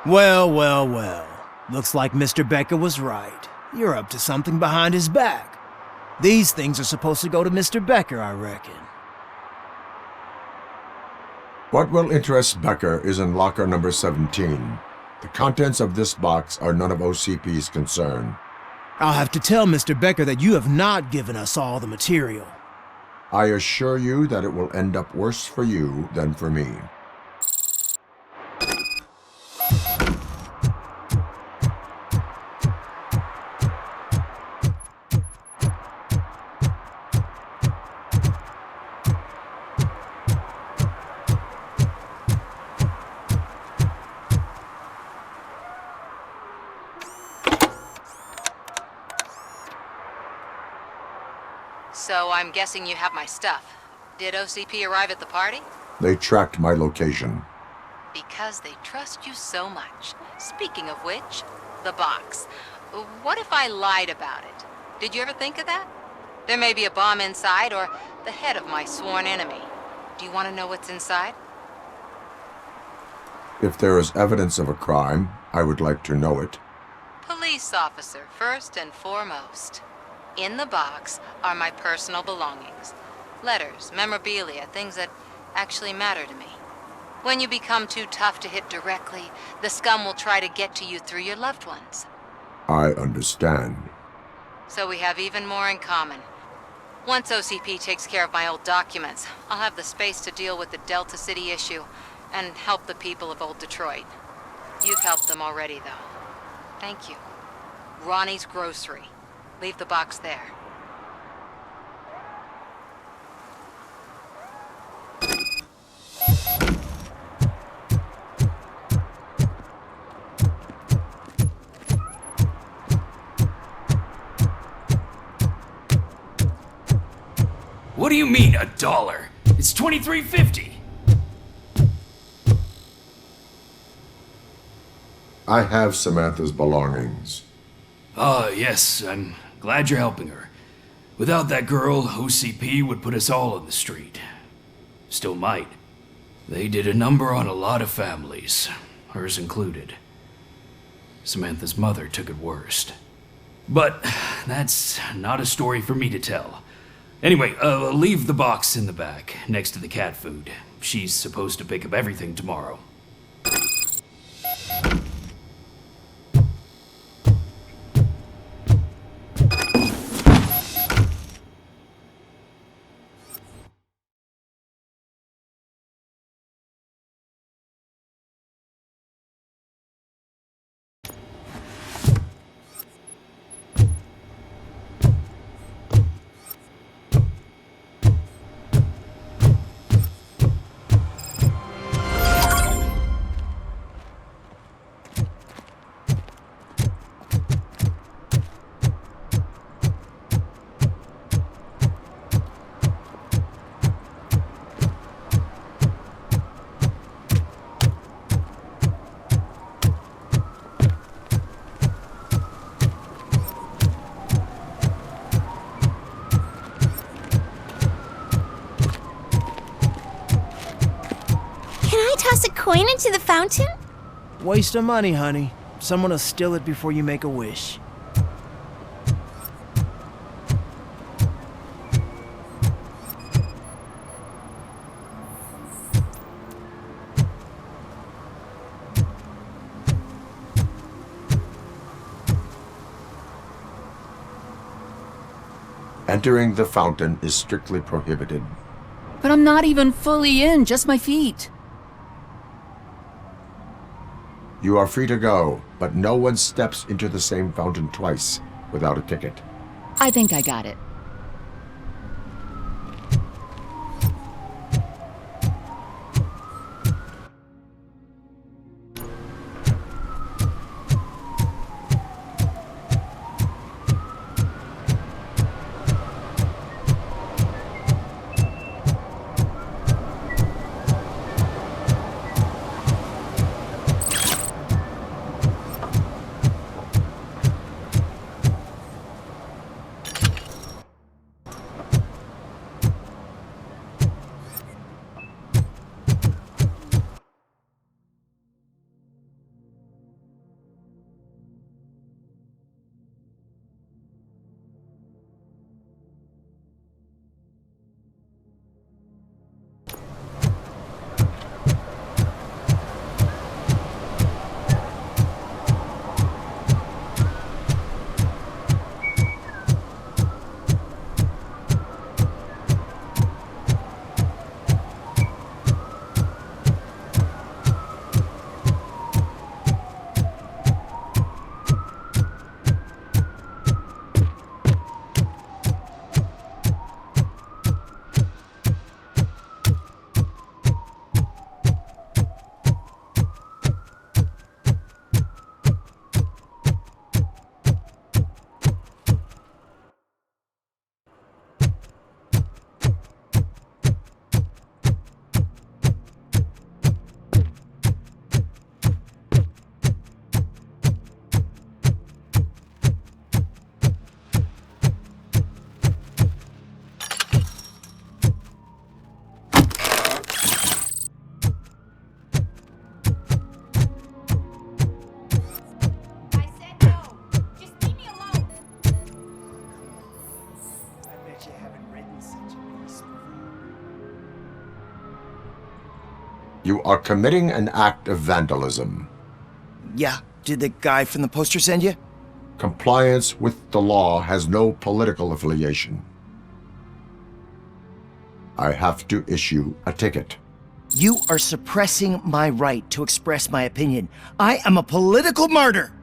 Well, well, well. Looks like Mr. Becker was right. You're up to something behind his back. These things are supposed to go to Mr. Becker, I reckon. What will interest Becker is in locker number 17. The contents of this box are none of OCP's concern. I'll have to tell Mr. Becker that you have not given us all the material. I assure you that it will end up worse for you than for me. So I'm guessing you have my stuff. Did OCP arrive at the party? They tracked my location. Because they trust you so much. Speaking of which, the box. What if I lied about it? Did you ever think of that? There may be a bomb inside or the head of my sworn enemy. Do you want to know what's inside? If there is evidence of a crime, I would like to know it. Police officer, first and foremost. In the box are my personal belongings. Letters, memorabilia, things that actually matter to me. When you become too tough to hit directly, the scum will try to get to you through your loved ones. I understand. So we have even more in common. Once OCP takes care of my old documents, I'll have the space to deal with the Delta City issue and help the people of Old Detroit. You've helped them already, though. Thank you. Ronnie's Grocery. Leave the box there. What do you mean, $1? It's $23.50. I have Samantha's belongings. Ah, yes, I'm glad you're helping her. Without that girl, OCP would put us all on the street. Still might. They did a number on a lot of families, hers included. Samantha's mother took it worst. But that's not a story for me to tell. Anyway, leave the box in the back, next to the cat food. She's supposed to pick up everything tomorrow. Toss a coin into the fountain? Waste of money, honey. Someone will steal it before you make a wish. Entering the fountain is strictly prohibited. But I'm not even fully in, just my feet. You are free to go, but no one steps into the same fountain twice without a ticket. I think I got it. You are committing an act of vandalism. Yeah, did the guy from the poster send you? Compliance with the law has no political affiliation. I have to issue a ticket. You are suppressing my right to express my opinion. I am a political martyr!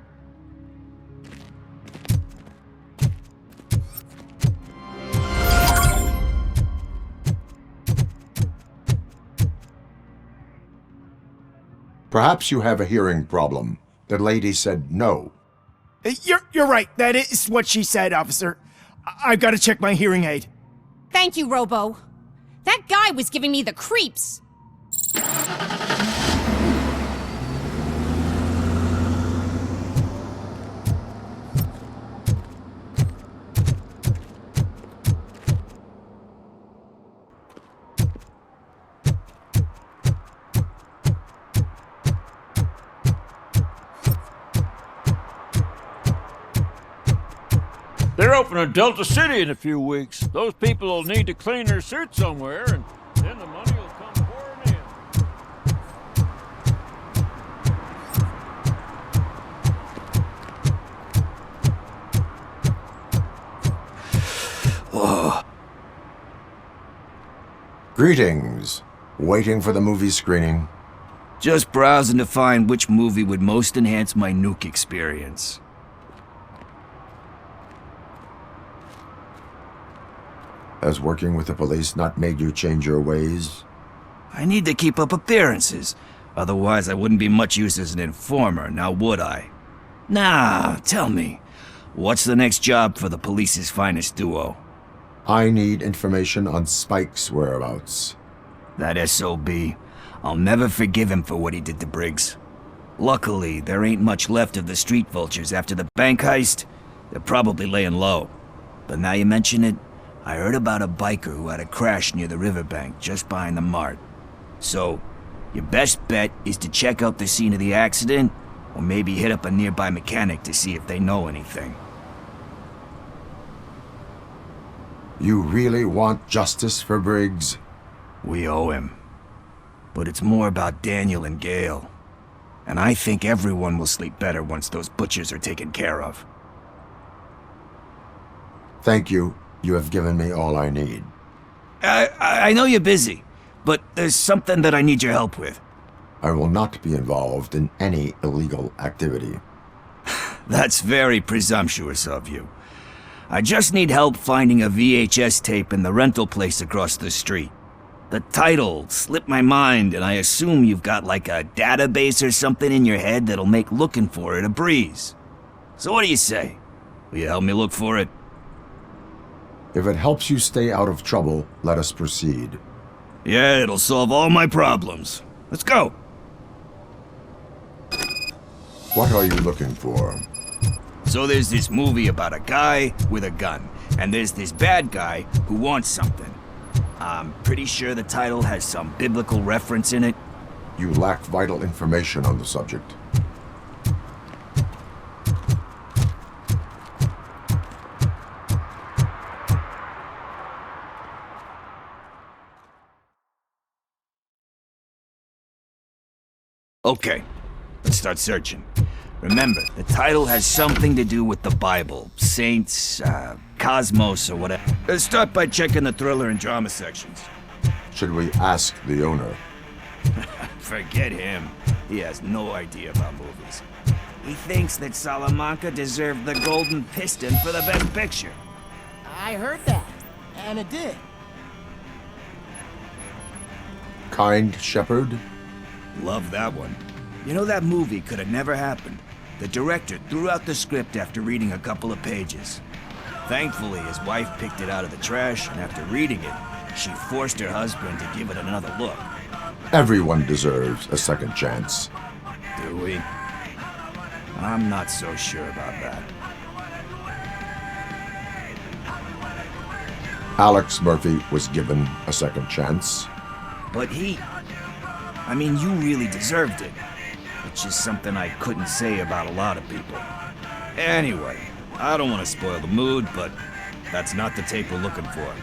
Perhaps you have a hearing problem. The lady said no. You're right. That is what she said, officer. I've got to check my hearing aid. Thank you, Robo. That guy was giving me the creeps. They're opening Delta City in a few weeks. Those people will need to clean their suits somewhere, and then the money will come pouring in. Ugh. Greetings. Waiting for the movie screening? Just browsing to find which movie would most enhance my nuke experience. Has working with the police not made you change your ways? I need to keep up appearances. Otherwise, I wouldn't be much use as an informer, now would I? Nah, tell me. What's the next job for the police's finest duo? I need information on Spike's whereabouts. That SOB. I'll never forgive him for what he did to Briggs. Luckily, there ain't much left of the street vultures after the bank heist. They're probably laying low. But now you mention it, I heard about a biker who had a crash near the riverbank just behind the mart. So, your best bet is to check out the scene of the accident, or maybe hit up a nearby mechanic to see if they know anything. You really want justice for Briggs? We owe him. But it's more about Daniel and Gale. And I think everyone will sleep better once those butchers are taken care of. Thank you. You have given me all I need. I know you're busy, but there's something that I need your help with. I will not be involved in any illegal activity. That's very presumptuous of you. I just need help finding a VHS tape in the rental place across the street. The title slipped my mind, and I assume you've got like a database or something in your head that'll make looking for it a breeze. So what do you say? Will you help me look for it? If it helps you stay out of trouble, let us proceed. Yeah, it'll solve all my problems. Let's go! What are you looking for? So there's this movie about a guy with a gun, and there's this bad guy who wants something. I'm pretty sure the title has some biblical reference in it. You lack vital information on the subject. Okay, let's start searching. Remember, the title has something to do with the Bible, saints, cosmos, or whatever. Let's start by checking the thriller and drama sections. Should we ask the owner? Forget him. He has no idea about movies. He thinks that Salamanca deserved the Golden Piston for the Best Picture. I heard that, and it did. Kind Shepherd? Love that one. You know, that movie could have never happened. The director threw out the script after reading a couple of pages. Thankfully, his wife picked it out of the trash, and after reading it, she forced her husband to give it another look. Everyone deserves a second chance. Do we? I'm not so sure about that. Alex Murphy was given a second chance. But I mean, you really deserved it. Which is something I couldn't say about a lot of people. Anyway, I don't want to spoil the mood, but that's not the tape we're looking for.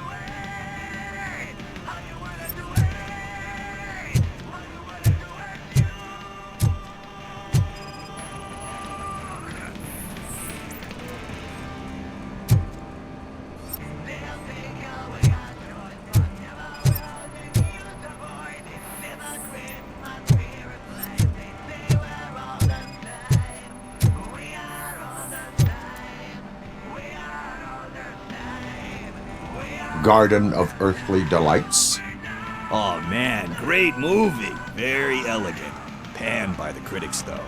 Garden of Earthly Delights? Oh man, great movie. Very elegant. Panned by the critics though.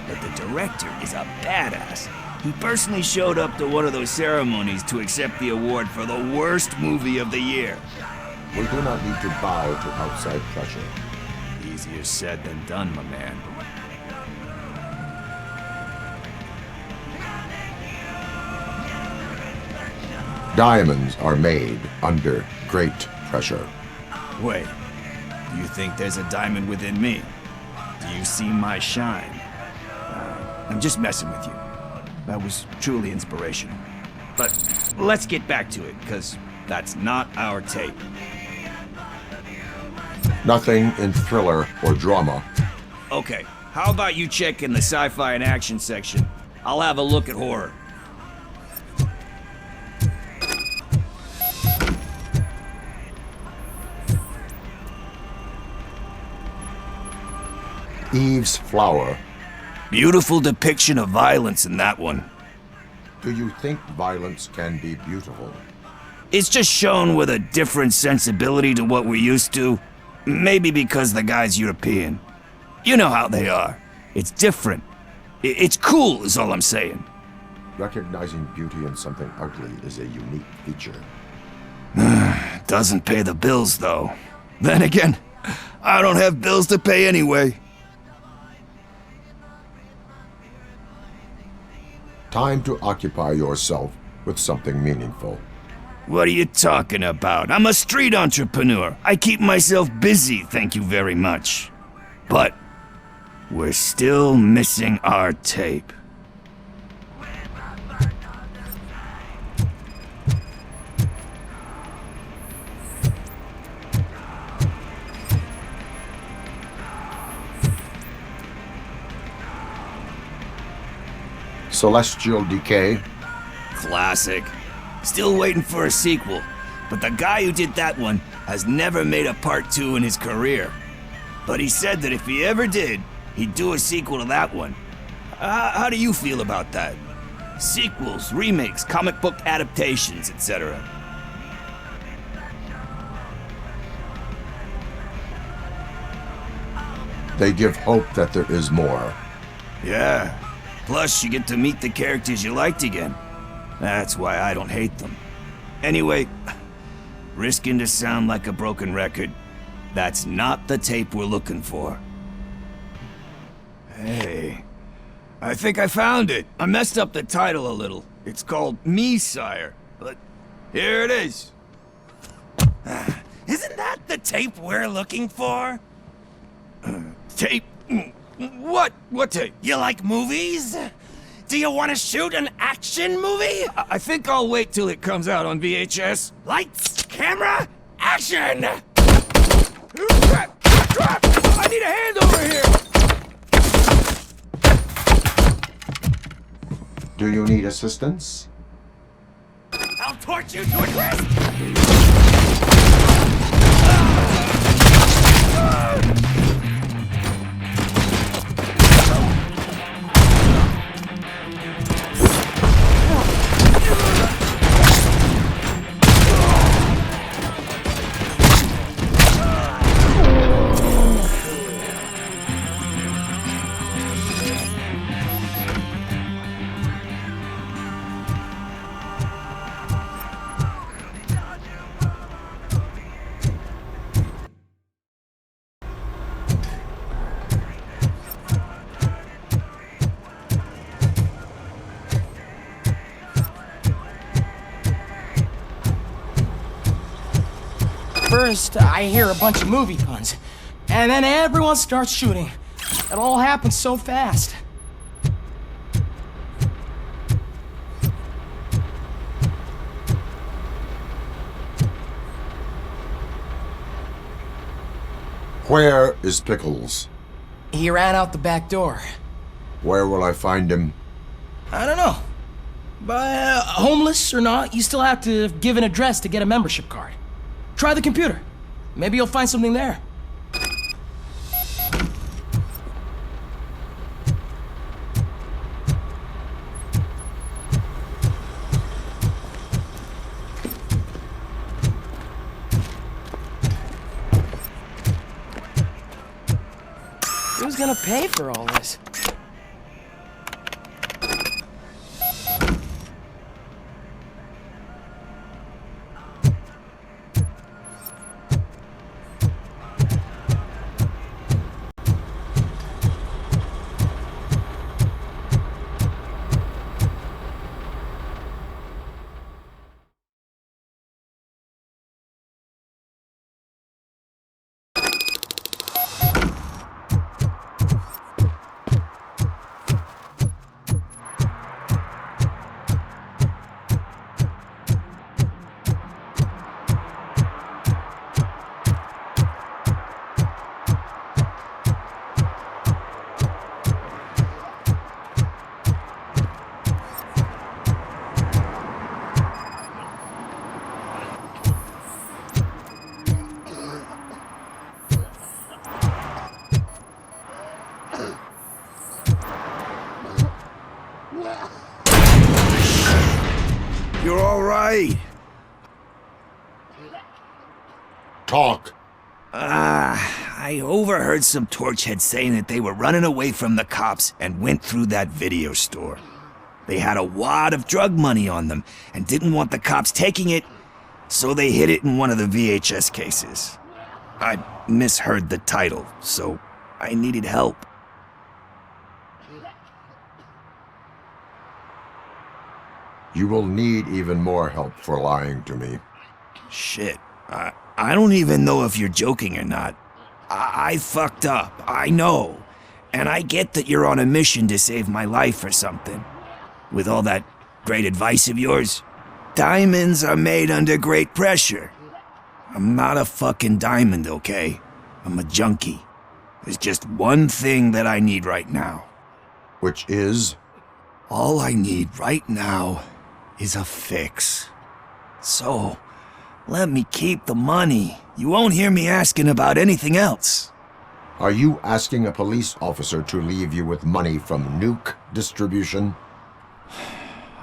But the director is a badass. He personally showed up to one of those ceremonies to accept the award for the worst movie of the year. We do not need to bow to outside pressure. Easier said than done, my man. Diamonds are made under great pressure. Wait, do you think there's a diamond within me? Do you see my shine? I'm just messing with you. That was truly inspirational. But let's get back to it, because that's not our tape. Nothing in thriller or drama. Okay, how about you check in the sci-fi and action section? I'll have a look at horror. Eve's Flower. Beautiful depiction of violence in that one. Do you think violence can be beautiful? It's just shown with a different sensibility to what we're used to. Maybe because the guy's European. You know how they are. It's different. It's cool is all I'm saying. Recognizing beauty in something ugly is a unique feature. Doesn't pay the bills, though. Then again, I don't have bills to pay anyway. Time to occupy yourself with something meaningful. What are you talking about? I'm a street entrepreneur. I keep myself busy, thank you very much. But we're still missing our tape. Celestial Decay. Classic. Still waiting for a sequel, but the guy who did that one has never made a part 2 in his career. But he said that if he ever did, he'd do a sequel to that one. How do you feel about that? Sequels, remakes, comic book adaptations, etc. They give hope that there is more. Yeah. Plus, you get to meet the characters you liked again. That's why I don't hate them. Anyway, risking to sound like a broken record, that's not the tape we're looking for. Hey, I think I found it. I messed up the title a little. It's called Me, Sire, but here it is. Isn't that the tape we're looking for? Tape? What? What tape? You like movies? Do you want to shoot an action movie? I think I'll wait till it comes out on VHS. Lights, camera, action! Crap! Crap! I need a hand over here! Do you need assistance? I'll torch you to a crisp! First, I hear a bunch of movie puns, and then everyone starts shooting. It all happens so fast. Where is Pickles? He ran out the back door. Where will I find him? I don't know. But homeless or not, you still have to give an address to get a membership card. Try the computer. Maybe you'll find something there. gonna pay for all this? You're all right. Talk. I overheard some torchheads saying that they were running away from the cops and went through that video store. They had a wad of drug money on them and didn't want the cops taking it, so they hid it in one of the VHS cases. I misheard the title, so I needed help. You will need even more help for lying to me. Shit. I don't even know if you're joking or not. I fucked up, I know. And I get that you're on a mission to save my life or something. With all that great advice of yours, diamonds are made under great pressure. I'm not a fucking diamond, okay? I'm a junkie. There's just one thing that I need right now. Which is? All I need right now is a fix. So, let me keep the money. You won't hear me asking about anything else. Are you asking a police officer to leave you with money from nuke distribution?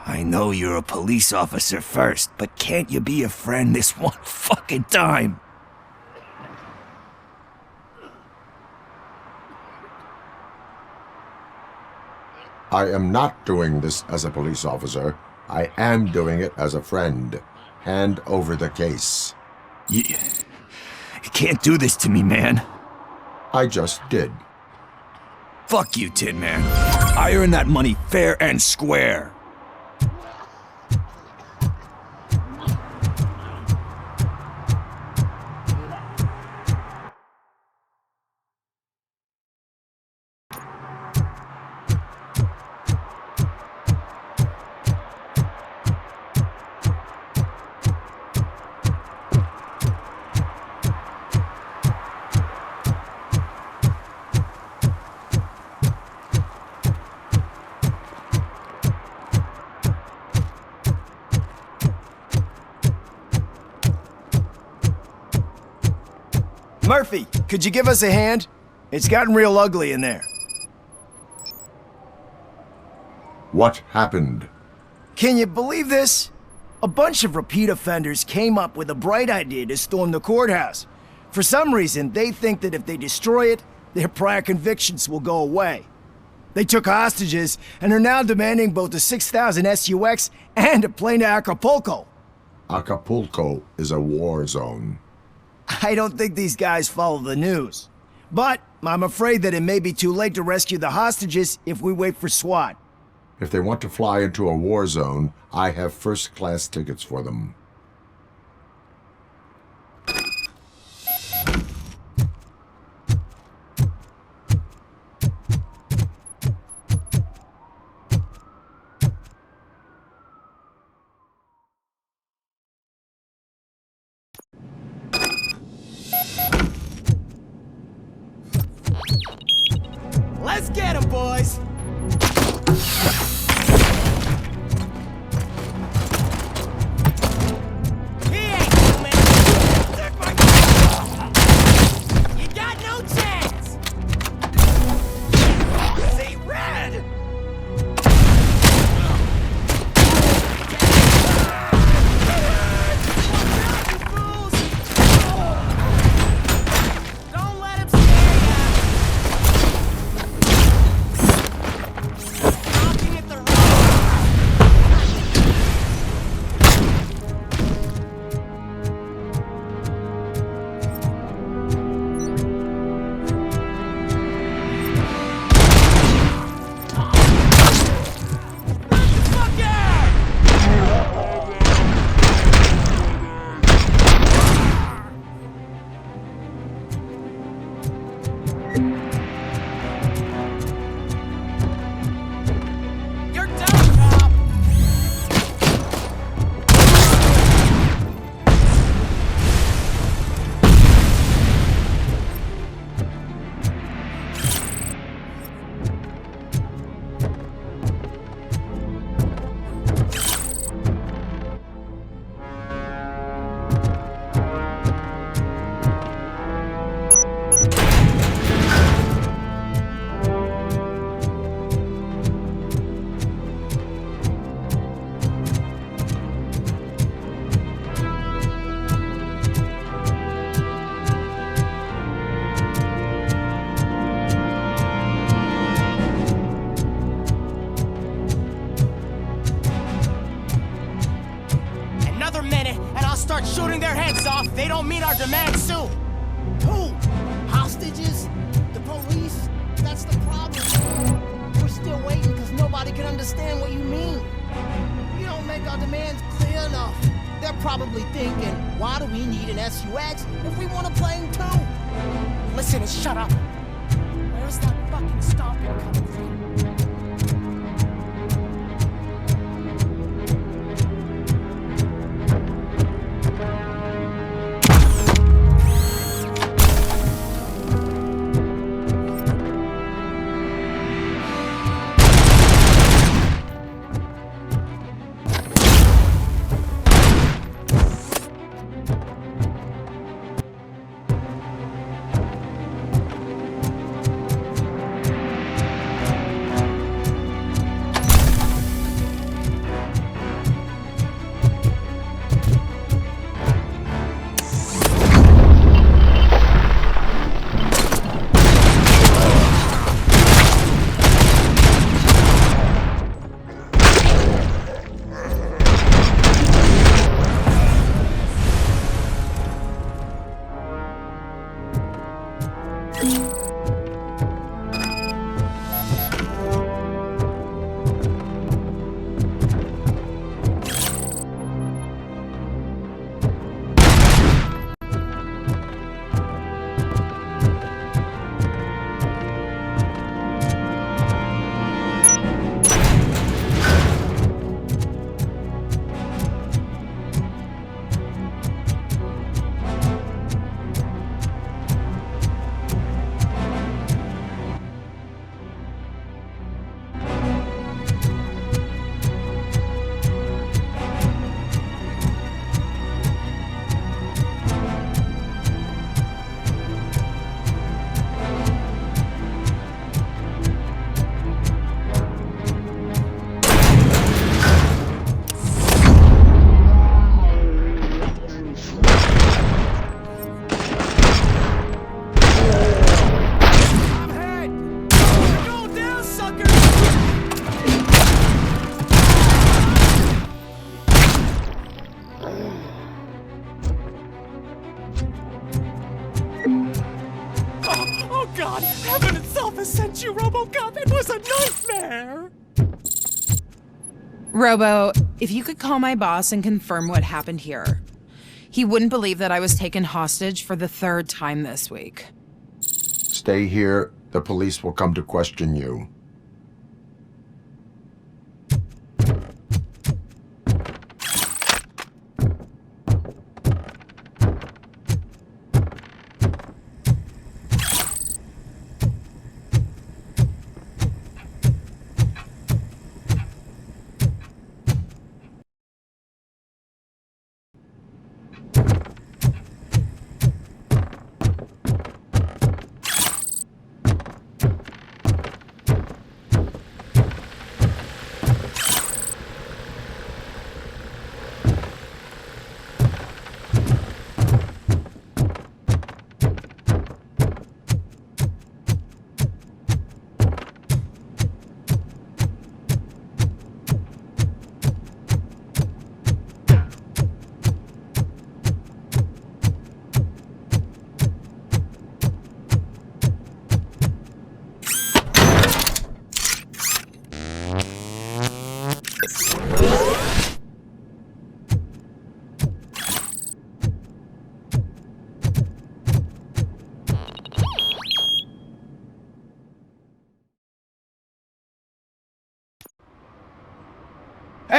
I know you're a police officer first, but can't you be a friend this one fucking time? I am not doing this as a police officer. I am doing it as a friend. Hand over the case. You can't do this to me, man. I just did. Fuck you, Tin Man. I earned that money fair and square. Murphy, could you give us a hand? It's gotten real ugly in there. What happened? Can you believe this? A bunch of repeat offenders came up with a bright idea to storm the courthouse. For some reason, they think that if they destroy it, their prior convictions will go away. They took hostages and are now demanding both a 6,000 SUX and a plane to Acapulco. Acapulco is a war zone. I don't think these guys follow the news. But I'm afraid that it may be too late to rescue the hostages if we wait for SWAT. If they want to fly into a war zone, I have first-class tickets for them. Let's get 'em, boys! He ain't coming! Took my gun! You got no chance! See red! Don't let him scare ya! start shooting their heads off, they don't meet our demands soon. Who? Hostages? The police? That's the problem. We're still waiting because nobody can understand what you mean. You don't make our demands clear enough. They're probably thinking, why do we need an SUX if we want a plane too? Listen and shut up. Where's that fucking stomping coming from? God! Heaven itself has sent you, RoboCop! It was a nightmare! Robo, if you could call my boss and confirm what happened here. He wouldn't believe that I was taken hostage for the 3rd time this week. Stay here. The police will come to question you.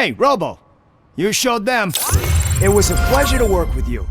Hey, Robo! You showed them. It was a pleasure to work with you.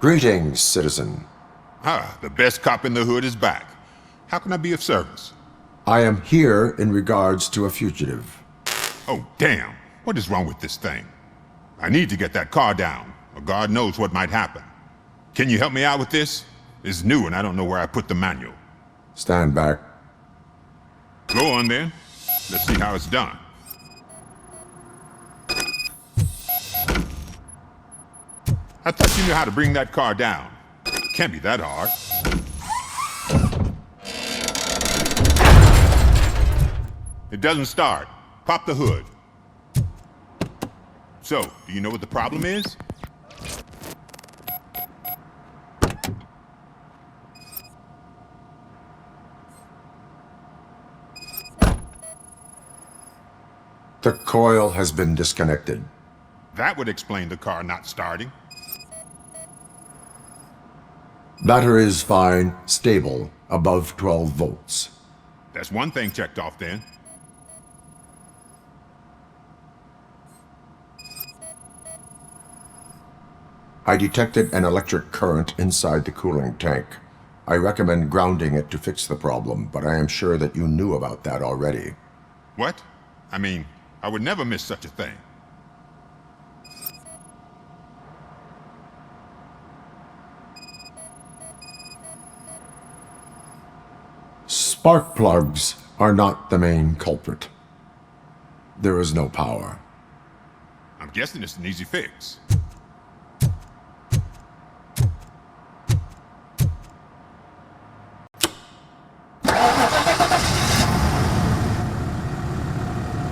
Greetings, citizen. Ah, the best cop in the hood is back. How can I be of service? I am here in regards to a fugitive. Oh, damn. What is wrong with this thing? I need to get that car down, or God knows what might happen. Can you help me out with this? It's new and I don't know where I put the manual. Stand back. Go on then. Let's see how it's done. I thought you knew how to bring that car down. Can't be that hard. It doesn't start. Pop the hood. So, do you know what the problem is? The coil has been disconnected. That would explain the car not starting. Battery is fine, stable, above 12 volts. That's one thing checked off then. I detected an electric current inside the cooling tank. I recommend grounding it to fix the problem, but I am sure that you knew about that already. What? I mean, I would never miss such a thing. Spark plugs are not the main culprit. There is no power. I'm guessing it's an easy fix.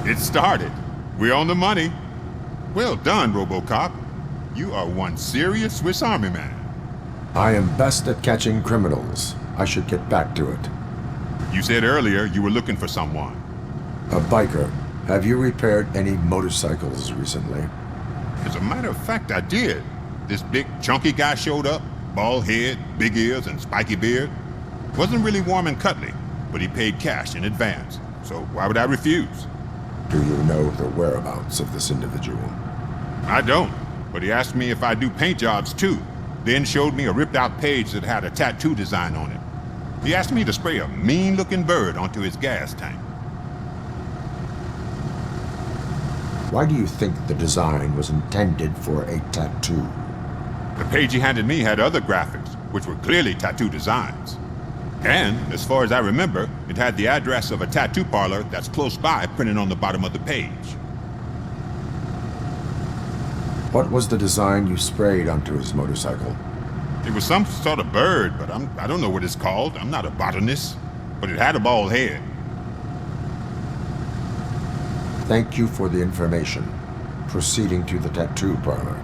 It started. We're on the money. Well done, RoboCop. You are one serious Swiss Army man. I am best at catching criminals. I should get back to it. You said earlier you were looking for someone. A biker. Have you repaired any motorcycles recently? As a matter of fact, I did. This big, chunky guy showed up. Bald head, big ears, and spiky beard. Wasn't really warm and cuddly, but he paid cash in advance. So why would I refuse? Do you know the whereabouts of this individual? I don't, but he asked me if I do paint jobs too, then showed me a ripped-out page that had a tattoo design on it. He asked me to spray a mean-looking bird onto his gas tank. Why do you think the design was intended for a tattoo? The page he handed me had other graphics, which were clearly tattoo designs. And, as far as I remember, it had the address of a tattoo parlor that's close by printed on the bottom of the page. What was the design you sprayed onto his motorcycle? It was some sort of bird, but I don't know what it's called. I'm not a botanist. But it had a bald head. Thank you for the information. Proceeding to the tattoo parlor.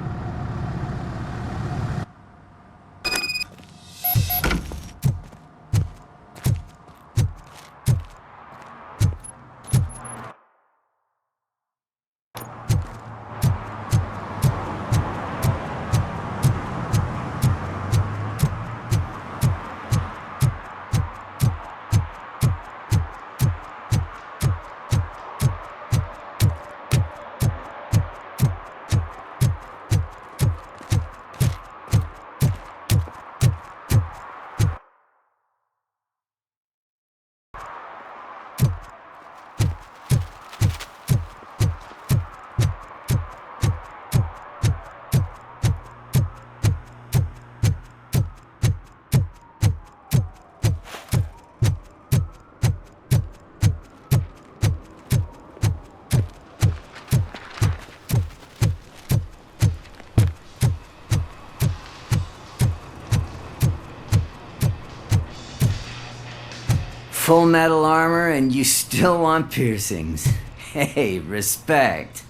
Full metal armor and you still want piercings. Hey, respect.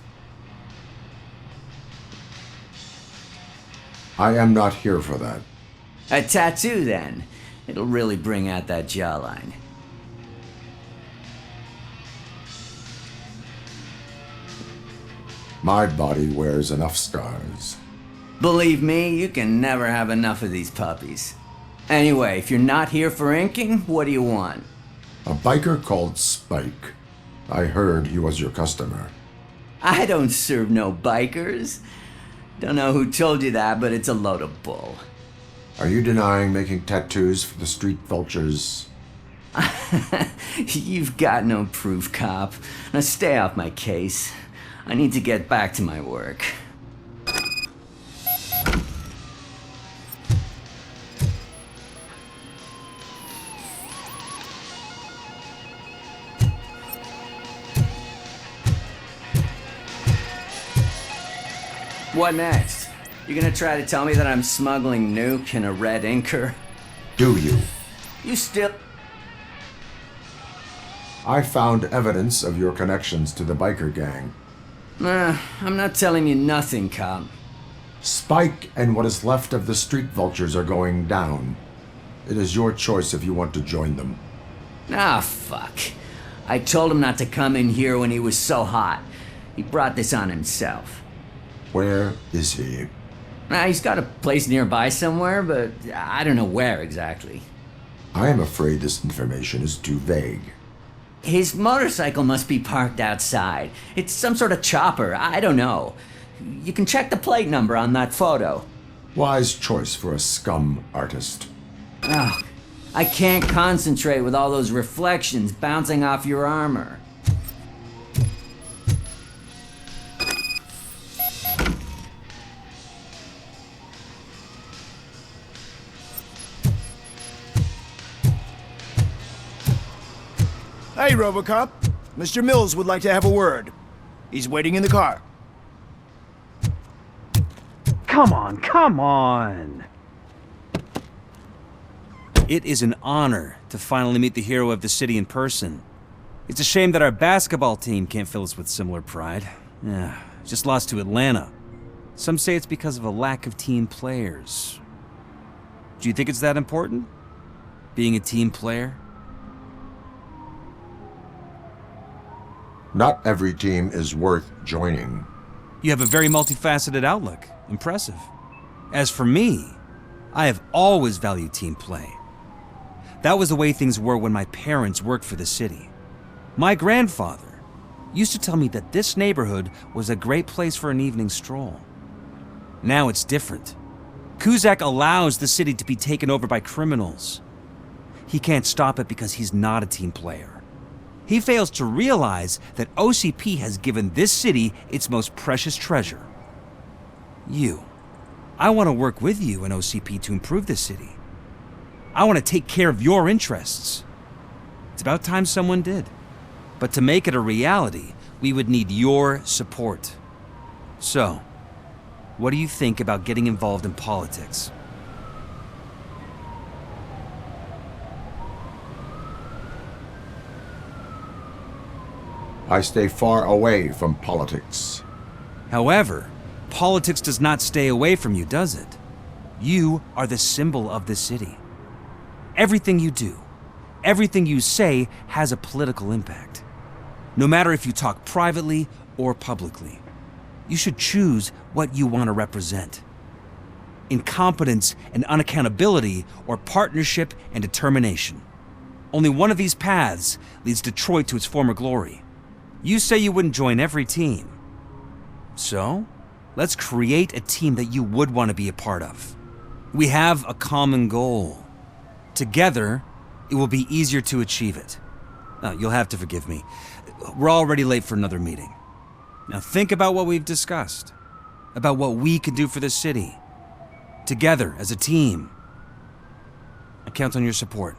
I am not here for that. A tattoo, then. It'll really bring out that jawline. My body wears enough scars. Believe me, you can never have enough of these puppies. Anyway, if you're not here for inking, what do you want? A biker called Spike. I heard he was your customer. I don't serve no bikers. Don't know who told you that, but it's a load of bull. Are you denying making tattoos for the street vultures? You've got no proof, cop. Now stay off my case. I need to get back to my work. What next? You gonna try to tell me that I'm smuggling nuke in a red inker? Do you? You still... I found evidence of your connections to the biker gang. I'm not telling you nothing, cop. Spike and what is left of the street vultures are going down. It is your choice if you want to join them. Ah, fuck. I told him not to come in here when he was so hot. He brought this on himself. Where is he? He's got a place nearby somewhere, but I don't know where exactly. I am afraid this information is too vague. His motorcycle must be parked outside. It's some sort of chopper, I don't know. You can check the plate number on that photo. Wise choice for a scum artist. Oh, I can't concentrate with all those reflections bouncing off your armor. Hey, RoboCop. Mr. Mills would like to have a word. He's waiting in the car. Come on, come on! It is an honor to finally meet the hero of the city in person. It's a shame that our basketball team can't fill us with similar pride. Yeah, just lost to Atlanta. Some say it's because of a lack of team players. Do you think it's that important? Being a team player? Not every team is worth joining. You have a very multifaceted outlook. Impressive. As for me, I have always valued team play. That was the way things were when my parents worked for the city. My grandfather used to tell me that this neighborhood was a great place for an evening stroll. Now it's different. Cusack allows the city to be taken over by criminals. He can't stop it because he's not a team player. He fails to realize that OCP has given this city its most precious treasure. You. I want to work with you and OCP to improve this city. I want to take care of your interests. It's about time someone did. But to make it a reality, we would need your support. So, what do you think about getting involved in politics? I stay far away from politics. However, politics does not stay away from you, does it? You are the symbol of the city. Everything you do, everything you say has a political impact. No matter if you talk privately or publicly, you should choose what you want to represent. Incompetence and unaccountability, or partnership and determination. Only one of these paths leads Detroit to its former glory. You say you wouldn't join every team. So, let's create a team that you would want to be a part of. We have a common goal. Together, it will be easier to achieve it. You'll have to forgive me. We're already late for another meeting. Now think about what we've discussed. About what we can do for the city. Together, as a team. I count on your support.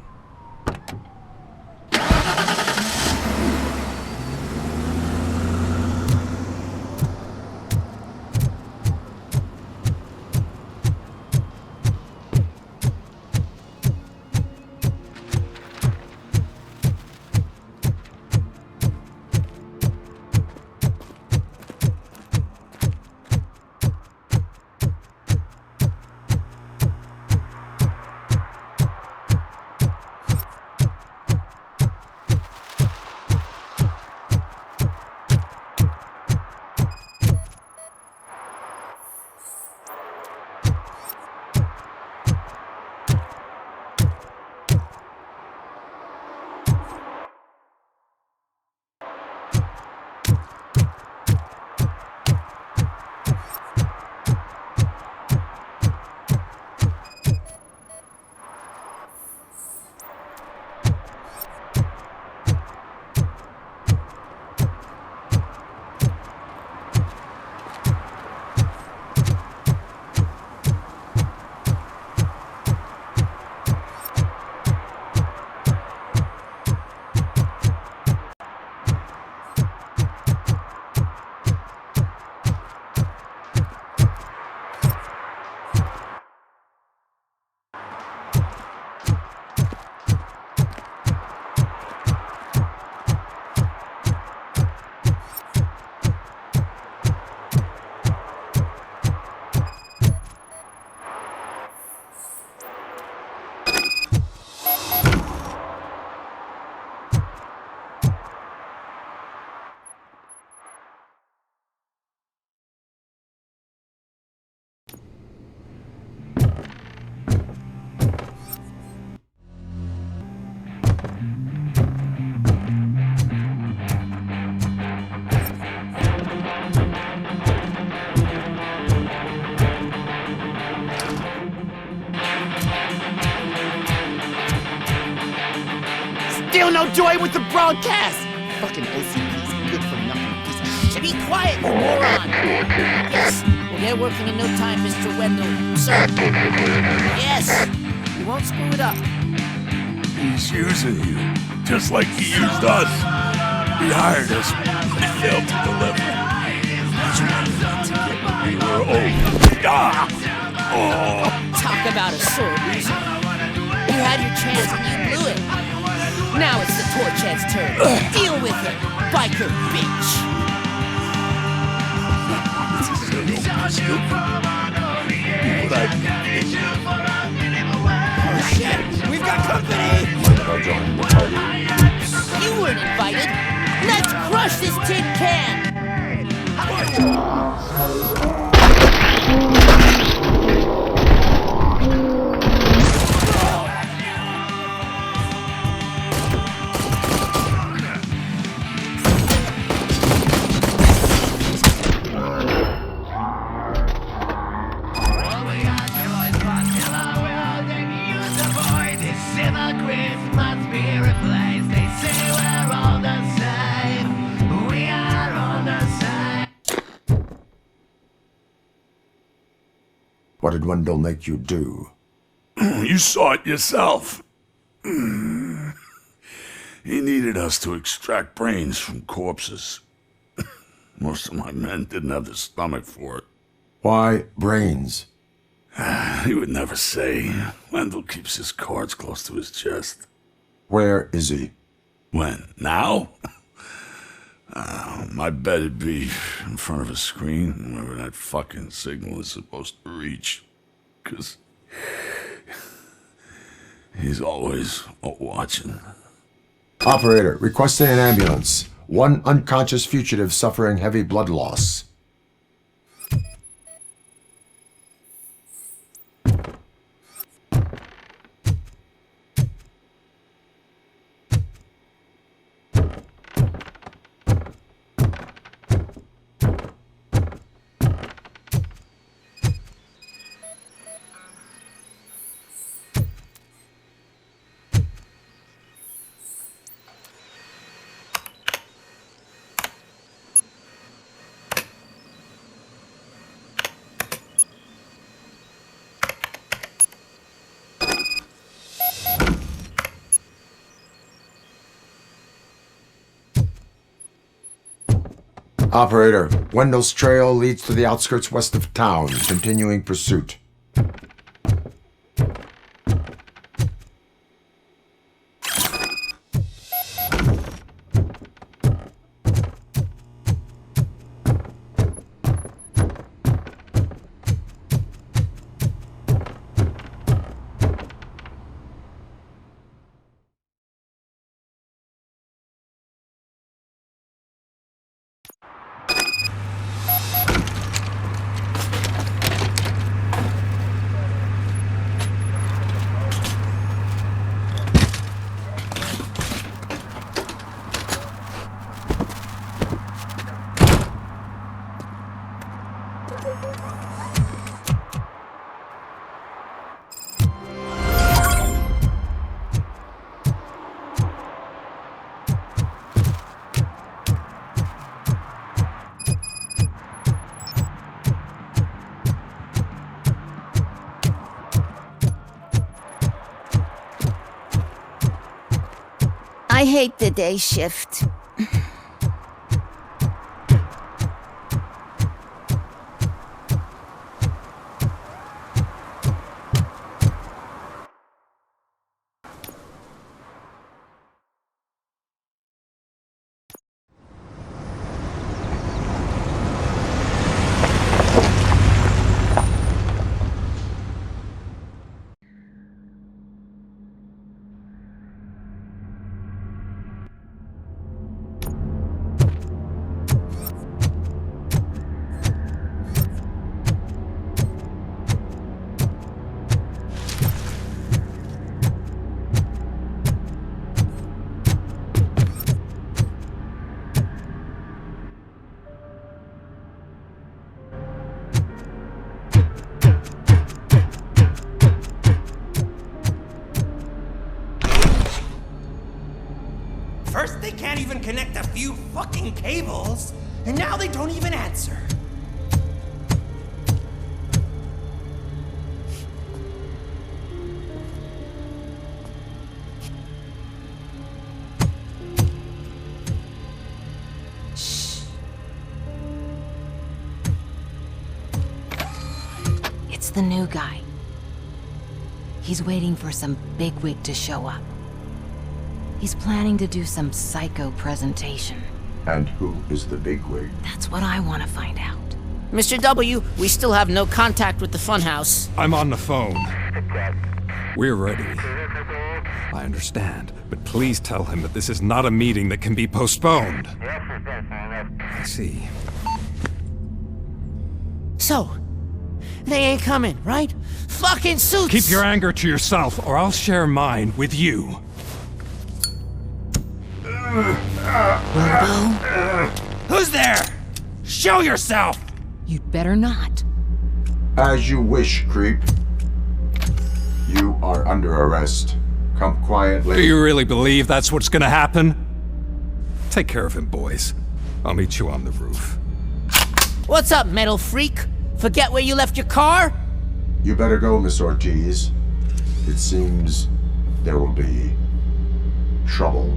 feel no joy with the broadcast! Fucking OCP's good for nothing piece of shit. Be quiet, you moron! Yes, we'll get working in no time, Mr. Wendell. Sir. Yes! You won't screw it up. He's using you, just like he used us. He hired us. We failed to deliver. We were old. Ah! Oh! Talk about a sore loser. You had your chance and you blew it. Now it's the Torchhead's turn. Deal with it, biker bitch. Oh shit, we've got company! You weren't invited. Let's crush this tin can! What did Wendell make you do? You saw it yourself. He needed us to extract brains from corpses. Most of my men didn't have the stomach for it. Why brains? He would never say. Wendell keeps his cards close to his chest. Where is he? When? Now? My bet it'd be in front of a screen, wherever that fucking signal is supposed to reach. 'Cause he's always watching. Operator, requesting an ambulance. One unconscious fugitive suffering heavy blood loss. Operator, Wendell's trail leads to the outskirts west of town, continuing pursuit. I hate the day shift. First, they can't even connect a few fucking cables, and now they don't even answer. It's the new guy. He's waiting for some bigwig to show up. He's planning to do some psycho presentation. And who is the bigwig? That's what I want to find out. Mr. W, we still have no contact with the funhouse. I'm on the phone. We're ready. I understand, but please tell him that this is not a meeting that can be postponed. I see. So, they ain't coming, right? Fucking Suits! Keep your anger to yourself, or I'll share mine with you. Robo? Who's there? Show yourself! You'd better not. As you wish, creep. You are under arrest. Come quietly. Do you really believe that's what's gonna happen? Take care of him, boys. I'll meet you on the roof. What's up, metal freak? Forget where you left your car? You better go, Miss Ortiz. It seems there will be trouble.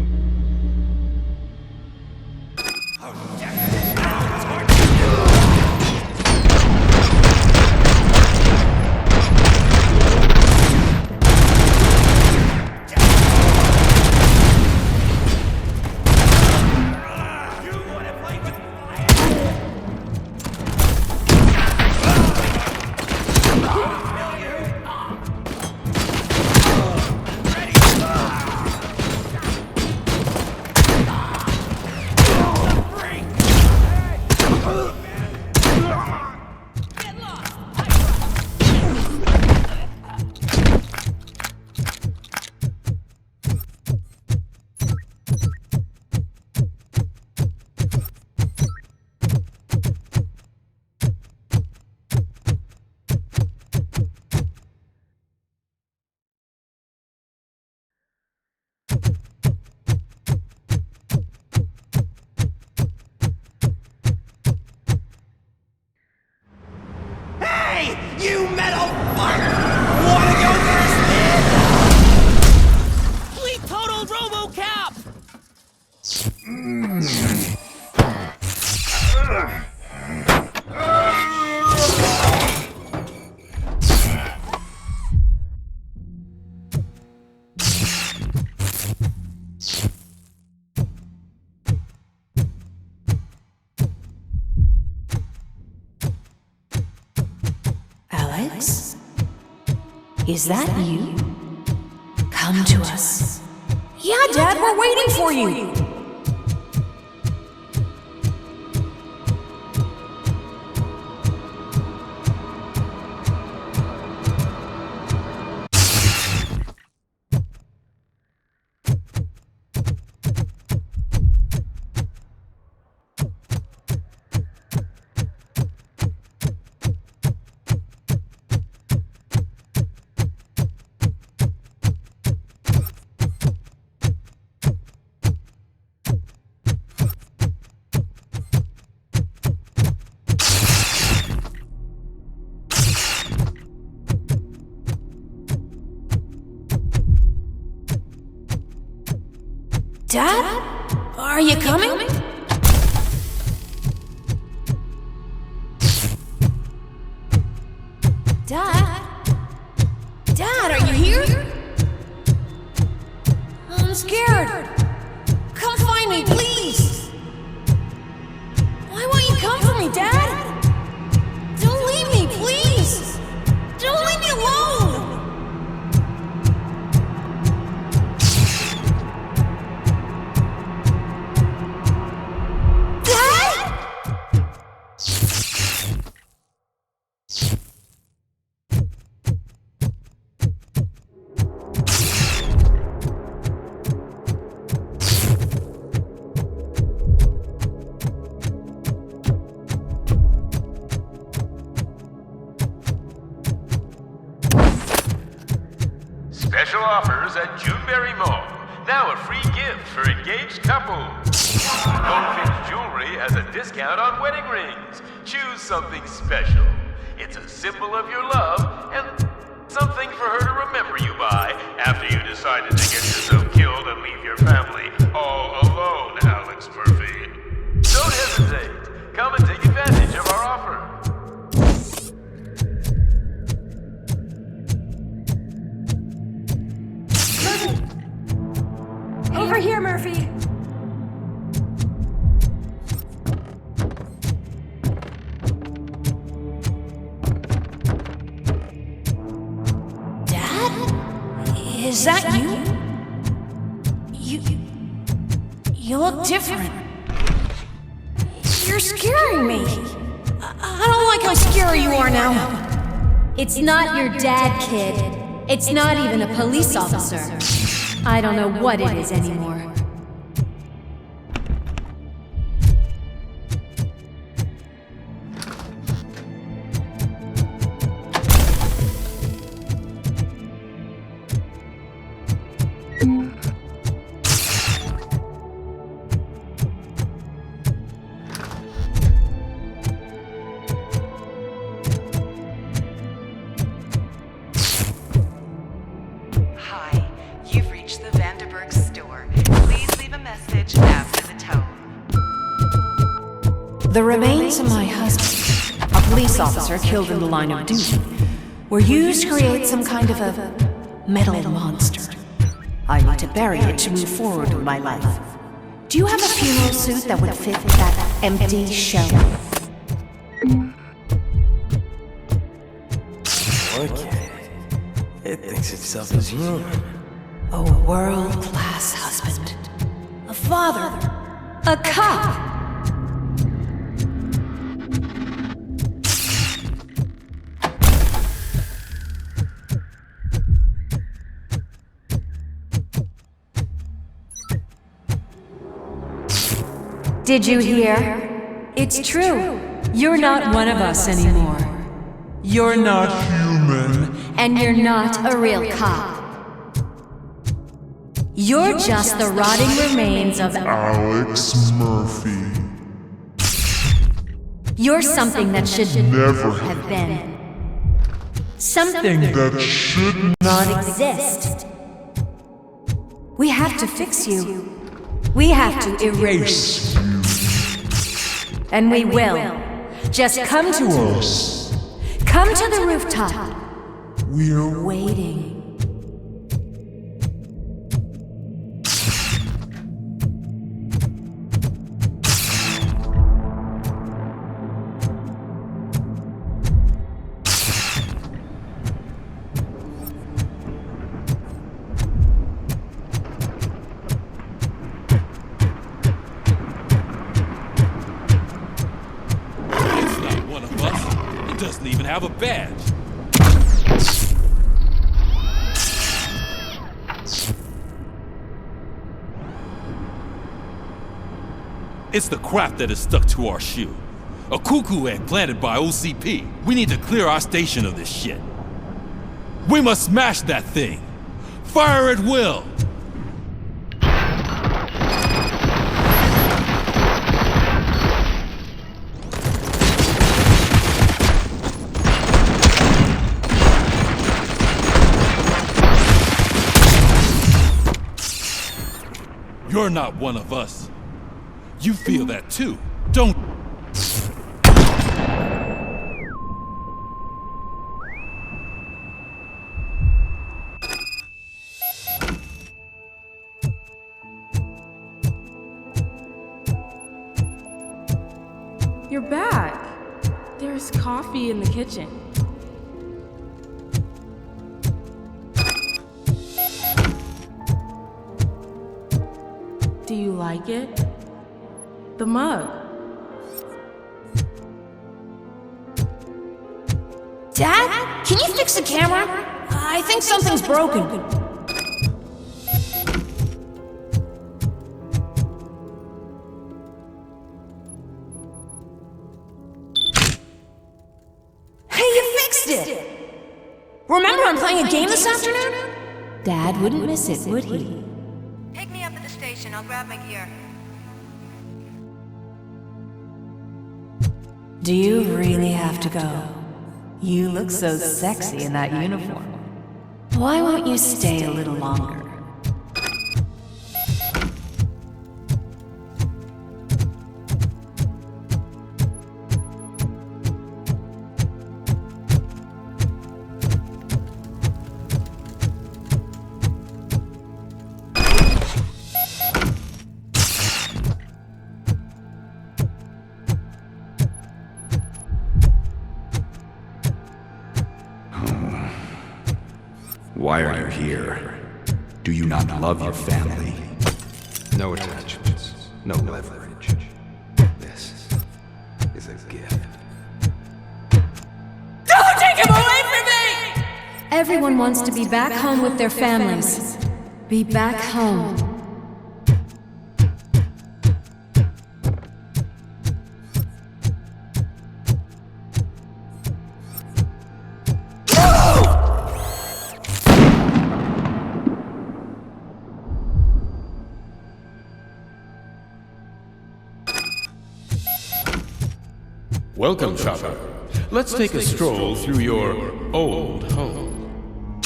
You metal fuck! Wanna go first, man? We totaled RoboCop! Alex? Is that you? Come to us. Yeah, Dad, we're waiting for you. Dad? Are you coming? Dad? Dad, are you here? I'm scared. Come find me, please. Why won't you come for me, Dad? Don't leave me, please. Don't leave me alone. Special offers at Juneberry Mall. Now a free gift for engaged couples. Goldfinch Jewelry has a discount on wedding rings. Choose something special. It's a symbol of your love and something for her to remember you by after you decided to get yourself killed and leave your family all alone, Alex Murphy. Don't hesitate. Come and take advantage of our offer. Over here, Murphy. Is that you? You look different. You're scaring me. I don't like how scary you are now. It's not your dad, kid. It's not even a police officer. I don't know what it is anymore. The remains of my husband, a police officer killed in the line of duty, were used to create some kind of a metal monster. I need to bury it to move forward with my life. Do you have a funeral suit that would fit that empty shell? Okay. It thinks itself as human. A world-class husband. A father. A cop. Did you hear? It's true. You're not one of us anymore. You're not human. And you're not a real cop. You're just the rotting remains of Alex Murphy. You're something that should never have been. Something that should not exist. We have to fix you. We have to erase you. And we will. Just come to us. Come to the rooftop. We're waiting. Have a badge. It's the crap that is stuck to our shoe. A cuckoo egg planted by OCP. We need to clear our station of this shit. We must smash that thing. Fire at will. You're not one of us. You feel that too, don't you? You're back. There's coffee in the kitchen. Do you like it? The mug. Dad? Can you fix the camera? I think something's broken. Hey, you fixed it! Remember I'm playing a game this afternoon? Dad wouldn't miss it, would he? Hey I'll grab my gear. Do you really have to go? You look so sexy in that uniform. Why won't you stay a little longer? Why are you here? Do you not love your family? No attachments, no leverage. This is a gift. Don't take him away from me! Everyone wants to be back home with their families. Be back home. Welcome, Chopper. Let's take a stroll through your old home.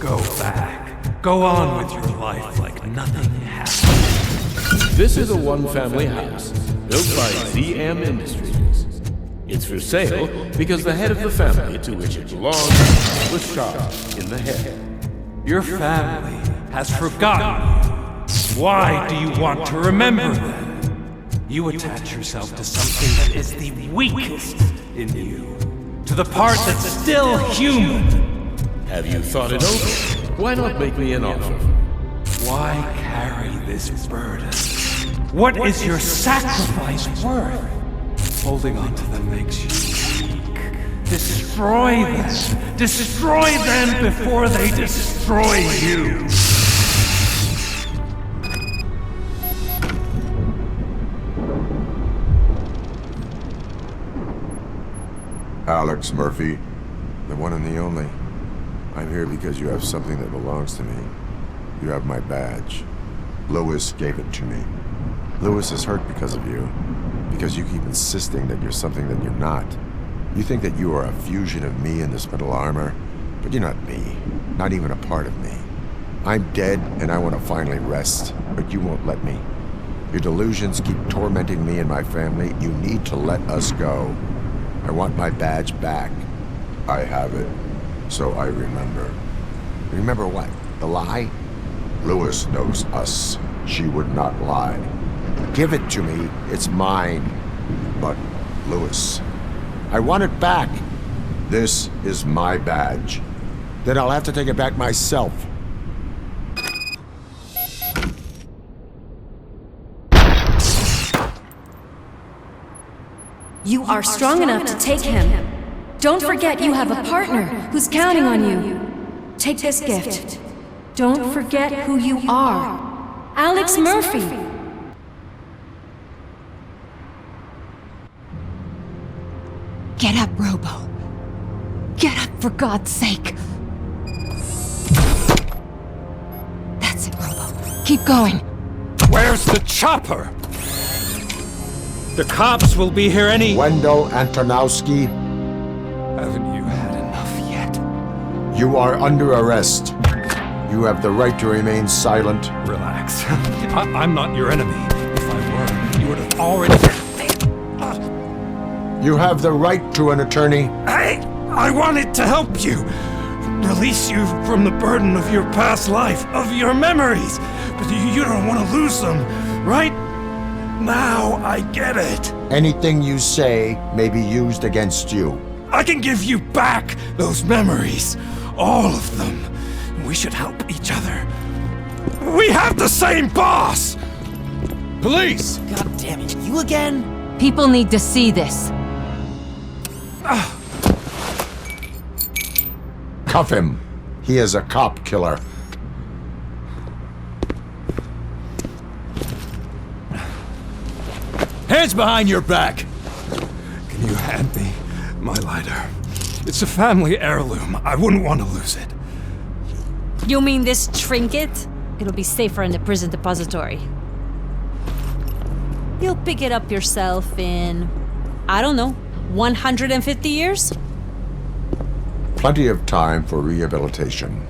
Go back. Go on with your life like nothing happened. This is a one-family house built by ZM Industries. It's for sale because the head of the family to which it belongs was shot in the head. Your family has forgotten you. Why do you want to remember them? You attach yourself to something that is the weakest in you, to the part that's still human. Have you thought it over? Why not make me an offer? Why carry this burden? What is your sacrifice worth? Holding on to them makes you weak. Destroy them. Destroy them before they destroy you. Alex Murphy, the one and the only. I'm here because you have something that belongs to me. You have my badge. Lewis gave it to me. Lewis is hurt because of you. Because you keep insisting that you're something that you're not. You think that you are a fusion of me in this metal armor, but you're not me. Not even a part of me. I'm dead and I want to finally rest, but you won't let me. Your delusions keep tormenting me and my family. You need to let us go. I want my badge back. I have it, so I remember. Remember what? The lie? Lewis knows us. She would not lie. Give it to me. It's mine. But, Lewis, I want it back. This is my badge. Then I'll have to take it back myself. You are strong enough to take him. Don't forget you have a partner who's counting on you. Take this gift. Don't forget who you are. Alex Murphy. Get up, Robo. Get up, for God's sake. That's it, Robo. Keep going. Where's the chopper? The cops will be here any— Wendell Antonowski. Haven't you had enough yet? You are under arrest. You have the right to remain silent. Relax. I'm not your enemy. If I were, you would have already— You have the right to an attorney. I wanted to help you. Release you from the burden of your past life, of your memories. But you don't want to lose them, right? Now I get it. Anything you say may be used against you. I can give you back those memories. All of them. We should help each other. We have the same boss! Police! God damn it, you again? People need to see this. Cuff him. He is a cop killer. Hands behind your back! Can you hand me my lighter? It's a family heirloom. I wouldn't want to lose it. You mean this trinket? It'll be safer in the prison depository. You'll pick it up yourself in, I don't know, 150 years? Plenty of time for rehabilitation.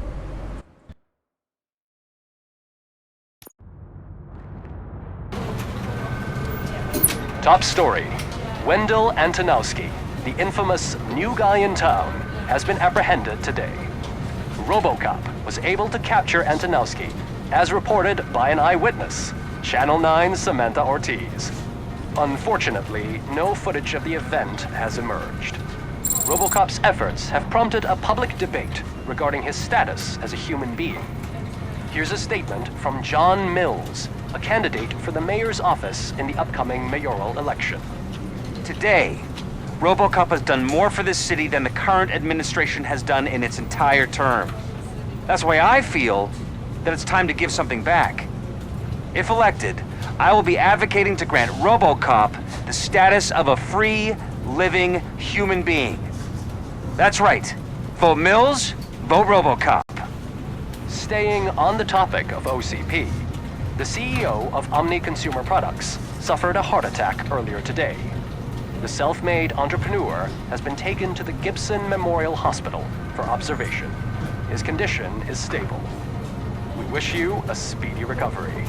Top story. Wendell Antonowski, the infamous new guy in town, has been apprehended today. RoboCop was able to capture Antonowski, as reported by an eyewitness, Channel 9's Samantha Ortiz. Unfortunately, no footage of the event has emerged. RoboCop's efforts have prompted a public debate regarding his status as a human being. Here's a statement from John Mills, a candidate for the mayor's office in the upcoming mayoral election. Today, RoboCop has done more for this city than the current administration has done in its entire term. That's why I feel that it's time to give something back. If elected, I will be advocating to grant RoboCop the status of a free, living human being. That's right. Vote Mills, vote RoboCop. Staying on the topic of OCP, the CEO of Omni Consumer Products suffered a heart attack earlier today. The self-made entrepreneur has been taken to the Gibson Memorial Hospital for observation. His condition is stable. We wish you a speedy recovery.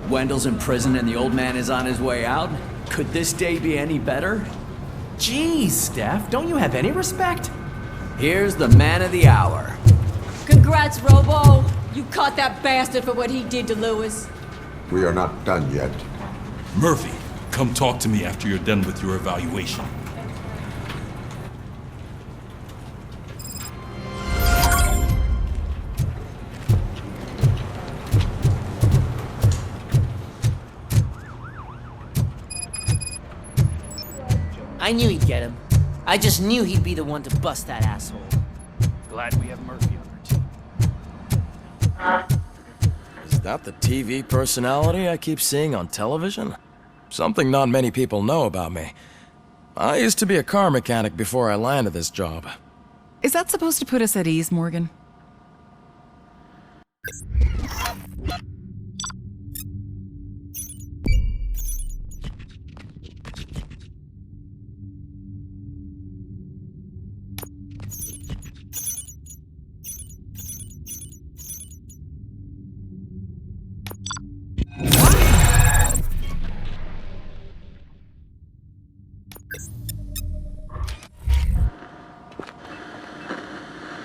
Wendell's in prison and the old man is on his way out? Could this day be any better? Jeez, Steph, don't you have any respect? Here's the man of the hour. Congrats, Robo! You caught that bastard for what he did to Lewis. We are not done yet. Murphy, come talk to me after you're done with your evaluation. I knew he'd get him. I just knew he'd be the one to bust that asshole. Glad we have Murphy on our team. Is that the TV personality I keep seeing on television? Something not many people know about me. I used to be a car mechanic before I landed this job. Is that supposed to put us at ease, Morgan?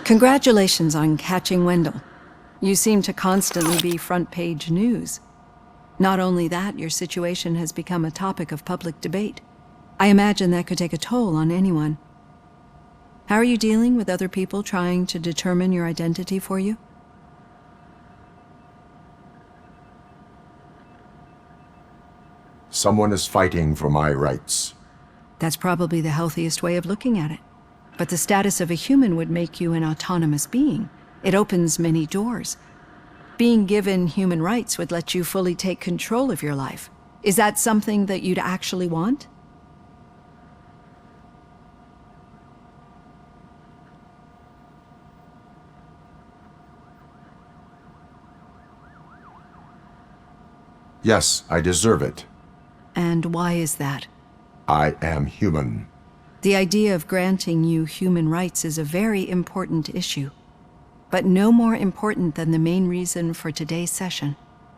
Congratulations on catching Wendell. You seem to constantly be front-page news. Not only that, your situation has become a topic of public debate. I imagine that could take a toll on anyone. How are you dealing with other people trying to determine your identity for you? Someone is fighting for my rights. That's probably the healthiest way of looking at it. But the status of a human would make you an autonomous being. It opens many doors. Being given human rights would let you fully take control of your life. Is that something that you'd actually want? Yes, I deserve it. And why is that? I am human. The idea of granting you human rights is a very important issue, but no more important than the main reason for today's session.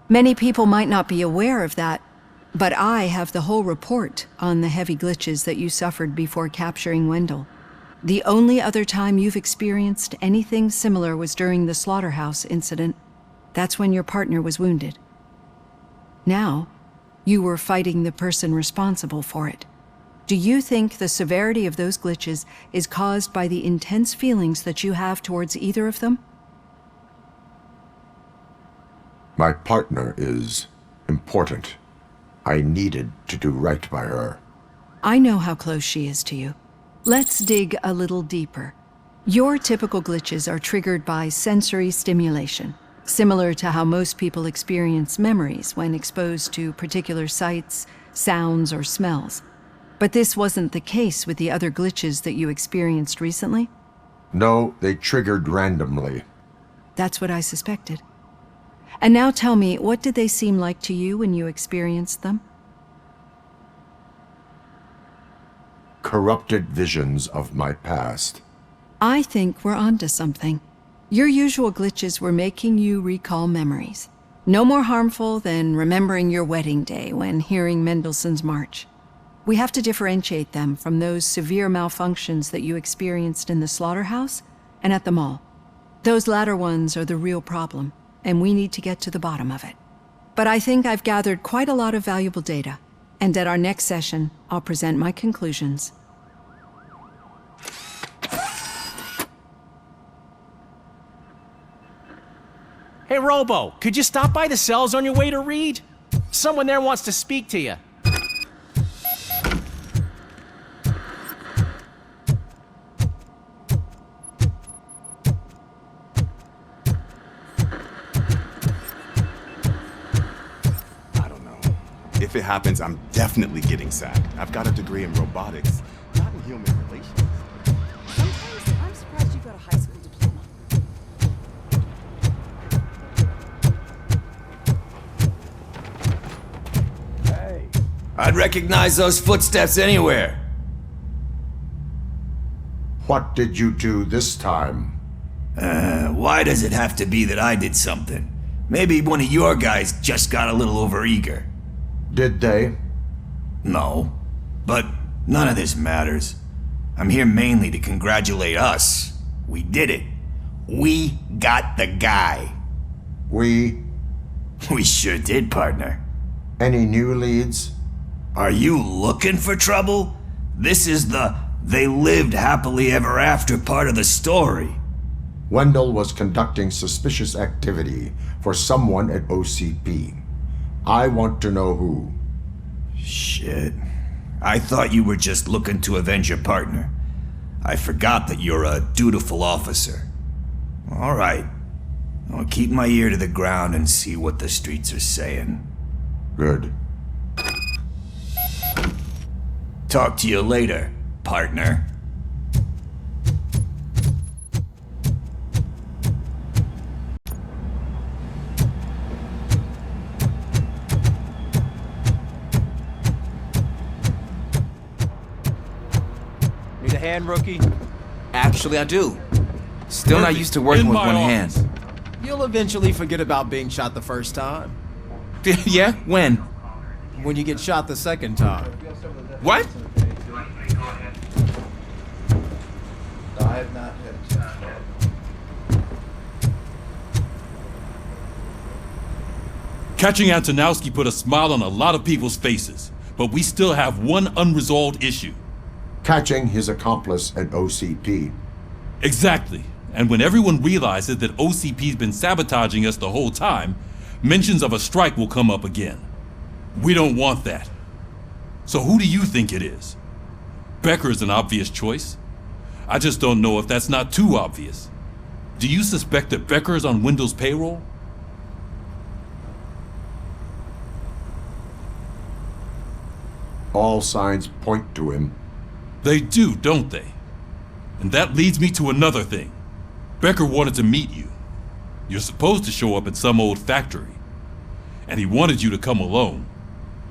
Many people might not be aware of that, but I have the whole report on the heavy glitches that you suffered before capturing Wendell. The only other time you've experienced anything similar was during the slaughterhouse incident. That's when your partner was wounded. Now, you were fighting the person responsible for it. Do you think the severity of those glitches is caused by the intense feelings that you have towards either of them? My partner is important. I needed to do right by her. I know how close she is to you. Let's dig a little deeper. Your typical glitches are triggered by sensory stimulation, similar to how most people experience memories when exposed to particular sights, sounds, or smells. But this wasn't the case with the other glitches that you experienced recently? No, they triggered randomly. That's what I suspected. And now tell me, what did they seem like to you when you experienced them? Corrupted visions of my past. I think we're onto something. Your usual glitches were making you recall memories. No more harmful than remembering your wedding day when hearing Mendelssohn's March. We have to differentiate them from those severe malfunctions that you experienced in the slaughterhouse and at the mall. Those latter ones are the real problem, and we need to get to the bottom of it. But I think I've gathered quite a lot of valuable data, and at our next session, I'll present my conclusions. Hey, Robo, could you stop by the cells on your way to Reed? Someone there wants to speak to you. If it happens, I'm definitely getting sacked. I've got a degree in robotics, not in human relations. Sometimes I'm surprised you got a high school diploma. Hey. I'd recognize those footsteps anywhere. What did you do this time? Why does it have to be that I did something? Maybe one of your guys just got a little overeager. Did they? No, but none of this matters. I'm here mainly to congratulate us. We did it. We got the guy. We sure did, partner. Any new leads? Are you looking for trouble? This is the they lived happily ever after part of the story. Wendell was conducting suspicious activity for someone at OCP. I want to know who. Shit. I thought you were just looking to avenge your partner. I forgot that you're a dutiful officer. All right. I'll keep my ear to the ground and see what the streets are saying. Good. Talk to you later, partner. Need a hand, rookie? Actually, I do. Still not used to working with one hand. You'll eventually forget about being shot the first time. Yeah? When? When you get shot the second time. What? I have not hit. Catching Antonowski put a smile on a lot of people's faces, but we still have one unresolved issue. Catching his accomplice at OCP. Exactly. And when everyone realizes that OCP's been sabotaging us the whole time, mentions of a strike will come up again. We don't want that. So who do you think it is? Becker is an obvious choice. I just don't know if that's not too obvious. Do you suspect that Becker is on Wendell's payroll? All signs point to him. They do, don't they? And that leads me to another thing. Becker wanted to meet you. You're supposed to show up at some old factory. And he wanted you to come alone.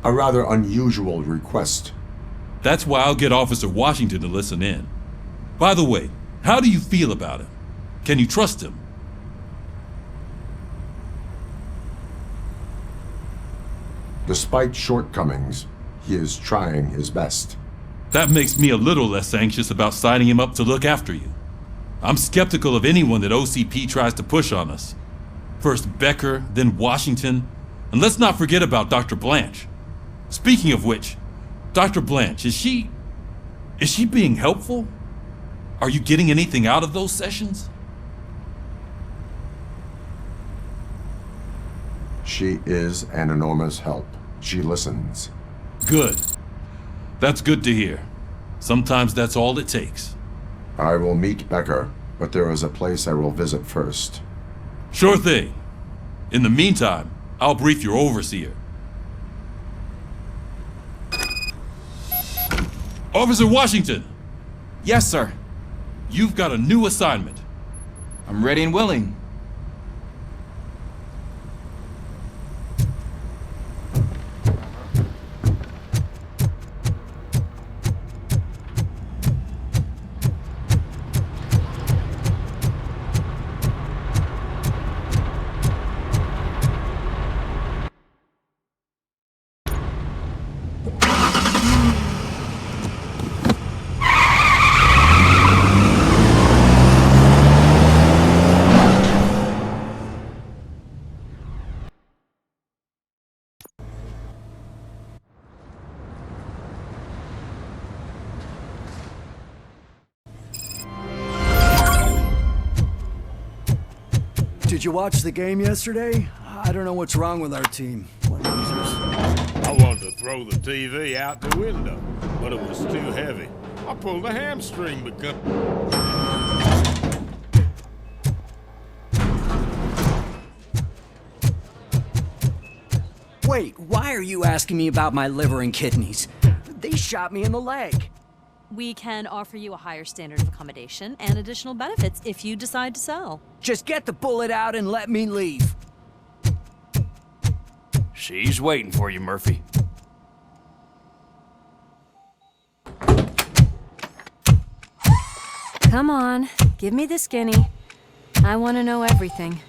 A rather unusual request. That's why I'll get Officer Washington to listen in. By the way, how do you feel about him? Can you trust him? Despite shortcomings, he is trying his best. That makes me a little less anxious about signing him up to look after you. I'm skeptical of anyone that OCP tries to push on us. First Becker, then Washington, and let's not forget about Dr. Blanche. Speaking of which, Dr. Blanche, is she being helpful? Are you getting anything out of those sessions? She is an enormous help. She listens. Good. That's good to hear. Sometimes that's all it takes. I will meet Becker, but there is a place I will visit first. Sure thing. In the meantime, I'll brief your overseer. Officer Washington! Yes, sir. you've got a new assignment. I'm ready and willing. Did you watch the game yesterday? I don't know what's wrong with our team. What losers. I wanted to throw the TV out the window, but it was too heavy. I pulled a hamstring because... Wait, why are you asking me about my liver and kidneys? They shot me in the leg. We can offer you a higher standard of accommodation and additional benefits if you decide to sell. Just get the bullet out and let me leave. She's waiting for you, Murphy. Come on, give me the skinny. I want to know everything.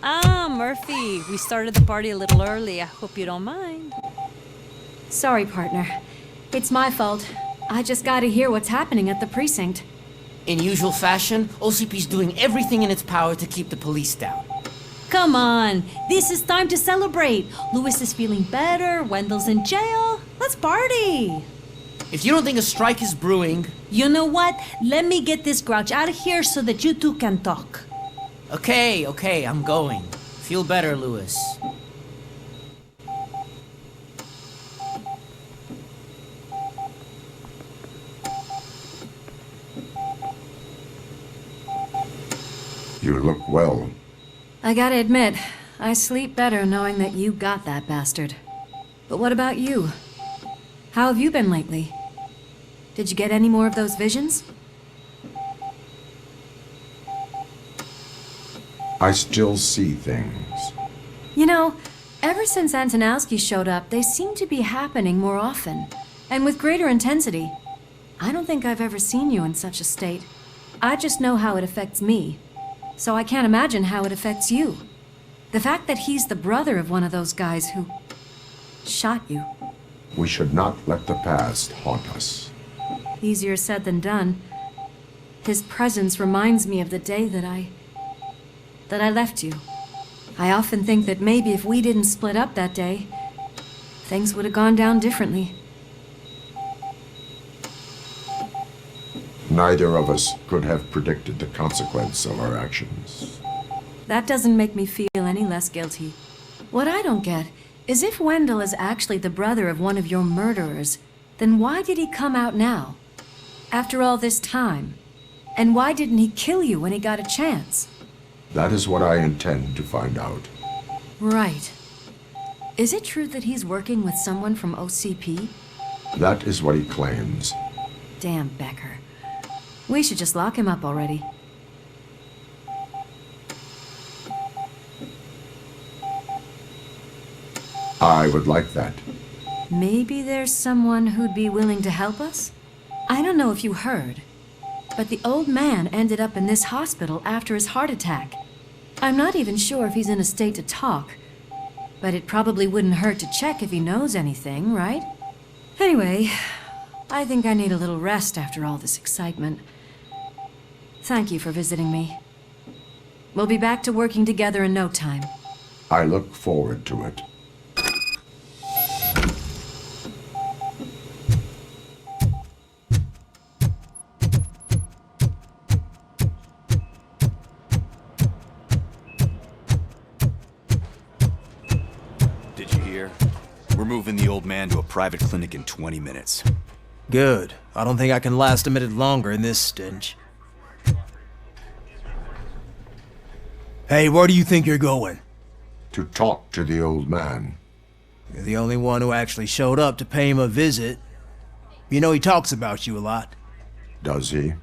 Ah, Murphy, we started the party a little early. I hope you don't mind. Sorry, partner. It's my fault. I just gotta hear what's happening at the precinct. In usual fashion, OCP's doing everything in its power to keep the police down. Come on, this is time to celebrate. Lewis is feeling better, Wendell's in jail. Let's party. If you don't think a strike is brewing... You know what? Let me get this grouch out of here so that you two can talk. Okay, I'm going. Feel better, Lewis. You look well. I gotta admit, I sleep better knowing that you got that bastard. But what about you? How have you been lately? Did you get any more of those visions? I still see things. You know, ever since Antonowski showed up, they seem to be happening more often, and with greater intensity. I don't think I've ever seen you in such a state. I just know how it affects me, so I can't imagine how it affects you. The fact that he's the brother of one of those guys who shot you. We should not let the past haunt us. Easier said than done. His presence reminds me of the day that I left you. I often think that maybe if we didn't split up that day, things would have gone down differently. Neither of us could have predicted the consequence of our actions. That doesn't make me feel any less guilty. What I don't get is if Wendell is actually the brother of one of your murderers, then why did he come out now? After all this time? And why didn't he kill you when he got a chance? That is what I intend to find out. Right. Is it true that he's working with someone from OCP? That is what he claims. Damn Becker. We should just lock him up already. I would like that. Maybe there's someone who'd be willing to help us? I don't know if you heard, but the old man ended up in this hospital after his heart attack. I'm not even sure if he's in a state to talk, but it probably wouldn't hurt to check if he knows anything, right? Anyway, I think I need a little rest after all this excitement. Thank you for visiting me. We'll be back to working together in no time. I look forward to it. Did you hear? We're moving the old man to a private clinic in 20 minutes. Good. I don't think I can last a minute longer in this stench. Hey, where do you think you're going? To talk to the old man. You're the only one who actually showed up to pay him a visit. You know he talks about you a lot. Does he?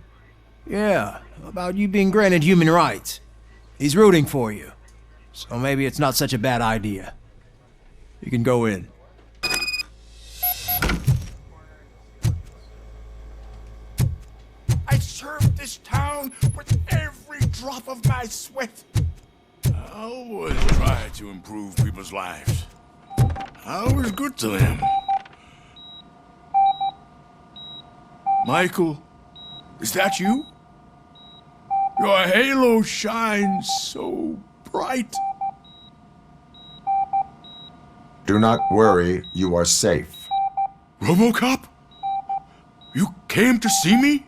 Yeah, about you being granted human rights. He's rooting for you. So maybe it's not such a bad idea. You can go in. I served this town with every drop of my sweat. I always try to improve people's lives. I was good to them. Michael, is that you? Your halo shines so bright. Do not worry, you are safe. RoboCop? You came to see me?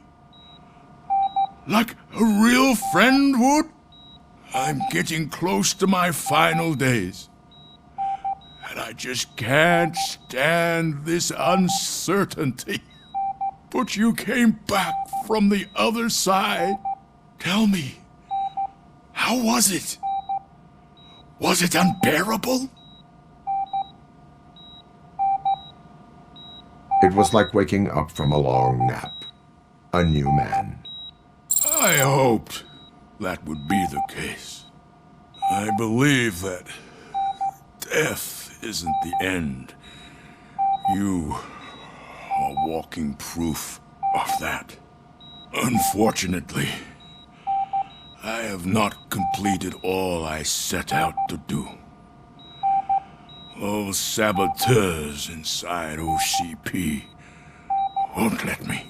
Like a real friend would? I'm getting close to my final days. And I just can't stand this uncertainty. But you came back from the other side. Tell me, how was it? Was it unbearable? It was like waking up from a long nap. A new man. I hoped that would be the case. I believe that death isn't the end. You are walking proof of that. Unfortunately, I have not completed all I set out to do. Those saboteurs inside OCP won't let me.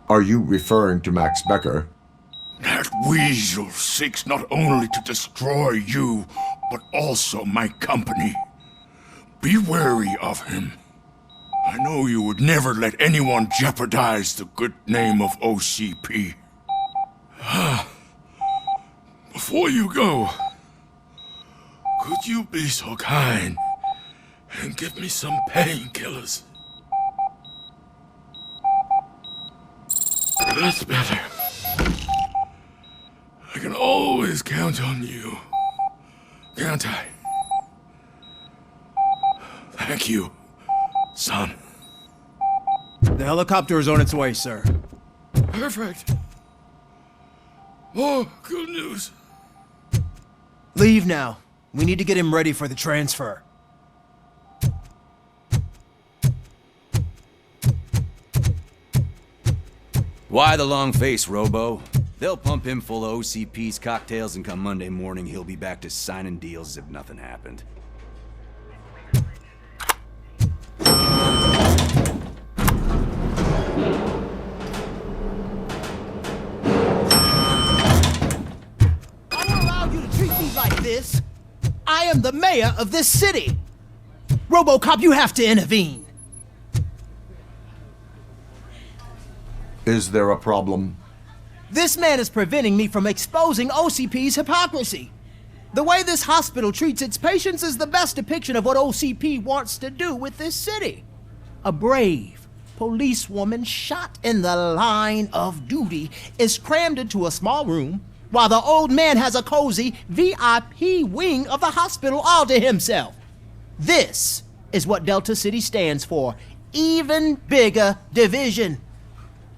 Are you referring to Max Becker? That weasel seeks not only to destroy you, but also my company. Be wary of him. I know you would never let anyone jeopardize the good name of OCP. Before you go, could you be so kind and give me some painkillers? That's better. I can always count on you, can't I? Thank you, son. The helicopter is on its way, sir. Perfect. Oh, good news. Leave now. We need to get him ready for the transfer. Why the long face, Robo? They'll pump him full of OCP's cocktails, and come Monday morning, he'll be back to signing deals as if nothing happened. I won't allow you to treat me like this. I am the mayor of this city. RoboCop, you have to intervene. Is there a problem? This man is preventing me from exposing OCP's hypocrisy. The way this hospital treats its patients is the best depiction of what OCP wants to do with this city. A brave policewoman shot in the line of duty is crammed into a small room, while the old man has a cozy VIP wing of the hospital all to himself. This is what Delta City stands for. Even bigger division.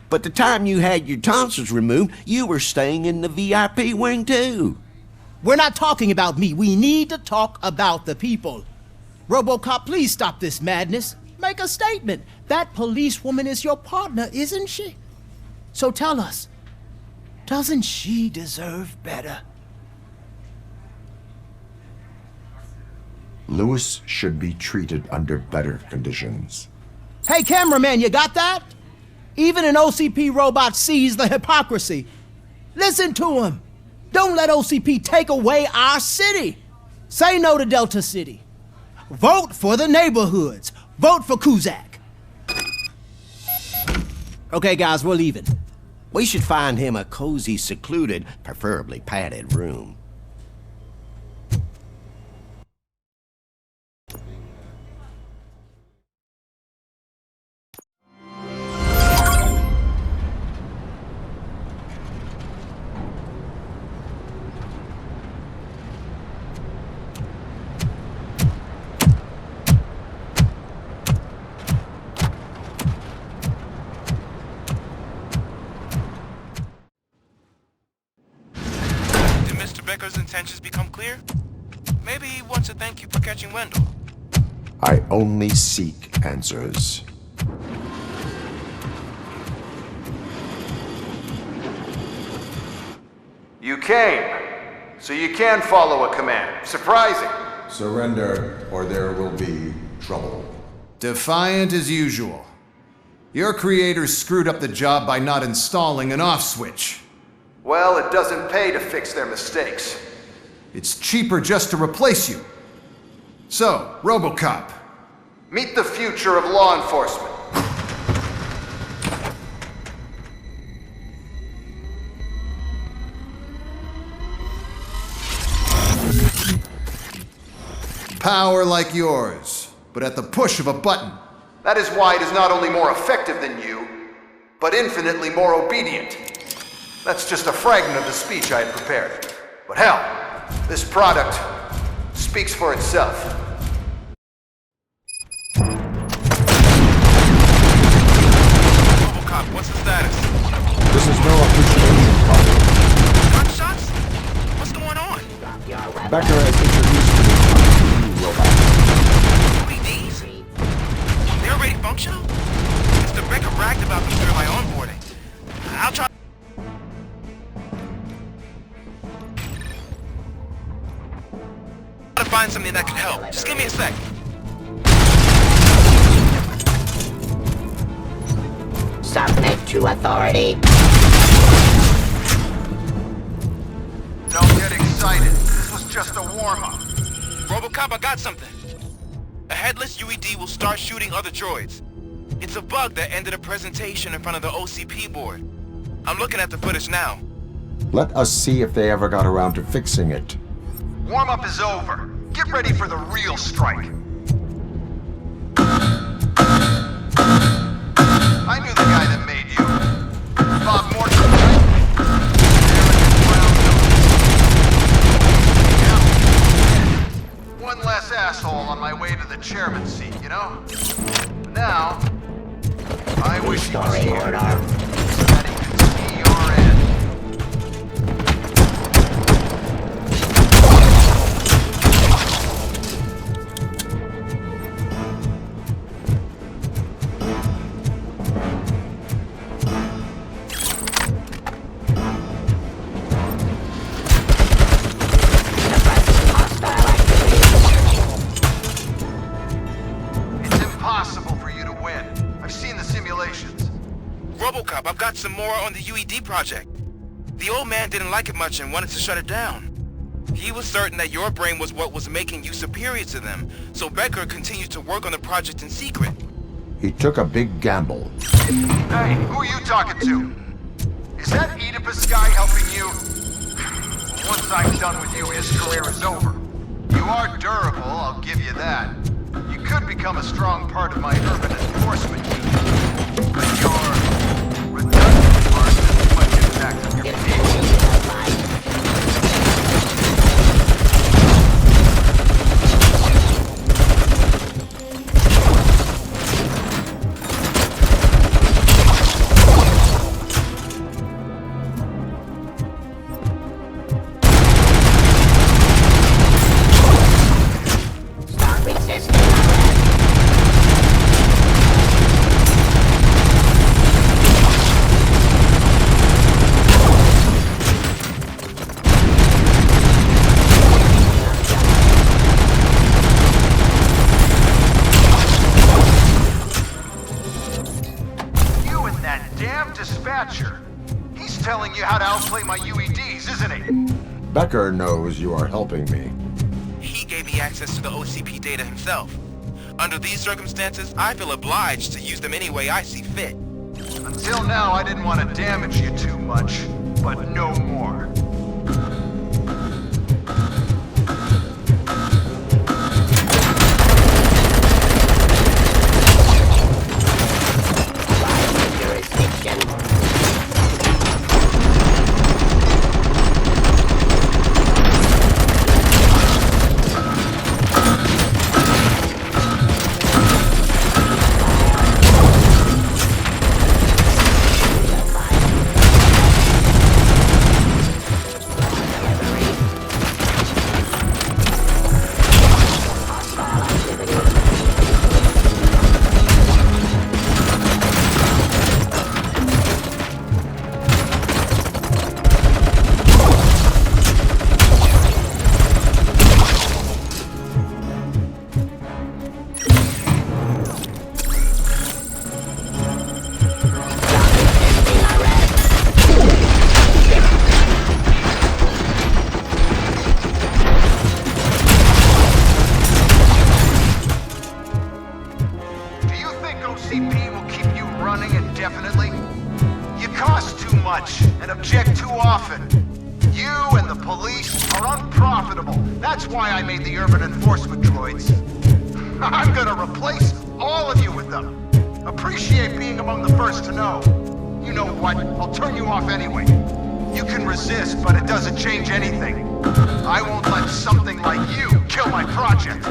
But the time you had your tonsils removed, you were staying in the VIP wing too. We're not talking about me. We need to talk about the people. RoboCop, please stop this madness. Make a statement. That policewoman is your partner, isn't she? So tell us, doesn't she deserve better? Lewis should be treated under better conditions. Hey, cameraman, you got that? Even an OCP robot sees the hypocrisy. Listen to him. Don't let OCP take away our city. Say no to Delta City. Vote for the neighborhoods. Vote for Kuzak. Okay, guys, we're leaving. We should find him a cozy, secluded, preferably padded room. intentions become clear, maybe he wants to thank you for catching Wendell. I only seek answers. You came, so you can follow a command. Surprising. Surrender, or there will be trouble. Defiant as usual. Your creators screwed up the job by not installing an off switch. Well, it doesn't pay to fix their mistakes. It's cheaper just to replace you. So, RoboCop, meet the future of law enforcement. Power like yours, but at the push of a button. That is why it is not only more effective than you, but infinitely more obedient. That's just a fragment of the speech I had prepared. But hell, this product speaks for itself. RoboCop, what's the status? This is no appreciation problem. Gunshots? What's going on? Becker has introduced me to new robots. LEDs? They're already functional? Mr. Becker bragged about them during my onboarding. I'll try to find something that can help. Just give me a sec. Submit to authority. Don't get excited. This was just a warm-up. RoboCop, I got something. A headless UED will start shooting other droids. It's a bug that ended a presentation in front of the OCP board. I'm looking at the footage now. Let us see if they ever got around to fixing it. Warm-up is over. Get ready for the real strike. I knew the guy that made you. Bob Morton, right? Yeah. One less asshole on my way to the chairman's seat, you know? Now, I wish he was here so that he could see your end. RoboCop, I've got some more on the UED project. The old man didn't like it much and wanted to shut it down. He was certain that your brain was what was making you superior to them, so Becker continued to work on the project in secret. He took a big gamble. Hey, who are you talking to? Is that Oedipus guy helping you? Once I'm done with you, his career is over. You are durable, I'll give you that. You could become a strong part of my urban enforcement unit. But your redundant part has much impact on your behavior. He's telling you how to outplay my UEDs, isn't he? Becker knows you are helping me. He gave me access to the OCP data himself. Under these circumstances, I feel obliged to use them any way I see fit. Until now, I didn't want to damage you too much, but no more. profitable. That's why I made the urban enforcement droids. I'm gonna replace all of you with them. Appreciate being among the first to know. You know what? I'll turn you off anyway. You can resist, but it doesn't change anything. I won't let something like you kill my project.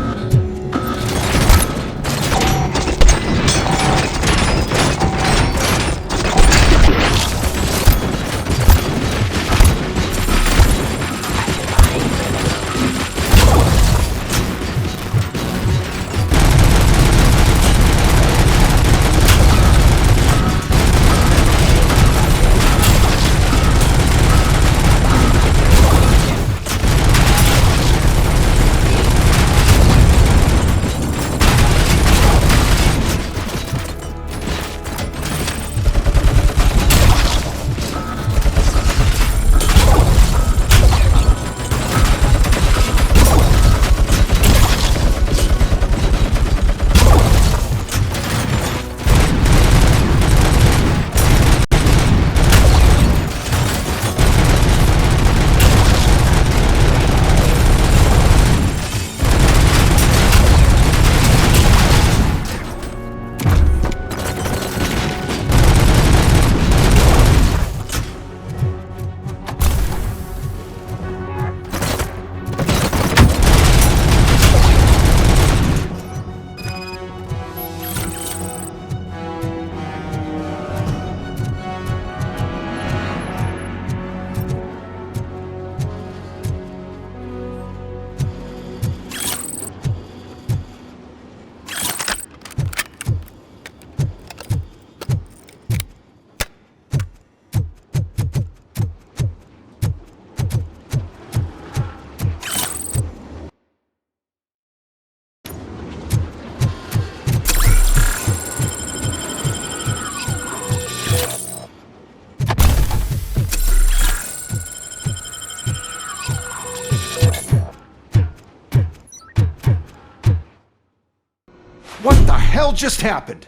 What the hell just happened?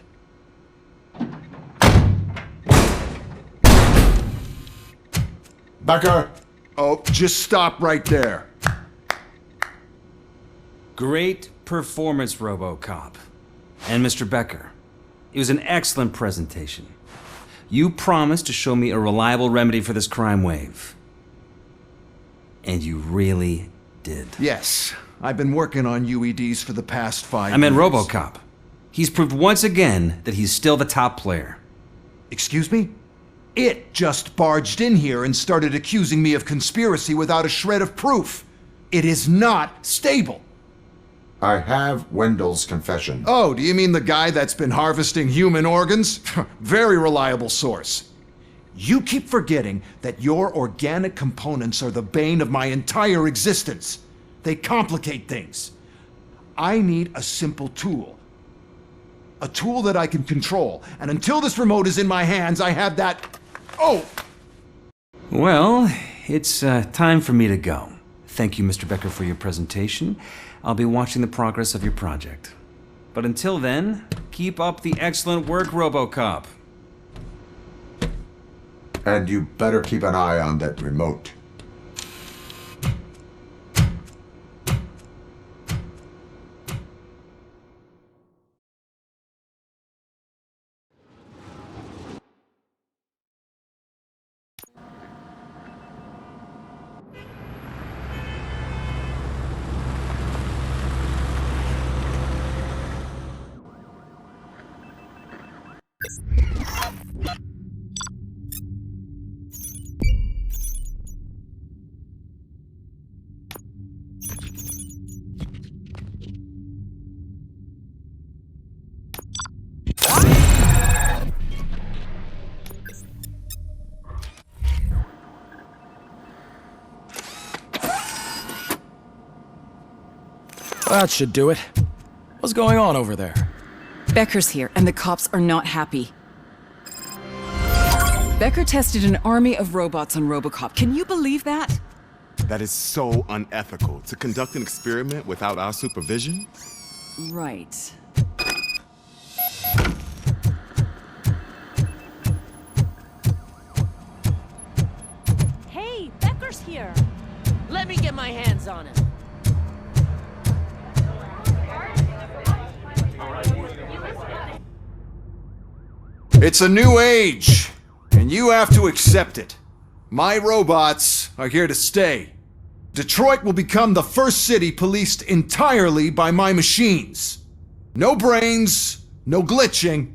Becker! Oh, just stop right there. Great performance, RoboCop. And Mr. Becker, it was an excellent presentation. You promised to show me a reliable remedy for this crime wave. And you really did. Yes, I've been working on UEDs for the past 5 years. I meant RoboCop. He's proved once again that he's still the top player. Excuse me? It just barged in here and started accusing me of conspiracy without a shred of proof. It is not stable. I have Wendell's confession. Oh, do you mean the guy that's been harvesting human organs? Very reliable source. You keep forgetting that your organic components are the bane of my entire existence. They complicate things. I need a simple tool. A tool that I can control. And until this remote is in my hands, I have that... Oh! Well, it's time for me to go. Thank you, Mr. Becker, for your presentation. I'll be watching the progress of your project. But until then, keep up the excellent work, RoboCop. And you better keep an eye on that remote. That should do it. What's going on over there? Becker's here, and the cops are not happy. Becker tested an army of robots on RoboCop. Can you believe that? That is so unethical. To conduct an experiment without our supervision? Right. Hey, Becker's here. Let me get my hands hands on him. It's a new age, and you have to accept it. My robots are here to stay. Detroit will become the first city policed entirely by my machines. No brains, no glitching,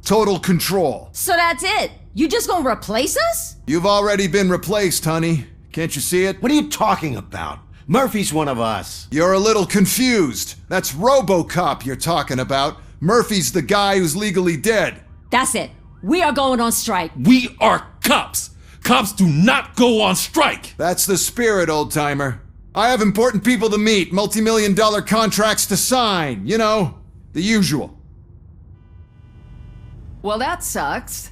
total control. So that's it? You just gonna replace us? You've already been replaced, honey. Can't you see it? What are you talking about? Murphy's one of us. You're a little confused. That's RoboCop you're talking about. Murphy's the guy who's legally dead. That's it. We are going on strike. We are cops. Cops do not go on strike. That's the spirit, old-timer. I have important people to meet, multi-million-dollar contracts to sign. You know, the usual. Well, that sucks.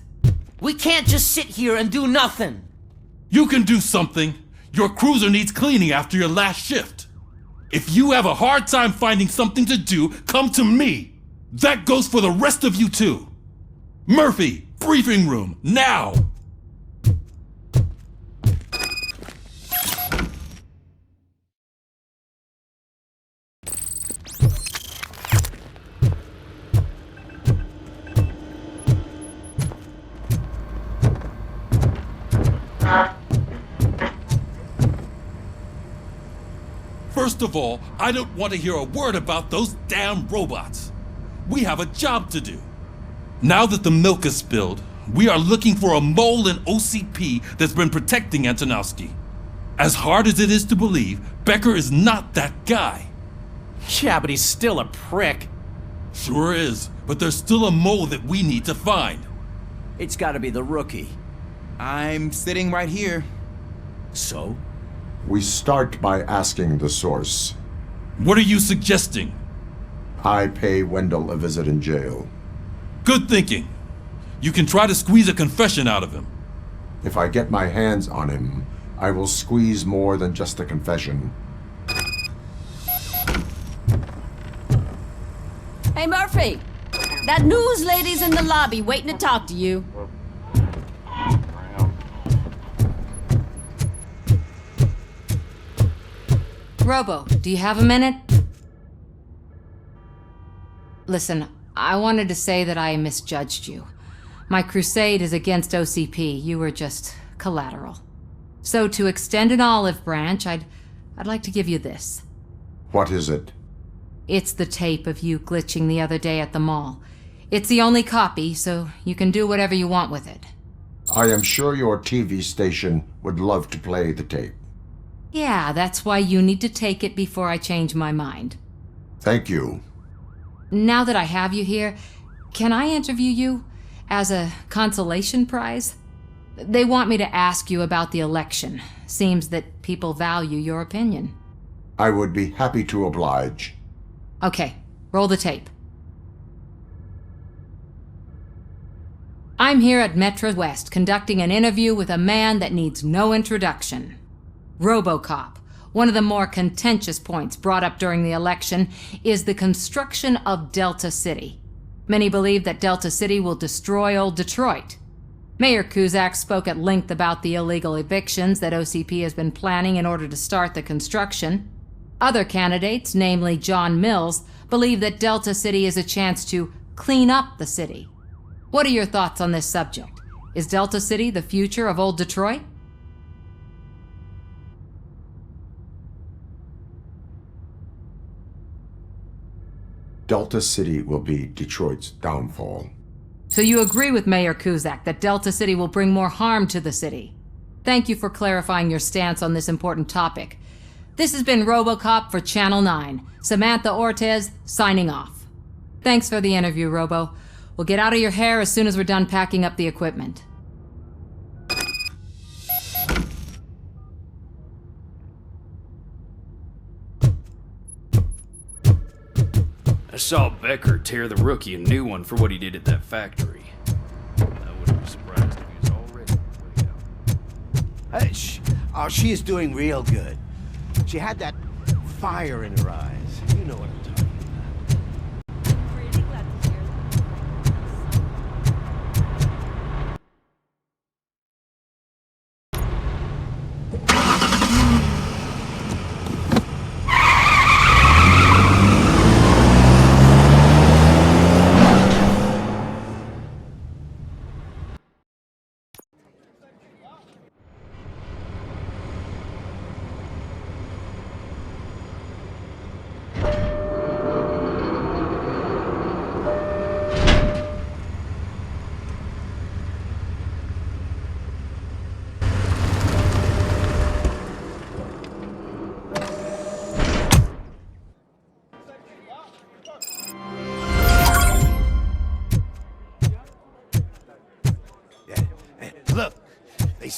We can't just sit here and do nothing. You can do something. Your cruiser needs cleaning after your last shift. If you have a hard time finding something to do, come to me. That goes for the rest of you too. Murphy, briefing room, now! First of all, I don't want to hear a word about those damn robots. We have a job to do. Now that the milk is spilled, we are looking for a mole in OCP that's been protecting Antonowski. As hard as it is to believe, Becker is not that guy. Yeah, but he's still a prick. Sure is, but there's still a mole that we need to find. It's gotta be the rookie. I'm sitting right here. So? We start by asking the source. What are you suggesting? I pay Wendell a visit in jail. Good thinking. You can try to squeeze a confession out of him. If I get my hands on him, I will squeeze more than just a confession. Hey, Murphy. That news lady's in the lobby waiting to talk to you. Robo, do you have a minute? Listen, I wanted to say that I misjudged you. My crusade is against OCP. You were just collateral. So to extend an olive branch, I'd like to give you this. What is it? It's the tape of you glitching the other day at the mall. It's the only copy, so you can do whatever you want with it. I am sure your TV station would love to play the tape. Yeah, that's why you need to take it before I change my mind. Thank you. Now that I have you here, can I interview you as a consolation prize? They want me to ask you about the election. Seems that people value your opinion. I would be happy to oblige. Okay, roll the tape. I'm here at Metro West conducting an interview with a man that needs no introduction. RoboCop. One of the more contentious points brought up during the election is the construction of Delta City. Many believe that Delta City will destroy old Detroit. Mayor Cusack spoke at length about the illegal evictions that OCP has been planning in order to start the construction. Other candidates, namely John Mills, believe that Delta City is a chance to clean up the city. What are your thoughts on this subject? Is Delta City the future of old Detroit? Delta City will be Detroit's downfall. So you agree with Mayor Cusack that Delta City will bring more harm to the city? Thank you for clarifying your stance on this important topic. This has been RoboCop for Channel 9. Samantha Ortez, signing off. Thanks for the interview, Robo. We'll get out of your hair as soon as we're done packing up the equipment. I saw Becker tear the rookie a new one for what he did at that factory. I wouldn't be surprised if he was already way out. She is doing real good. She had that fire in her eyes. You know what I'm talking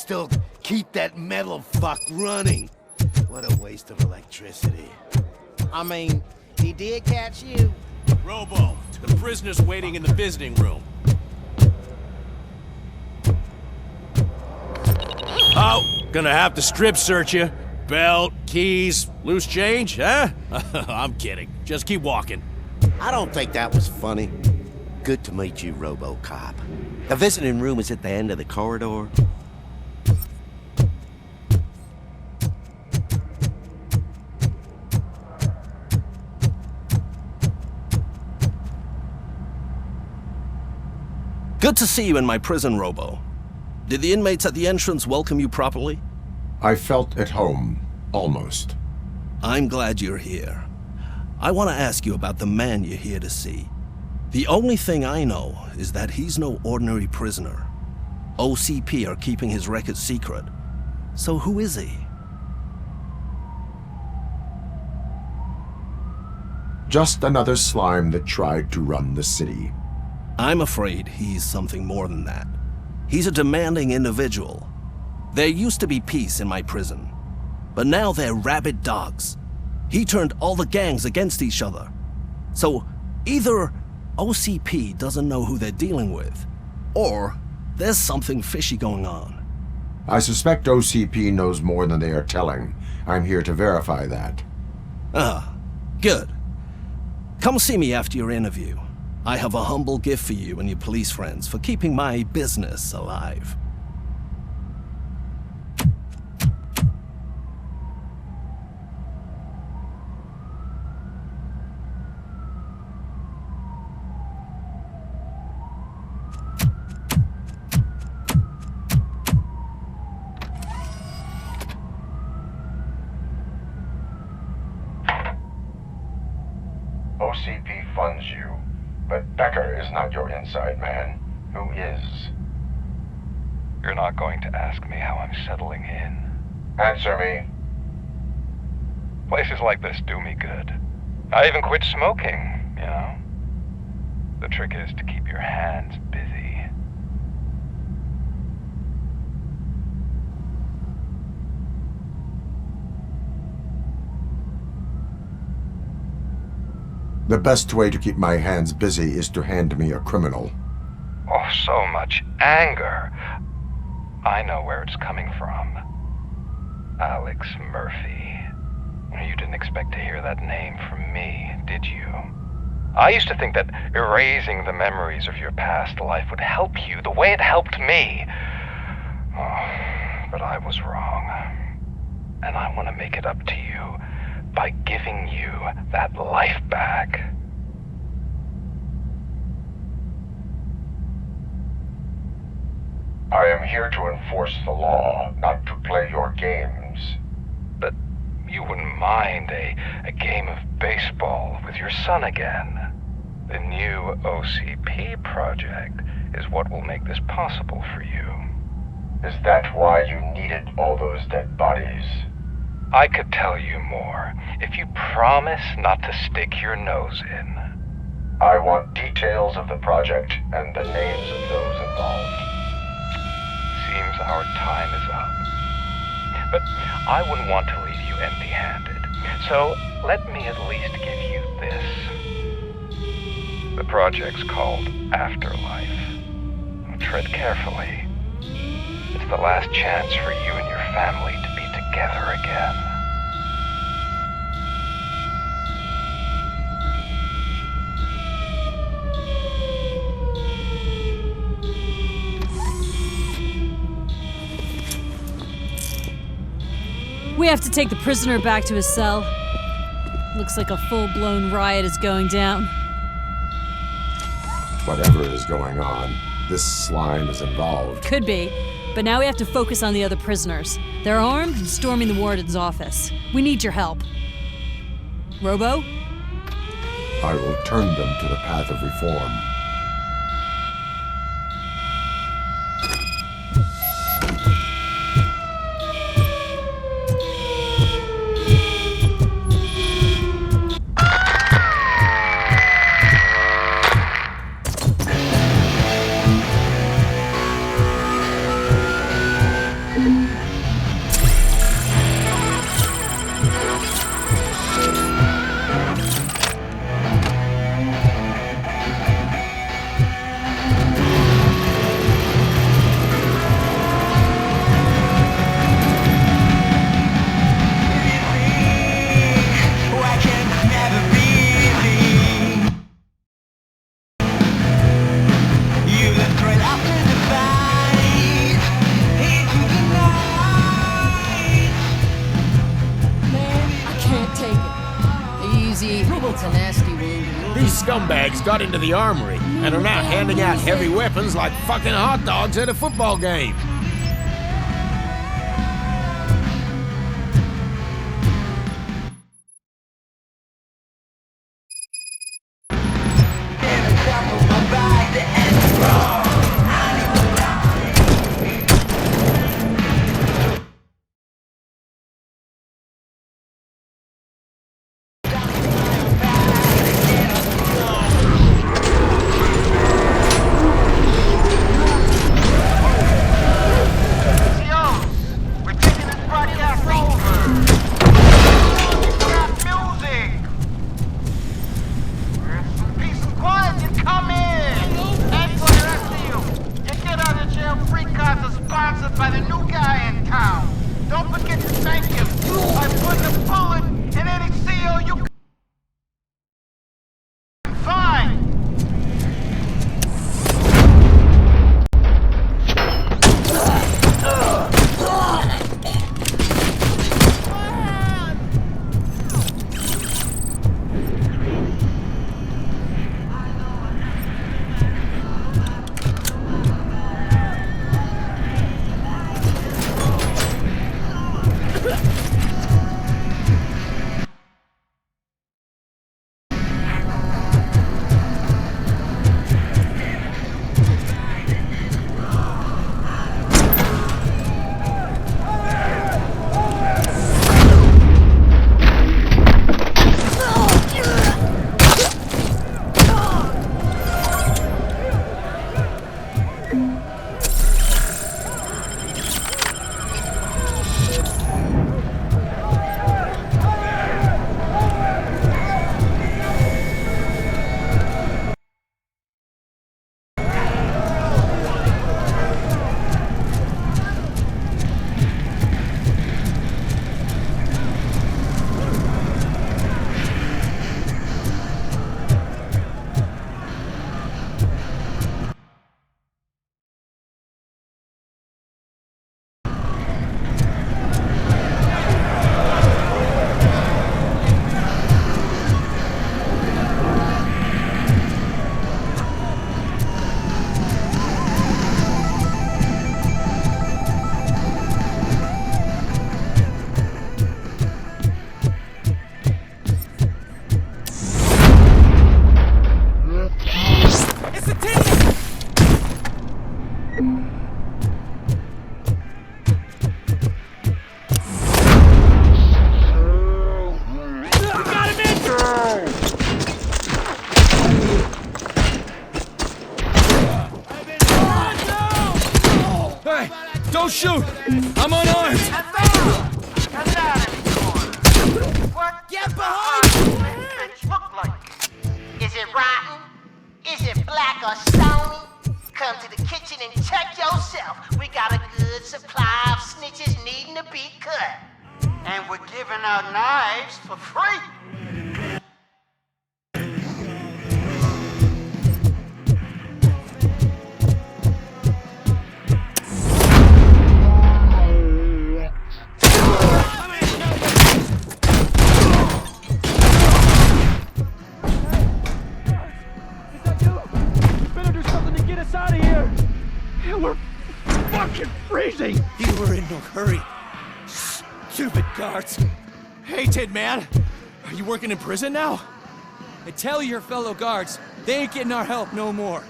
still keep that metal fuck running. What a waste of electricity. I mean, he did catch you. Robo, the prisoner's waiting in the visiting room. Oh, gonna have to strip search you. Belt, keys, loose change, huh? I'm kidding. Just keep walking. I don't think that was funny. Good to meet you, RoboCop. The visiting room is at the end of the corridor. Good to see you in my prison, Robo. Did the inmates at the entrance welcome you properly? I felt at home, almost. I'm glad you're here. I want to ask you about the man you're here to see. The only thing I know is that he's no ordinary prisoner. OCP are keeping his record secret. So who is he? Just another slime that tried to run the city. I'm afraid he's something more than that. He's a demanding individual. There used to be peace in my prison, but now they're rabid dogs. He turned all the gangs against each other. So either OCP doesn't know who they're dealing with, or there's something fishy going on. I suspect OCP knows more than they are telling. I'm here to verify that. Ah, good. Come see me after your interview. I have a humble gift for you and your police friends for keeping my business alive. OCP funds you, but Becker is not your inside man. Who is? You're not going to ask me how I'm settling in. Answer me. Places like this do me good. I even quit smoking, you know? The trick is to keep your hands busy. The best way to keep my hands busy is to hand me a criminal. Oh, so much anger. I know where it's coming from. Alex Murphy. You didn't expect to hear that name from me, did you? I used to think that erasing the memories of your past life would help you the way it helped me. Oh, but I was wrong. And I want to make it up to you by giving you that life back. I am here to enforce the law, not to play your games. But you wouldn't mind a game of baseball with your son again. The new OCP project is what will make this possible for you. Is that why you needed all those dead bodies? I could tell you more if you promise not to stick your nose in. I want details of the project and the names of those involved. Seems our time is up. But I wouldn't want to leave you empty-handed, so let me at least give you this. The project's called Afterlife. Tread carefully. It's the last chance for you and your family to be together again. We have to take the prisoner back to his cell. Looks like a full-blown riot is going down. Whatever is going on, this slime is involved. Could be, but now we have to focus on the other prisoners. They're armed and storming the warden's office. We need your help. Robo? I will turn them to the path of reform. easy. It's a nasty wound. These scumbags got into the armory and are now handing out heavy weapons like fucking hot dogs at a football game. Don't shoot! I'm unarmed! What get behind you? Look like? Is it rotten? Is it black or stony? Come to the kitchen and check yourself. We got a good supply of snitches needing to be cut. And we're giving out knives for free. We're fucking freezing! You were in no hurry. Stupid guards. Hey, Tid Man. Are you working in prison now? And tell your fellow guards, they ain't getting our help no more.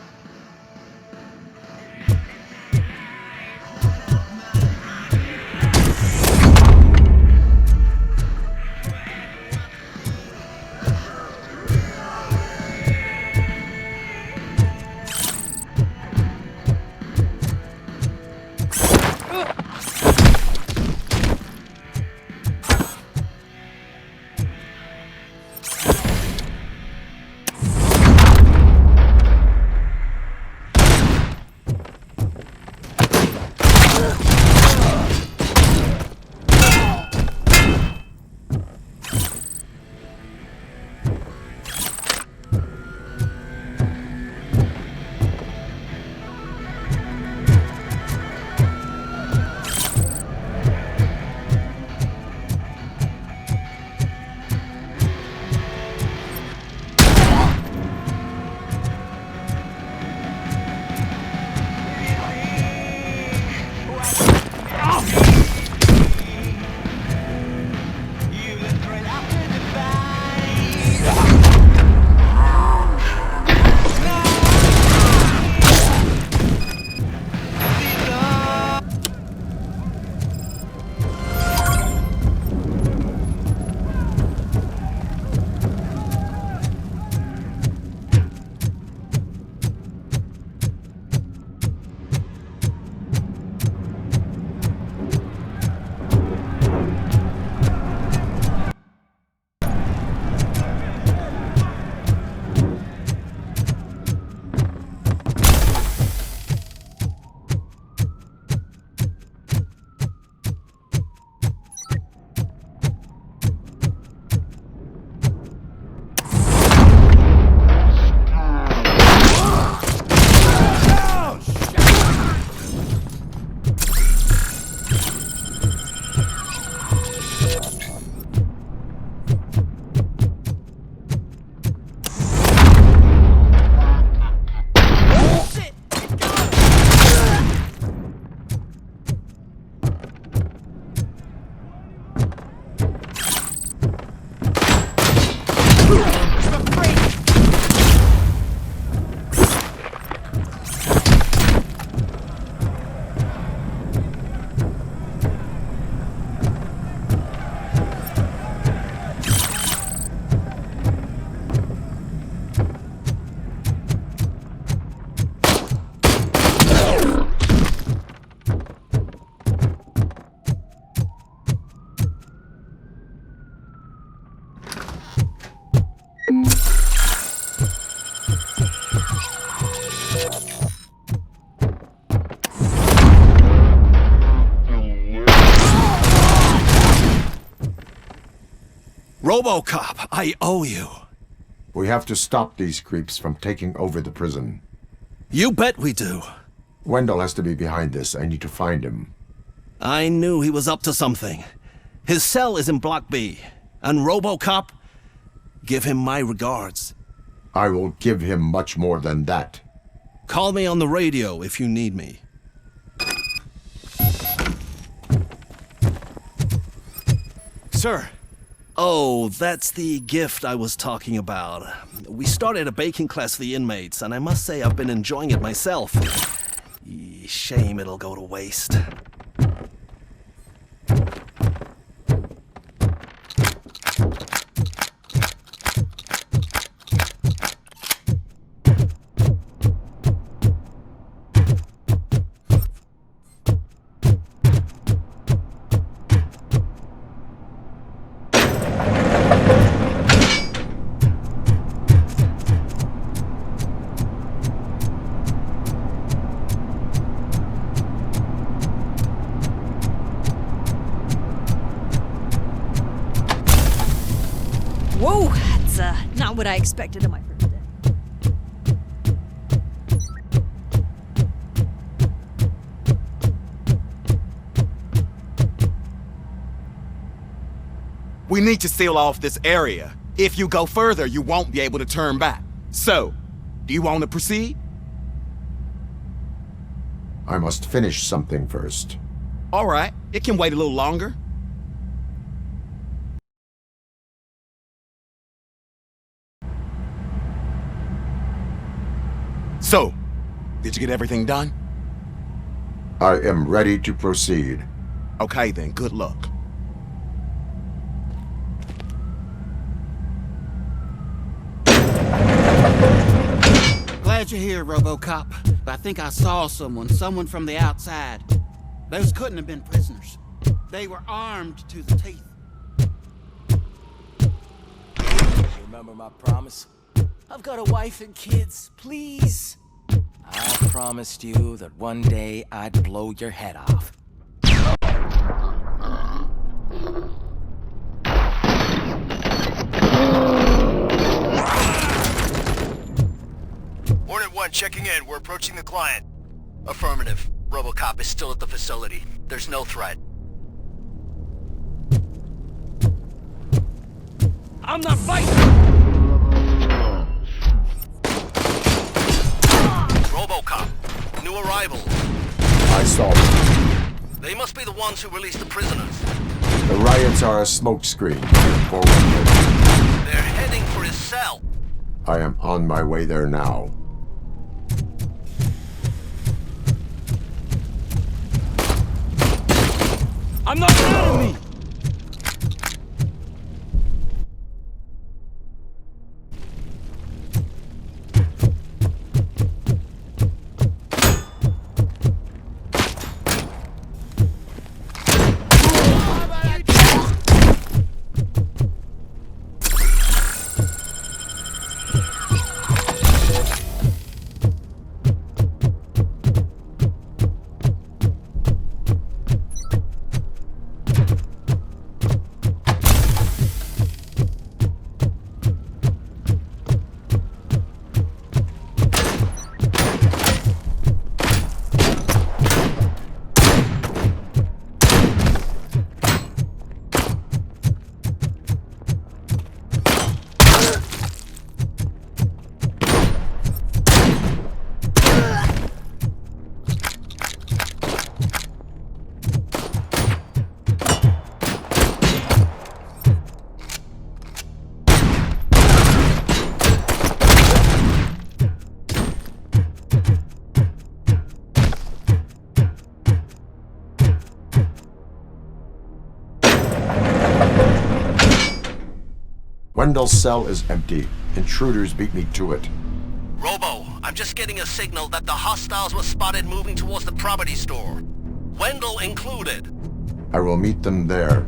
RoboCop, I owe you. We have to stop these creeps from taking over the prison. You bet we do. Wendell has to be behind this. I need to find him. I knew he was up to something. His cell is in Block B. And RoboCop, give him my regards. I will give him much more than that. Call me on the radio if you need me. Sir. Oh, that's the gift I was talking about. We started a baking class for the inmates, and I must say I've been enjoying it myself. Shame it'll go to waste. Whoa, that's not what I expected of my first day. We need to seal off this area. If you go further, you won't be able to turn back. So, do you want to proceed? I must finish something first. All right, it can wait a little longer. So, did you get everything done? I am ready to proceed. Okay then, good luck. Glad you're here, RoboCop. I think I saw someone from the outside. Those couldn't have been prisoners. They were armed to the teeth. Remember my promise? I've got a wife and kids, please. I promised you that one day I'd blow your head off. Hornet 1 checking in. We're approaching the client. Affirmative. RoboCop is still at the facility. There's no threat. I'm not fighting! RoboCop. New arrival. I saw them. They must be the ones who released the prisoners. The riots are a smokescreen for Wendell. They're heading for his cell. I am on my way there now. I'm not an enemy! Wendell's cell is empty. Intruders beat me to it. Robo, I'm just getting a signal that the hostiles were spotted moving towards the property store. Wendell included. I will meet them there.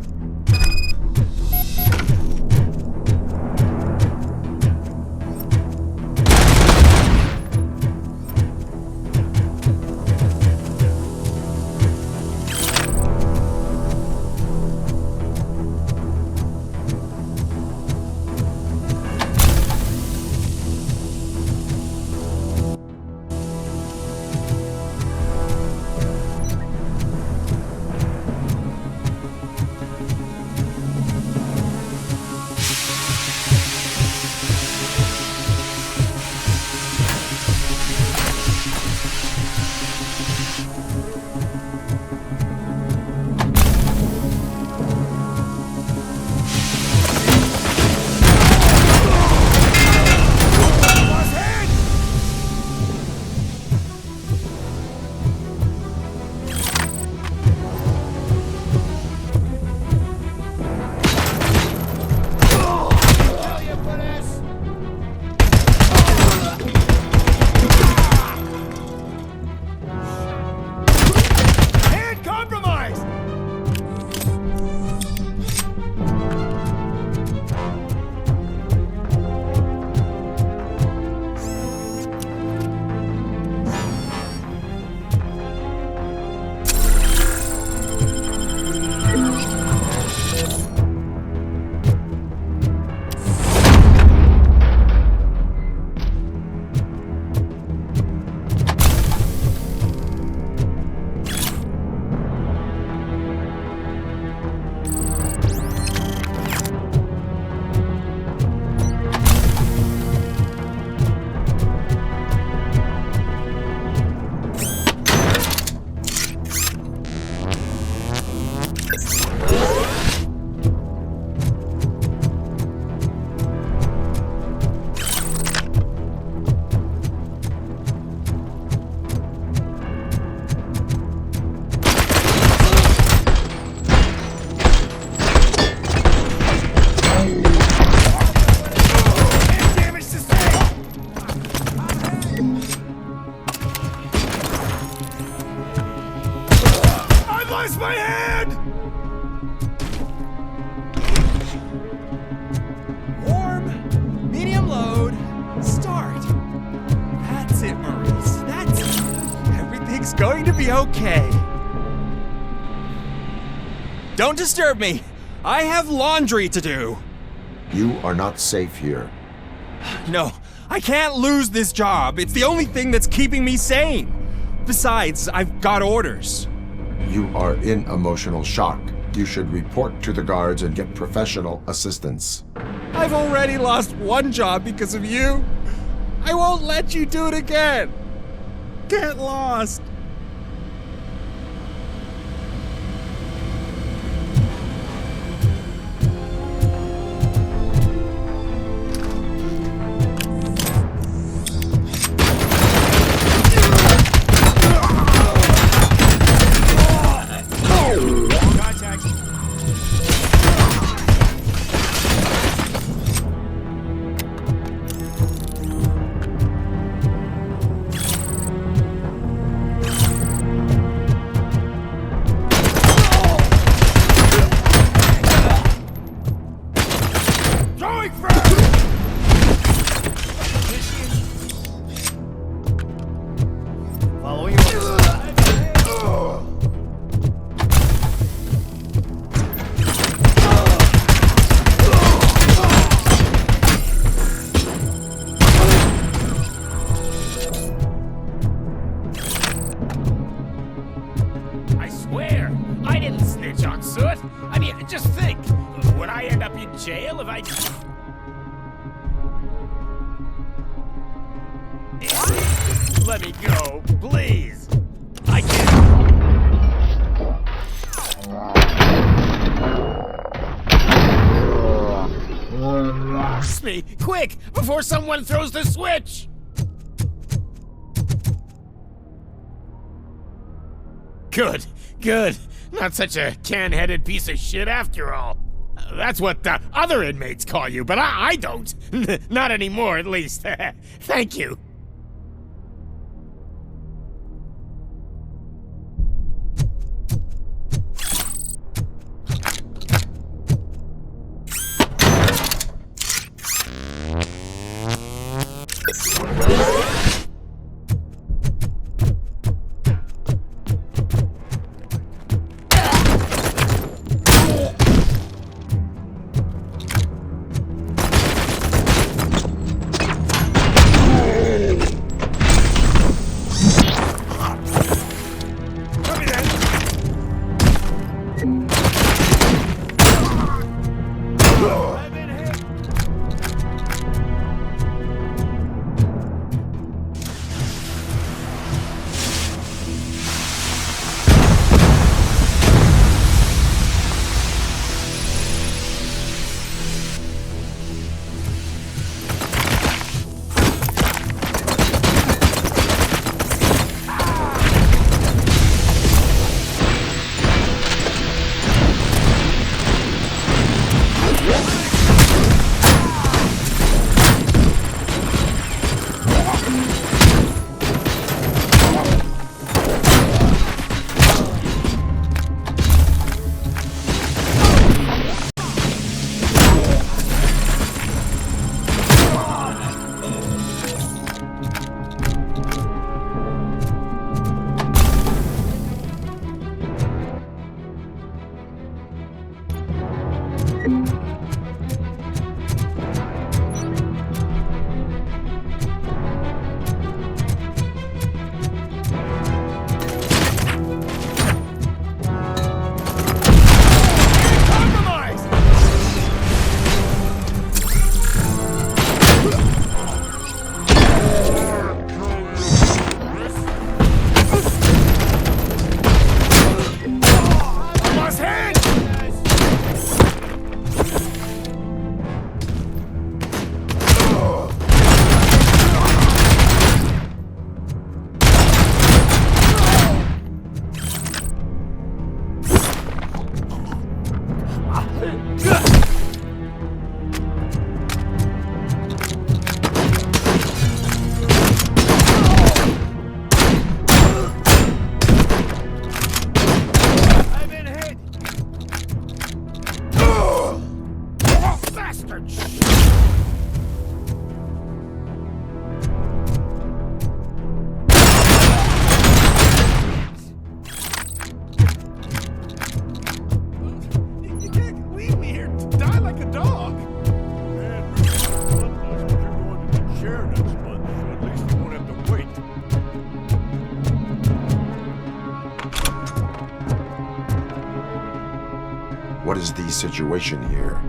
going to be okay. Don't disturb me. I have laundry to do. You are not safe here. No, I can't lose this job. It's the only thing that's keeping me sane. Besides, I've got orders. You are in emotional shock. You should report to the guards and get professional assistance. I've already lost one job because of you. I won't let you do it again. Get lost. Let me go, please. I can't. Trust me, quick, before someone throws the switch. Good, good. Not such a can-headed piece of shit after all. That's what the other inmates call you, but I don't. Not anymore, at least. Thank you. Situation here.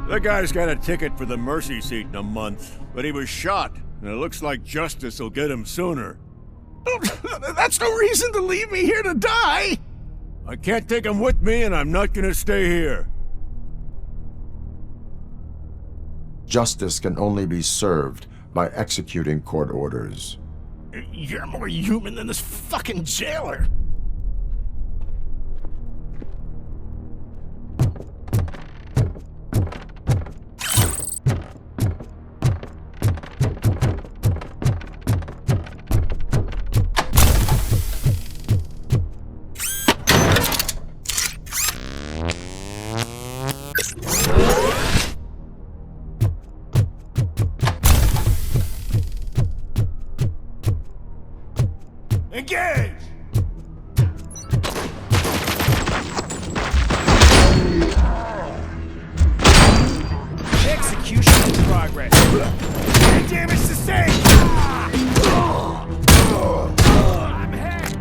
That guy's got a ticket for the mercy seat in a month, but he was shot, and it looks like justice will get him sooner. That's no reason to leave me here to die! I can't take him with me, and I'm not gonna stay here. Justice can only be served by executing court orders. You're more human than this fucking jailer! Engage! Execution in progress. Damage sustained! I'm hit!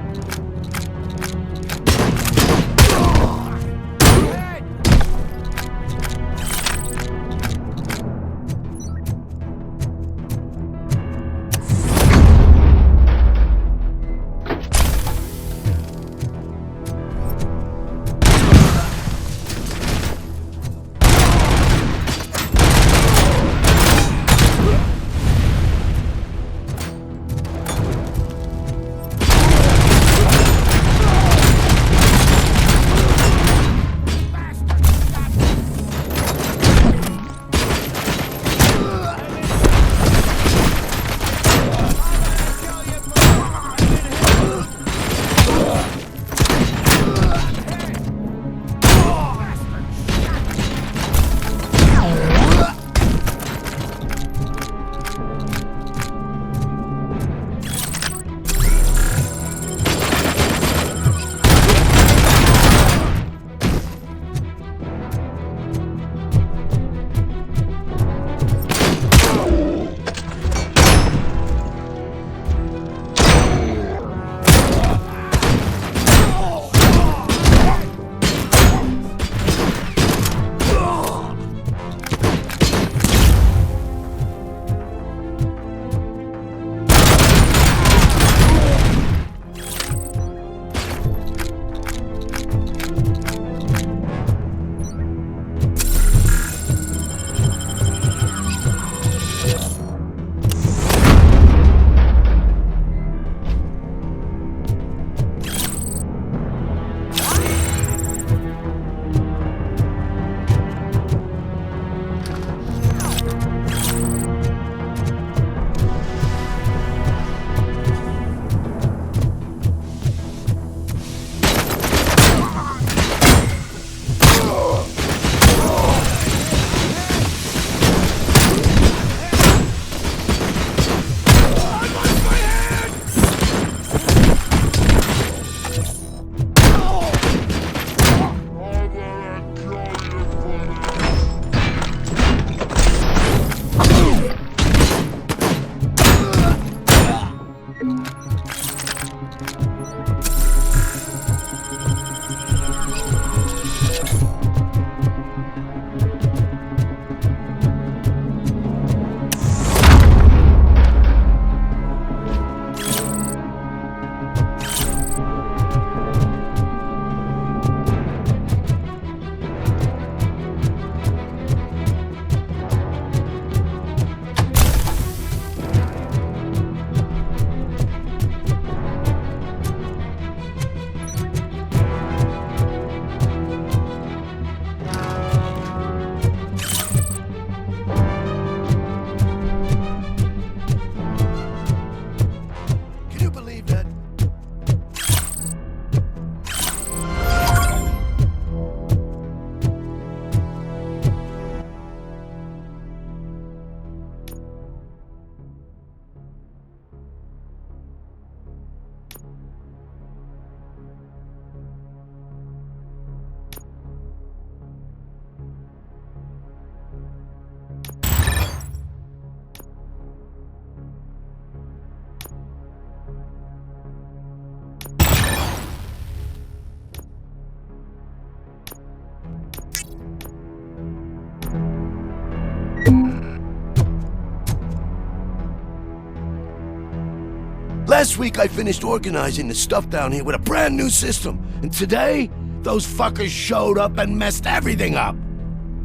Last week I finished organizing the stuff down here with a brand new system. And today, those fuckers showed up and messed everything up.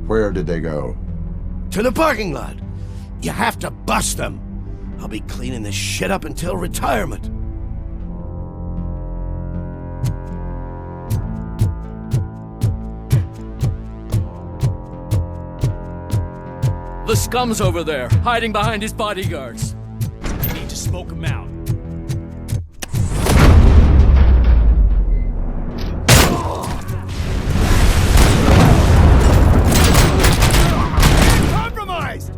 Where did they go? To the parking lot. You have to bust them. I'll be cleaning this shit up until retirement. The scum's over there, hiding behind his bodyguards. We need to smoke him out. Compromised!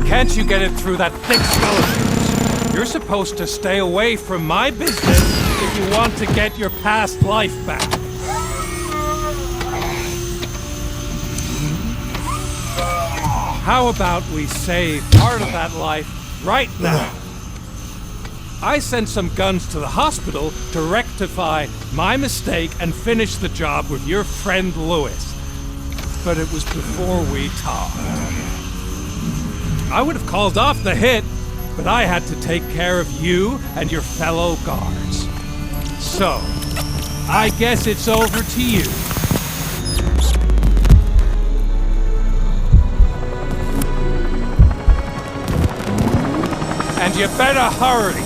Can't you get it through that thick skeleton? You're supposed to stay away from my business if you want to get your past life back. How about we save part of that life right now? I sent some guns to the hospital to rectify my mistake and finish the job with your friend Lewis. But it was before we talked. I would have called off the hit, but I had to take care of you and your fellow guards. So, I guess it's over to you. And you better hurry.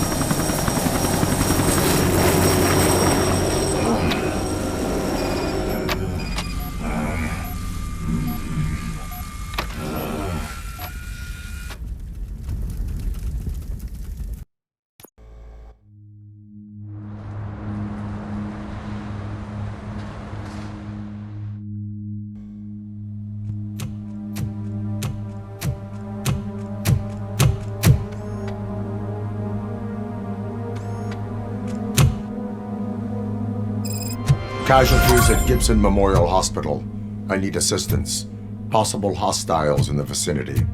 Casualties at Gibson Memorial Hospital. I need assistance. Possible hostiles in the vicinity.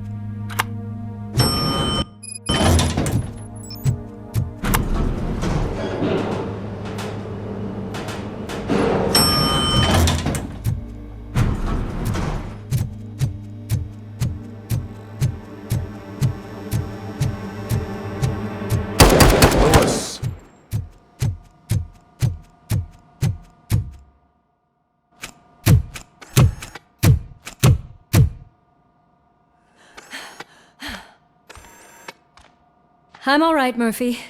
I'm all right, Murphy.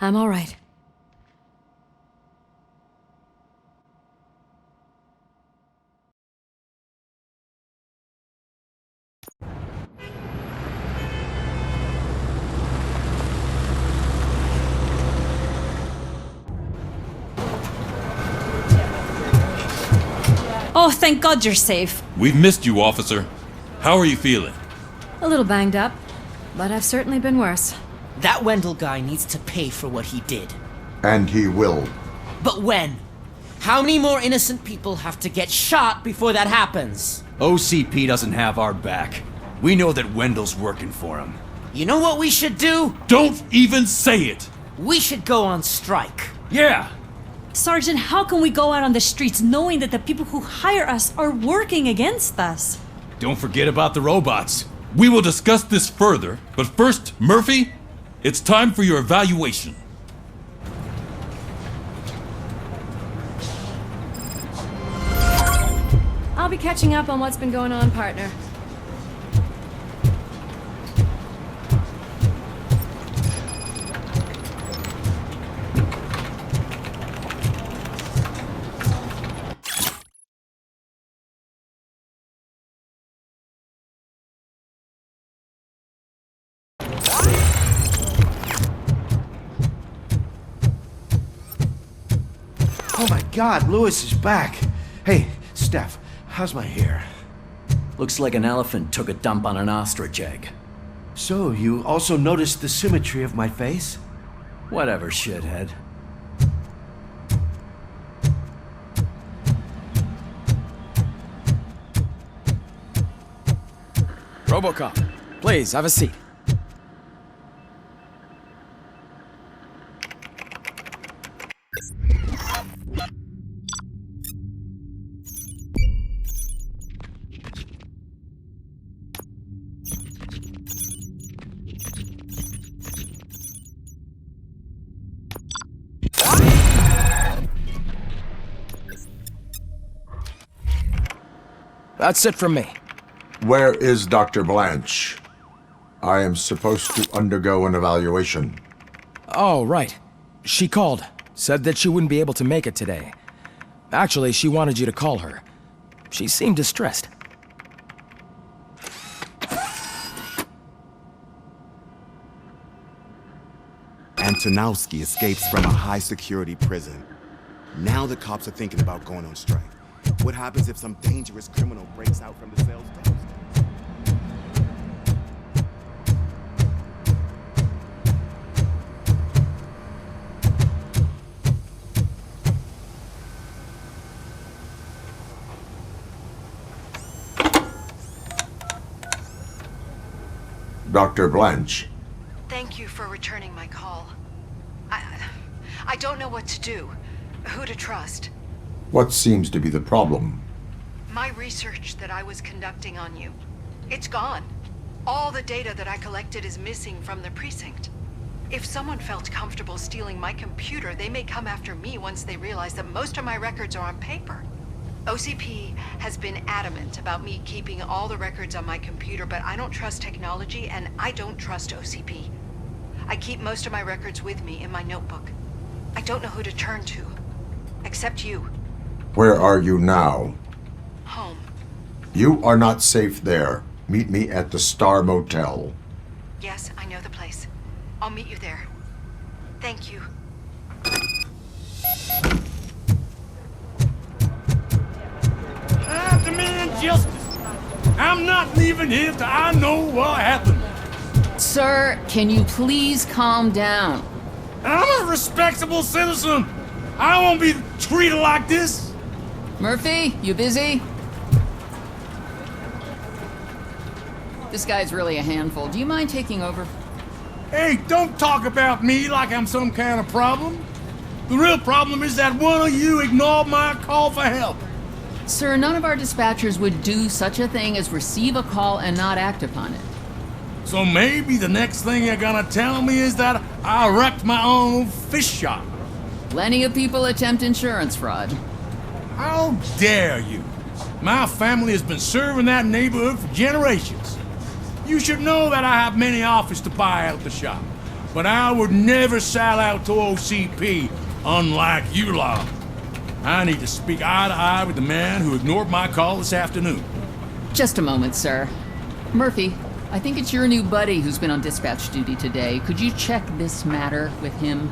I'm all right. Oh, thank God you're safe. We've missed you, officer. How are you feeling? A little banged up, but I've certainly been worse. That Wendell guy needs to pay for what he did. And he will. But when? How many more innocent people have to get shot before that happens? OCP doesn't have our back. We know that Wendell's working for him. You know what we should do? Don't even say it! We should go on strike. Yeah! Sergeant, how can we go out on the streets knowing that the people who hire us are working against us? Don't forget about the robots. We will discuss this further, but first, Murphy, it's time for your evaluation. I'll be catching up on what's been going on, partner. Oh my God, Lewis is back. Hey, Steph, how's my hair? Looks like an elephant took a dump on an ostrich egg. So, you also noticed the symmetry of my face? Whatever, shithead. RoboCop, please, have a seat. That's it from me. Where is Dr. Blanche? I am supposed to undergo an evaluation. Oh, right. She called. Said that she wouldn't be able to make it today. Actually, she wanted you to call her. She seemed distressed. Antonowski escapes from a high-security prison. Now the cops are thinking about going on strike. What happens if some dangerous criminal breaks out from the cell's doors? Dr. Blanche. Thank you for returning my call. I don't know what to do, who to trust. What seems to be the problem? My research that I was conducting on you, it's gone. All the data that I collected is missing from the precinct. If someone felt comfortable stealing my computer, they may come after me once they realize that most of my records are on paper. OCP has been adamant about me keeping all the records on my computer, but I don't trust technology and I don't trust OCP. I keep most of my records with me in my notebook. I don't know who to turn to, except you. Where are you now? Home. You are not safe there. Meet me at the Star Motel. Yes, I know the place. I'll meet you there. Thank you. I demand justice. I'm not leaving here till I know what happened. Sir, can you please calm down? I'm a respectable citizen. I won't be treated like this. Murphy, you busy? This guy's really a handful. Do you mind taking over? Hey, don't talk about me like I'm some kind of problem. The real problem is that one of you ignored my call for help. Sir, none of our dispatchers would do such a thing as receive a call and not act upon it. So maybe the next thing you're gonna tell me is that I wrecked my own fish shop. Plenty of people attempt insurance fraud. How dare you? My family has been serving that neighborhood for generations. You should know that I have many offers to buy out the shop, but I would never sell out to OCP, unlike you lot. I need to speak eye to eye with the man who ignored my call this afternoon. Just a moment, sir. Murphy, I think it's your new buddy who's been on dispatch duty today. Could you check this matter with him?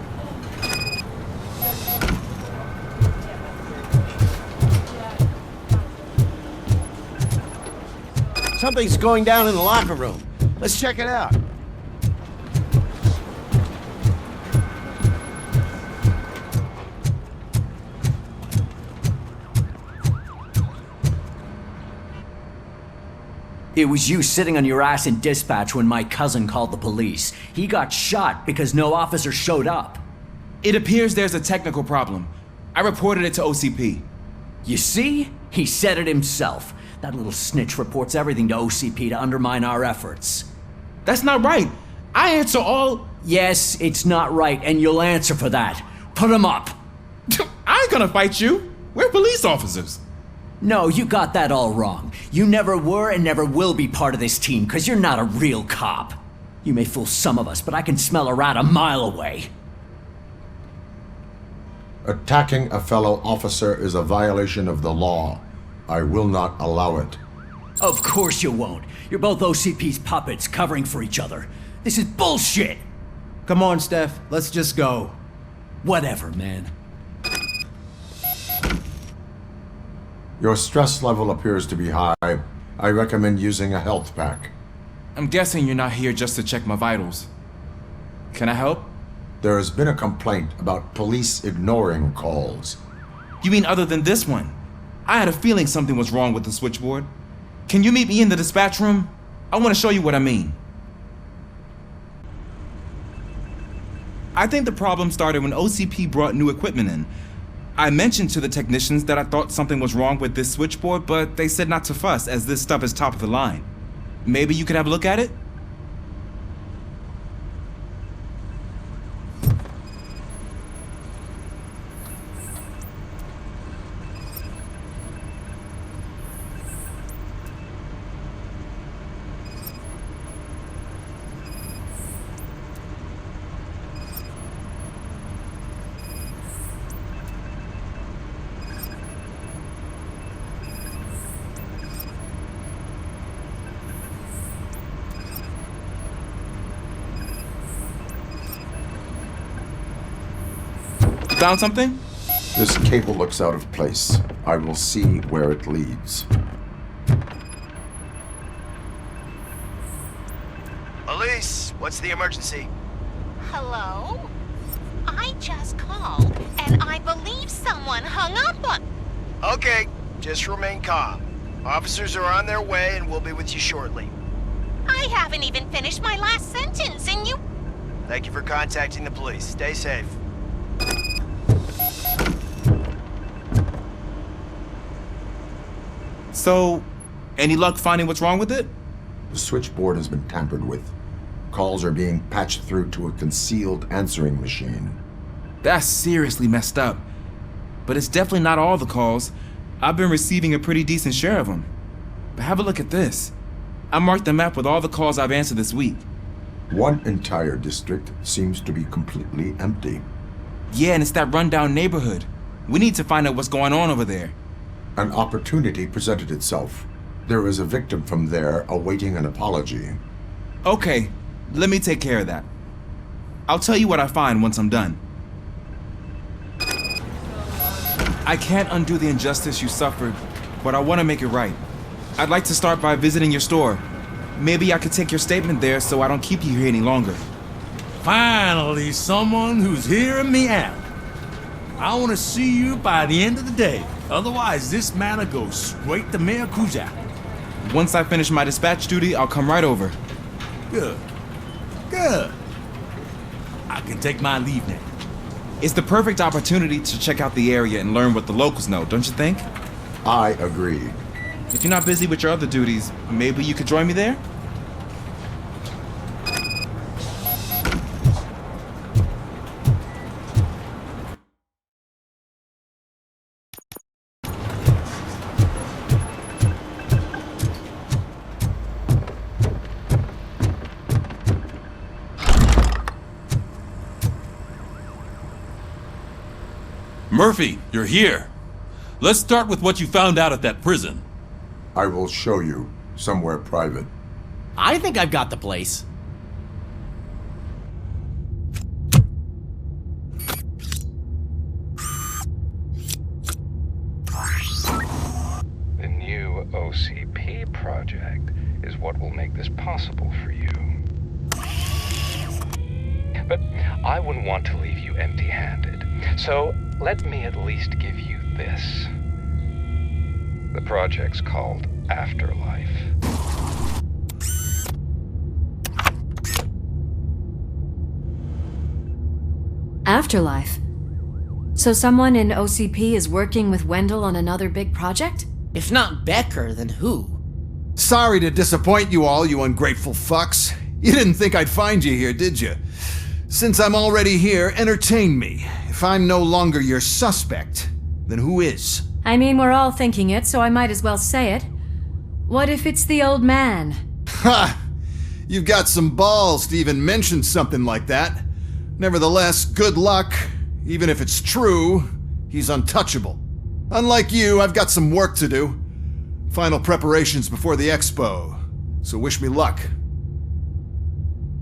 Something's going down in the locker room. Let's check it out. It was you sitting on your ass in dispatch when my cousin called the police. He got shot because no officer showed up. It appears there's a technical problem. I reported it to OCP. You see? He said it himself. That little snitch reports everything to OCP to undermine our efforts. That's not right. I answer all... Yes, it's not right, and you'll answer for that. Put him up. I ain't gonna fight you. We're police officers. No, you got that all wrong. You never were and never will be part of this team, because you're not a real cop. You may fool some of us, but I can smell a rat a mile away. Attacking a fellow officer is a violation of the law. I will not allow it. Of course you won't. You're both OCP's puppets covering for each other. This is bullshit! Come on, Steph. Let's just go. Whatever, man. Your stress level appears to be high. I recommend using a health pack. I'm guessing you're not here just to check my vitals. Can I help? There has been a complaint about police ignoring calls. You mean other than this one? I had a feeling something was wrong with the switchboard. Can you meet me in the dispatch room? I want to show you what I mean. I think the problem started when OCP brought new equipment in. I mentioned to the technicians that I thought something was wrong with this switchboard, but they said not to fuss as this stuff is top of the line. Maybe you could have a look at it? Found something? This cable looks out of place. I will see where it leads. Police, what's the emergency? Hello? I just called, and I believe someone hung up on... Okay, just remain calm. Officers are on their way and we'll be with you shortly. I haven't even finished my last sentence, and you... Thank you for contacting the police. Stay safe. So, any luck finding what's wrong with it? The switchboard has been tampered with. Calls are being patched through to a concealed answering machine. That's seriously messed up. But it's definitely not all the calls. I've been receiving a pretty decent share of them. But have a look at this. I marked the map with all the calls I've answered this week. One entire district seems to be completely empty. Yeah, and it's that rundown neighborhood. We need to find out what's going on over there. An opportunity presented itself. There is a victim from there awaiting an apology. Okay, let me take care of that. I'll tell you what I find once I'm done. I can't undo the injustice you suffered, but I want to make it right. I'd like to start by visiting your store. Maybe I could take your statement there so I don't keep you here any longer. Finally, someone who's hearing me out. I want to see you by the end of the day. Otherwise, this matter goes straight to Maracuja. Once I finish my dispatch duty, I'll come right over. Good. Good. I can take my leave now. It's the perfect opportunity to check out the area and learn what the locals know, don't you think? I agree. If you're not busy with your other duties, maybe you could join me there? Murphy, you're here. Let's start with what you found out at that prison. I will show you, somewhere private. I think I've got the place. The new OCP project is what will make this possible for you. But I wouldn't want to leave you empty-handed, so let me at least give you this. The project's called Afterlife. Afterlife? So someone in OCP is working with Wendell on another big project? If not Becker, then who? Sorry to disappoint you all, you ungrateful fucks. You didn't think I'd find you here, did you? Since I'm already here, entertain me. If I'm no longer your suspect, then who is? I mean, we're all thinking it, so I might as well say it. What if it's the old man? Ha! You've got some balls to even mention something like that. Nevertheless, good luck. Even if it's true, he's untouchable. Unlike you, I've got some work to do. Final preparations before the expo, so wish me luck.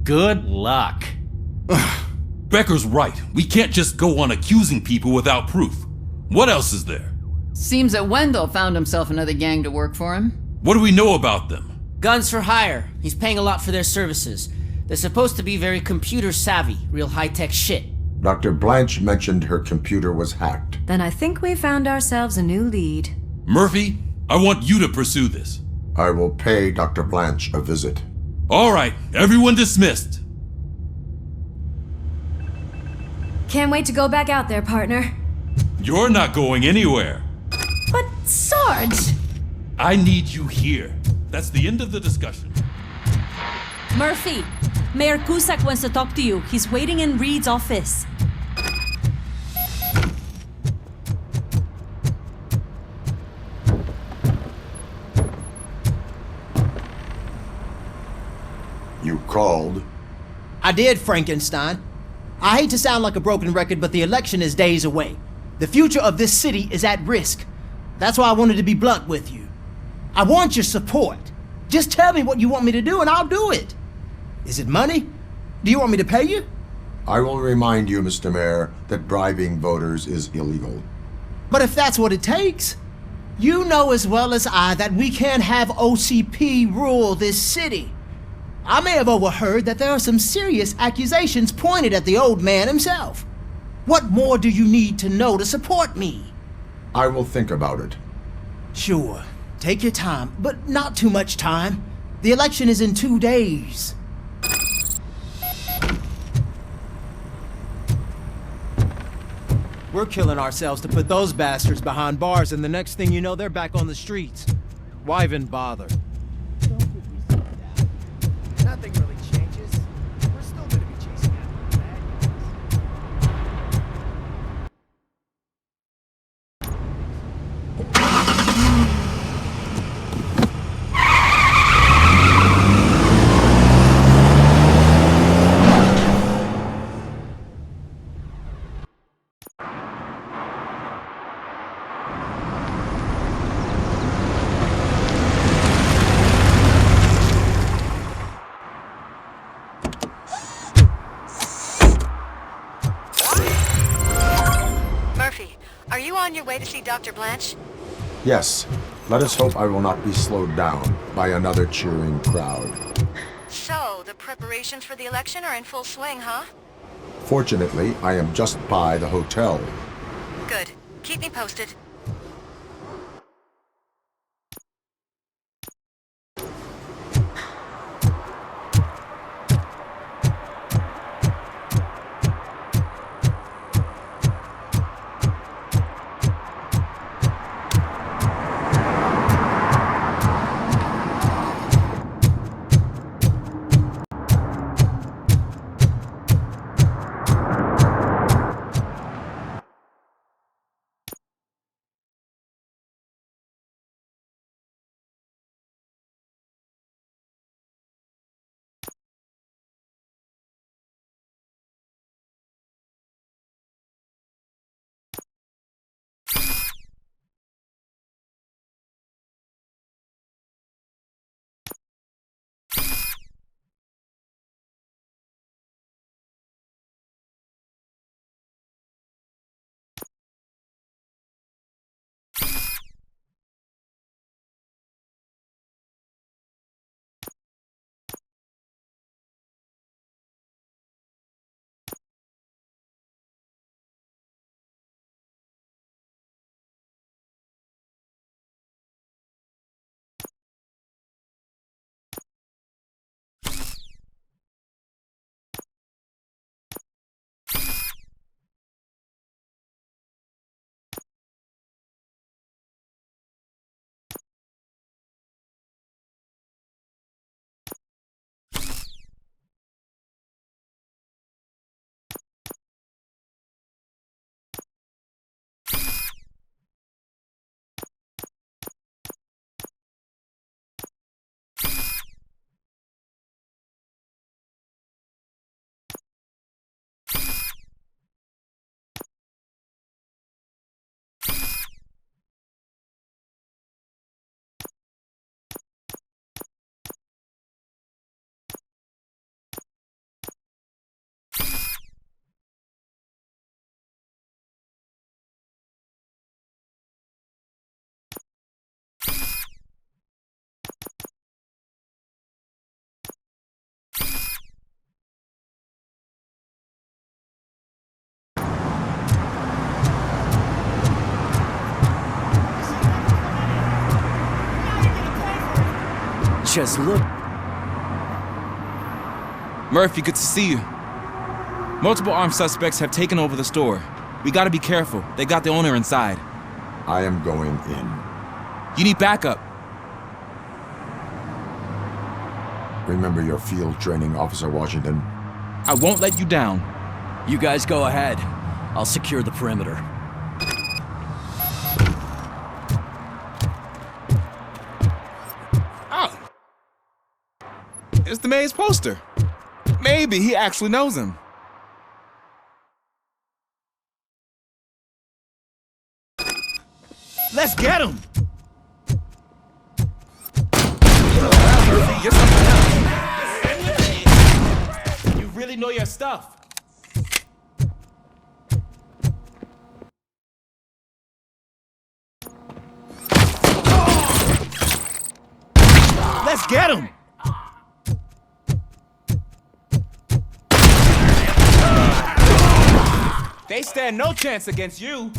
Good luck. Becker's right. We can't just go on accusing people without proof. What else is there? Seems that Wendell found himself another gang to work for him. What do we know about them? Guns for hire. He's paying a lot for their services. They're supposed to be very computer savvy, real high-tech shit. Dr. Blanche mentioned her computer was hacked. Then I think we found ourselves a new lead. Murphy, I want you to pursue this. I will pay Dr. Blanche a visit. All right, everyone dismissed. Can't wait to go back out there, partner. You're not going anywhere. But, Sarge! I need you here. That's the end of the discussion. Murphy, Mayor Cusack wants to talk to you. He's waiting in Reed's office. You called? I did, Frankenstein. I hate to sound like a broken record, but the election is days away. The future of this city is at risk. That's why I wanted to be blunt with you. I want your support. Just tell me what you want me to do and I'll do it. Is it money? Do you want me to pay you? I will remind you, Mr. Mayor, that bribing voters is illegal. But if that's what it takes, you know as well as I that we can't have OCP rule this city. I may have overheard that there are some serious accusations pointed at the old man himself. What more do you need to know to support me? I will think about it. Sure. Take your time, but not too much time. The election is in 2 days. We're killing ourselves to put those bastards behind bars, and the next thing you know, they're back on the streets. Why even bother? Nothing really changes. We're still gonna be chasing after the bad guys. Are you on your way to see Dr. Blanche? Yes. Let us hope I will not be slowed down by another cheering crowd. So, the preparations for the election are in full swing, huh? Fortunately, I am just by the hotel. Good. Keep me posted. Just look. Murphy, good to see you. Multiple armed suspects have taken over the store. We gotta be careful. They got the owner inside. I am going in. You need backup. Remember your field training, Officer Washington. I won't let you down. You guys go ahead. I'll secure the perimeter. Oh! It's the mayor's poster. Maybe he actually knows him. Let's get him! You're something else. You really know your stuff. Let's get him! They stand no chance against you.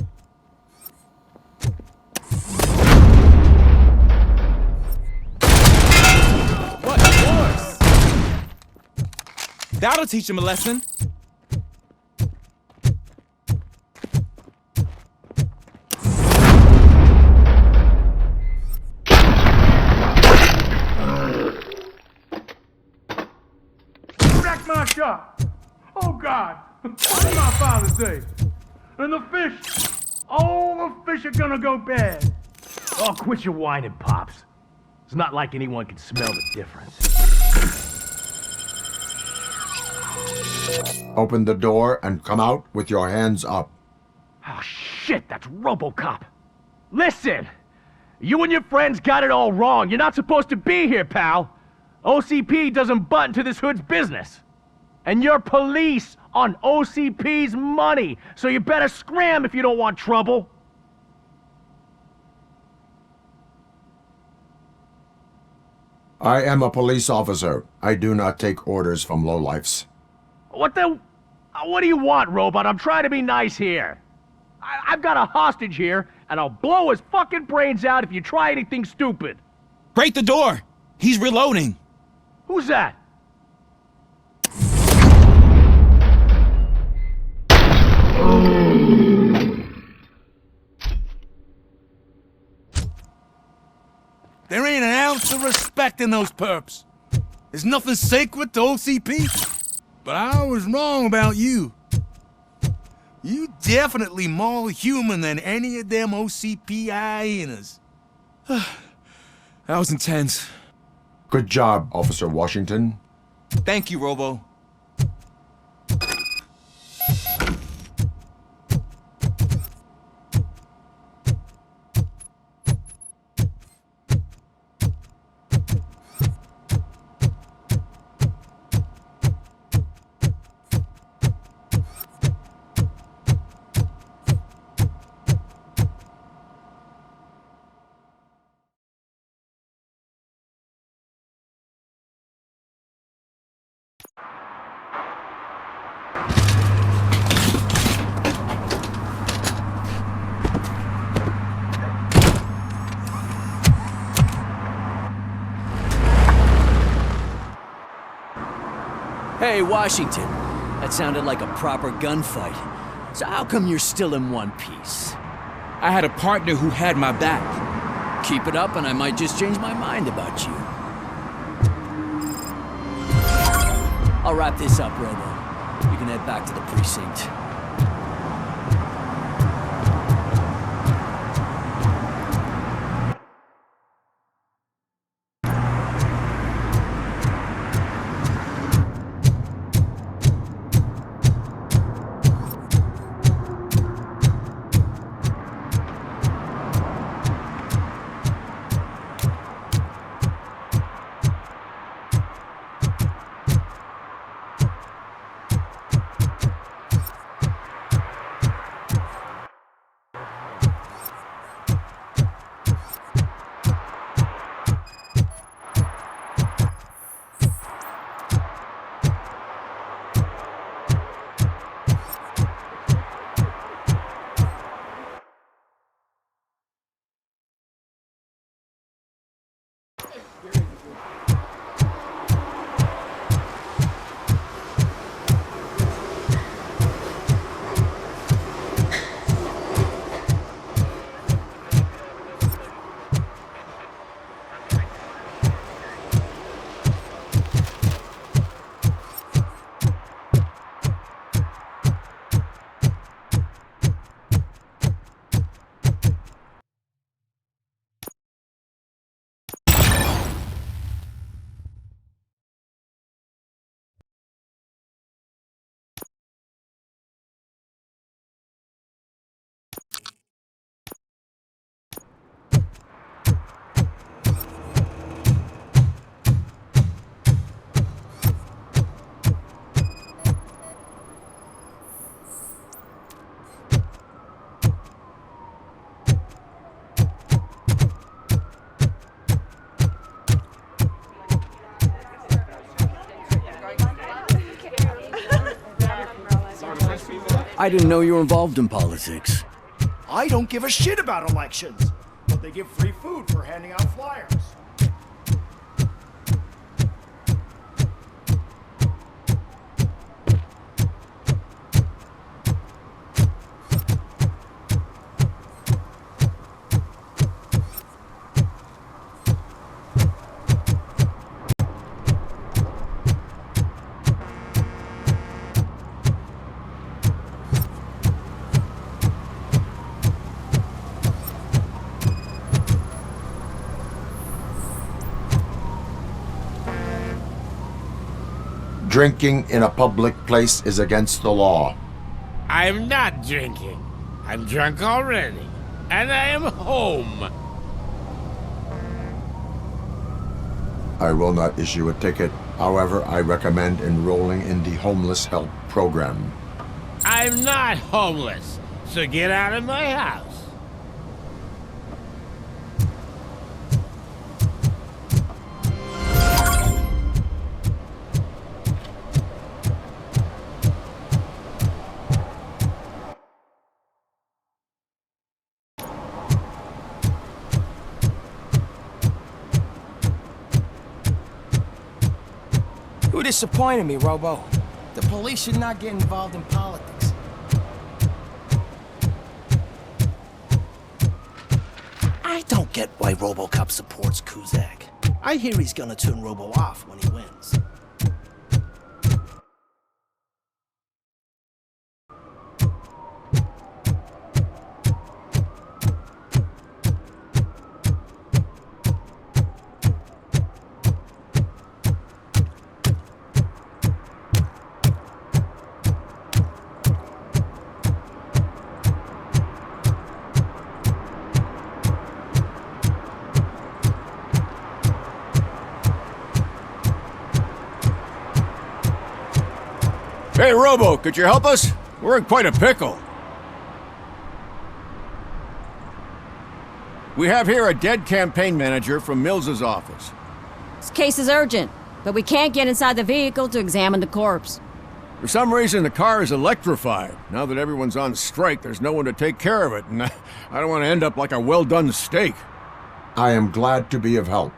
What force? That'll teach him a lesson. Wreck my shop! Oh God! What did my father say? And the fish! All the fish are gonna go bad! Oh, quit your whining, Pops. It's not like anyone can smell the difference. Open the door and come out with your hands up. Oh, shit, that's RoboCop. Listen! You and your friends got it all wrong. You're not supposed to be here, pal. OCP doesn't butt into this hood's business. And you're police on OCP's money, so you better scram if you don't want trouble. I am a police officer. I do not take orders from lowlifes. What do you want, Robot? I'm trying to be nice here. I've got a hostage here, and I'll blow his fucking brains out if you try anything stupid. Break the door! He's reloading. Who's that? There ain't an ounce of respect in those perps. There's nothing sacred to OCP. But I was wrong about you. You definitely more human than any of them OCP hyenas. That was intense. Good job, Officer Washington. Thank you, Robo. Hey, Washington. That sounded like a proper gunfight. So how come you're still in one piece? I had a partner who had my back. Keep it up and I might just change my mind about you. I'll wrap this up, Robo. You can head back to the precinct. I didn't know you were involved in politics. I don't give a shit about elections, but they give free food for handing out flyers. Drinking in a public place is against the law. I'm not drinking. I'm drunk already. And I am home. I will not issue a ticket. However, I recommend enrolling in the homeless help program. I'm not homeless, so get out of my house. You disappointed me, Robo. The police should not get involved in politics. I don't get why RoboCop supports Kuzak. I hear he's gonna turn Robo off when he wins. Hey, Robo, could you help us? We're in quite a pickle. We have here a dead campaign manager from Mills's office. This case is urgent, but we can't get inside the vehicle to examine the corpse. For some reason, the car is electrified. Now that everyone's on strike, there's no one to take care of it, and I don't want to end up like a well-done steak. I am glad to be of help.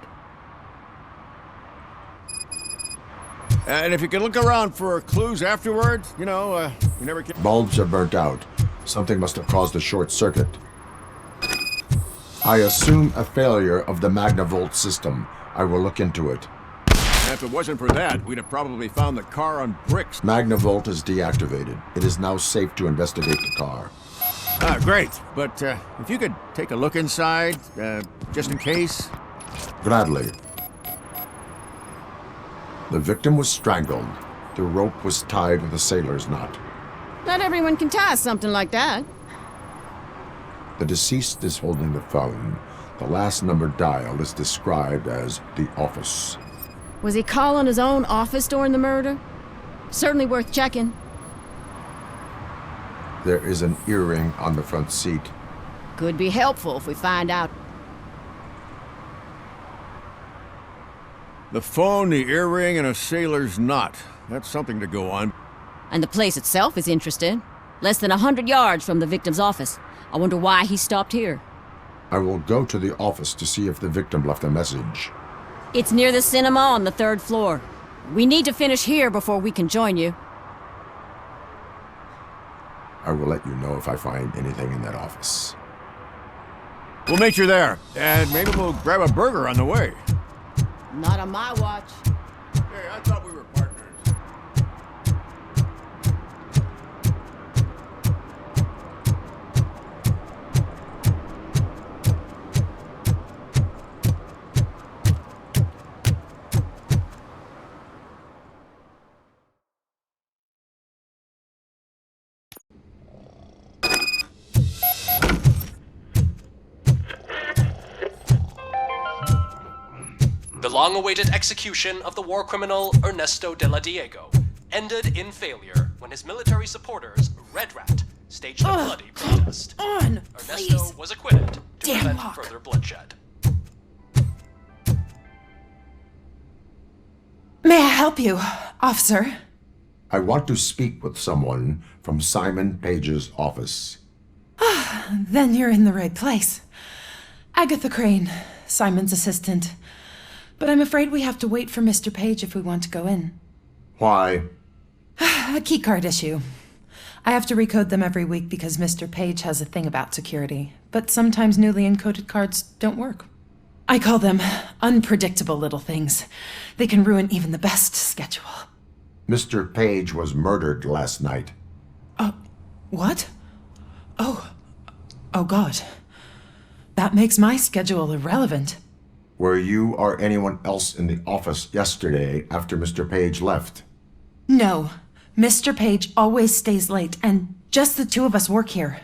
And if you can look around for clues afterwards, you know, you never can... Bulbs are burnt out. Something must have caused a short circuit. I assume a failure of the Magnavolt system. I will look into it. And if it wasn't for that, we'd have probably found the car on Briggs. Magnavolt is deactivated. It is now safe to investigate the car. Ah, great. But if you could take a look inside, just in case. Gladly. The victim was strangled. The rope was tied with a sailor's knot. Not everyone can tie something like that. The deceased is holding the phone. The last number dialed is described as the office. Was he calling his own office during the murder? Certainly worth checking. There is an earring on the front seat. Could be helpful if we find out. The phone, the earring, and a sailor's knot. That's something to go on. And the place itself is interesting. Less than 100 yards from the victim's office. I wonder why he stopped here. I will go to the office to see if the victim left a message. It's near the cinema on the 3rd floor. We need to finish here before we can join you. I will let you know if I find anything in that office. We'll meet you there, and maybe we'll grab a burger on the way. Not on my watch. Hey, I thought we were partners. The long-awaited execution of the war criminal Ernesto de la Diego ended in failure when his military supporters, Red Rat, staged a bloody protest. Ernesto was acquitted to prevent further bloodshed. May I help you, officer? I want to speak with someone from Simon Page's office. Then you're in the right place. Agatha Crane, Simon's assistant. But I'm afraid we have to wait for Mr. Page if we want to go in. Why? A keycard issue. I have to recode them every week because Mr. Page has a thing about security. But sometimes newly encoded cards don't work. I call them unpredictable little things. They can ruin even the best schedule. Mr. Page was murdered last night. What? Oh God. That makes my schedule irrelevant. Were you or anyone else in the office yesterday after Mr. Page left? No. Mr. Page always stays late, and just the two of us work here.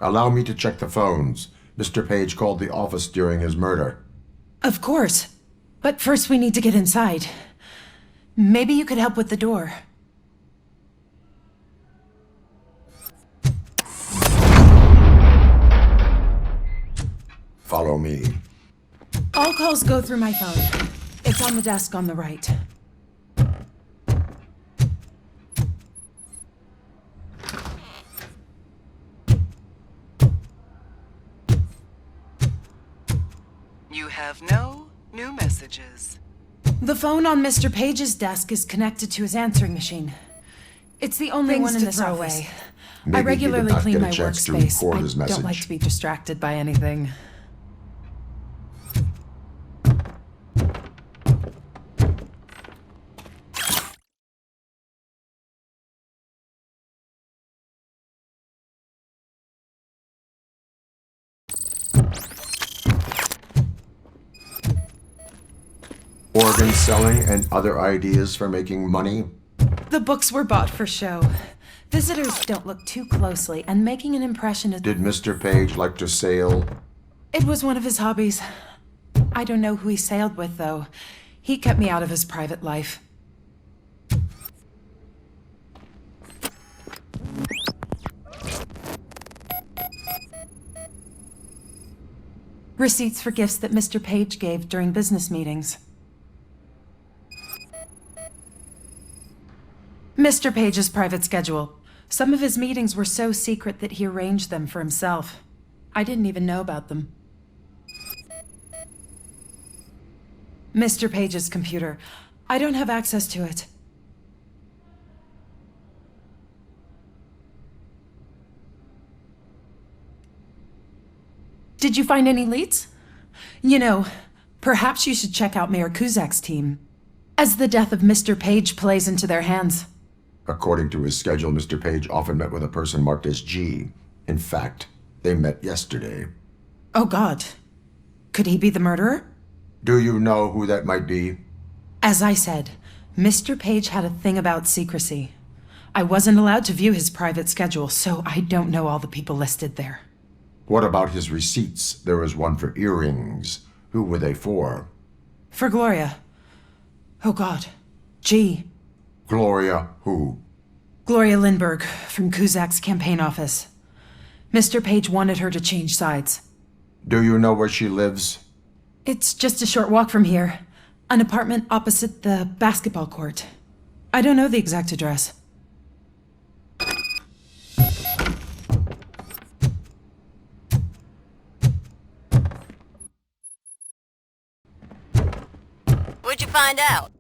Allow me to check the phones. Mr. Page called the office during his murder. Of course. But first we need to get inside. Maybe you could help with the door. Follow me. All calls go through my phone. It's on the desk on the right. You have no new messages. The phone on Mr. Page's desk is connected to his answering machine. It's the only one in this office. I regularly clean my workspace. I don't like to be distracted by anything. Organ selling and other ideas for making money? The books were bought for show. Visitors don't look too closely, and making an impression is... Did Mr. Page like to sail? It was one of his hobbies. I don't know who he sailed with, though. He kept me out of his private life. Receipts for gifts that Mr. Page gave during business meetings. Mr. Page's private schedule. Some of his meetings were so secret that he arranged them for himself. I didn't even know about them. Mr. Page's computer. I don't have access to it. Did you find any leads? You know, perhaps you should check out Mayor Kuzak's team, as the death of Mr. Page plays into their hands. According to his schedule, Mr. Page often met with a person marked as G. In fact, they met yesterday. Oh God. Could he be the murderer? Do you know who that might be? As I said, Mr. Page had a thing about secrecy. I wasn't allowed to view his private schedule, so I don't know all the people listed there. What about his receipts? There was one for earrings. Who were they for? For Gloria. Oh God. G. Gloria who? Gloria Lindbergh, from Kuzak's campaign office. Mr. Page wanted her to change sides. Do you know where she lives? It's just a short walk from here. An apartment opposite the basketball court. I don't know the exact address. What'd you find out?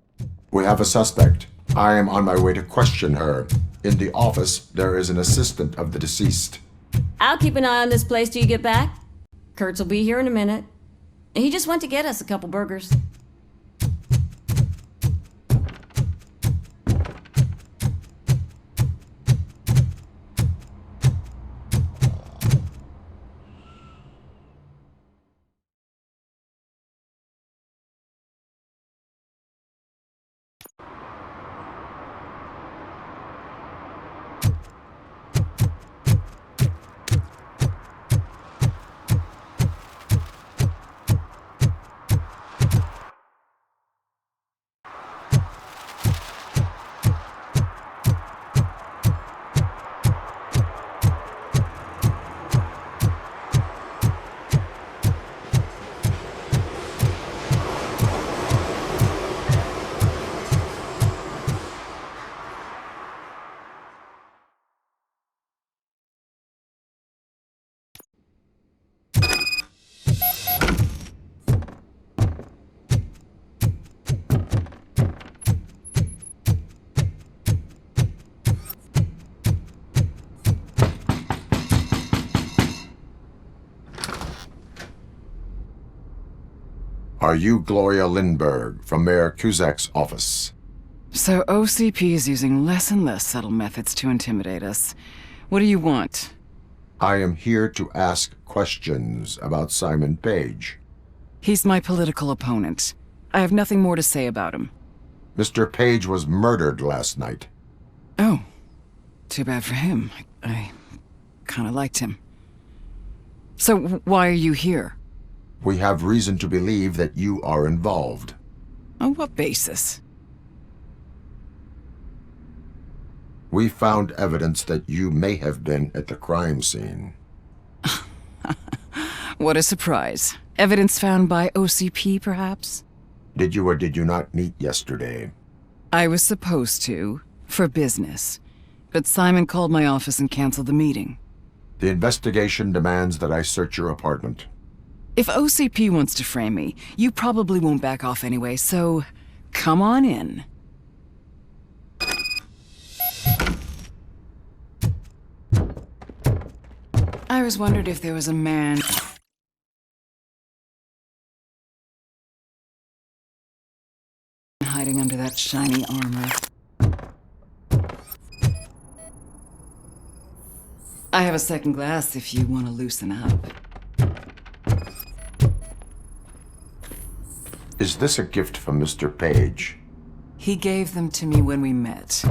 We have a suspect. I am on my way to question her. In the office, there is an assistant of the deceased. I'll keep an eye on this place till you get back. Kurtz will be here in a minute. He just went to get us a couple burgers. Are you Gloria Lindbergh from Mayor Cusack's office? So OCP is using less and less subtle methods to intimidate us. What do you want? I am here to ask questions about Simon Page. He's my political opponent. I have nothing more to say about him. Mr. Page was murdered last night. Oh. Too bad for him. I kinda liked him. So why are you here? We have reason to believe that you are involved. On what basis? We found evidence that you may have been at the crime scene. What a surprise. Evidence found by OCP, perhaps? Did you or did you not meet yesterday? I was supposed to, for business. But Simon called my office and canceled the meeting. The investigation demands that I search your apartment. If OCP wants to frame me, you probably won't back off anyway, so come on in. I always wondered if there was a man hiding under that shiny armor. I have a second glass if you want to loosen up. Is this a gift from Mr. Page? He gave them to me when we met.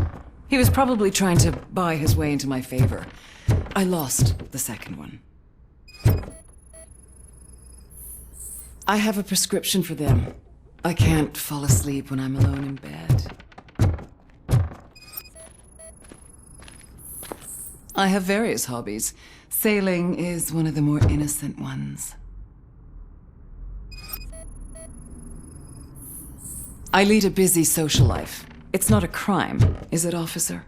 He was probably trying to buy his way into my favor. I lost the second one. I have a prescription for them. I can't fall asleep when I'm alone in bed. I have various hobbies. Sailing is one of the more innocent ones. I lead a busy social life. It's not a crime, is it, officer?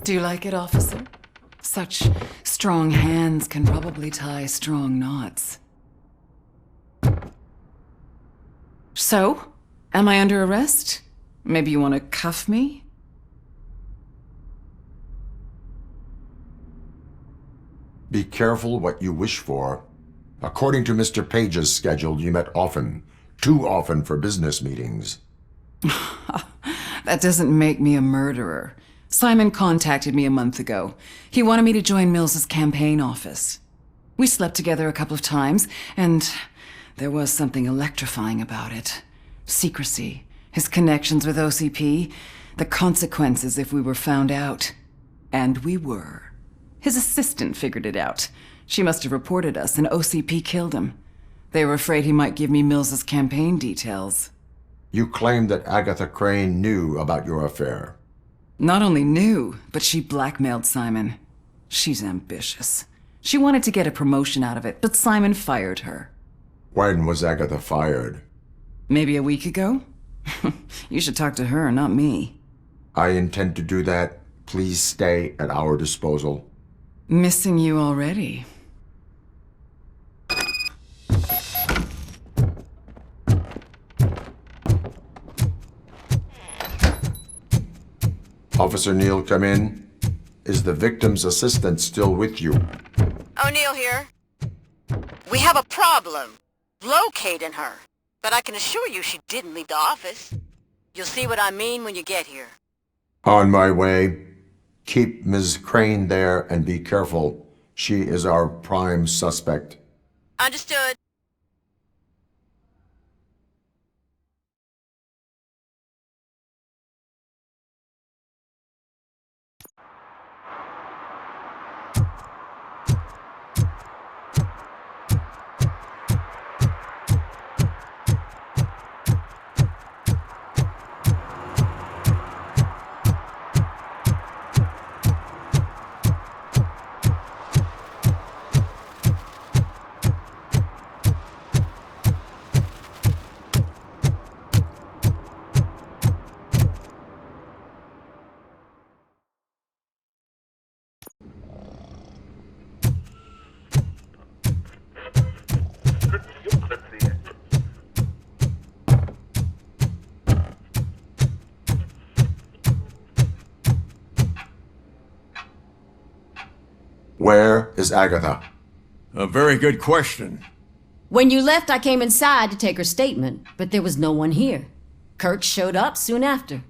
Do you like it, officer? Such strong hands can probably tie strong knots. So, am I under arrest? Maybe you want to cuff me? Be careful what you wish for. According to Mr. Page's schedule, you met often. Too often for business meetings. That doesn't make me a murderer. Simon contacted me a month ago. He wanted me to join Mills's campaign office. We slept together a couple of times, and there was something electrifying about it. Secrecy. His connections with OCP, the consequences if we were found out. And we were. His assistant figured it out. She must have reported us, and OCP killed him. They were afraid he might give me Mills's campaign details. You claimed that Agatha Crane knew about your affair. Not only knew, but she blackmailed Simon. She's ambitious. She wanted to get a promotion out of it, but Simon fired her. When was Agatha fired? Maybe a week ago? You should talk to her, not me. I intend to do that. Please stay at our disposal. Missing you already. Officer Neal, come in. Is the victim's assistant still with you? O'Neill here. We have a problem locating her, but I can assure you she didn't leave the office. You'll see what I mean when you get here. On my way. Keep Ms. Crane there and be careful. She is our prime suspect. Understood. Where is Agatha? A very good question. When you left, I came inside to take her statement, but there was no one here. Kirk showed up soon after.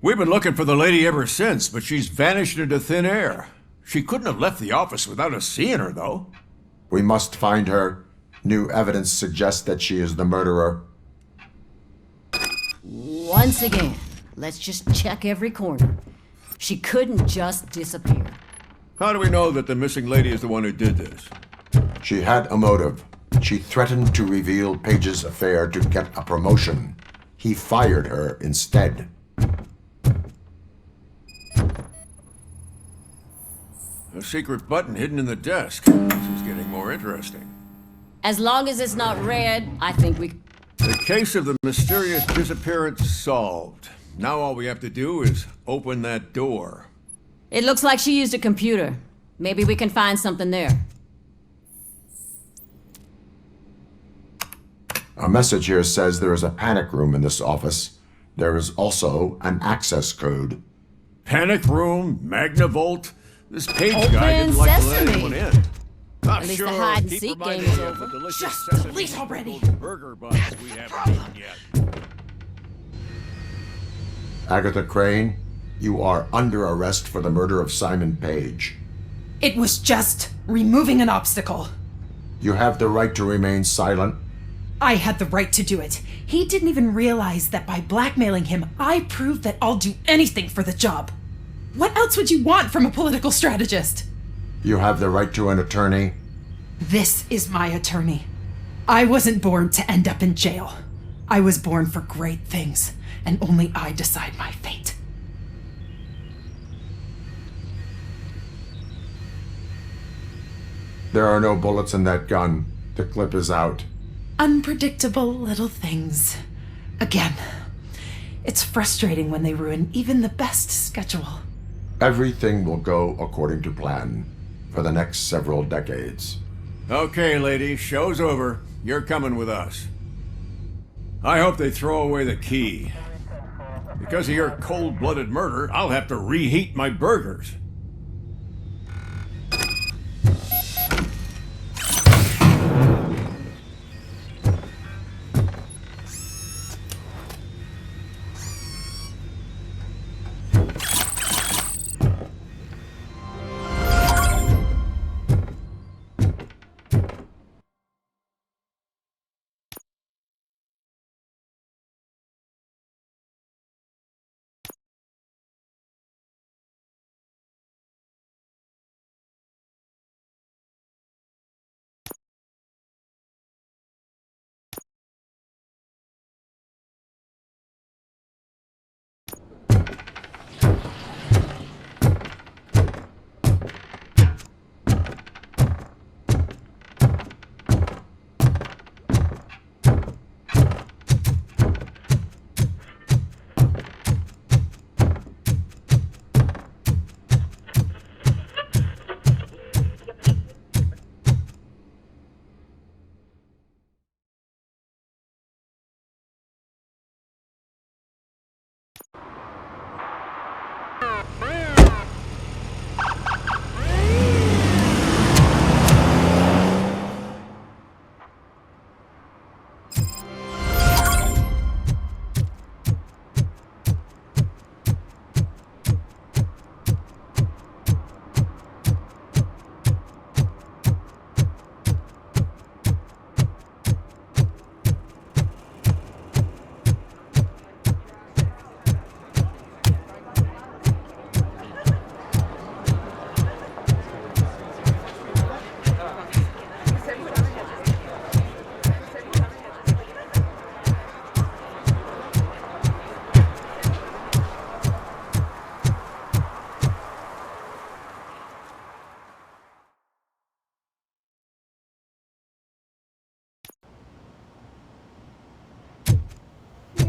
We've been looking for the lady ever since, but she's vanished into thin air. She couldn't have left the office without us seeing her, though. We must find her. New evidence suggests that she is the murderer. Once again, let's just check every corner. She couldn't just disappear. How do we know that the missing lady is the one who did this? She had a motive. She threatened to reveal Page's affair to get a promotion. He fired her instead. A secret button hidden in the desk. This is getting more interesting. As long as it's not red, I think we... The case of the mysterious disappearance solved. Now all we have to do is open that door. It looks like she used a computer. Maybe we can find something there. A message here says there is a panic room in this office. There is also an access code. Panic room, Magnavolt. This Page guy didn't like to let anyone in. At least the hide and seek game is over. Just delete already. Burger buns we haven't eaten yet. Agatha Crane, you are under arrest for the murder of Simon Page. It was just removing an obstacle. You have the right to remain silent. I had the right to do it. He didn't even realize that by blackmailing him, I proved that I'll do anything for the job. What else would you want from a political strategist? You have the right to an attorney. This is my attorney. I wasn't born to end up in jail. I was born for great things, and only I decide my fate. There are no bullets in that gun. The clip is out. Unpredictable little things. Again, it's frustrating when they ruin even the best schedule. Everything will go according to plan for the next several decades. Okay, lady, show's over. You're coming with us. I hope they throw away the key. Because of your cold-blooded murder, I'll have to reheat my burgers.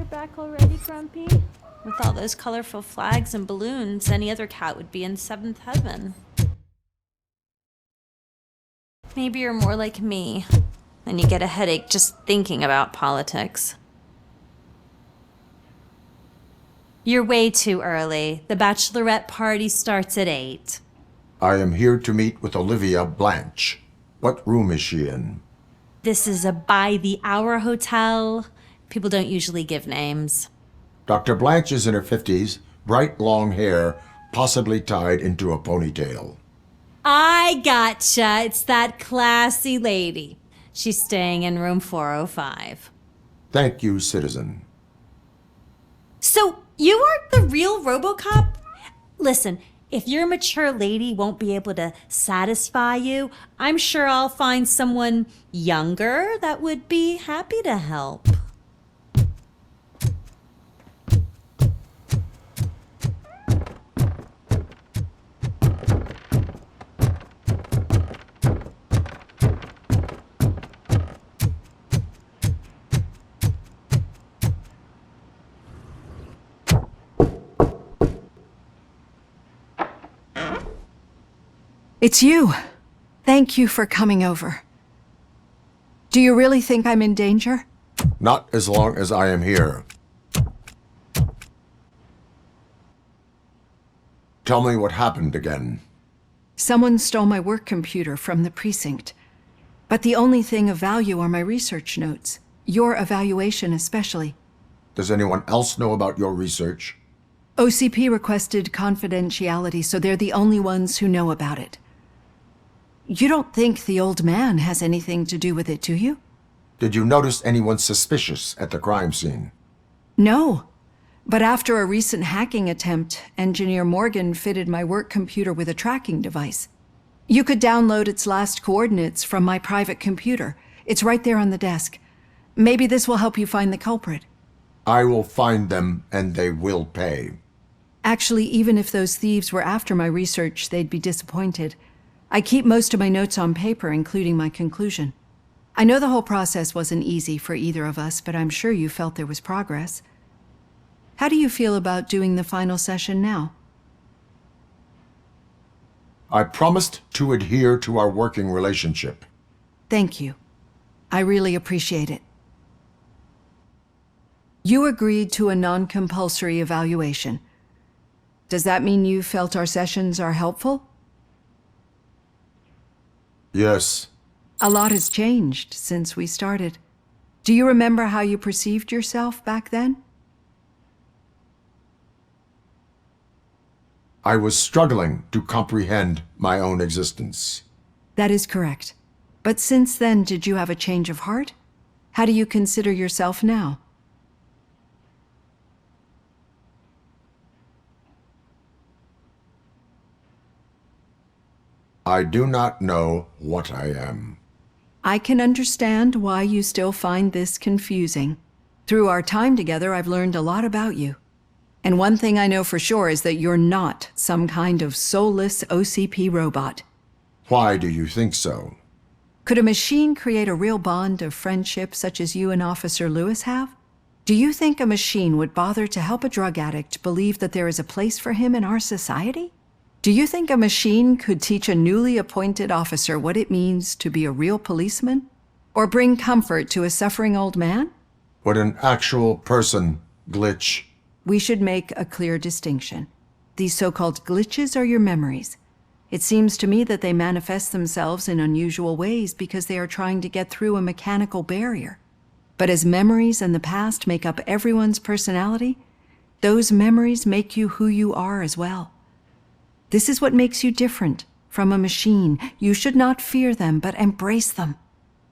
Back already, Grumpy? With all those colorful flags and balloons, any other cat would be in seventh heaven. Maybe you're more like me, and you get a headache just thinking about politics. You're way too early. The bachelorette party starts at 8. I am here to meet with Olivia Blanche. What room is she in? This is a by-the-hour hotel. People don't usually give names. Dr. Blanche is in her 50s, bright long hair, possibly tied into a ponytail. I gotcha. It's that classy lady. She's staying in room 405. Thank you, citizen. So, you are the real RoboCop? Listen, if your mature lady won't be able to satisfy you, I'm sure I'll find someone younger that would be happy to help. It's you. Thank you for coming over. Do you really think I'm in danger? Not as long as I am here. Tell me what happened again. Someone stole my work computer from the precinct. But the only thing of value are my research notes. Your evaluation especially. Does anyone else know about your research? OCP requested confidentiality, so they're the only ones who know about it. You don't think the old man has anything to do with it, do you? Did you notice anyone suspicious at the crime scene? No. But after a recent hacking attempt, Engineer Morgan fitted my work computer with a tracking device. You could download its last coordinates from my private computer. It's right there on the desk. Maybe this will help you find the culprit. I will find them, and they will pay. Actually, even if those thieves were after my research, they'd be disappointed. I keep most of my notes on paper, including my conclusion. I know the whole process wasn't easy for either of us, but I'm sure you felt there was progress. How do you feel about doing the final session now? I promised to adhere to our working relationship. Thank you. I really appreciate it. You agreed to a non-compulsory evaluation. Does that mean you felt our sessions are helpful? Yes. A lot has changed since we started. Do you remember how you perceived yourself back then? I was struggling to comprehend my own existence. That is correct. But since then, did you have a change of heart? How do you consider yourself now? I do not know what I am. I can understand why you still find this confusing. Through our time together, I've learned a lot about you. And one thing I know for sure is that you're not some kind of soulless OCP robot. Why do you think so? Could a machine create a real bond of friendship such as you and Officer Lewis have? Do you think a machine would bother to help a drug addict believe that there is a place for him in our society? Do you think a machine could teach a newly appointed officer what it means to be a real policeman? Or bring comfort to a suffering old man? Would an actual person glitch? We should make a clear distinction. These so-called glitches are your memories. It seems to me that they manifest themselves in unusual ways because they are trying to get through a mechanical barrier. But as memories and the past make up everyone's personality, those memories make you who you are as well. This is what makes you different from a machine. You should not fear them, but embrace them.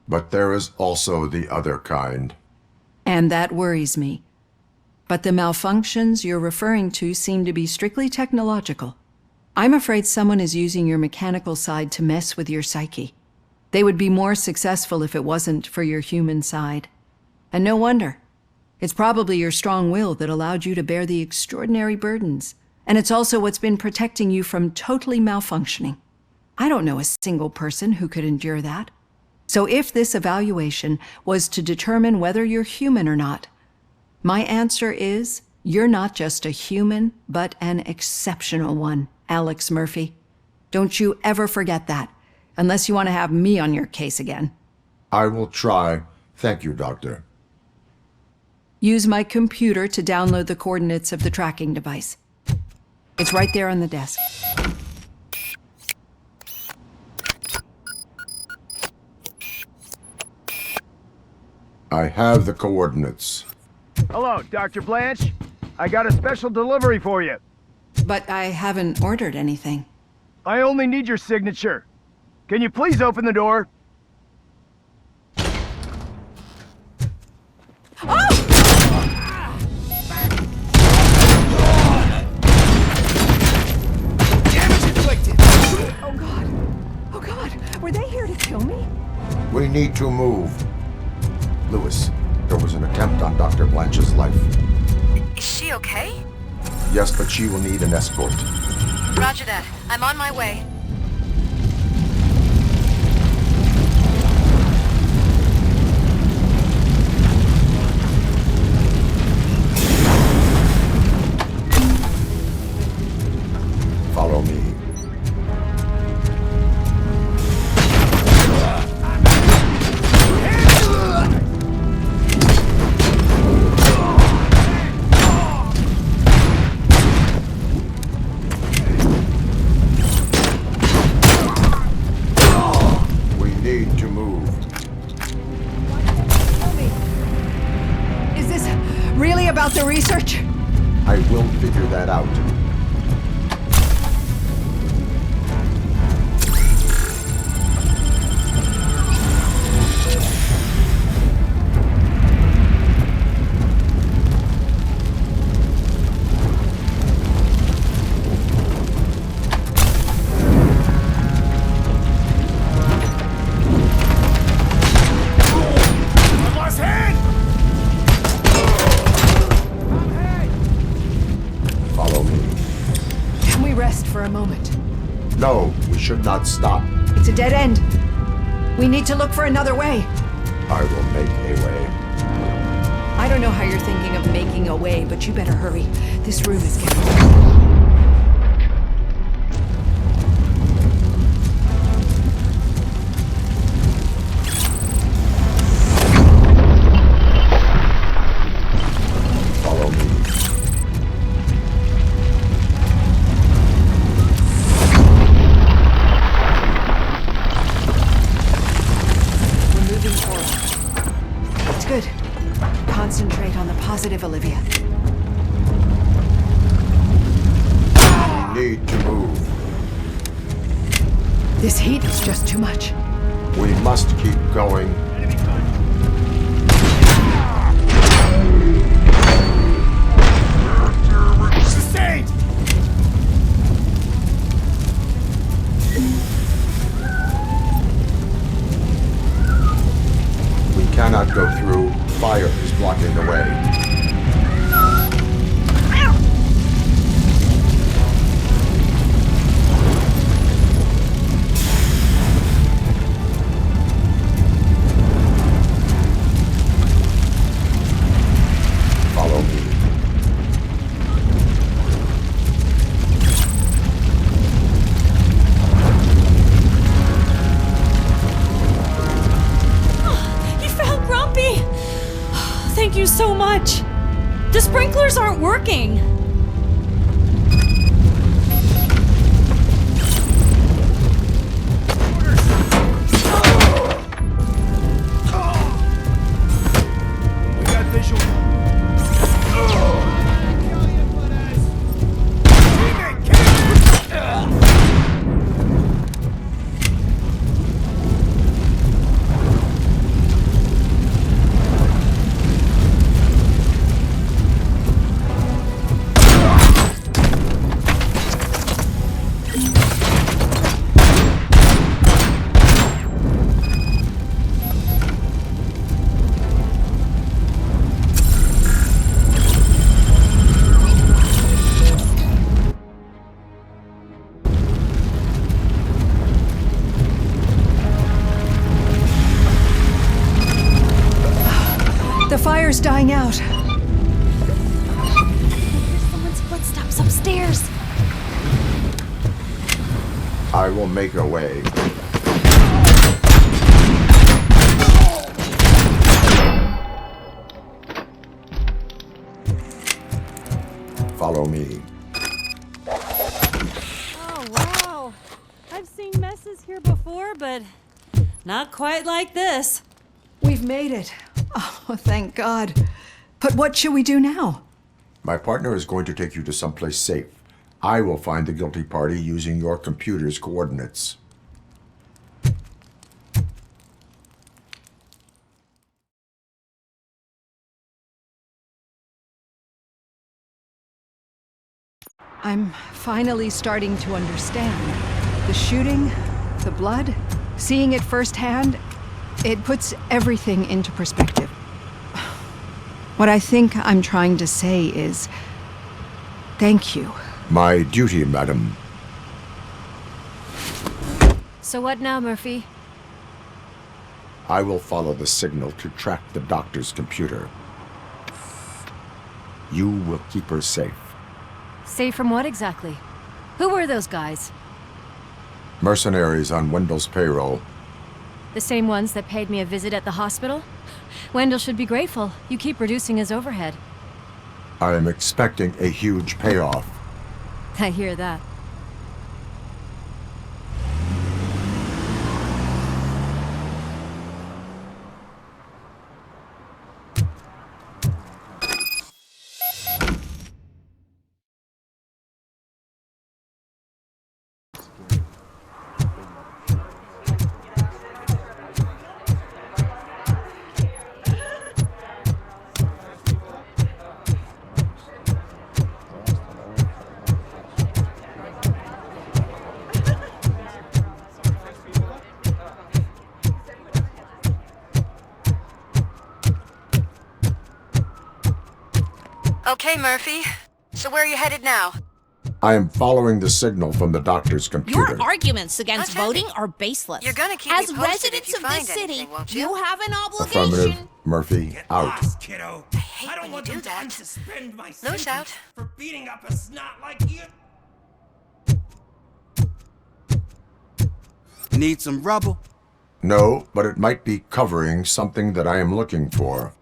But there is also the other kind. And that worries me. But the malfunctions you're referring to seem to be strictly technological. I'm afraid someone is using your mechanical side to mess with your psyche. They would be more successful if it wasn't for your human side. And no wonder. It's probably your strong will that allowed you to bear the extraordinary burdens. And it's also what's been protecting you from totally malfunctioning. I don't know a single person who could endure that. So if this evaluation was to determine whether you're human or not, my answer is you're not just a human, but an exceptional one, Alex Murphy. Don't you ever forget that, unless you want to have me on your case again. I will try. Thank you, Doctor. Use my computer to download the coordinates of the tracking device. It's right there on the desk. I have the coordinates. Hello, Dr. Blanche. I got a special delivery for you. But I haven't ordered anything. I only need your signature. Can you please open the door? Oh God, were they here to kill me? We need to move. Lewis, there was an attempt on Dr. Blanche's life. Is she okay? Yes, but she will need an escort. Roger that. I'm on my way. Follow me. We need to move. Is this really about the research? I will figure that out. Follow me. Can we rest for a moment? No, we should not stop. It's a dead end. We need to look for another way. I will make a way. I don't know how you're thinking of making a way, but you better hurry. This room is getting... Follow me. We're moving forward. It's good. Concentrate on the positive, Olivia. We need to move. This heat is just too much. We must keep going. Sustained! We cannot go through. Fire is blocking the way. Follow me. You found Grumpy! Thank you so much. The sprinklers aren't working. We got visual. The fire's dying out. There's someone's footsteps upstairs. I will make a way. Follow me. Oh, wow. I've seen messes here before, but not quite like this. We've made it. Oh, thank God. But what should we do now? My partner is going to take you to someplace safe. I will find the guilty party using your computer's coordinates. I'm finally starting to understand. The shooting, the blood, seeing it firsthand, it puts everything into perspective. What I think I'm trying to say is, thank you. My duty, madam. So what now, Murphy? I will follow the signal to track the doctor's computer. You will keep her safe. Safe from what exactly? Who were those guys? Mercenaries on Wendell's payroll. The same ones that paid me a visit at the hospital? Wendell should be grateful. You keep reducing his overhead. I am expecting a huge payoff. I hear that. Okay, Murphy. So where are you headed now? I am following the signal from the doctor's computer. Your arguments against voting are baseless. You're gonna keep As me posted residents if you of this find city, anything, won't you? you have an obligation. Affirmative. Murphy, out. Kiddo. I hate don't when want you do them to that. unsuspend my Lose sentence out. for beating up a snot like you. Need some rubble? No, but it might be covering something that I am looking for.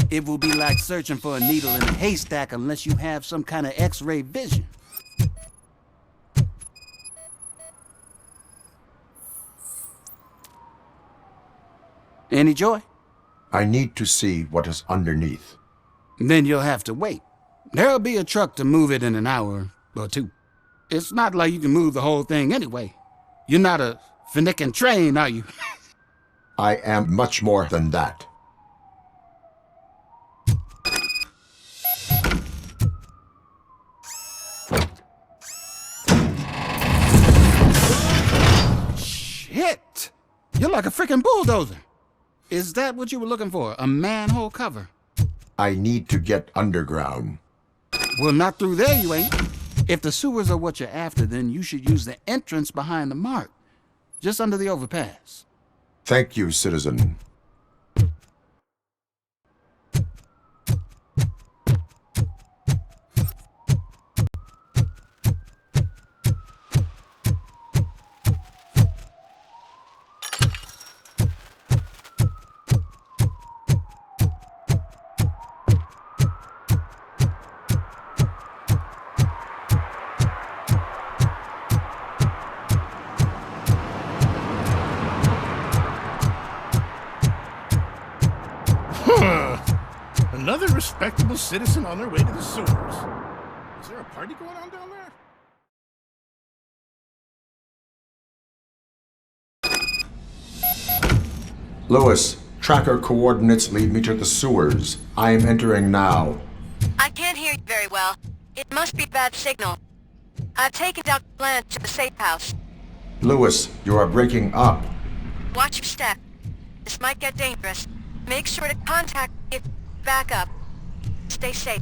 It will be like searching for a needle in a haystack unless you have some kind of X-ray vision. Any joy? I need to see what is underneath. Then you'll have to wait. There'll be a truck to move it in an hour or two. It's not like you can move the whole thing anyway. You're not a finicking train, are you? I am much more than that. Shit! You're like a freaking bulldozer. Is that what you were looking for? A manhole cover? I need to get underground. Well, not through there, you ain't. If the sewers are what you're after, then you should use the entrance behind the mark. Just under the overpass. Thank you, citizen. Another respectable citizen on their way to the sewers. Is there a party going on down there? Lewis, tracker coordinates lead me to the sewers. I am entering now. I can't hear you very well. It must be a bad signal. I've taken Dr. Blanche to the safe house. Lewis, you are breaking up. Watch your step. This might get dangerous. Make sure to contact me if back up. Stay safe.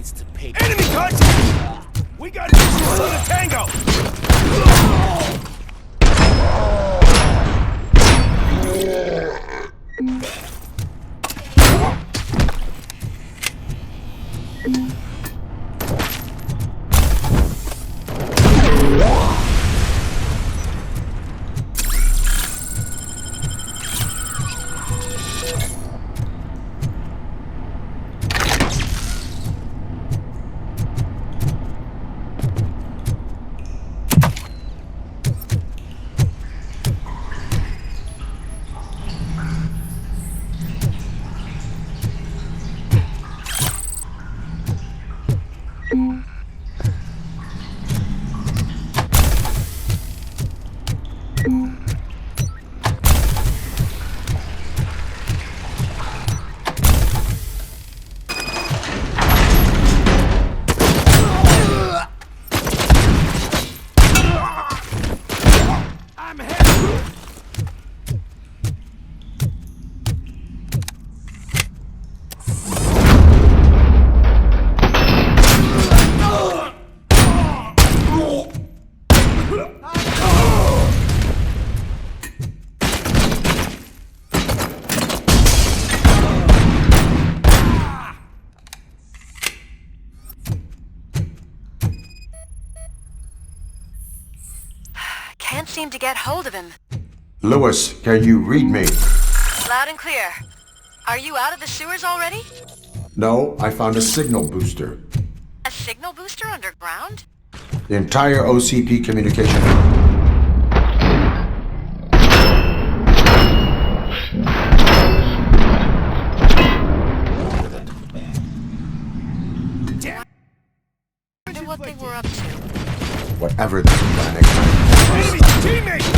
needs to pay. Enemy contact! We got issues on the tango! Can't seem to get hold of him. Lewis, can you read me? Loud and clear. Are you out of the sewers already? No, I found a signal booster. A signal booster underground? The entire OCP communication. What they were up to. Whatever this planet. Enemy teammate!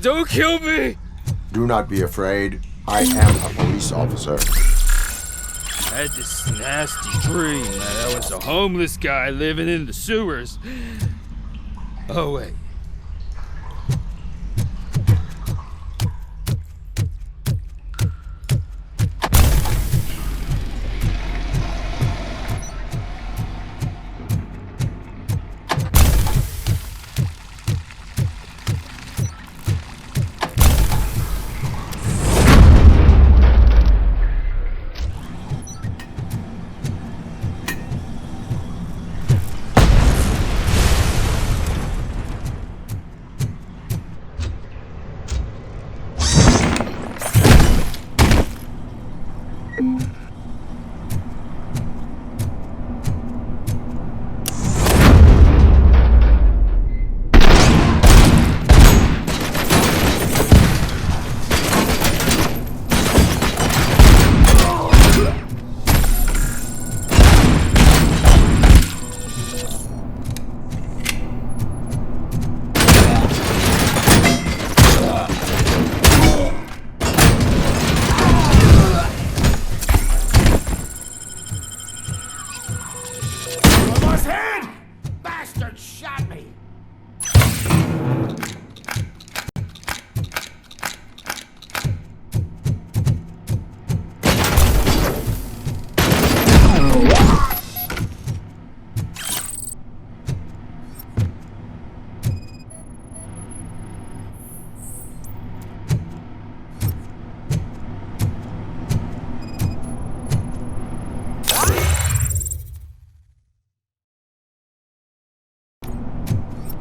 Don't kill me! Do not be afraid. I am a police officer. I had this nasty dream that I was a homeless guy living in the sewers. Oh, wait.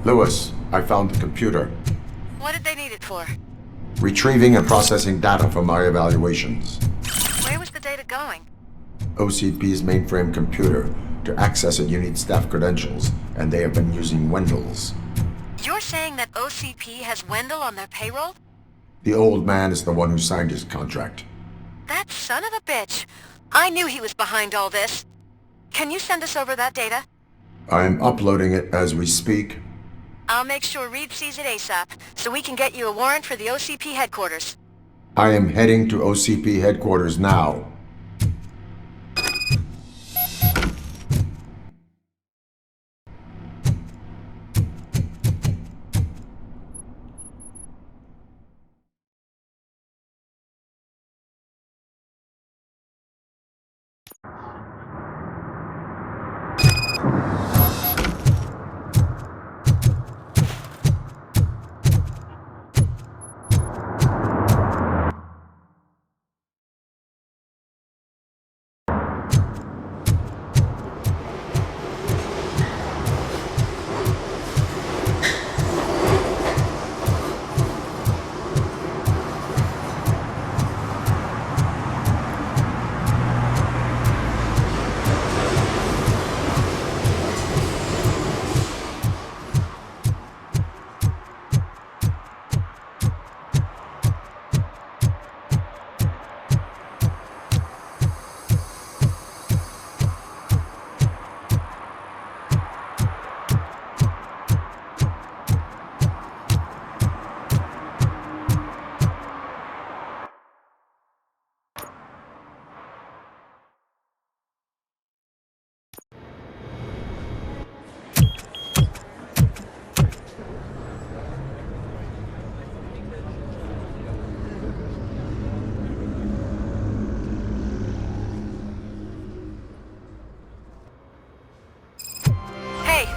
Lewis, I found the computer. What did they need it for? Retrieving and processing data from my evaluations. Where was the data going? OCP's mainframe computer. To access it, you need staff credentials, and they have been using Wendell's. You're saying that OCP has Wendell on their payroll? The old man is the one who signed his contract. That son of a bitch. I knew he was behind all this. Can you send us over that data? I am uploading it as we speak. I'll make sure Reed sees it ASAP, so we can get you a warrant for the OCP headquarters. I am heading to OCP headquarters now.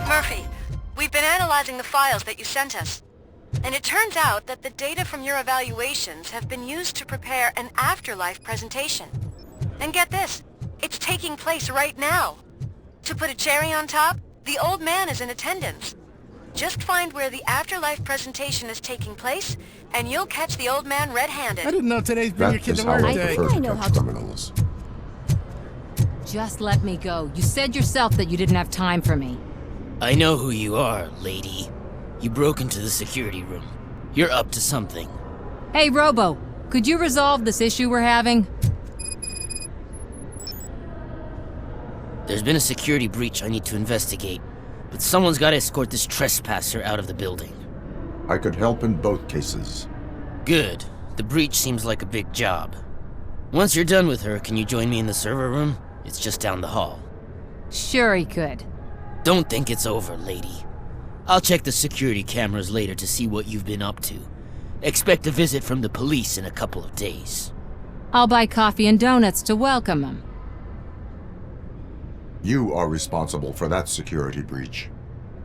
Murphy, we've been analyzing the files that you sent us. And it turns out that the data from your evaluations have been used to prepare an afterlife presentation. And get this, it's taking place right now. To put a cherry on top, the old man is in attendance. Just find where the afterlife presentation is taking place, and you'll catch the old man red-handed. I didn't know today's bring your kid to work day. I know how to... Just let me go. You said yourself that you didn't have time for me. I know who you are, lady. You broke into the security room. You're up to something. Hey, Robo, could you resolve this issue we're having? There's been a security breach I need to investigate, but someone's got to escort this trespasser out of the building. I could help in both cases. Good. The breach seems like a big job. Once you're done with her, can you join me in the server room? It's just down the hall. Sure he could. Don't think it's over, lady. I'll check the security cameras later to see what you've been up to. Expect a visit from the police in a couple of days. I'll buy coffee and donuts to welcome him. You are responsible for that security breach.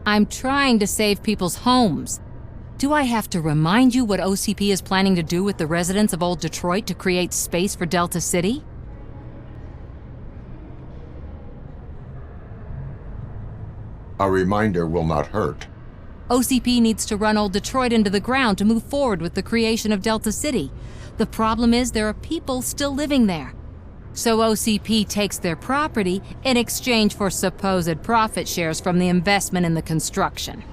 I'm trying to save people's homes. Do I have to remind you what OCP is planning to do with the residents of Old Detroit to create space for Delta City? A reminder will not hurt. OCP needs to run Old Detroit into the ground to move forward with the creation of Delta City. The problem is there are people still living there. So OCP takes their property in exchange for supposed profit shares from the investment in the construction.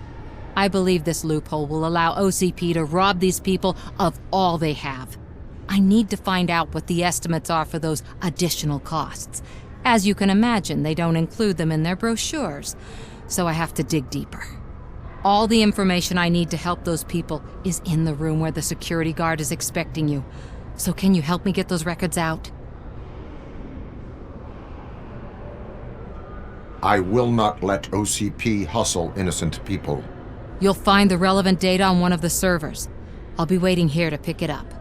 I believe this loophole will allow OCP to rob these people of all they have. I need to find out what the estimates are for those additional costs. As you can imagine, they don't include them in their brochures, so I have to dig deeper. All the information I need to help those people is in the room where the security guard is expecting you. So can you help me get those records out? I will not let OCP hustle innocent people. You'll find the relevant data on one of the servers. I'll be waiting here to pick it up.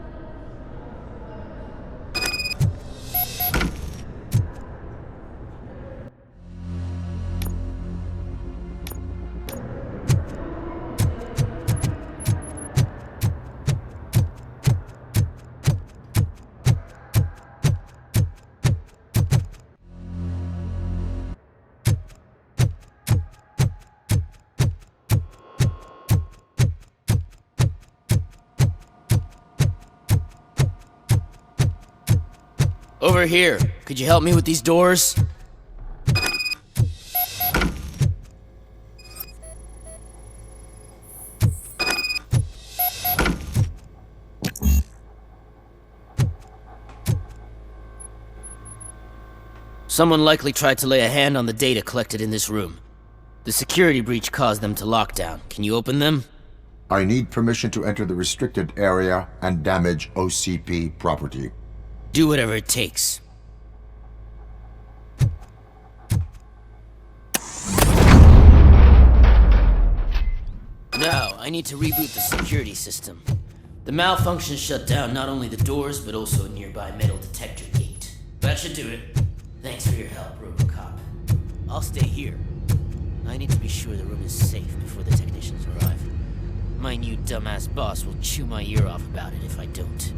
Over here. Could you help me with these doors? Someone likely tried to lay a hand on the data collected in this room. The security breach caused them to lock down. Can you open them? I need permission to enter the restricted area and damage OCP property. Do whatever it takes. Now, I need to reboot the security system. The malfunction shut down not only the doors, but also a nearby metal detector gate. That should do it. Thanks for your help, RoboCop. I'll stay here. I need to be sure the room is safe before the technicians arrive. My new dumbass boss will chew my ear off about it if I don't.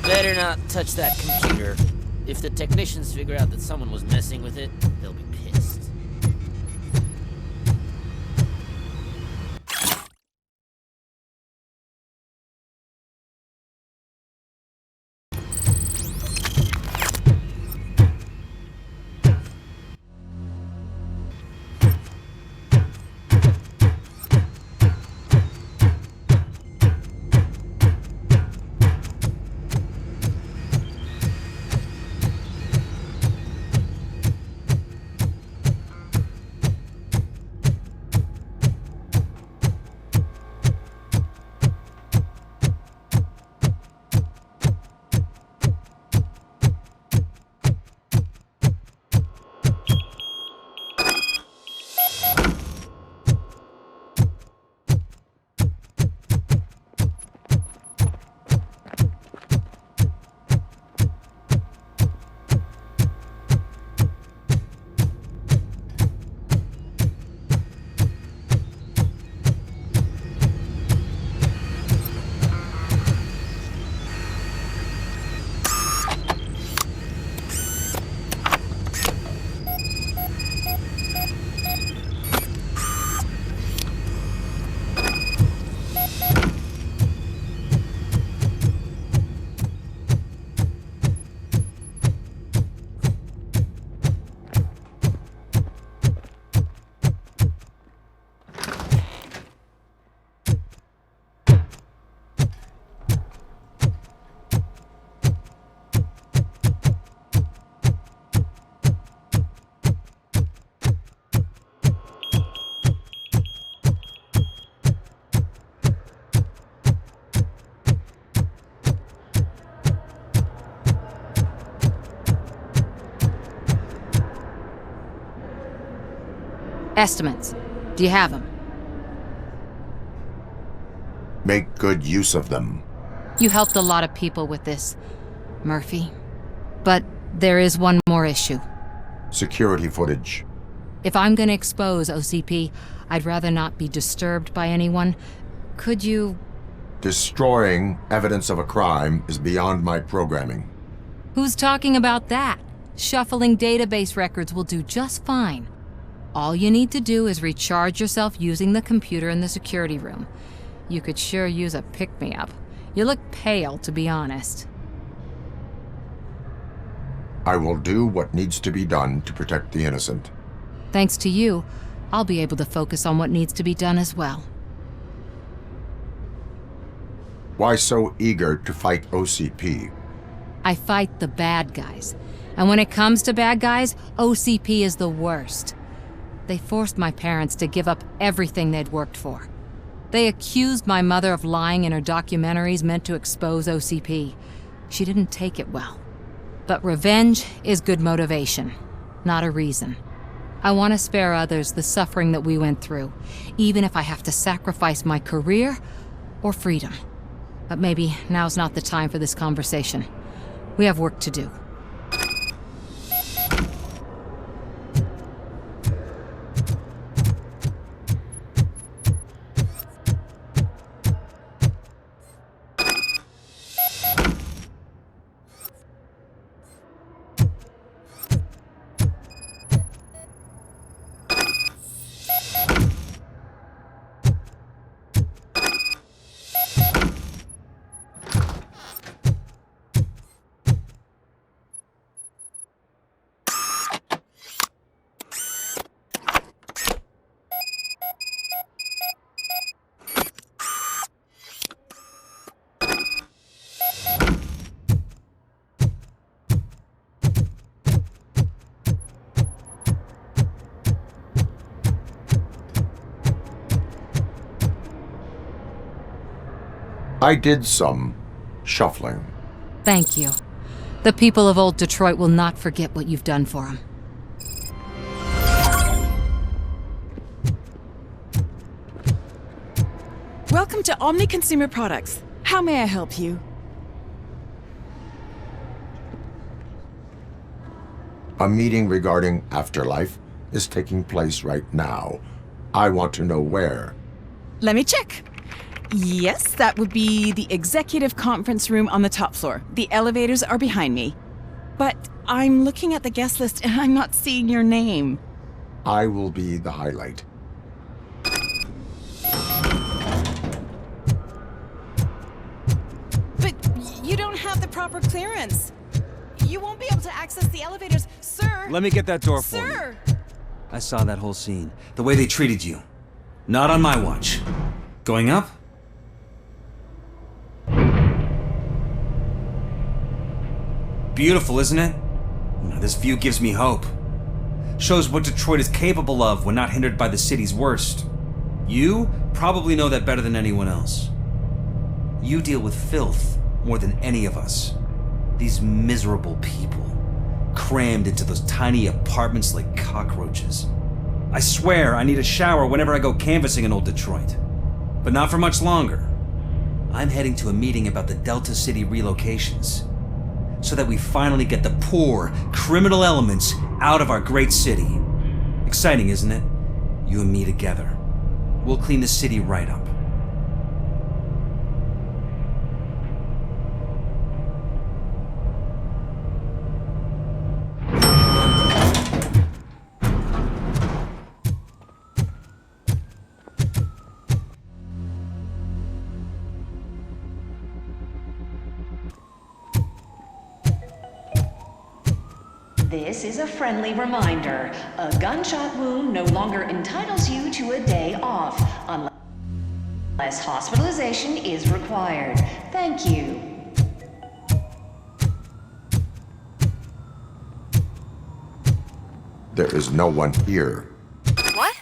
Better not touch that computer. If the technicians figure out that someone was messing with it, they'll be pissed. Estimates. Do you have them? Make good use of them. You helped a lot of people with this, Murphy. But there is one more issue. Security footage. If I'm gonna expose OCP, I'd rather not be disturbed by anyone. Could you... Destroying evidence of a crime is beyond my programming. Who's talking about that? Shuffling database records will do just fine. All you need to do is recharge yourself using the computer in the security room. You could sure use a pick-me-up. You look pale, to be honest. I will do what needs to be done to protect the innocent. Thanks to you, I'll be able to focus on what needs to be done as well. Why so eager to fight OCP? I fight the bad guys. And when it comes to bad guys, OCP is the worst. They forced my parents to give up everything they'd worked for. They accused my mother of lying in her documentaries meant to expose OCP. She didn't take it well. But revenge is good motivation, not a reason. I want to spare others the suffering that we went through, even if I have to sacrifice my career or freedom. But maybe now's not the time for this conversation. We have work to do. I did some shuffling. Thank you. The people of old Detroit will not forget what you've done for them. Welcome to Omni Consumer Products. How may I help you? A meeting regarding afterlife is taking place right now. I want to know where. Let me check. Yes, that would be the executive conference room on the top floor. The elevators are behind me. But I'm looking at the guest list and I'm not seeing your name. I will be the highlight. But you don't have the proper clearance. You won't be able to access the elevators, sir. Let me get that door for you. Sir! I saw that whole scene. The way they treated you. Not on my watch. Going up? Beautiful, isn't it? This view gives me hope. Shows what Detroit is capable of when not hindered by the city's worst. You probably know that better than anyone else. You deal with filth more than any of us. These miserable people, crammed into those tiny apartments like cockroaches. I swear I need a shower whenever I go canvassing in old Detroit. But not for much longer. I'm heading to a meeting about the Delta City relocations, so that we finally get the poor, criminal elements out of our great city. Exciting, isn't it? You and me together. We'll clean the city right up. This is a friendly reminder. A gunshot wound no longer entitles you to a day off, unless hospitalization is required. Thank you. There is no one here. What?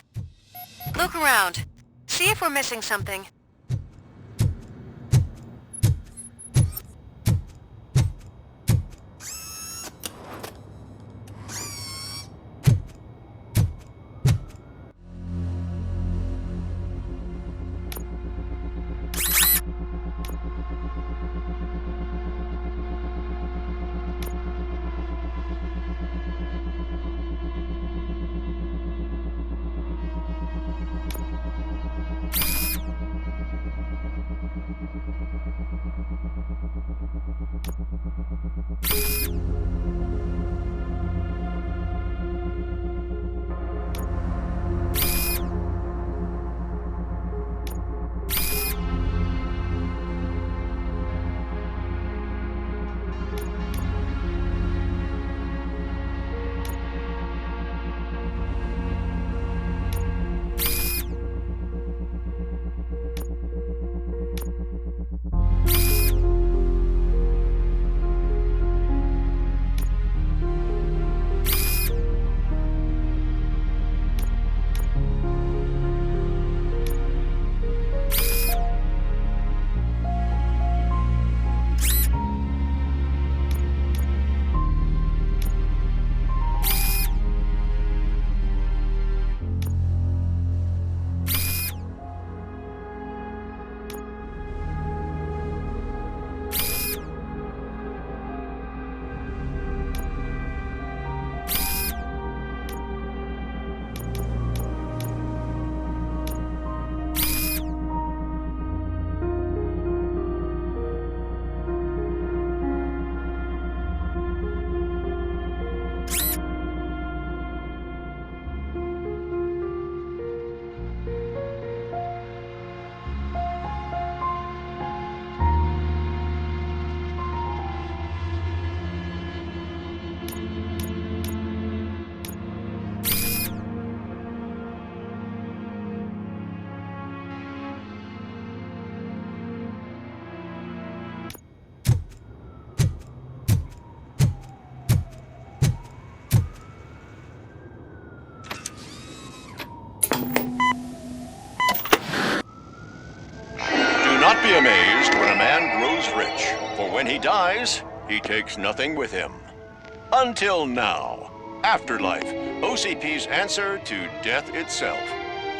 Look around. See if we're missing something. is rich, for when he dies, he takes nothing with him. Until now, Afterlife, OCP's answer to death itself.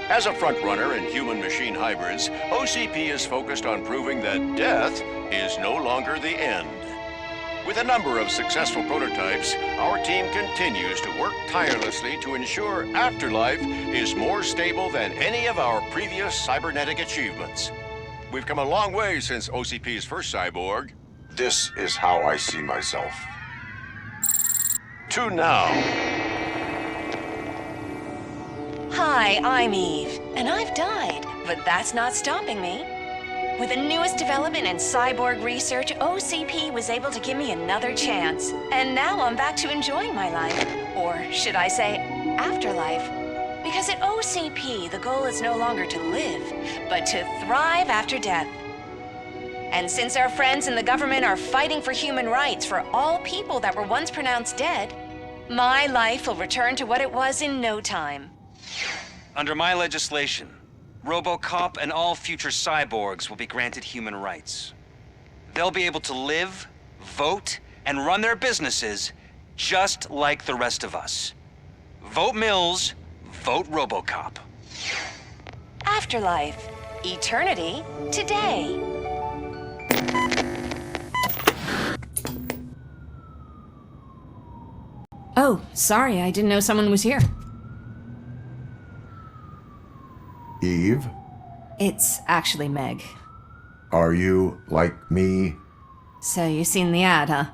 As a frontrunner in human-machine hybrids, OCP is focused on proving that death is no longer the end. With a number of successful prototypes, our team continues to work tirelessly to ensure Afterlife is more stable than any of our previous cybernetic achievements. We've come a long way since OCP's first cyborg. This is how I see myself. To now. Hi, I'm Eve, and I've died, but that's not stopping me. With the newest development in cyborg research, OCP was able to give me another chance. And now I'm back to enjoying my life. Or should I say, afterlife. Because at OCP, the goal is no longer to live, but to thrive after death. And since our friends in the government are fighting for human rights for all people that were once pronounced dead, my life will return to what it was in no time. Under my legislation, RoboCop and all future cyborgs will be granted human rights. They'll be able to live, vote, and run their businesses just like the rest of us. Vote Mills, vote RoboCop. Afterlife. Eternity. Today. Oh, sorry, I didn't know someone was here. Eve? It's actually Meg. Are you like me? So you've seen the ad, huh?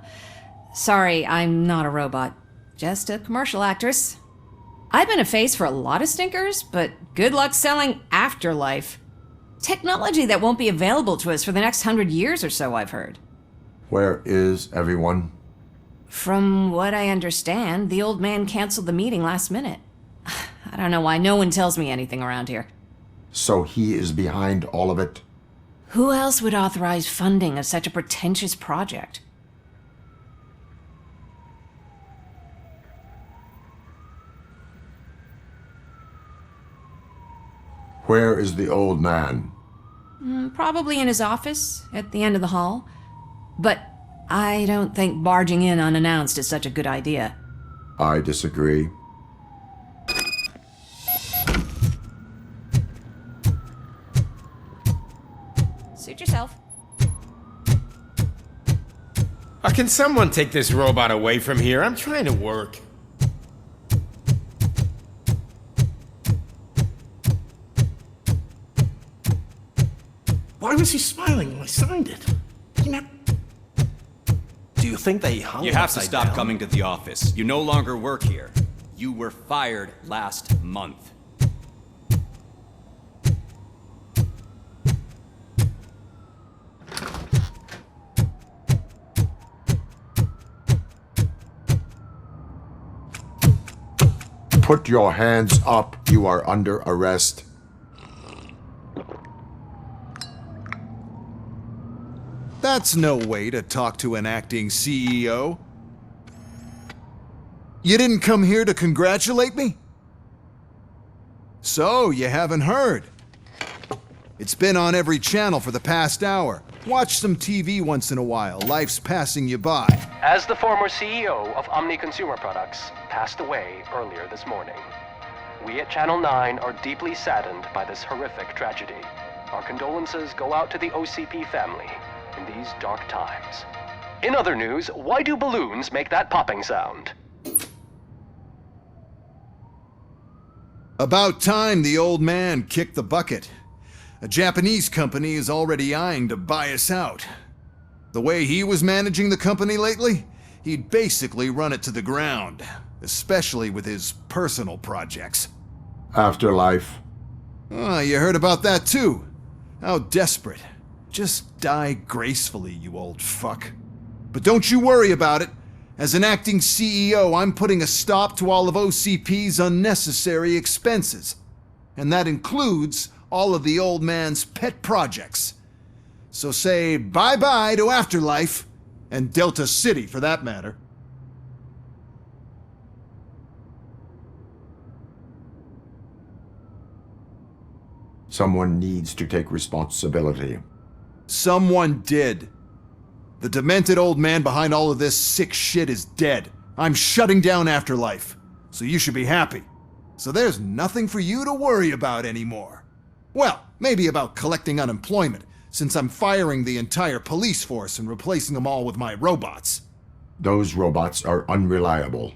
Sorry, I'm not a robot. Just a commercial actress. I've been a face for a lot of stinkers, but good luck selling Afterlife. Technology that won't be available to us for the next 100 years or so, I've heard. Where is everyone? From what I understand, the old man canceled the meeting last minute. I don't know why no one tells me anything around here. So he is behind all of it? Who else would authorize funding of such a pretentious project? Where is the old man? Probably in his office, at the end of the hall. But I don't think barging in unannounced is such a good idea. I disagree. Suit yourself. Can someone take this robot away from here? I'm trying to work. Why was he smiling when I signed it? Do you think they hung You have to upside stop down? coming to the office. You no longer work here. You were fired last month. Put your hands up. You are under arrest. That's no way to talk to an acting CEO. You didn't come here to congratulate me? So, you haven't heard. It's been on every channel for the past hour. Watch some TV once in a while. Life's passing you by. As the former CEO of Omni Consumer Products passed away earlier this morning, we at Channel 9 are deeply saddened by this horrific tragedy. Our condolences go out to the OCP family in these dark times. In other news, why do balloons make that popping sound? About time the old man kicked the bucket. A Japanese company is already eyeing to buy us out. The way he was managing the company lately, he'd basically run it to the ground, especially with his personal projects. Afterlife. Oh, you heard about that too. How desperate. Just die gracefully, you old fuck. But don't you worry about it. As an acting CEO, I'm putting a stop to all of OCP's unnecessary expenses. And that includes all of the old man's pet projects. So say bye-bye to Afterlife, and Delta City for that matter. Someone needs to take responsibility. Someone did. The demented old man behind all of this sick shit is dead. I'm shutting down Afterlife, so you should be happy. So there's nothing for you to worry about anymore. Well, maybe about collecting unemployment, since I'm firing the entire police force and replacing them all with my robots. Those robots are unreliable.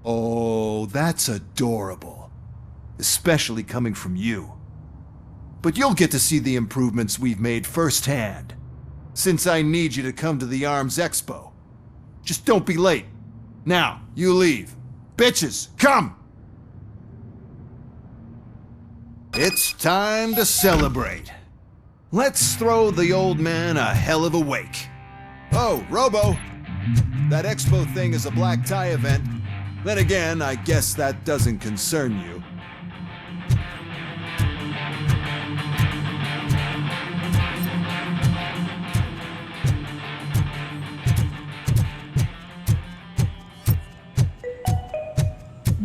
Oh, that's adorable. Especially coming from you. But you'll get to see the improvements we've made firsthand, since I need you to come to the Arms Expo. Just don't be late. Now, you leave. Bitches, come! It's time to celebrate. Let's throw the old man a hell of a wake. Oh, Robo! That expo thing is a black tie event. Then again, I guess that doesn't concern you.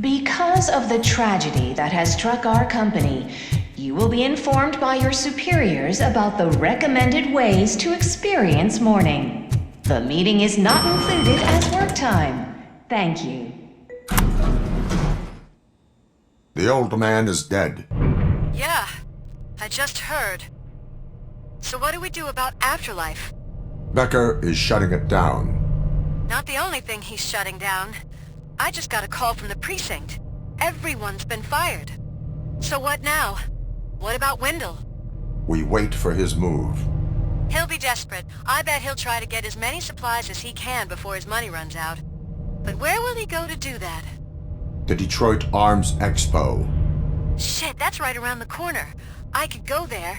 Because of the tragedy that has struck our company, you will be informed by your superiors about the recommended ways to experience mourning. The meeting is not included as work time. Thank you. The old man is dead. Yeah, I just heard. So what do we do about Afterlife? Becker is shutting it down. Not the only thing he's shutting down. I just got a call from the precinct. Everyone's been fired. So what now? What about Wendell? We wait for his move. He'll be desperate. I bet he'll try to get as many supplies as he can before his money runs out. But where will he go to do that? The Detroit Arms Expo. Shit, that's right around the corner. I could go there.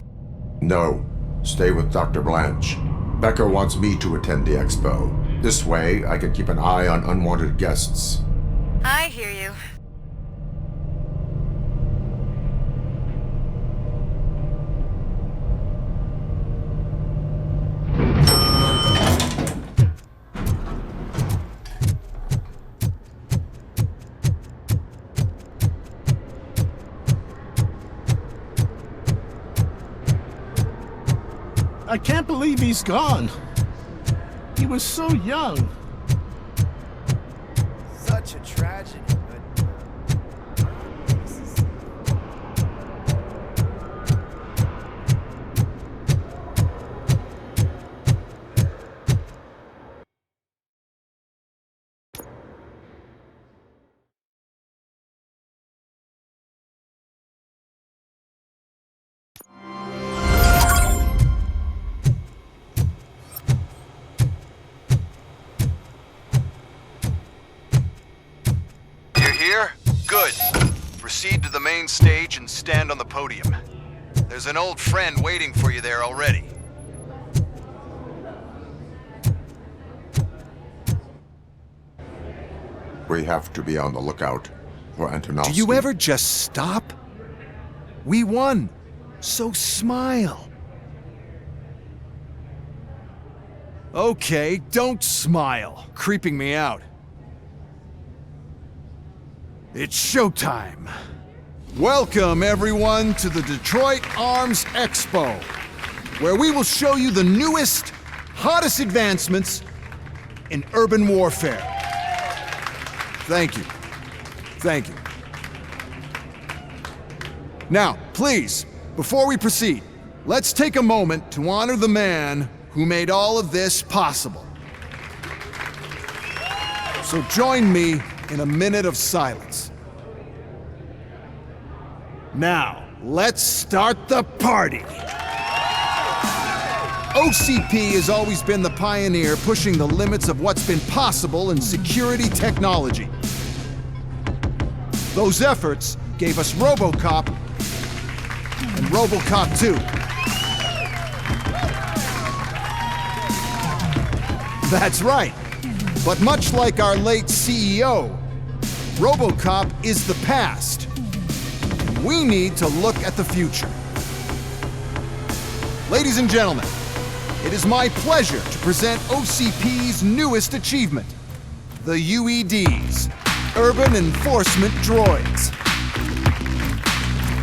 No, stay with Dr. Blanche. Becker wants me to attend the expo. This way, I can keep an eye on unwanted guests. I hear you. I can't believe he's gone. He was so young. Such a tragedy, Good. Proceed to the main stage and stand on the podium. There's an old friend waiting for you there already. We have to be on the lookout for Antonovsky. Do you ever just stop? We won, so smile. Okay, don't smile. Creeping me out. It's showtime. Welcome, everyone, to the Detroit Arms Expo, where we will show you the newest, hottest advancements in urban warfare. Thank you. Thank you. Now, please, before we proceed, let's take a moment to honor the man who made all of this possible. So join me in a minute of silence. Now, let's start the party. OCP has always been the pioneer pushing the limits of what's been possible in security technology. Those efforts gave us RoboCop and RoboCop 2. That's right. But much like our late CEO, RoboCop is the past. We need to look at the future. Ladies and gentlemen, it is my pleasure to present OCP's newest achievement, the UEDs, Urban Enforcement Droids.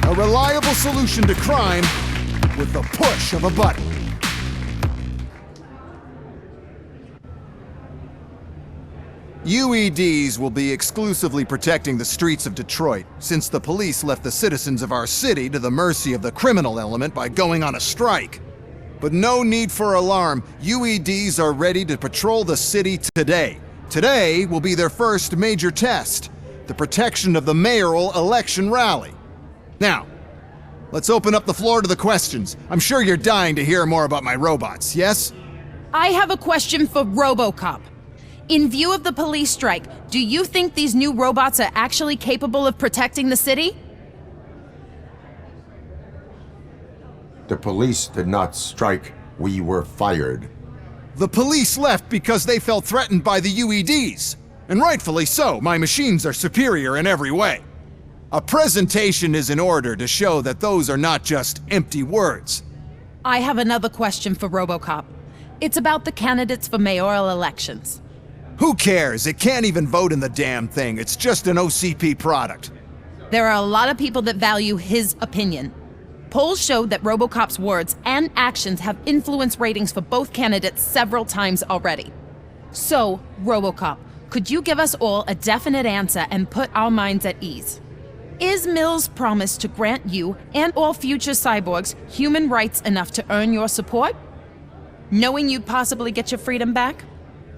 A reliable solution to crime with the push of a button. UEDs will be exclusively protecting the streets of Detroit, since the police left the citizens of our city to the mercy of the criminal element by going on a strike. But no need for alarm. UEDs are ready to patrol the city today. Today will be their first major test, the protection of the mayoral election rally. Now, let's open up the floor to the questions. I'm sure you're dying to hear more about my robots, yes? I have a question for RoboCop. In view of the police strike, do you think these new robots are actually capable of protecting the city? The police did not strike. We were fired. The police left because they felt threatened by the UEDs. And rightfully so, my machines are superior in every way. A presentation is in order to show that those are not just empty words. I have another question for RoboCop. It's about the candidates for mayoral elections. Who cares? It can't even vote in the damn thing. It's just an OCP product. There are a lot of people that value his opinion. Polls show that RoboCop's words and actions have influenced ratings for both candidates several times already. So, RoboCop, could you give us all a definite answer and put our minds at ease? Is Mills' promise to grant you and all future cyborgs human rights enough to earn your support? Knowing you'd possibly get your freedom back?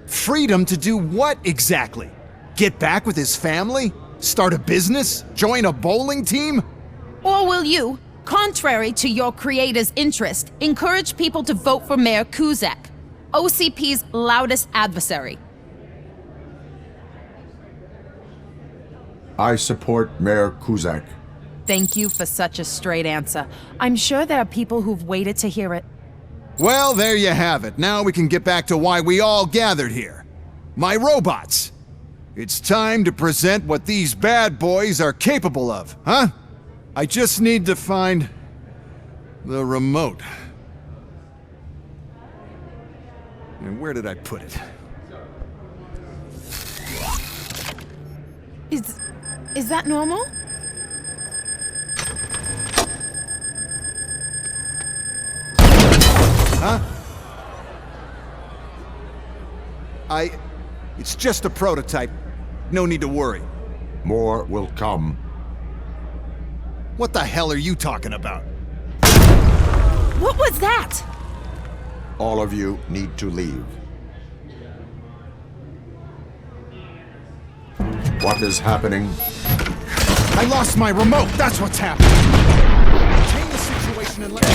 Freedom to do what exactly? Get back with his family? Start a business? Join a bowling team? Or will you, contrary to your creator's interest, encourage people to vote for Mayor Cusack, OCP's loudest adversary? I support Mayor Cusack. Thank you for such a straight answer. I'm sure there are people who've waited to hear it. Well, there you have it. Now we can get back to why we all gathered here. My robots. It's time to present what these bad boys are capable of, huh? I just need to find the remote. And where did I put it? Is that normal? Huh? It's just a prototype. No need to worry. More will come. What the hell are you talking about? What was that? All of you need to leave. What is happening? I lost my remote. That's what's happening. Contain the situation and let me...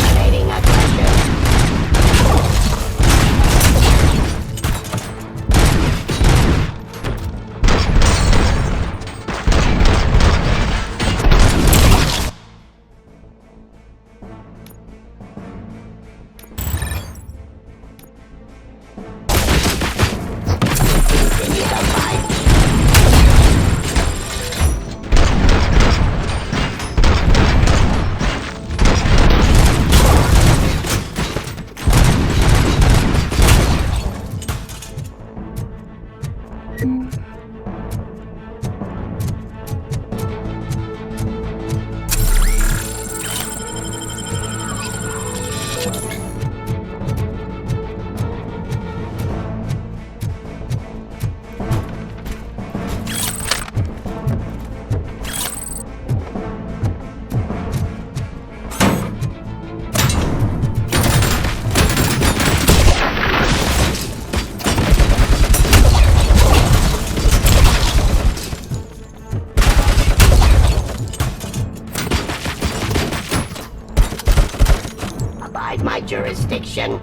My jurisdiction.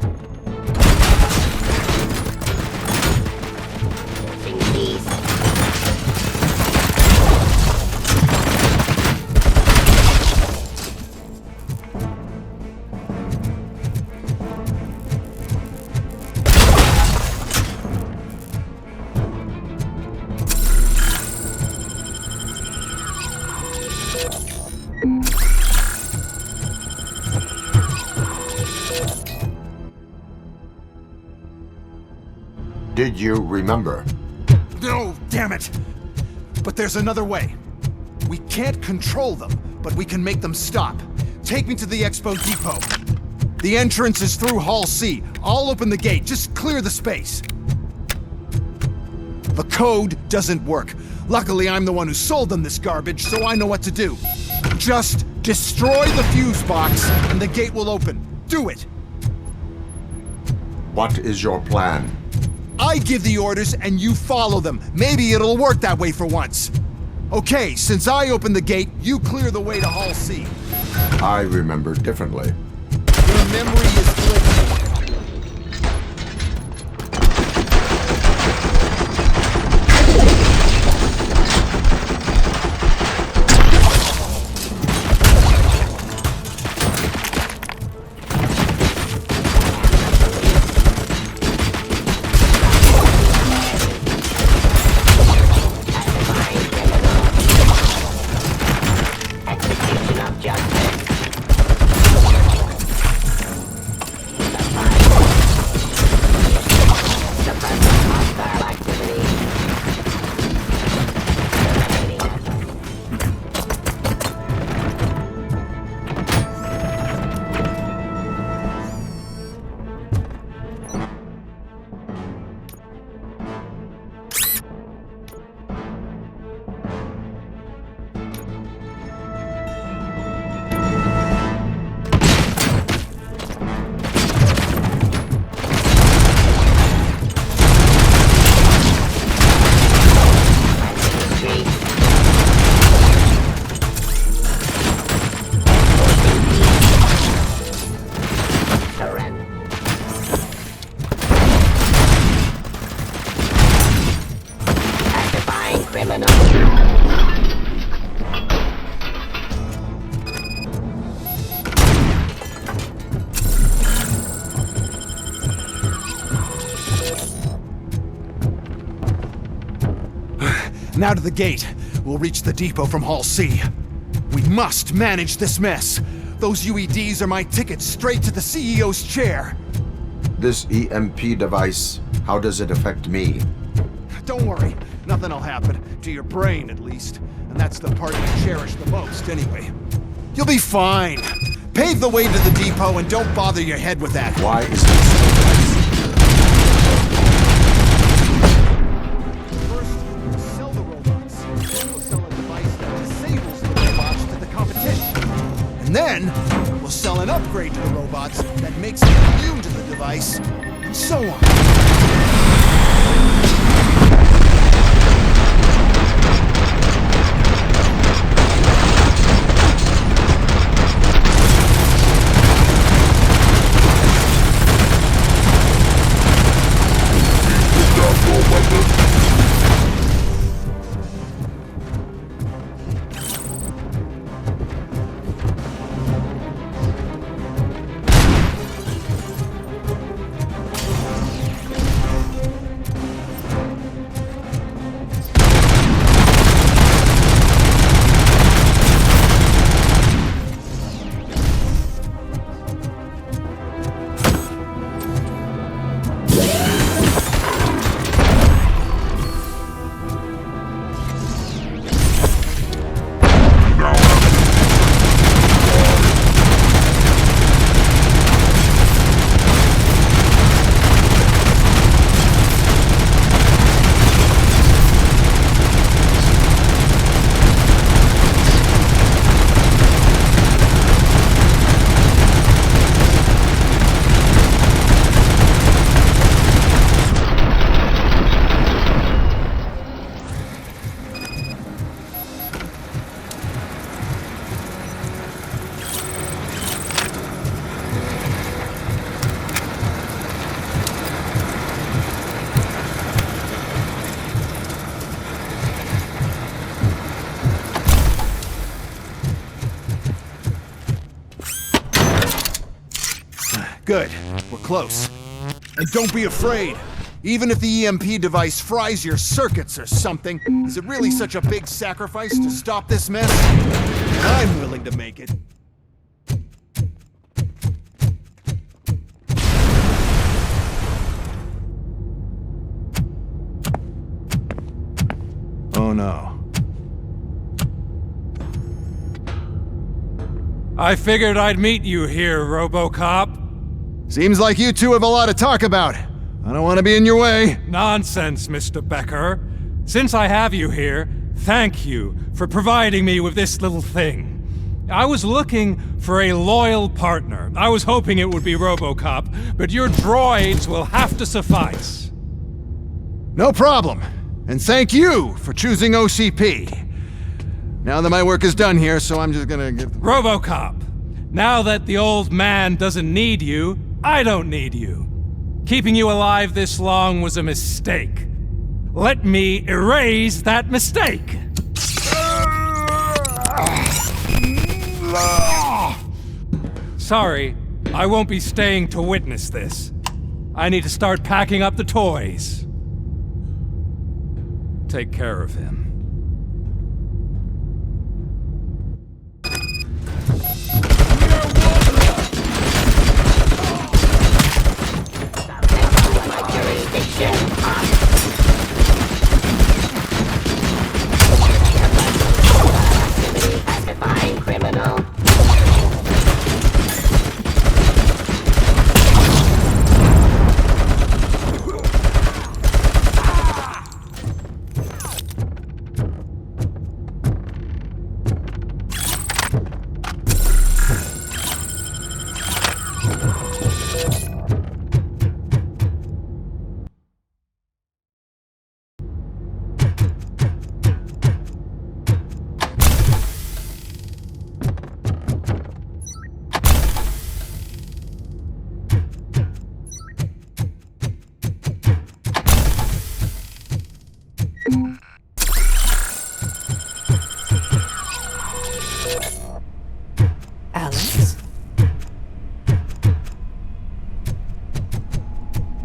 Peace. Did you remember? No, damn it! But there's another way. We can't control them, but we can make them stop. Take me to the Expo Depot. The entrance is through Hall C. I'll open the gate. Just clear the space. The code doesn't work. Luckily, I'm the one who sold them this garbage, so I know what to do. Just destroy the fuse box, and the gate will open. Do it! What is your plan? I give the orders, and you follow them. Maybe it'll work that way for once. Okay, since I opened the gate, you clear the way to Hall C. I remember differently. Your memory is glitchy. Now to the gate. We'll reach the depot from Hall C. We must manage this mess. Those UEDs are my ticket straight to the CEO's chair. This EMP device, how does it affect me? Don't worry. Nothing'll happen. To your brain, at least. And that's the part you cherish the most, anyway. You'll be fine. Pave the way to the depot and don't bother your head with that. Why is this so And then, we'll sell an upgrade to the robots that makes them immune to the device, and so on. Good. We're close. And don't be afraid. Even if the EMP device fries your circuits or something, is it really such a big sacrifice to stop this mess? And I'm willing to make it. Oh no. I figured I'd meet you here, RoboCop. Seems like you two have a lot to talk about. I don't want to be in your way. Nonsense, Mr. Becker. Since I have you here, thank you for providing me with this little thing. I was looking for a loyal partner. I was hoping it would be RoboCop, but your droids will have to suffice. No problem. And thank you for choosing OCP. Now that my work is done here, so I'm just gonna give... RoboCop, now that the old man doesn't need you, I don't need you. Keeping you alive this long was a mistake. Let me erase that mistake. Sorry, I won't be staying to witness this. I need to start packing up the toys. Take care of him.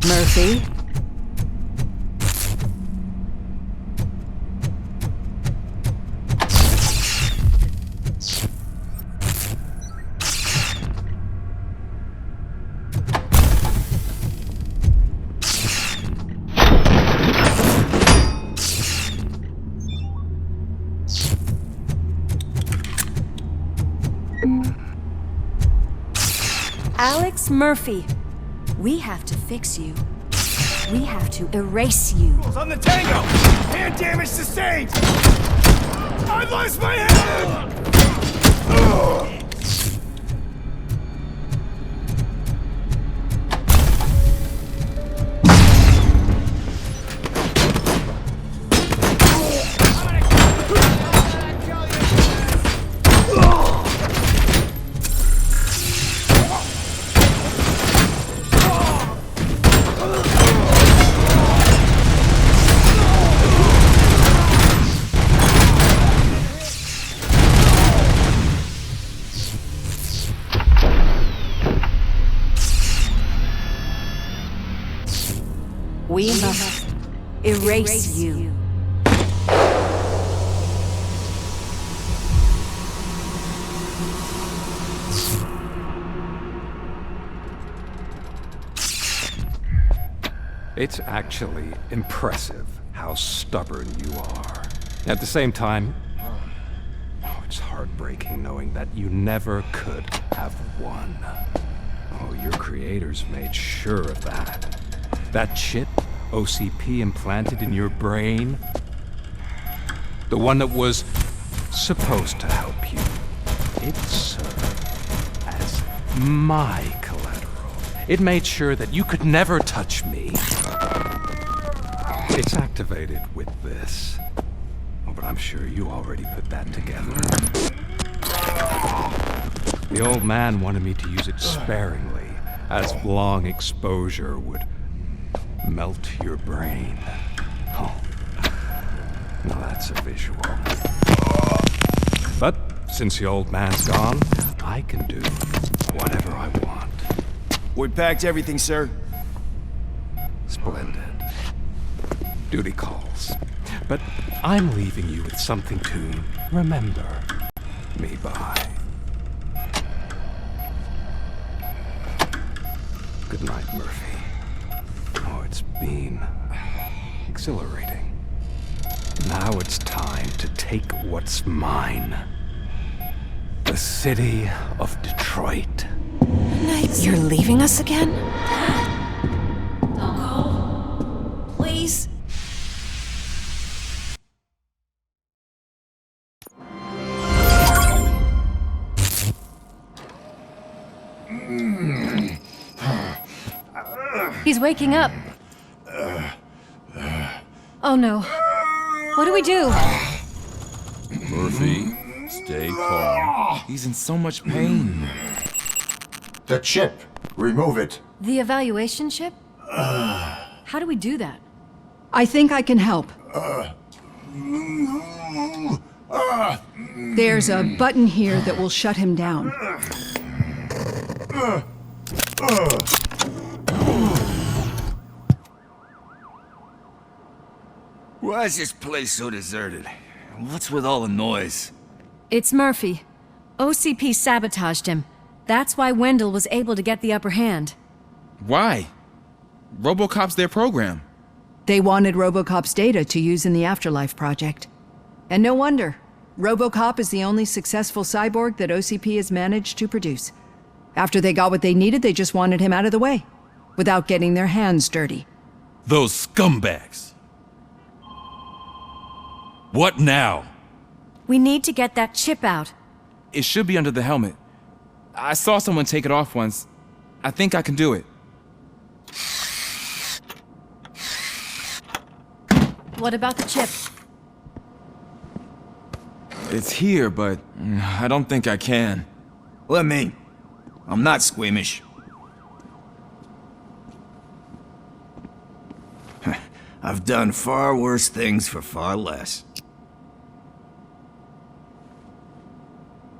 Murphy? Alex Murphy, we have to fix you. We have to erase you. On the tango! Hand damage sustained! I've lost my hand! We must erase you. It's actually impressive how stubborn you are. At the same time, it's heartbreaking knowing that you never could have won. Oh, your creators made sure of that. That chip OCP implanted in your brain, the one that was supposed to help you, it served as my collateral. It made sure that you could never touch me. It's activated with this. Oh, but I'm sure you already put that together. The old man wanted me to use it sparingly, as long exposure would melt your brain. Oh, now that's a visual. But since the old man's gone, I can do whatever I want. We packed everything, sir. Splendid. Duty calls. But I'm leaving you with something to remember me by. Good night, Murphy. Oh, it's been exhilarating. Now it's time to take what's mine. The city of Detroit. You're leaving us again? Don't go. Please. He's waking up. Oh no. What do we do? Murphy, stay calm. He's in so much pain. The chip. Remove it. The evaluation chip? How do we do that? I think I can help. There's a button here that will shut him down. Why is this place so deserted? What's with all the noise? It's Murphy. OCP sabotaged him. That's why Wendell was able to get the upper hand. Why? RoboCop's their program. They wanted RoboCop's data to use in the Afterlife project. And no wonder. RoboCop is the only successful cyborg that OCP has managed to produce. After they got what they needed, they just wanted him out of the way, without getting their hands dirty. Those scumbags. What now? We need to get that chip out. It should be under the helmet. I saw someone take it off once. I think I can do it. What about the chip? It's here, but I don't think I can. Let me. I'm not squeamish. I've done far worse things for far less.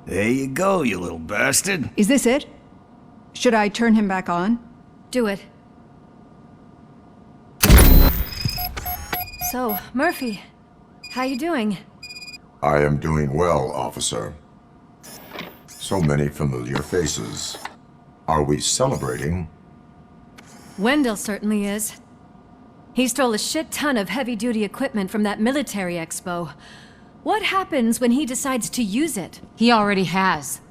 There you go, you little bastard. Is this it? Should I turn him back on? Do it. So, Murphy, how you doing? I am doing well, officer. So many familiar faces. Are we celebrating? Wendell certainly is. He stole a shit ton of heavy-duty equipment from that military expo. What happens when he decides to use it? He already has.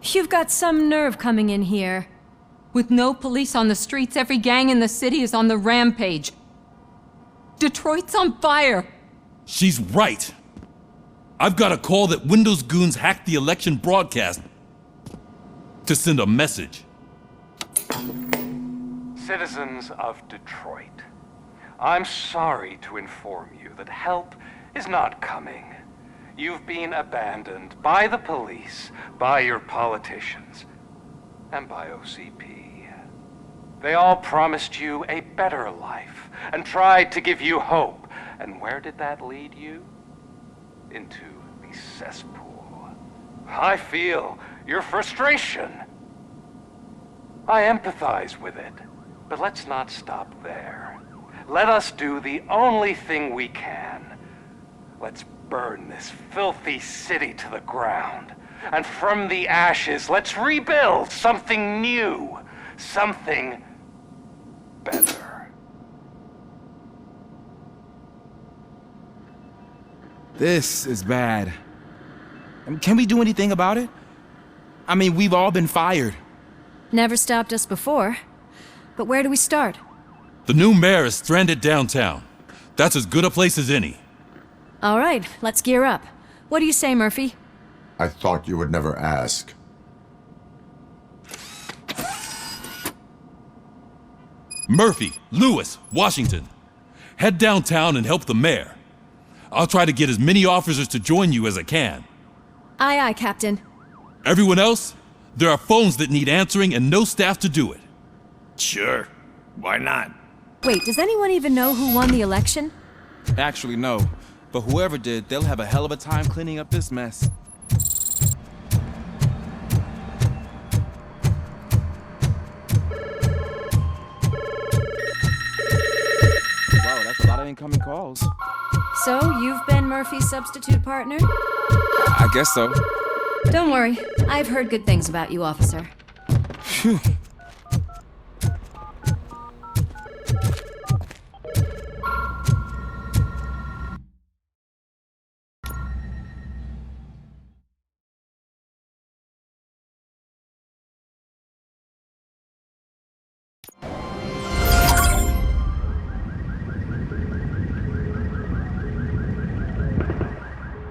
You've got some nerve coming in here. With no police on the streets, every gang in the city is on the rampage. Detroit's on fire. She's right. I've got a call that Wendell's goons hacked the election broadcast to send a message. Citizens of Detroit, I'm sorry to inform you that help is not coming. You've been abandoned by the police, by your politicians, and by OCP. They all promised you a better life and tried to give you hope. And where did that lead you? Into the cesspool. I feel your frustration. I empathize with it, but let's not stop there. Let us do the only thing we can. Let's burn this filthy city to the ground. And from the ashes, let's rebuild something new. Something better. This is bad. Can we do anything about it? I mean, we've all been fired. Never stopped us before. But where do we start? The new mayor is stranded downtown. That's as good a place as any. All right, let's gear up. What do you say, Murphy? I thought you would never ask. Murphy, Lewis, Washington. Head downtown and help the mayor. I'll try to get as many officers to join you as I can. Aye, aye, Captain. Everyone else? There are phones that need answering and no staff to do it. Sure. Why not? Wait, does anyone even know who won the election? Actually, no. But whoever did, they'll have a hell of a time cleaning up this mess. Wow, that's a lot of incoming calls. So, you've been Murphy's substitute partner? I guess so. Don't worry. I've heard good things about you, officer. Phew.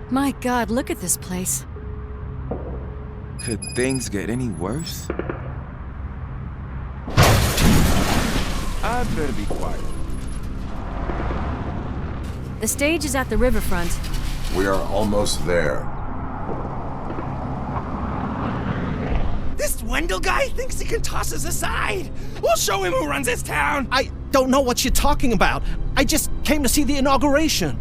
My God, look at this place. Could things get any worse? I better be quiet. The stage is at the riverfront. We are almost there. This Wendell guy thinks he can toss us aside. We'll show him who runs this town. I don't know what you're talking about. I just came to see the inauguration.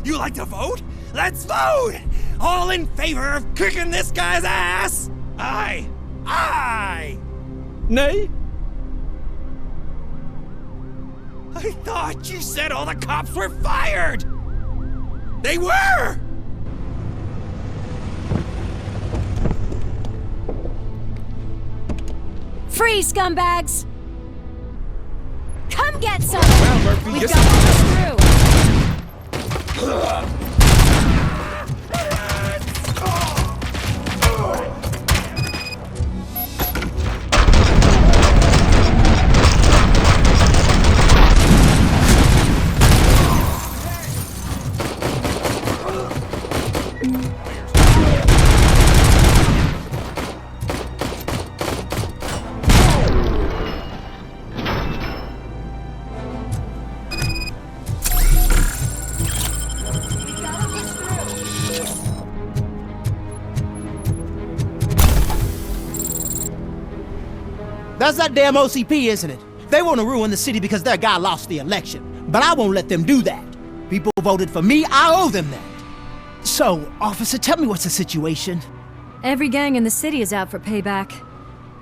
You like to vote? Let's vote! All in favor of kicking this guy's ass? Aye! Aye! Nay? I thought you said all the cops were fired! They were! Free, scumbags! Come get some! Well, Murphy, We've just got to through! That's that damn OCP, isn't it? They want to ruin the city because their guy lost the election. But I won't let them do that. People voted for me, I owe them that. So, officer, tell me what's the situation. Every gang in the city is out for payback.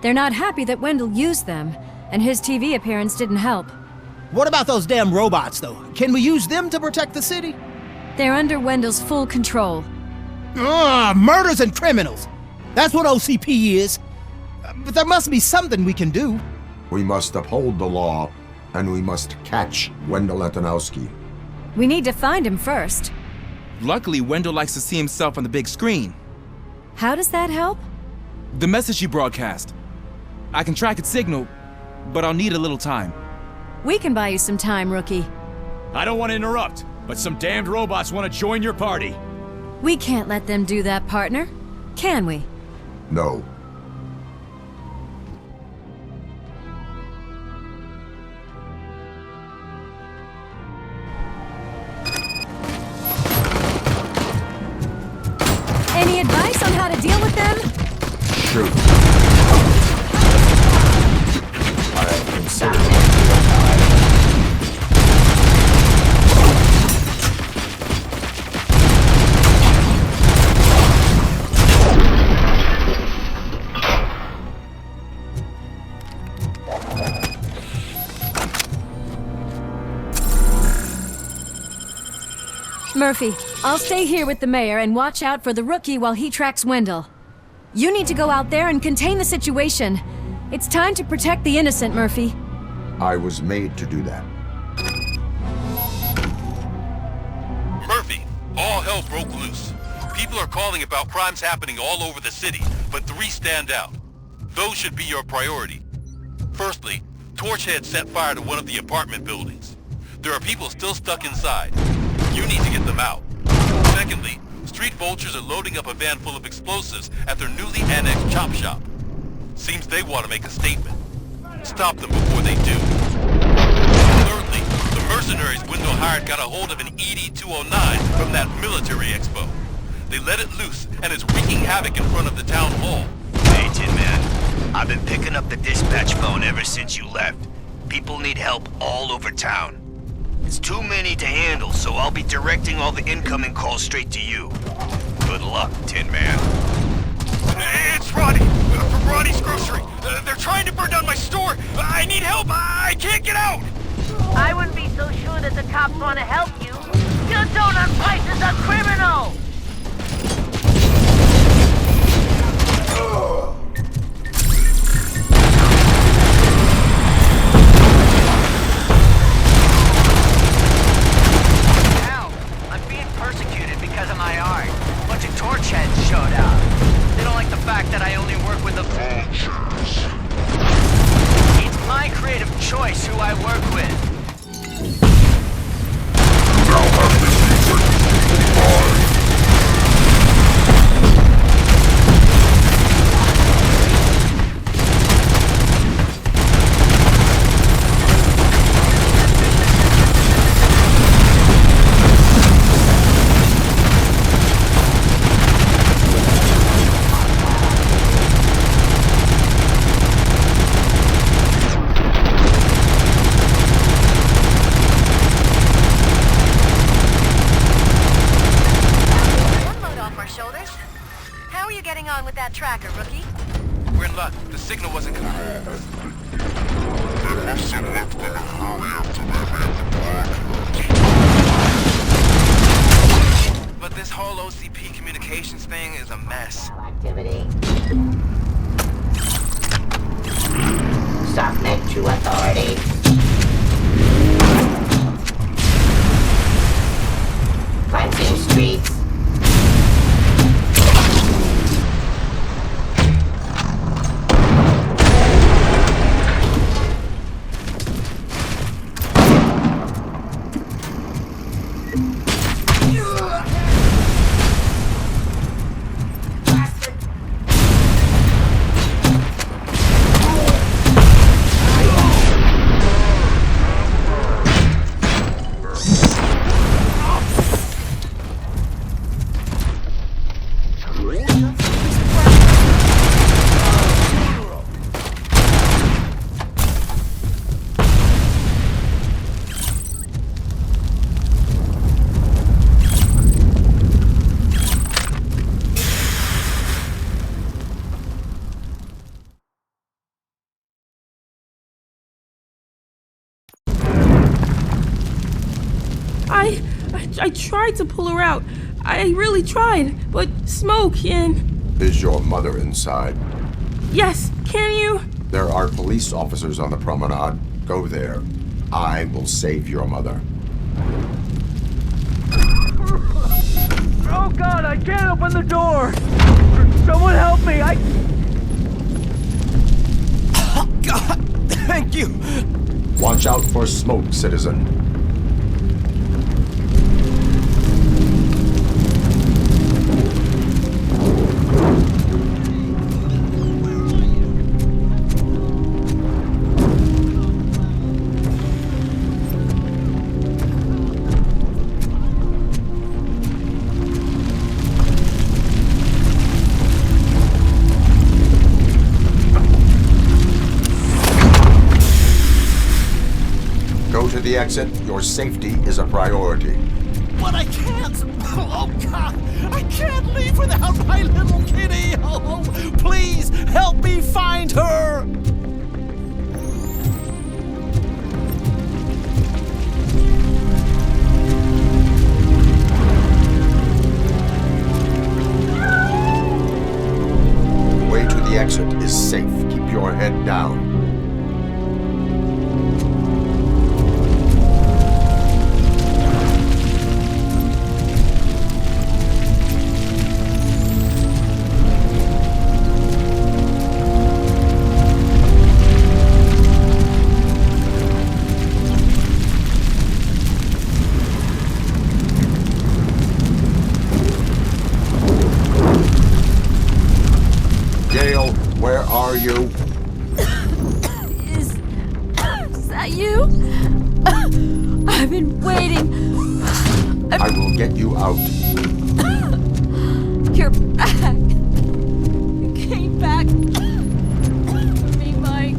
They're not happy that Wendell used them, and his TV appearance didn't help. What about those damn robots, though? Can we use them to protect the city? They're under Wendell's full control. Murders and criminals. That's what OCP is. But there must be something we can do. We must uphold the law, and we must catch Wendell Antonowski. We need to find him first. Luckily, Wendell likes to see himself on the big screen. How does that help? The message you broadcast. I can track its signal, but I'll need a little time. We can buy you some time, rookie. I don't want to interrupt, but some damned robots want to join your party. We can't let them do that, partner. Can we? No. Any advice on how to deal with them? Shoot. I have considered what Murphy, I'll stay here with the mayor and watch out for the rookie while he tracks Wendell. You need to go out there and contain the situation. It's time to protect the innocent, Murphy. I was made to do that. Murphy, all hell broke loose. People are calling about crimes happening all over the city, but 3 stand out. Those should be your priority. Firstly, Torchhead set fire to one of the apartment buildings. There are people still stuck inside. You need to get them out. Secondly, street vultures are loading up a van full of explosives at their newly annexed chop shop. Seems they want to make a statement. Stop them before they do. Thirdly, the mercenaries Wendell hired got a hold of an ED-209 from that military expo. They let it loose and is wreaking havoc in front of the town hall. Hey, Tin Man. I've been picking up the dispatch phone ever since you left. People need help all over town. It's too many to handle, so I'll be directing all the incoming calls straight to you. Good luck, Tin Man. It's Ronnie, from Ronnie's Grocery. They're trying to burn down my store. I need help. I can't get out. I wouldn't be so sure that the cops want to help you. Your donut price is a criminal! Because of my art. A bunch of torchheads showed up. They don't like the fact that I only work with the Vultures. It's my creative choice who I work with. You now have this that tracker, rookie? We're in luck. The signal wasn't coming. But this whole OCP communications thing is a mess. Activity. Submit to authority. Cleansing streets. I tried to pull her out. I really tried, but smoke and... Is your mother inside? Yes, can you? There are police officers on the promenade. Go there. I will save your mother. Oh God, I can't open the door! Someone help me, Oh God, thank you! Watch out for smoke, citizen. The exit, your safety is a priority. But I can't! Oh God! I can't leave without my little kitty! Oh, please help me find her! The way to the exit is safe. Keep your head down. Where are you? Is that you? I've been waiting. I will get you out. You're back. You came back for me, Mike.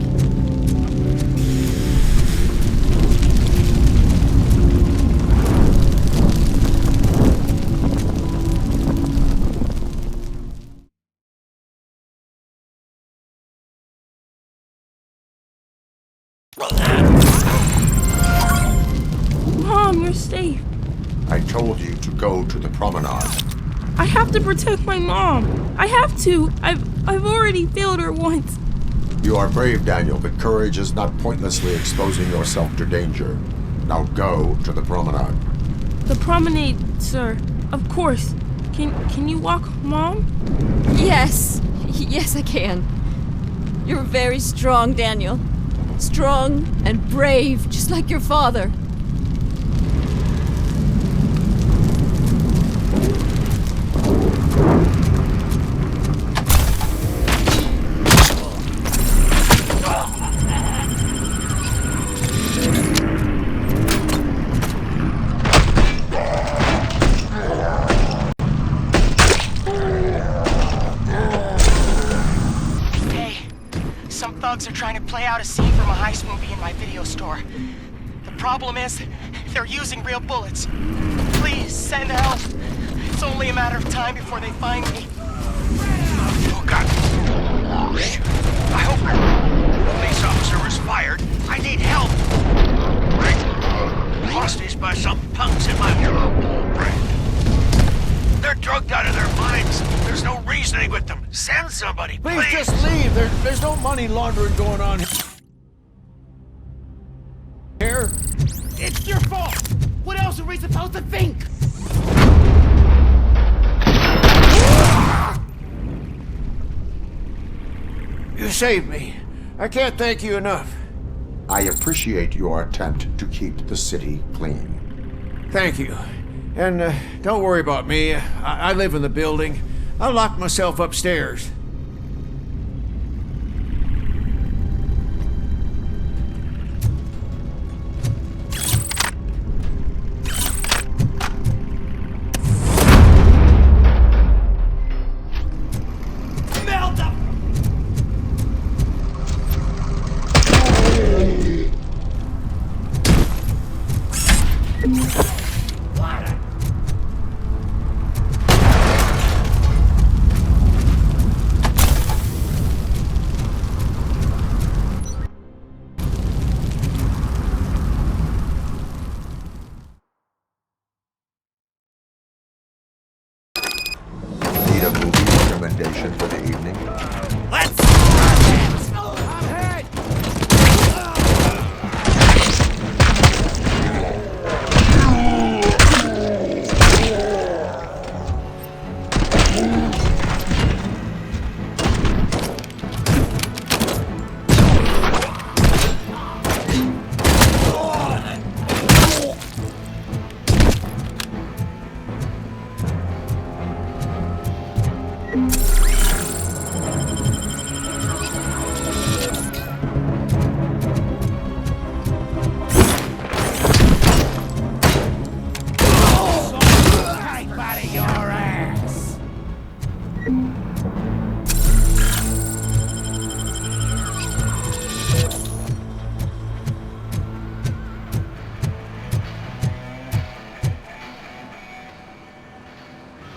Mom, you're safe. I told you to go to the promenade. I have to protect my mom. I have to. I've already failed her once. You are brave, Daniel, but courage is not pointlessly exposing yourself to danger. Now go to the promenade. The promenade, sir. Of course. Can you walk, Mom? Yes. Yes, I can. You're very strong, Daniel. Strong and brave, just like your father. Are trying to play out a scene from a heist movie in my video store. The problem is, they're using real bullets. Please, send help. It's only a matter of time before they find me. Oh God, I hope the police officer was fired. I need help. Hostage by some punks in my... They're drugged out of their minds. There's no reasoning with them. Send somebody, please. Please just leave. There's no money laundering going on here. It's your fault! What else are we supposed to think? You saved me. I can't thank you enough. I appreciate your attempt to keep the city clean. Thank you. And don't worry about me. I live in the building. I'll lock myself upstairs. Need a movie recommendation for the evening?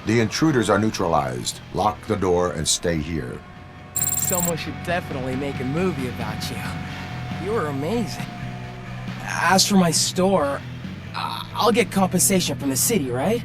The intruders are neutralized. Lock the door and stay here. Someone should definitely make a movie about you. You were amazing. As for my store, I'll get compensation from the city, right?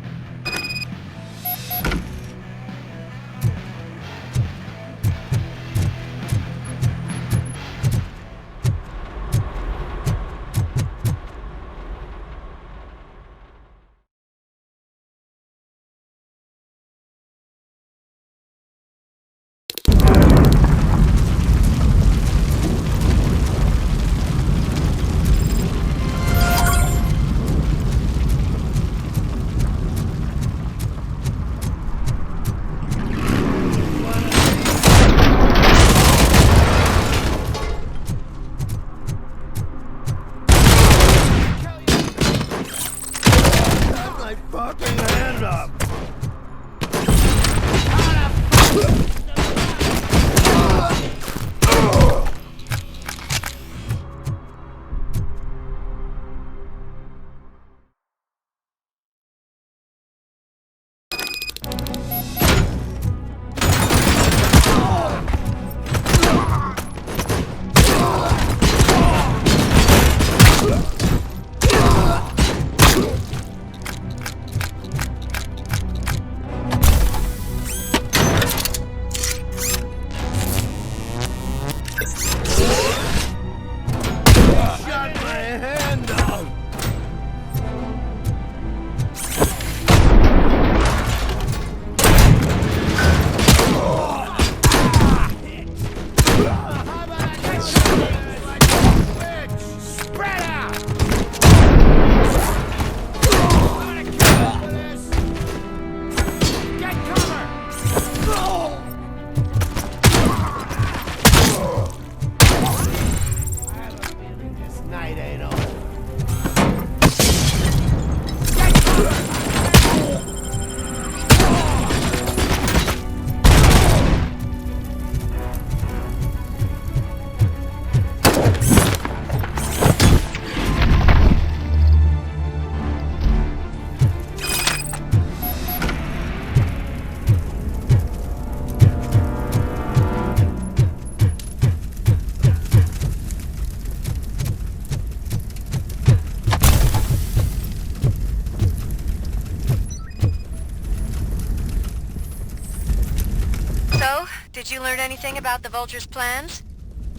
Did you learn anything about the Vultures' plans?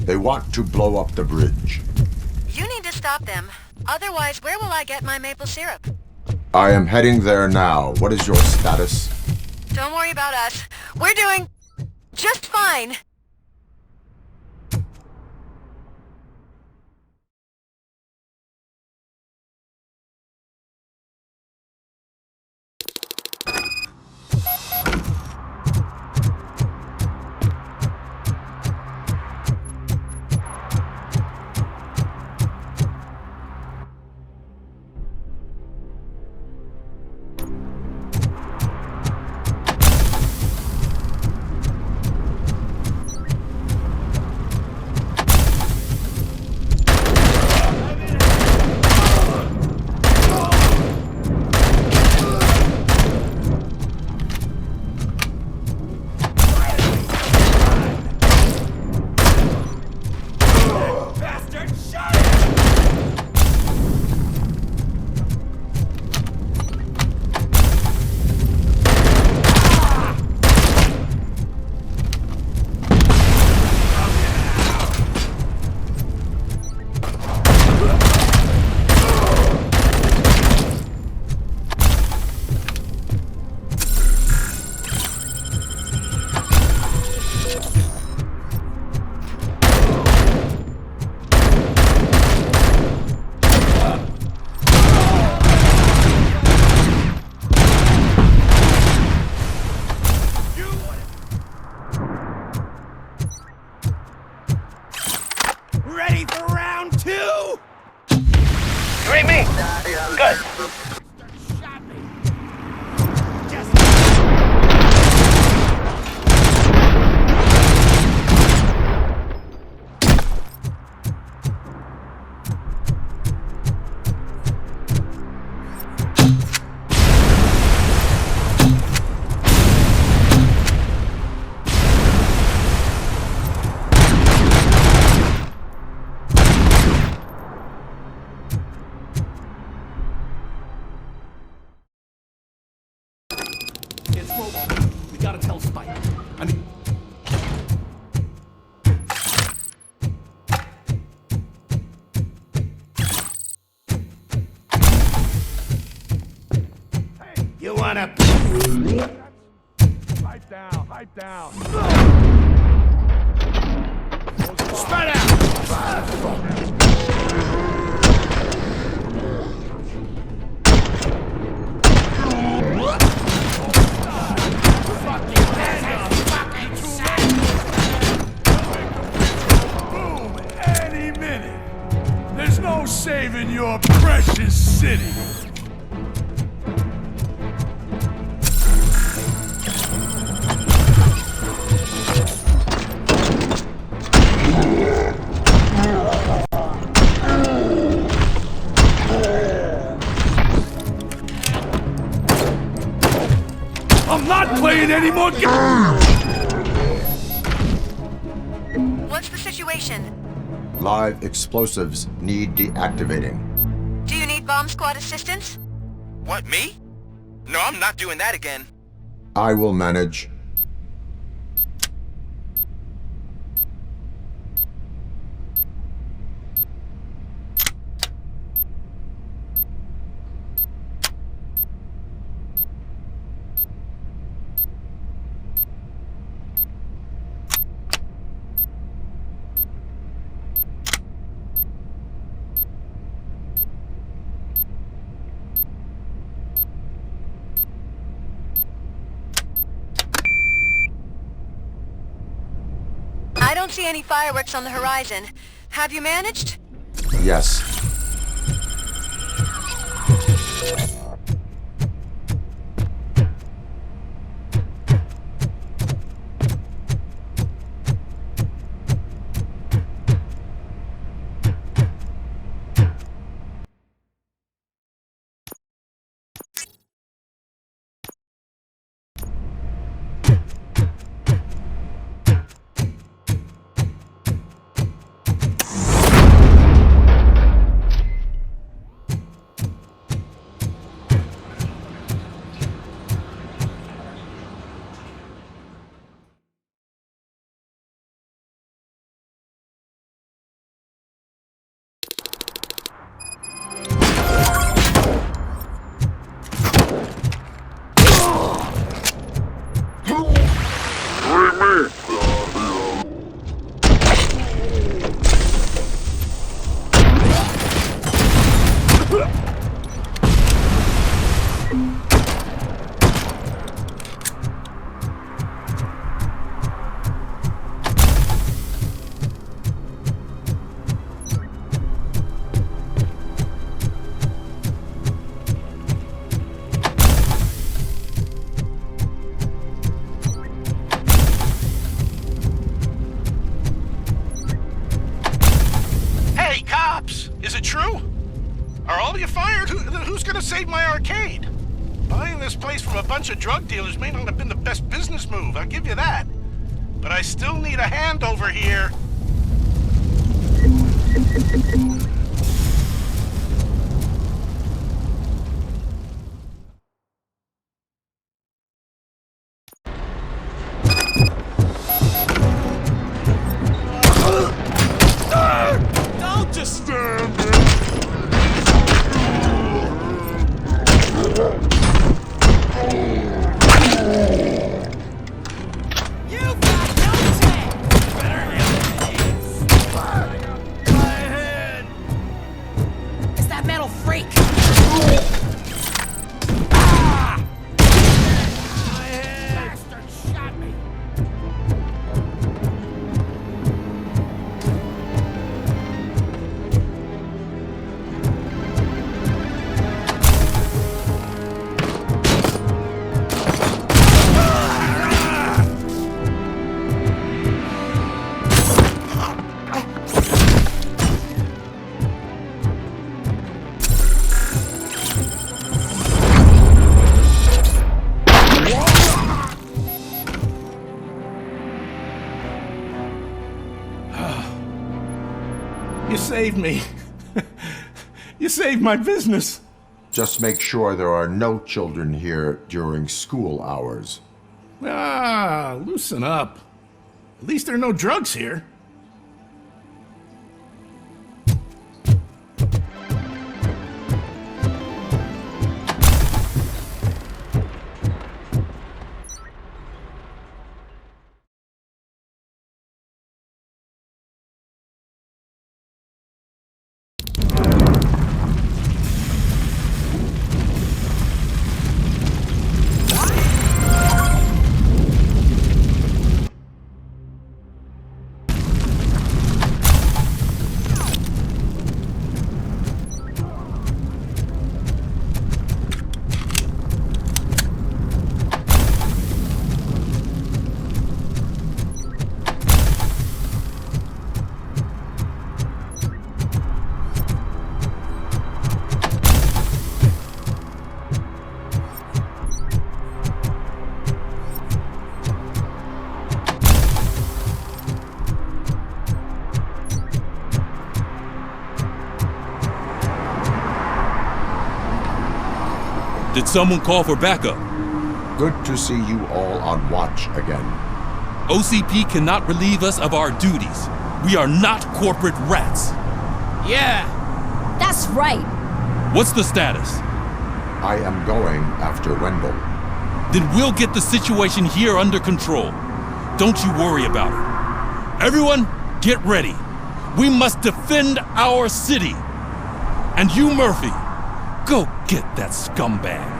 They want to blow up the bridge. You need to stop them. Otherwise, where will I get my maple syrup? I am heading there now. What is your status? Don't worry about us. We're doing just fine. You wanna... Pipe down, pipe down. Spread out! Boom, any minute. There's no saving your precious city. I'm not playing any more games! What's the situation? Live explosives need deactivating. Do you need bomb squad assistance? What, me? No, I'm not doing that again. I will manage. I don't see any fireworks on the horizon. Have you managed? Yes. Hey, cops! Is it true? Are all of you fired? Who's gonna save my arcade? Buying this place from a bunch of drug dealers may not have been the best business move, I'll give you that. But I still need a hand over here. Don't just stand there. You've got no chance! Better hit my head! It's that metal freak! Ah! My head! Bastard shot me! You saved me. You saved my business. Just make sure there are no children here during school hours. Ah, loosen up. At least there are no drugs here. Did someone call for backup? Good to see you all on watch again. OCP cannot relieve us of our duties. We are not corporate rats. Yeah. That's right. What's the status? I am going after Wendell. Then we'll get the situation here under control. Don't you worry about it. Everyone, get ready. We must defend our city. And you, Murphy, go get that scumbag.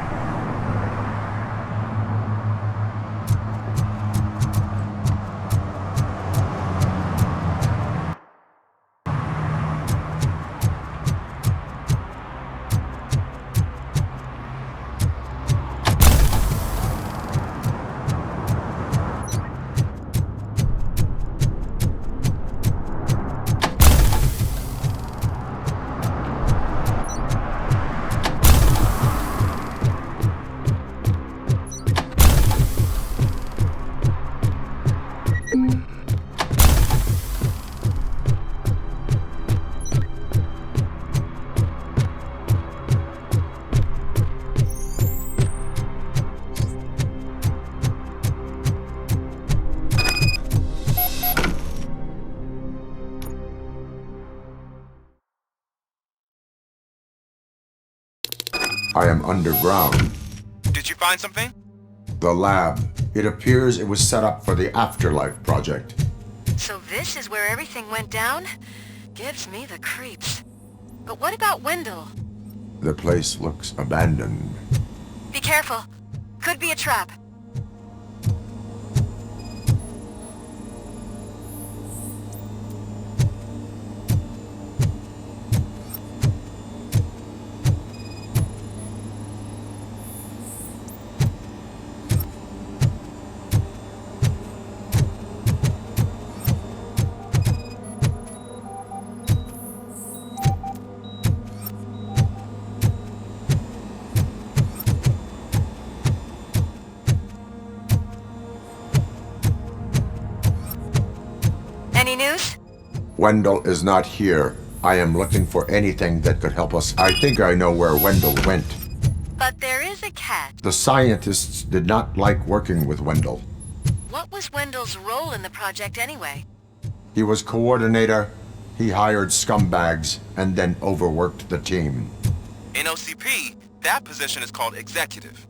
I am underground. Did you find something? The lab. It appears it was set up for the Afterlife project. So this is where everything went down? Gives me the creeps. But what about Wendell? The place looks abandoned. Be careful. Could be a trap. Any news? Wendell is not here. I am looking for anything that could help us. I think I know where Wendell went. But there is a catch. The scientists did not like working with Wendell. What was Wendell's role in the project anyway? He was coordinator, he hired scumbags, and then overworked the team. In OCP, that position is called executive.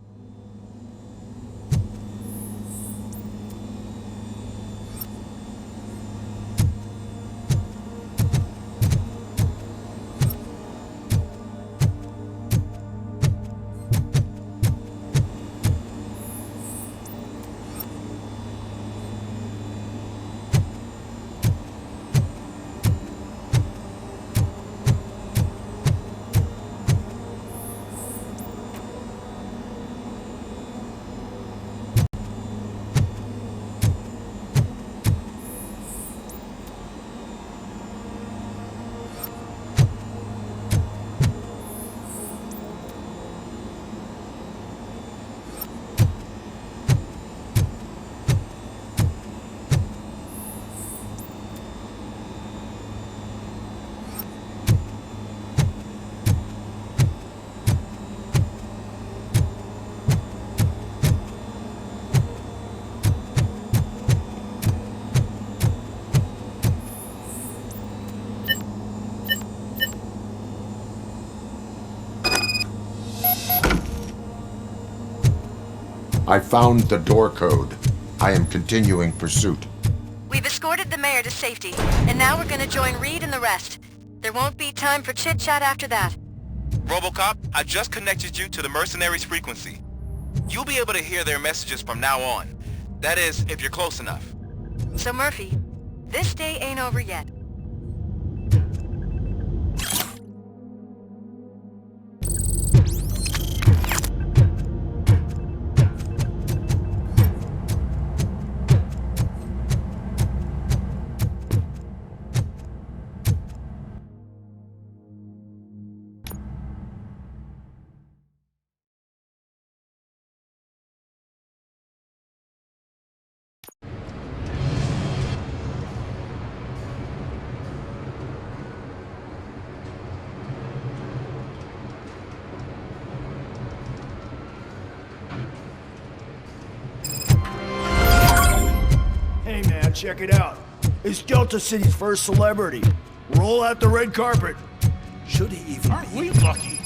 I found the door code. I am continuing pursuit. We've escorted the mayor to safety, and now we're gonna join Reed and the rest. There won't be time for chit-chat after that. RoboCop, I just connected you to the mercenaries' frequency. You'll be able to hear their messages from now on. That is, if you're close enough. So Murphy, this day ain't over yet. Hey man, check it out. It's Delta City's first celebrity. Roll out the red carpet. Should he even Aren't we lucky?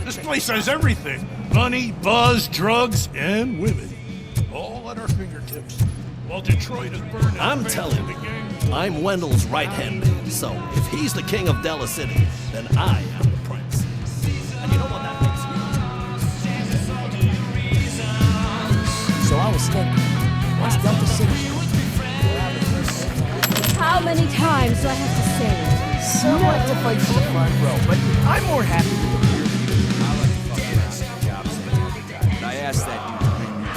This place has everything. Money, buzz, drugs, and women. All at our fingertips. While Detroit is burning. I'm telling you, I'm Wendell's right-hand man, so if he's the king of Della City, then I am the prince. And you know what that makes me? So I was thinking, what's Delta City? How many times do I have to say it? Somewhat to fight for the front row, but I'm more happy with the rear view. I asked that dude to bring me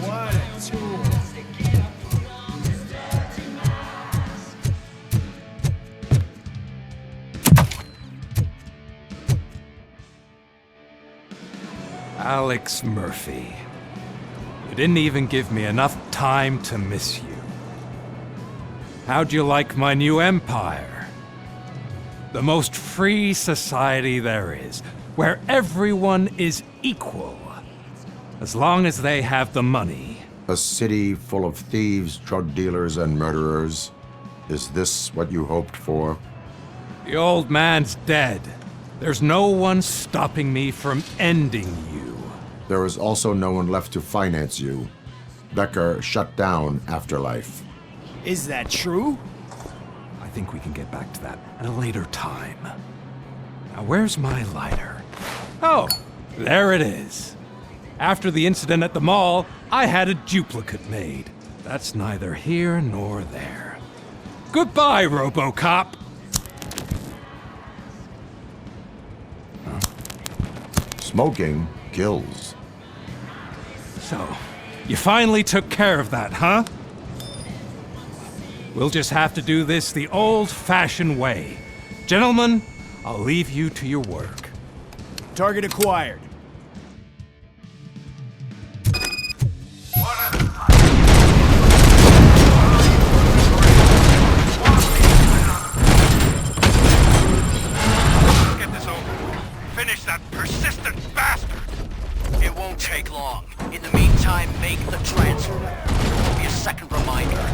What a tool. Alex Murphy. You didn't even give me enough time to miss you. How'd you like my new empire? The most free society there is, where everyone is equal, as long as they have the money. A city full of thieves, drug dealers, and murderers. Is this what you hoped for? The old man's dead. There's no one stopping me from ending you. There is also no one left to finance you. Becker shut down Afterlife. Is that true? I think we can get back to that at a later time. Now, where's my lighter? Oh, there it is. After the incident at the mall, I had a duplicate made. That's neither here nor there. Goodbye, RoboCop! Smoking kills. So, you finally took care of that, huh? We'll just have to do this the old-fashioned way. Gentlemen, I'll leave you to your work. Target acquired. Get this over. Finish that persistent bastard. It won't take long. In the meantime, make the transfer. There'll be a second reminder.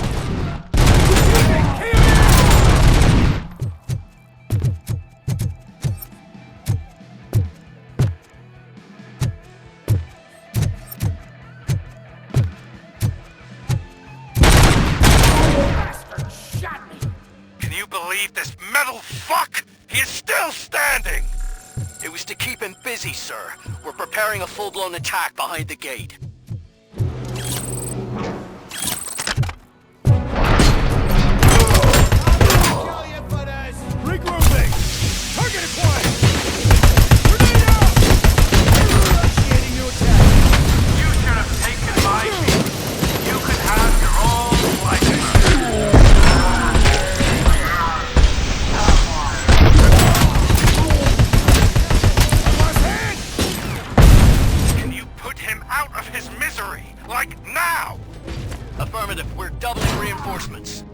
Can you believe this metal fuck? He is still standing! It was to keep him busy, sir. We're preparing a full-blown attack behind the gate. Regrouping! Target acquired! Grenade out! Initiating new attack! You should have taken my seat. You could have your own life. Can you put him out of his misery? Like now! Affirmative. We're doubling reinforcements.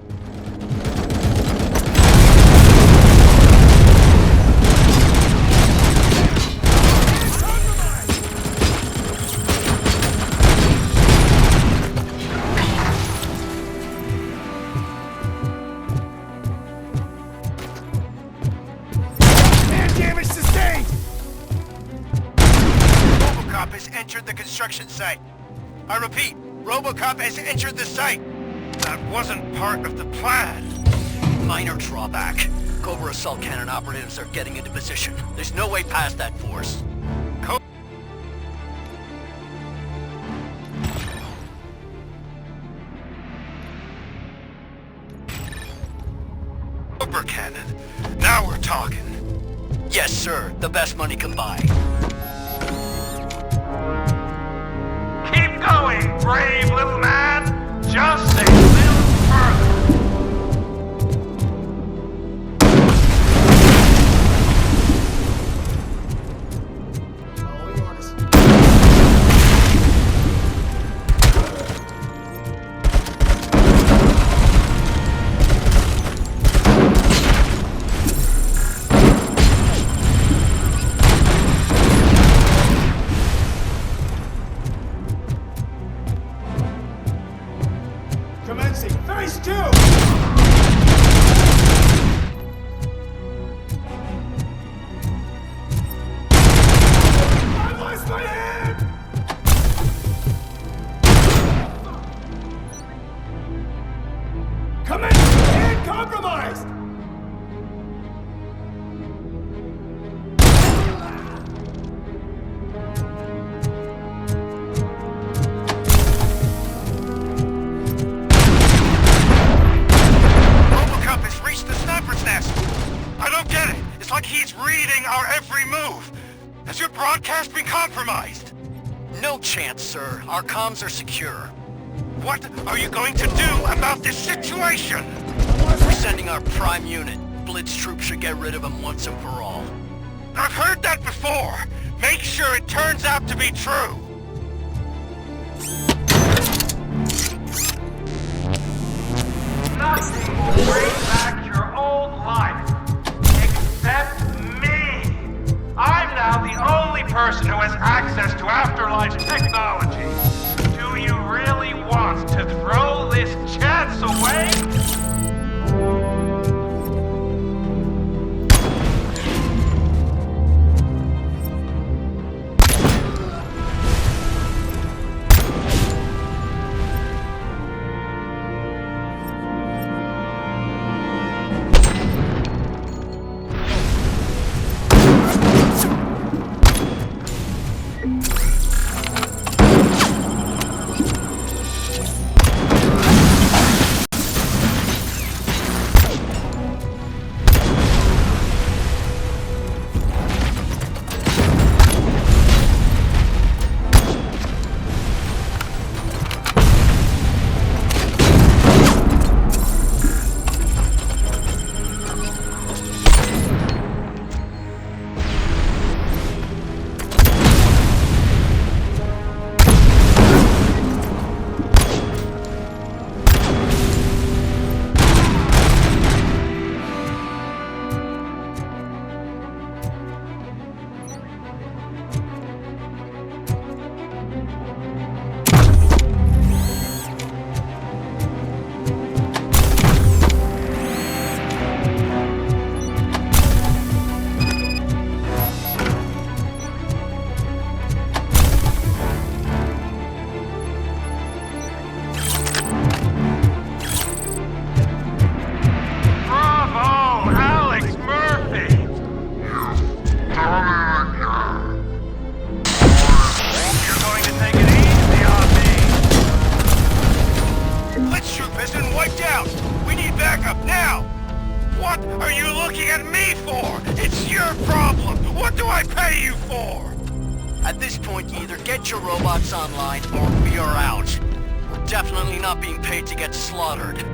Man damage sustained! RoboCop has entered the construction site. I repeat, RoboCop has entered the site. That wasn't part of the plan. Minor drawback. Cobra assault cannon operatives are getting into position. There's no way past that force. Cobra cannon. Now we're talking. Yes, sir. The best money can buy. Keep going, brave little man. Just a little further. Commencing phase 2! I lost my hand! Commencing hand compromised! RoboCop has reached the sniper's nest. I don't get it. It's like he's reading our every move. Has your broadcast been compromised? No chance, sir. Our comms are secure. What are you going to do about this situation? We're sending our prime unit. Blitz troops should get rid of him once and for all. I've heard that before. Make sure it turns out to be true. Nothing will bring back your old life. Except me. I'm now the only person who has access to afterlife technology. Do you really want to throw this chance away? backup now! What are you looking at me for? It's your problem! What do I pay you for? At this point, you either get your robots online, or we are out. We're definitely not being paid to get slaughtered.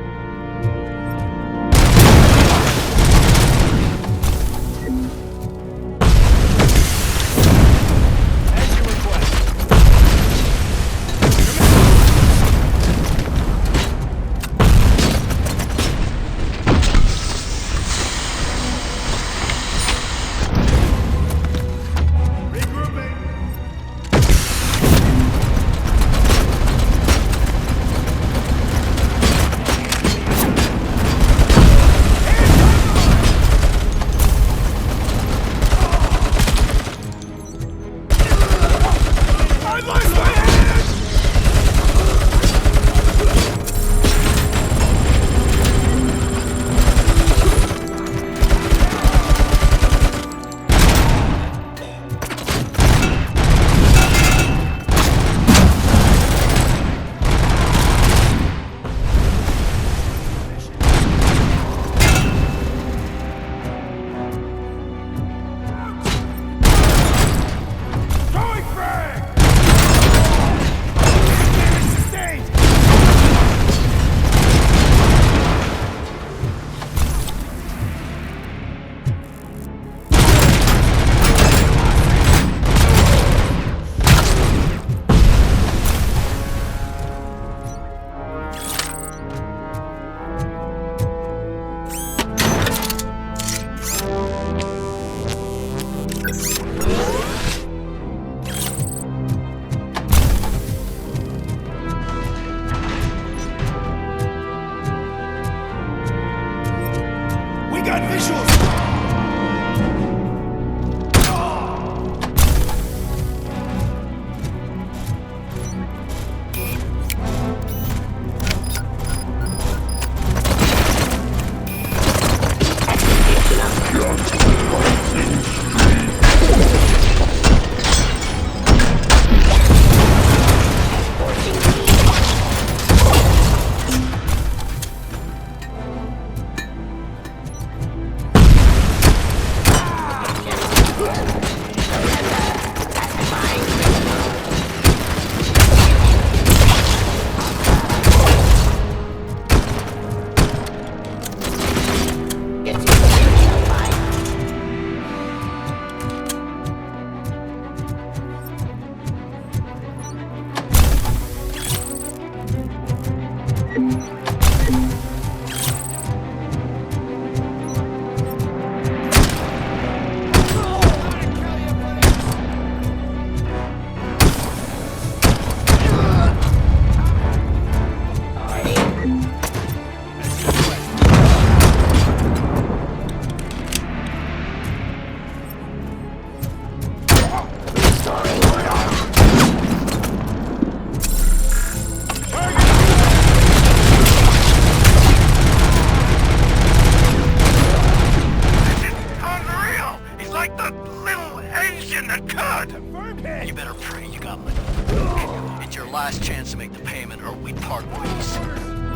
last chance to make the payment or we part ways.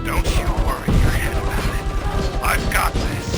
Don't you worry your head about it. I've got this.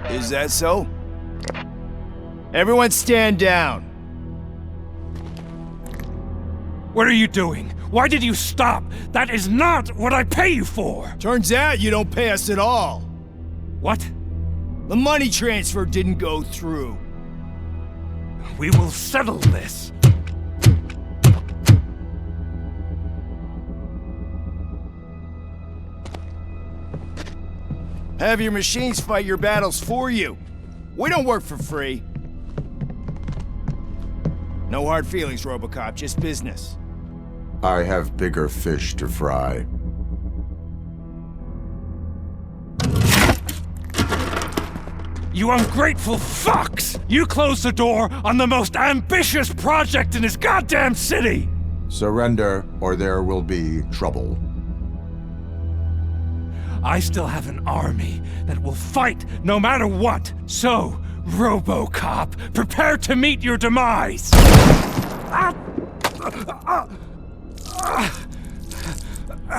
Is that so? Everyone stand down. What are you doing? Why did you stop? That is not what I pay you for! Turns out you don't pay us at all. What? The money transfer didn't go through. We will settle this. Have your machines fight your battles for you. We don't work for free. No hard feelings, RoboCop, just business. I have bigger fish to fry. You ungrateful fucks! You closed the door on the most ambitious project in this goddamn city! Surrender, or there will be trouble. I still have an army that will fight no matter what. So, RoboCop, prepare to meet your demise!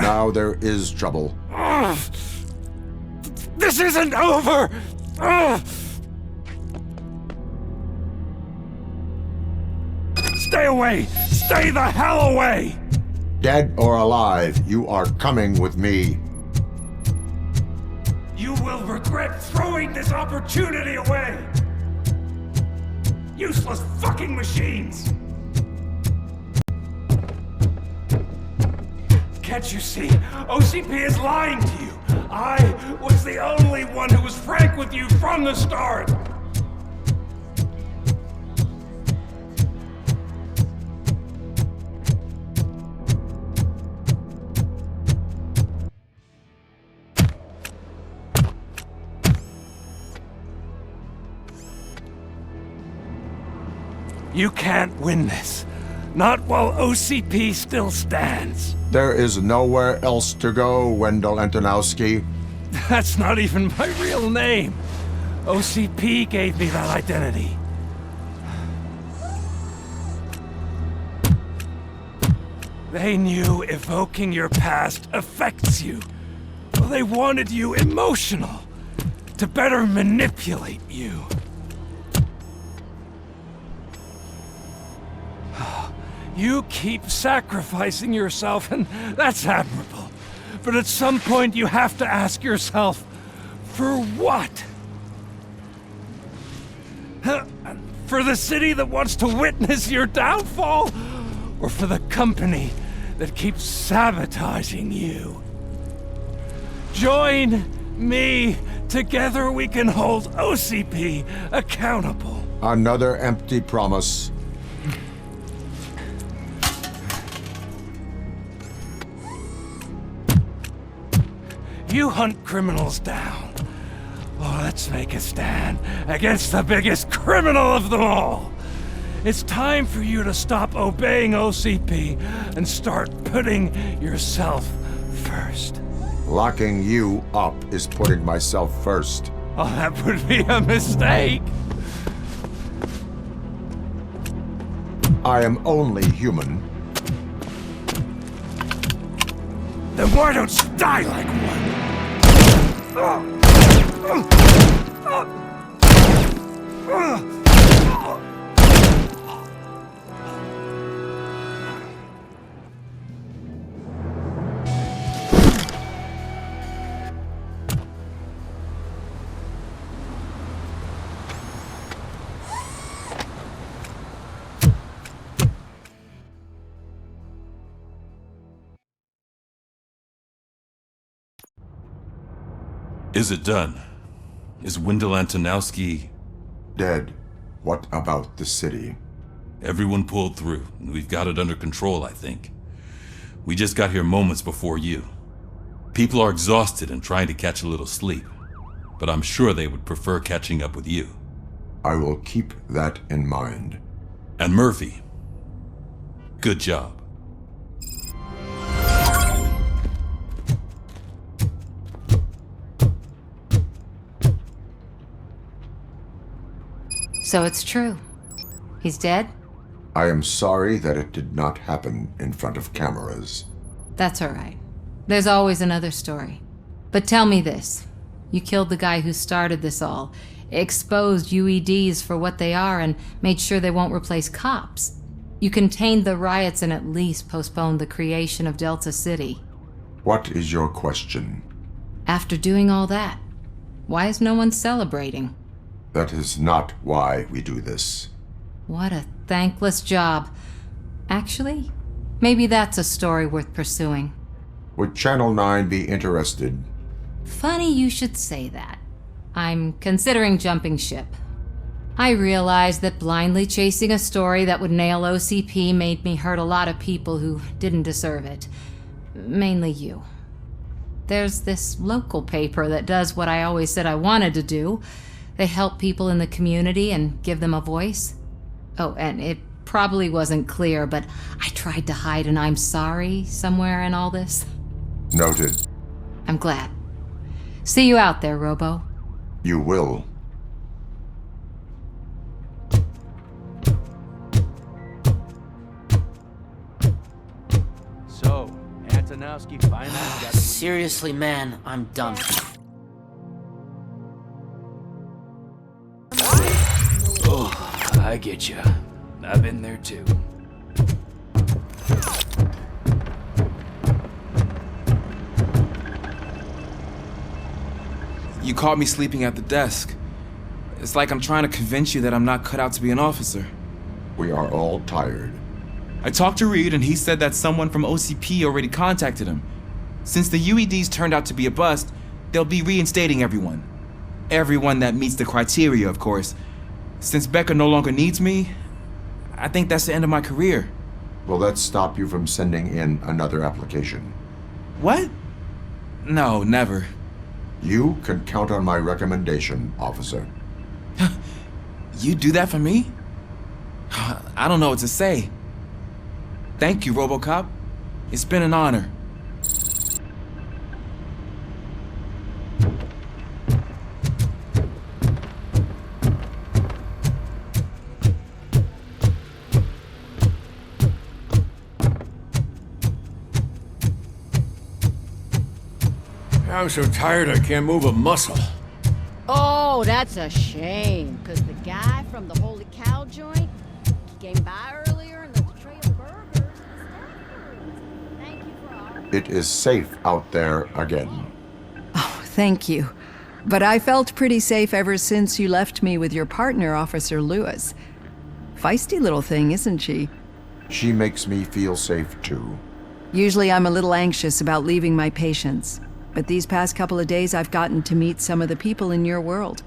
Now there is trouble. This isn't over! Stay away! Stay the hell away! Dead or alive, you are coming with me. You will regret throwing this opportunity away! Useless fucking machines! Can't you see? OCP is lying to you! I was the only one who was frank with you from the start! You can't win this. Not while OCP still stands. There is nowhere else to go, Wendell Antonowski. That's not even my real name. OCP gave me that identity. They knew evoking your past affects you. Well, they wanted you emotional, to better manipulate you. You keep sacrificing yourself, and that's admirable. But at some point, you have to ask yourself, for what? For the city that wants to witness your downfall? Or for the company that keeps sabotaging you? Join me. Together we can hold OCP accountable. Another empty promise. You hunt criminals down. Oh, let's make a stand against the biggest criminal of them all. It's time for you to stop obeying OCP and start putting yourself first. Locking you up is putting myself first. Oh, that would be a mistake. I am only human. Then why don't you die like one? Is it done? Is Wendell Antonowski... dead? What about the city? Everyone pulled through, and we've got it under control, I think. We just got here moments before you. People are exhausted and trying to catch a little sleep, but I'm sure they would prefer catching up with you. I will keep that in mind. And Murphy, good job. So it's true. He's dead? I am sorry that it did not happen in front of cameras. That's all right. There's always another story. But tell me this. You killed the guy who started this all, exposed UEDs for what they are, and made sure they won't replace cops. You contained the riots and at least postponed the creation of Delta City. What is your question? After doing all that, why is no one celebrating? That is not why we do this. What a thankless job. Actually, maybe that's a story worth pursuing. Would Channel 9 be interested? Funny you should say that. I'm considering jumping ship. I realized that blindly chasing a story that would nail OCP made me hurt a lot of people who didn't deserve it. Mainly you. There's this local paper that does what I always said I wanted to do. They help people in the community and give them a voice. Oh, and it probably wasn't clear, but I tried to hide an I'm sorry somewhere in all this. Noted. I'm glad. See you out there, Robo. You will. So, Antonowski finally got... Seriously, man, I'm done. Oh, I get you. I've been there too. You caught me sleeping at the desk. It's like I'm trying to convince you that I'm not cut out to be an officer. We are all tired. I talked to Reed and he said that someone from OCP already contacted him. Since the UEDs turned out to be a bust, they'll be reinstating everyone. Everyone that meets the criteria, of course. Since Becca no longer needs me, I think that's the end of my career. Will that stop you from sending in another application? What? No, never. You can count on my recommendation, officer. You do that for me? I don't know what to say. Thank you, RoboCop. It's been an honor. I'm so tired I can't move a muscle. Oh, that's a shame, because the guy from the Holy Cow joint, he came by earlier and left a tray of burgers. Thank you for all. It is safe out there again. Oh, thank you. But I felt pretty safe ever since you left me with your partner, Officer Lewis. Feisty little thing, isn't she? She makes me feel safe, too. Usually I'm a little anxious about leaving my patients. But these past couple of days, I've gotten to meet some of the people in your world.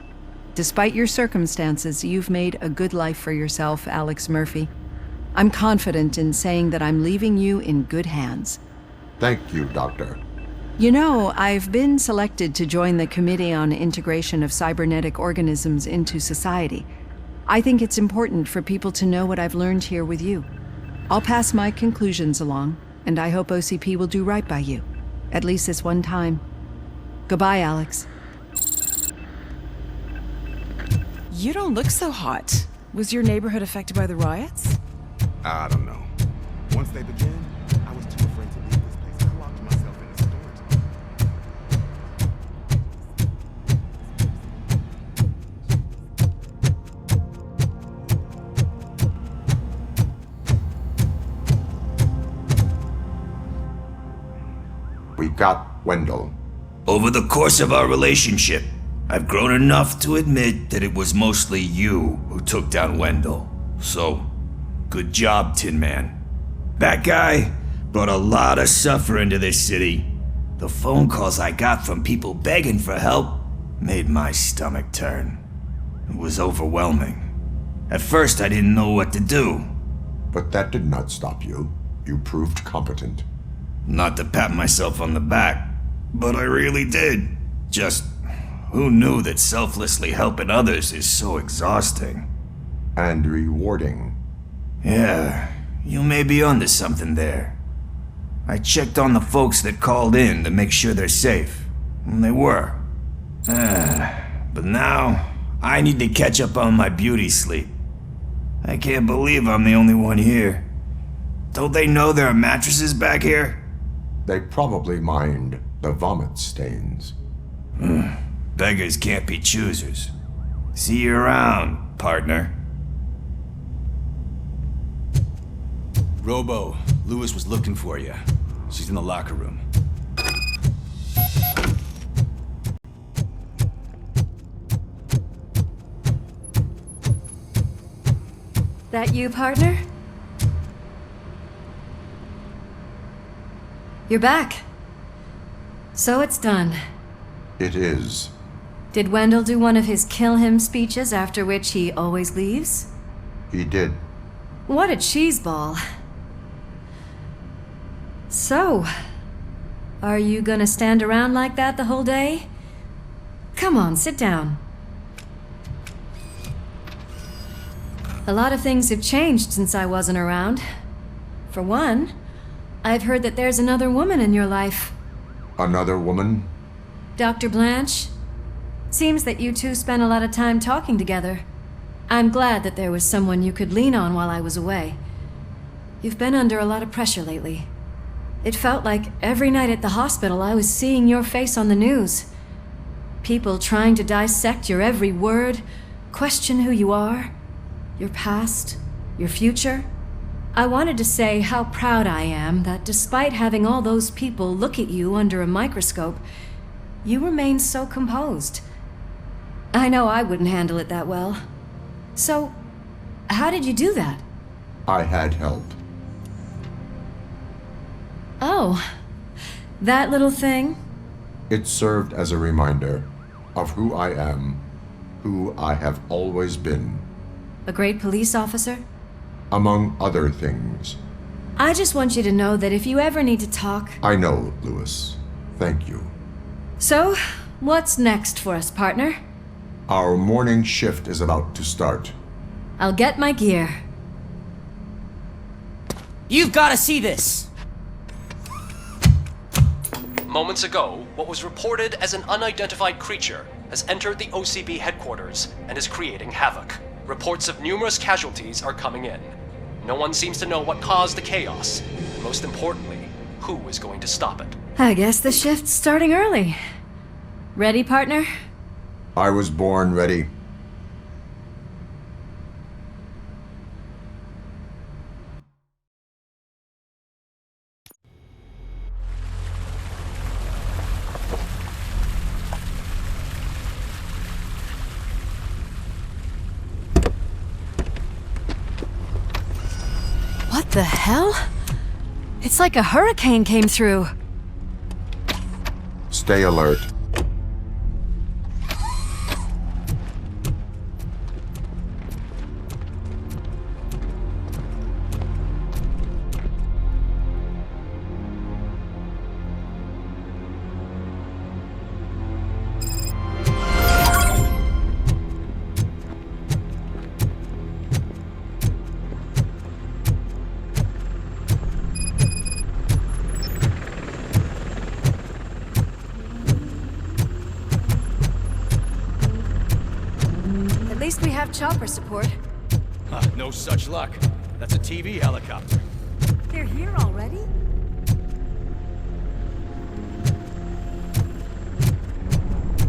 Despite your circumstances, you've made a good life for yourself, Alex Murphy. I'm confident in saying that I'm leaving you in good hands. Thank you, Doctor. You know, I've been selected to join the Committee on Integration of Cybernetic Organisms into Society. I think it's important for people to know what I've learned here with you. I'll pass my conclusions along, and I hope OCP will do right by you. At least this one time. Goodbye, Alex. You don't look so hot. Was your neighborhood affected by the riots? I don't know. Once they begin, I was too afraid to leave this place. I locked myself in a storage. We got Wendell. Over the course of our relationship, I've grown enough to admit that it was mostly you who took down Wendell. So, good job, Tin Man. That guy brought a lot of suffering to this city. The phone calls I got from people begging for help made my stomach turn. It was overwhelming. At first, I didn't know what to do. But that did not stop you. You proved competent. Not to pat myself on the back, but I really did. Just, who knew that selflessly helping others is so exhausting? And rewarding. Yeah, you may be onto something there. I checked on the folks that called in to make sure they're safe, and they were. But now, I need to catch up on my beauty sleep. I can't believe I'm the only one here. Don't they know there are mattresses back here? They probably mind the vomit stains. Beggars can't be choosers. See you around, partner. Robo, Lewis was looking for you. She's in the locker room. That you, partner? You're back. So it's done. It is. Did Wendell do one of his kill him speeches after which he always leaves? He did. What a cheeseball. So, are you gonna stand around like that the whole day? Come on, sit down. A lot of things have changed since I wasn't around. For one, I've heard that there's another woman in your life. Another woman? Dr. Blanche? Seems that you two spent a lot of time talking together. I'm glad that there was someone you could lean on while I was away. You've been under a lot of pressure lately. It felt like every night at the hospital I was seeing your face on the news. People trying to dissect your every word, question who you are, your past, your future. I wanted to say how proud I am that despite having all those people look at you under a microscope, you remain so composed. I know I wouldn't handle it that well. So, how did you do that? I had help. Oh, that little thing? It served as a reminder of who I am, who I have always been. A great police officer? Among other things. I just want you to know that if you ever need to talk... I know, Lewis. Thank you. So, what's next for us, partner? Our morning shift is about to start. I'll get my gear. You've got to see this! Moments ago, what was reported as an unidentified creature has entered the OCB headquarters and is creating havoc. Reports of numerous casualties are coming in. No one seems to know what caused the chaos, and most importantly, who is going to stop it. I guess the shift's starting early. Ready, partner? I was born ready. What the hell? It's like a hurricane came through. Stay alert. At least we have chopper support. Huh, no such luck. That's a TV helicopter. They're here already?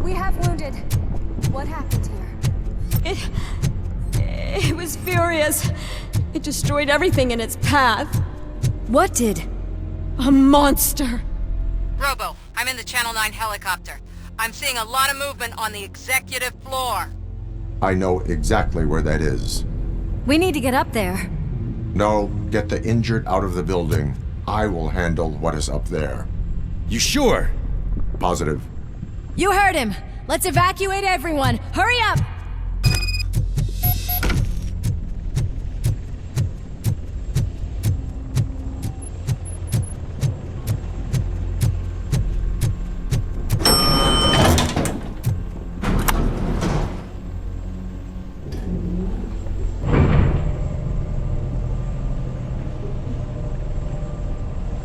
We have wounded. What happened here? It was furious. It destroyed everything in its path. What did? A monster. Robo, I'm in the Channel 9 helicopter. I'm seeing a lot of movement on the executive floor. I know exactly where that is. We need to get up there. No, get the injured out of the building. I will handle what is up there. You sure? Positive. You heard him. Let's evacuate everyone. Hurry up!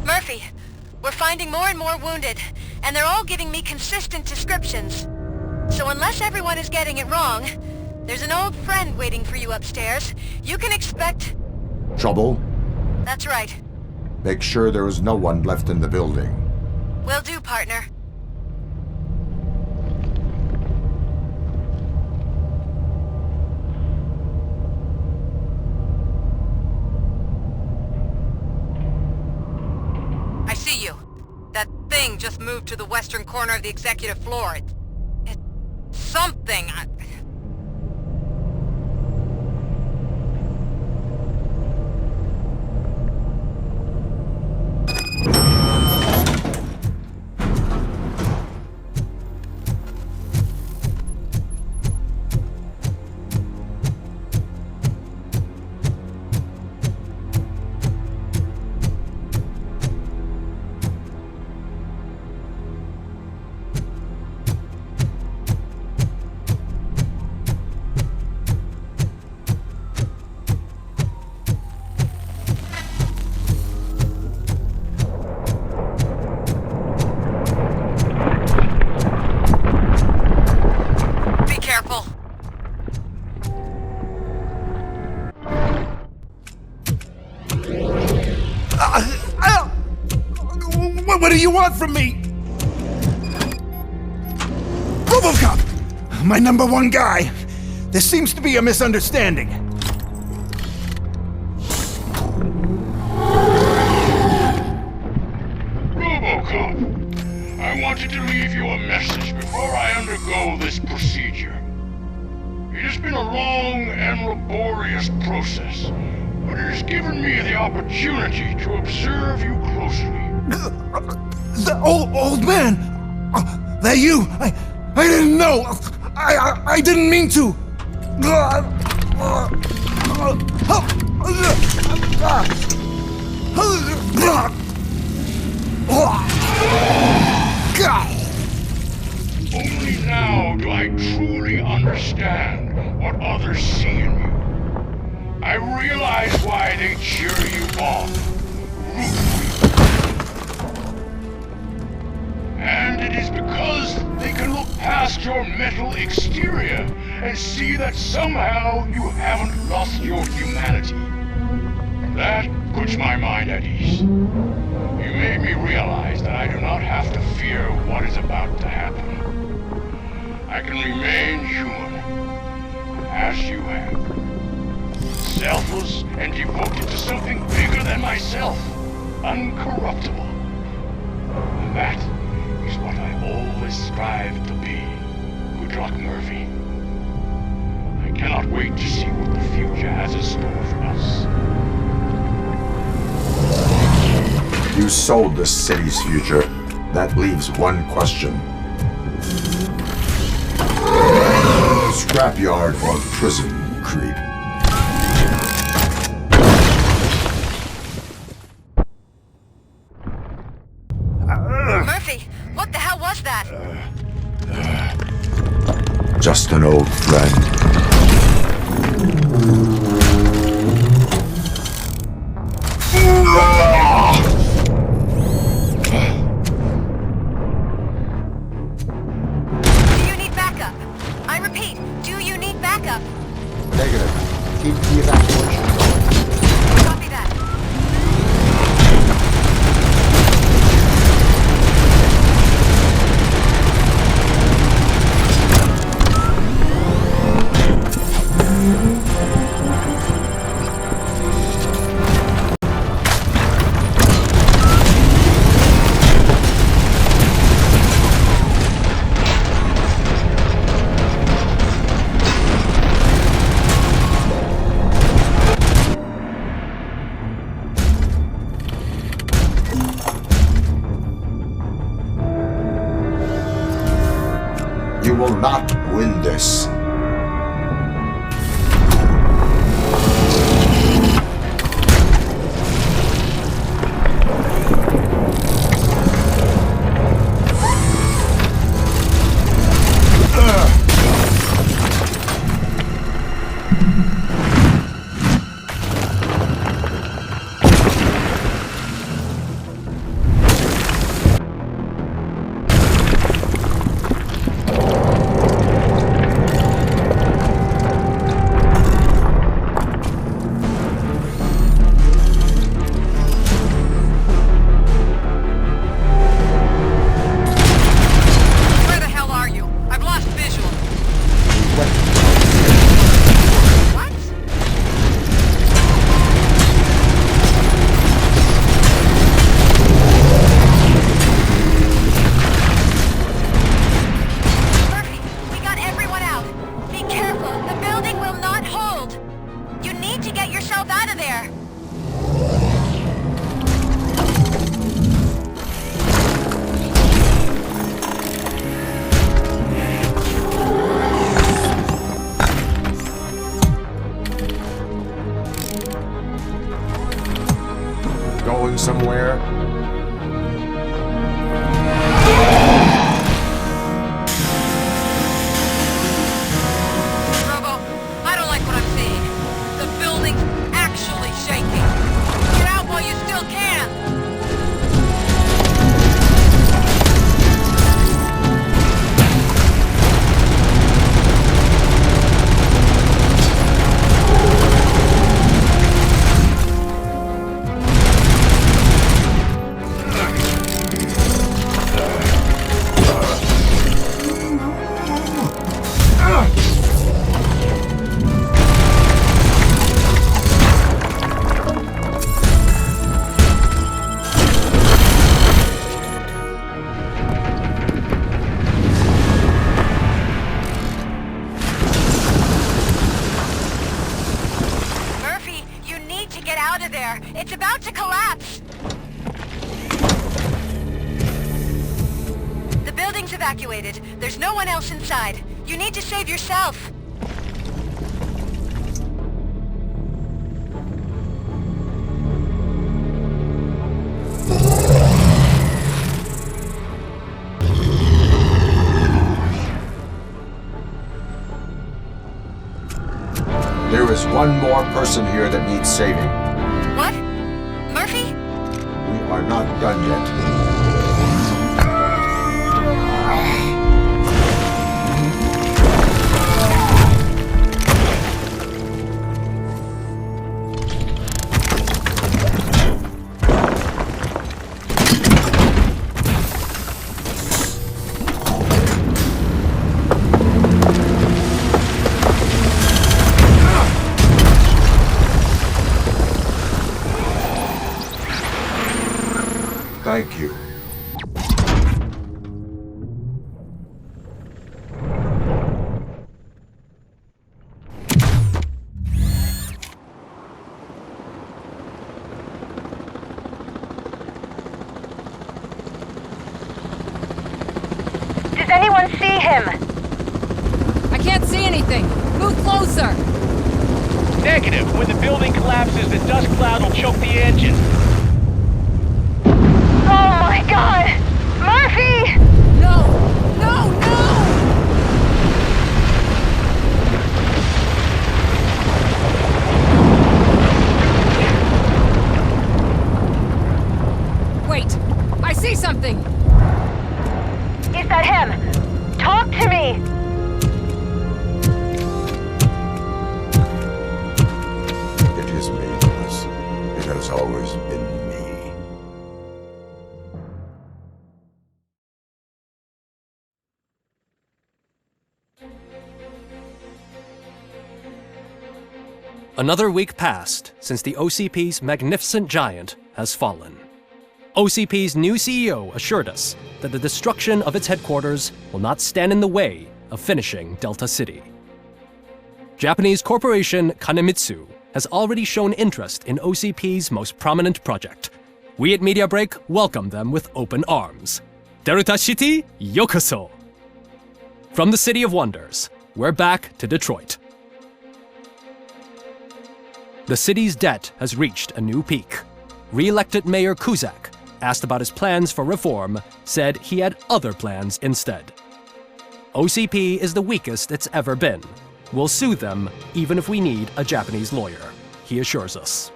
Murphy, we're finding more and more wounded, and they're all giving me consistent descriptions. So unless everyone is getting it wrong, there's an old friend waiting for you upstairs. You can expect... Trouble? That's right. Make sure there is no one left in the building. Will do, partner. just moved to the western corner of the executive floor. It's something. What do you want from me? RoboCop! My #1 guy. There seems to be a misunderstanding. RoboCop, I wanted to leave you a message before I undergo this procedure. It has been a long and laborious process, but it has given me the opportunity to observe you closely. The old man! That you! I didn't know! I didn't mean to! Only now do I truly understand what others see in you. I realize why they cheer you on, root for you. And it is because they can look past your metal exterior and see that somehow you haven't lost your humanity. That puts my mind at ease. You made me realize that I do not have to fear what is about to happen. I can remain human, as you have. Selfless and devoted to something bigger than myself. Uncorruptible. And that is what I always strive to be. Good luck, Murphy. I cannot wait to see what the future has in store for us. You sold the city's future. That leaves one question. Scrapyard or prison, Creed? Murphy, what the hell was that? Just an old friend. Do you need backup? I repeat, do you need backup? Negative. Keep the evacuation going. Copy that. You will not win this. It's about to collapse! The building's evacuated. There's no one else inside. You need to save yourself. There is one more person here that needs saving. What? Murphy? We are not done yet. Thank you. Does anyone see him? I can't see anything. Move closer. Negative. When the building collapses, the dust cloud will choke the engine. Oh my god! Murphy! No! No! No! Wait! I see something! Is that him? Talk to me! It is me, Lewis. It has always been me. Another week passed since the OCP's magnificent giant has fallen. OCP's new CEO assured us that the destruction of its headquarters will not stand in the way of finishing Delta City. Japanese corporation Kanemitsu has already shown interest in OCP's most prominent project. We at Media Break welcome them with open arms. Delta City, yokoso! From the City of Wonders, we're back to Detroit. The city's debt has reached a new peak. Re-elected Mayor Kuzak, asked about his plans for reform, said he had other plans instead. OCP is the weakest it's ever been. We'll sue them even if we need a Japanese lawyer, he assures us.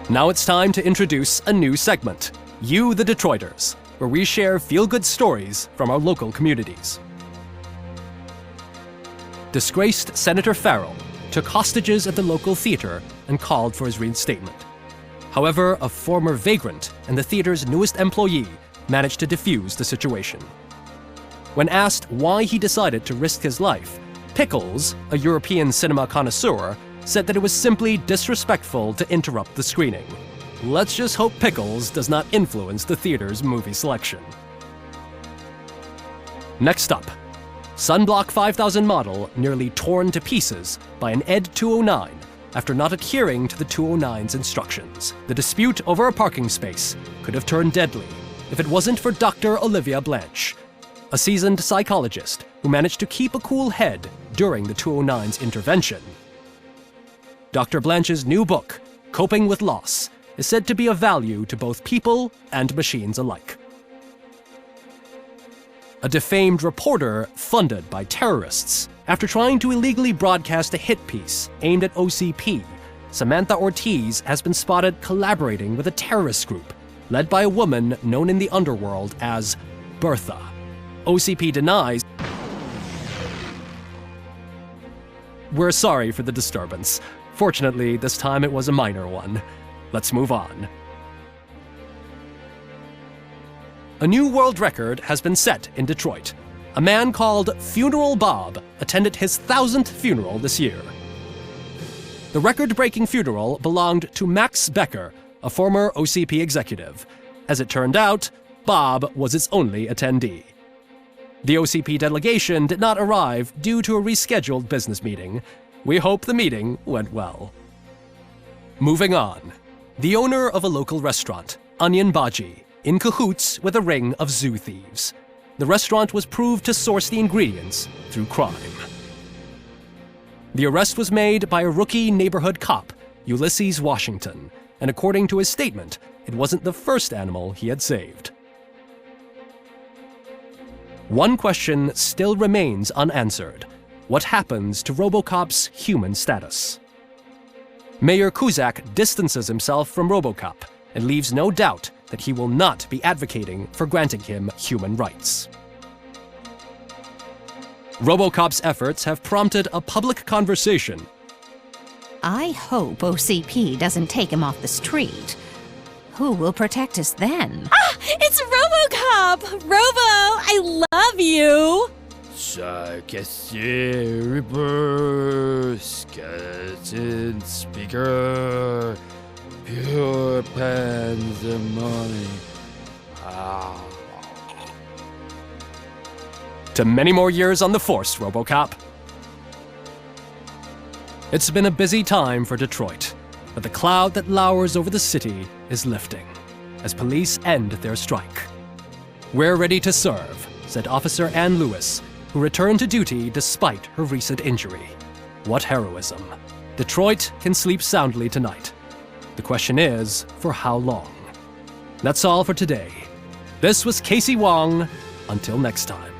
Now it's time to introduce a new segment, You the Detroiters, where we share feel-good stories from our local communities. Disgraced Senator Farrell took hostages at the local theater and called for his reinstatement. However, a former vagrant and the theater's newest employee managed to defuse the situation. When asked why he decided to risk his life, Pickles, a European cinema connoisseur, said that it was simply disrespectful to interrupt the screening. Let's just hope Pickles does not influence the theater's movie selection. Next up, Sunblock 5000 model nearly torn to pieces by an ED 209 after not adhering to the 209's instructions. The dispute over a parking space could have turned deadly if it wasn't for Dr. Olivia Blanche, a seasoned psychologist who managed to keep a cool head during the 209's intervention. Dr. Blanche's new book, Coping with Loss, is said to be of value to both people and machines alike. A defamed reporter funded by terrorists. After trying to illegally broadcast a hit piece aimed at OCP, Samantha Ortiz has been spotted collaborating with a terrorist group led by a woman known in the underworld as Bertha. OCP denies. We're sorry for the disturbance. Fortunately, this time it was a minor one. Let's move on. A new world record has been set in Detroit. A man called Funeral Bob attended his 1000th funeral this year. The record-breaking funeral belonged to Max Becker, a former OCP executive. As it turned out, Bob was its only attendee. The OCP delegation did not arrive due to a rescheduled business meeting. We hope the meeting went well. Moving on. The owner of a local restaurant, Onion Baji, in cahoots with a ring of zoo thieves. The restaurant was proved to source the ingredients through crime. The arrest was made by a rookie neighborhood cop, Ulysses Washington, and according to his statement, it wasn't the first animal he had saved. One question still remains unanswered. What happens to RoboCop's human status? Mayor Kuzak distances himself from RoboCop and leaves no doubt that he will not be advocating for granting him human rights. RoboCop's efforts have prompted a public conversation. I hope OCP doesn't take him off the street. Who will protect us then? Ah! It's RoboCop! Robo, I love you! Casey Reaper, skeleton speaker, pure pandemonium. To many more years on the force, RoboCop. It's been a busy time for Detroit, but the cloud that lowers over the city is lifting as police end their strike. "We're ready to serve," said Officer Ann Lewis, who returned to duty despite her recent injury. What heroism. Detroit can sleep soundly tonight. The question is, for how long? That's all for today. This was Casey Wong. Until next time.